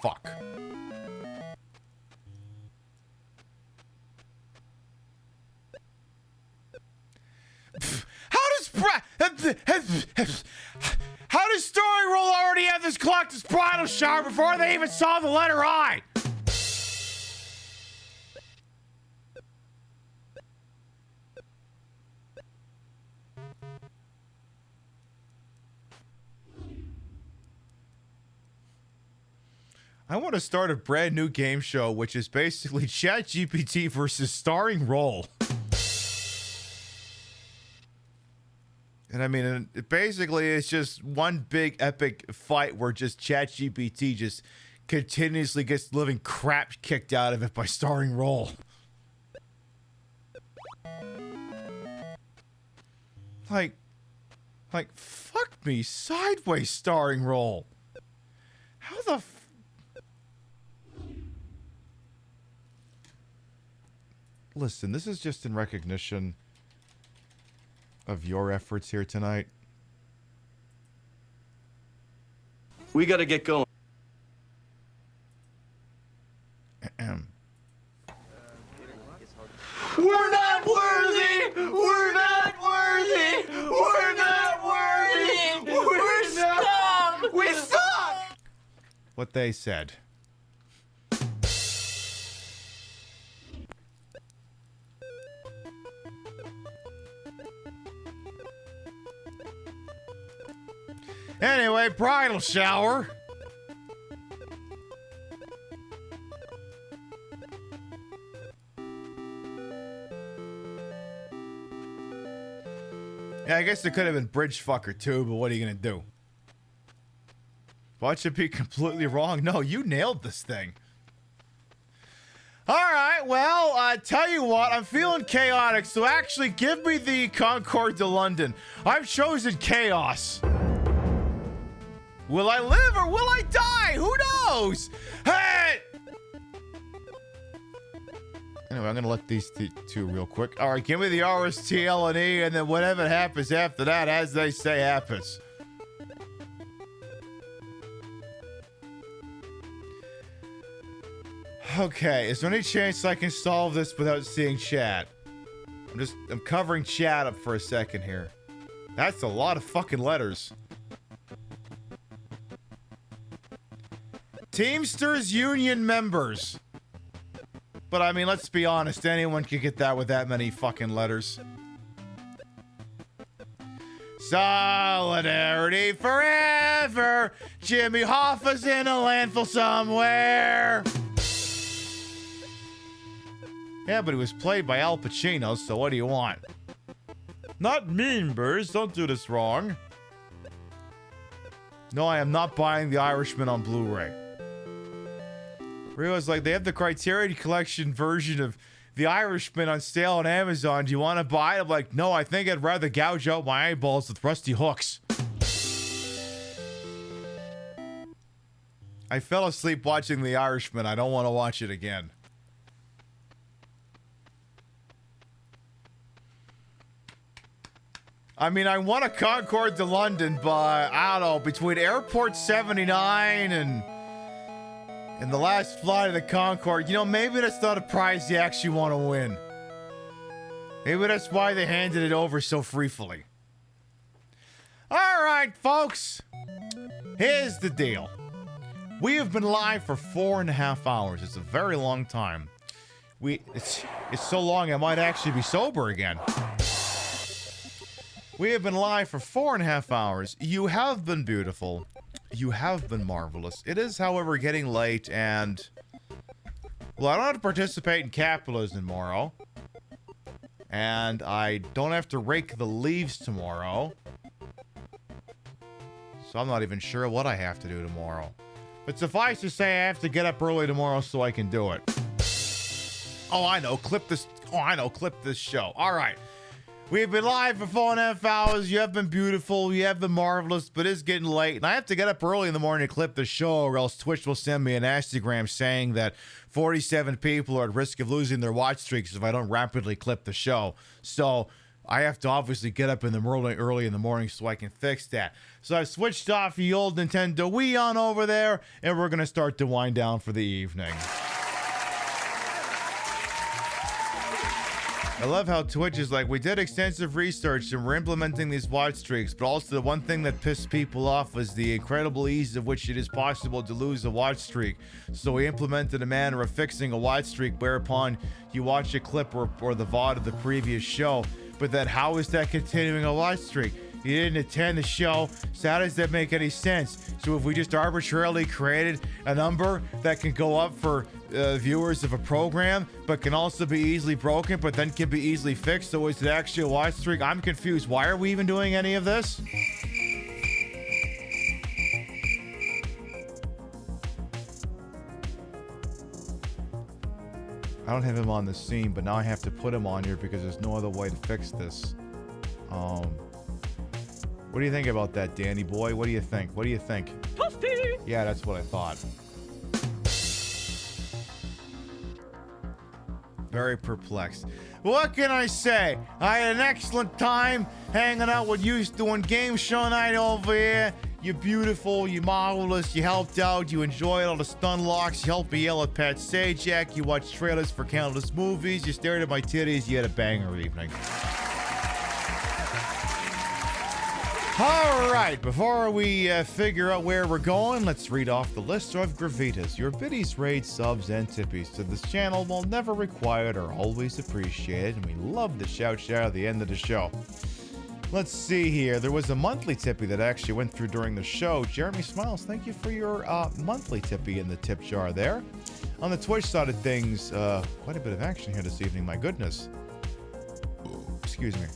Fuck. How does Starring Roll already have this clock to bridal shower before they even saw the letter I? I want to start a brand new game show, which is basically ChatGPT versus Starring Roll. And I mean, basically, it's just one big epic fight where just ChatGPT just continuously gets living crap kicked out of it by Starring Roll. Like, fuck me sideways, Starring Roll. How the Listen, this is just in recognition of your efforts here tonight. We gotta get going. We're not worthy! We're not worthy! We're not worthy! We're scum! We suck! What they said. Anyway, bridal shower. Yeah, I guess it could have been bridge fucker too, but what are you gonna do? Watch it be completely wrong. No, you nailed this thing. Alright, well, I tell you what, I'm feeling chaotic, so actually give me the Concorde to London. I've chosen chaos. Will I live or will I die? Who knows? Hey! Anyway, I'm going to let these two real quick. All right, give me the RSTL and E, and then whatever happens after that, as they say, happens. Okay, is there any chance I can solve this without seeing chat? I'm covering chat up for a second here. That's a lot of fucking letters. Teamsters Union members. But I mean, let's be honest, anyone could get that with that many fucking letters. Solidarity forever. Jimmy Hoffa's in a landfill somewhere. Yeah, but he was played by Al Pacino, so what do you want? Not Mean Birds, don't do this wrong. No, I am not buying The Irishman on Blu-ray. Rio's like, they have the Criterion Collection version of The Irishman on sale on Amazon. Do you want to buy it? I'm like, no, I think I'd rather gouge out my eyeballs with rusty hooks. I fell asleep watching The Irishman. I don't want to watch it again. I mean, I want a Concorde to London, but I don't know, between Airport 79 and the last flight of the Concorde, you know, maybe that's not a prize you actually want to win. Maybe that's why they handed it over so freefully. All right, folks. Here's the deal. We have been live for 4.5 hours. It's a very long time. It's so long I might actually be sober again. We have been live for 4.5 hours. You have been beautiful. You have been marvelous. It is, however, getting late, and well, I don't have to participate in capitalism tomorrow, and I don't have to rake the leaves tomorrow, so I'm not even sure what I have to do tomorrow. But suffice to say, I have to get up early tomorrow so I can do it. Oh, I know. Clip this show. All right. We've been live for 4.5 hours. You have been beautiful. You have been marvelous, but it's getting late. And I have to get up early in the morning to clip the show, or else Twitch will send me an Instagram saying that 47 people are at risk of losing their watch streaks if I don't rapidly clip the show. So I have to obviously get up in the early in the morning so I can fix that. So I've switched off the old Nintendo Wii on over there, and we're going to start to wind down for the evening. I love how Twitch is like, we did extensive research and we're implementing these watch streaks, but also the one thing that pissed people off was the incredible ease of which it is possible to lose a watch streak. So we implemented a manner of fixing a watch streak whereupon you watch a clip or the VOD of the previous show, but then how is that continuing a watch streak? You didn't attend the show, so how does that make any sense? So if we just arbitrarily created a number that can go up for viewers of a program, but can also be easily broken, but then can be easily fixed, so is it actually a watch streak? I'm confused. Why are we even doing any of this? I don't have him on the scene, but now I have to put him on here because there's no other way to fix this. What do you think about that, Danny boy? What do you think? What do you think? Toasty! Yeah, that's what I thought. Very perplexed. What can I say? I had an excellent time hanging out with you doing game show night over here. You're beautiful, you're marvelous, you helped out, you enjoyed all the stun locks, you helped me yell at Pat Sajak, you watched trailers for countless movies, you stared at my titties, you had a banger evening. All right, before we figure out where we're going, let's read off the list of gravitas. Your biddies, raids, subs, and tippies to this channel, while never required, are always appreciated, and we love the shout at the end of the show. Let's see here. There was a monthly tippy that actually went through during the show. Jeremy Smiles, thank you for your monthly tippy in the tip jar there. On the Twitch side of things, quite a bit of action here this evening, my goodness. Excuse me.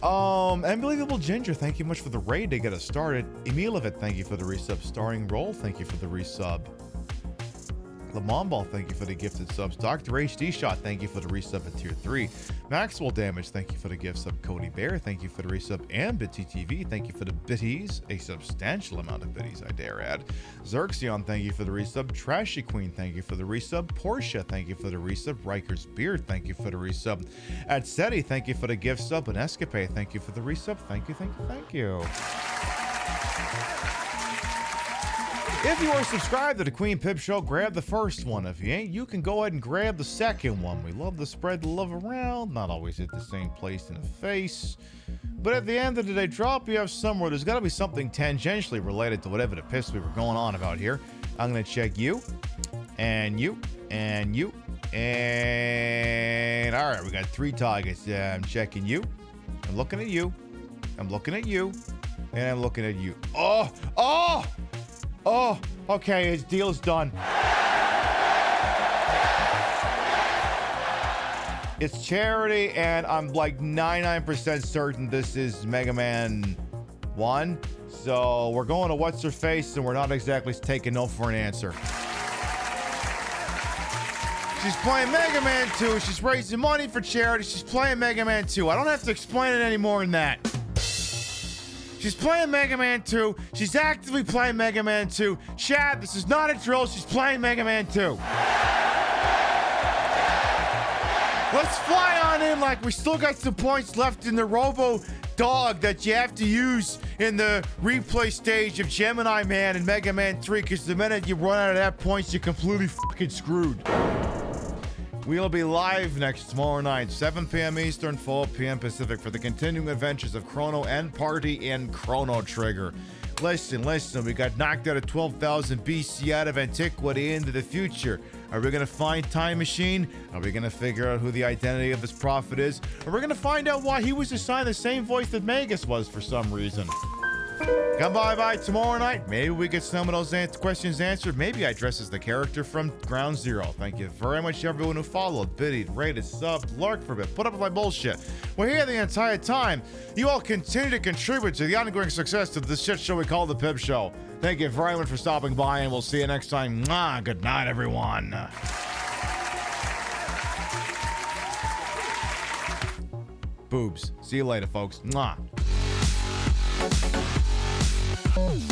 Unbelievable Ginger, thank you much for the raid to get us started. Emilovic, thank you for the resub. Starring Roll, thank you for the resub. Lamomball, thank you for the gifted subs. Dr. HD Shot, thank you for the resub at tier 3. Maxwell Damage, thank you for the gift sub. Cody Bear, thank you for the resub. Ambit TTV, thank you for the bitties. A substantial amount of bitties, I dare add. Xerxion, thank you for the resub. Trashy Queen, thank you for the resub. Portia, thank you for the resub. Riker's Beard, thank you for the resub. At SETI, thank you for the gift sub. And Escapade, thank you for the resub. Thank you, thank you, thank you. If you are subscribed to the Queen Pip Show, grab the first one. If you ain't, you can go ahead and grab the second one. We love to spread the love around, not always at the same place in the face. But at the end of the day, drop you off somewhere. There's got to be something tangentially related to whatever the piss we were going on about here. I'm going to check you, and you, and you, and... All right, we got 3 targets. I'm checking you, I'm looking at you. I'm looking at you. And I'm looking at you. Oh, okay, his deal's done. It's charity, and I'm like 99% certain this is Mega Man 1. So we're going to What's Her Face, and we're not exactly taking no for an answer. She's playing Mega Man 2. She's raising money for charity. She's playing Mega Man 2. I don't have to explain it any more than that. She's playing Mega Man 2. She's actively playing Mega Man 2. Chad, this is not a drill. She's playing Mega Man 2. Let's fly on in like we still got some points left in the Robo Dog that you have to use in the replay stage of Gemini Man and Mega Man 3, because the minute you run out of that points, you're completely fucking screwed. We'll be live tomorrow night, 7 p.m. Eastern, 4 p.m. Pacific, for the continuing adventures of Chrono and Party in Chrono Trigger. Listen, we got knocked out of 12,000 BC out of antiquity into the future. Are we going to find Time Machine? Are we going to figure out who the identity of this prophet is? Are we going to find out why he was assigned the same voice that Magus was for some reason? Come by tomorrow night. Maybe we get some of those questions answered. Maybe I dress as the character from Ground Zero. Thank you very much, everyone who followed, biddied, rated, subbed, lurked for a bit, put up with my bullshit. We're here the entire time. You all continue to contribute to the ongoing success of this shit show we call the Pib Show. Thank you very much for stopping by, and we'll see you next time. Mwah, good night, everyone. Boobs. See you later, folks. Mwah. Wow.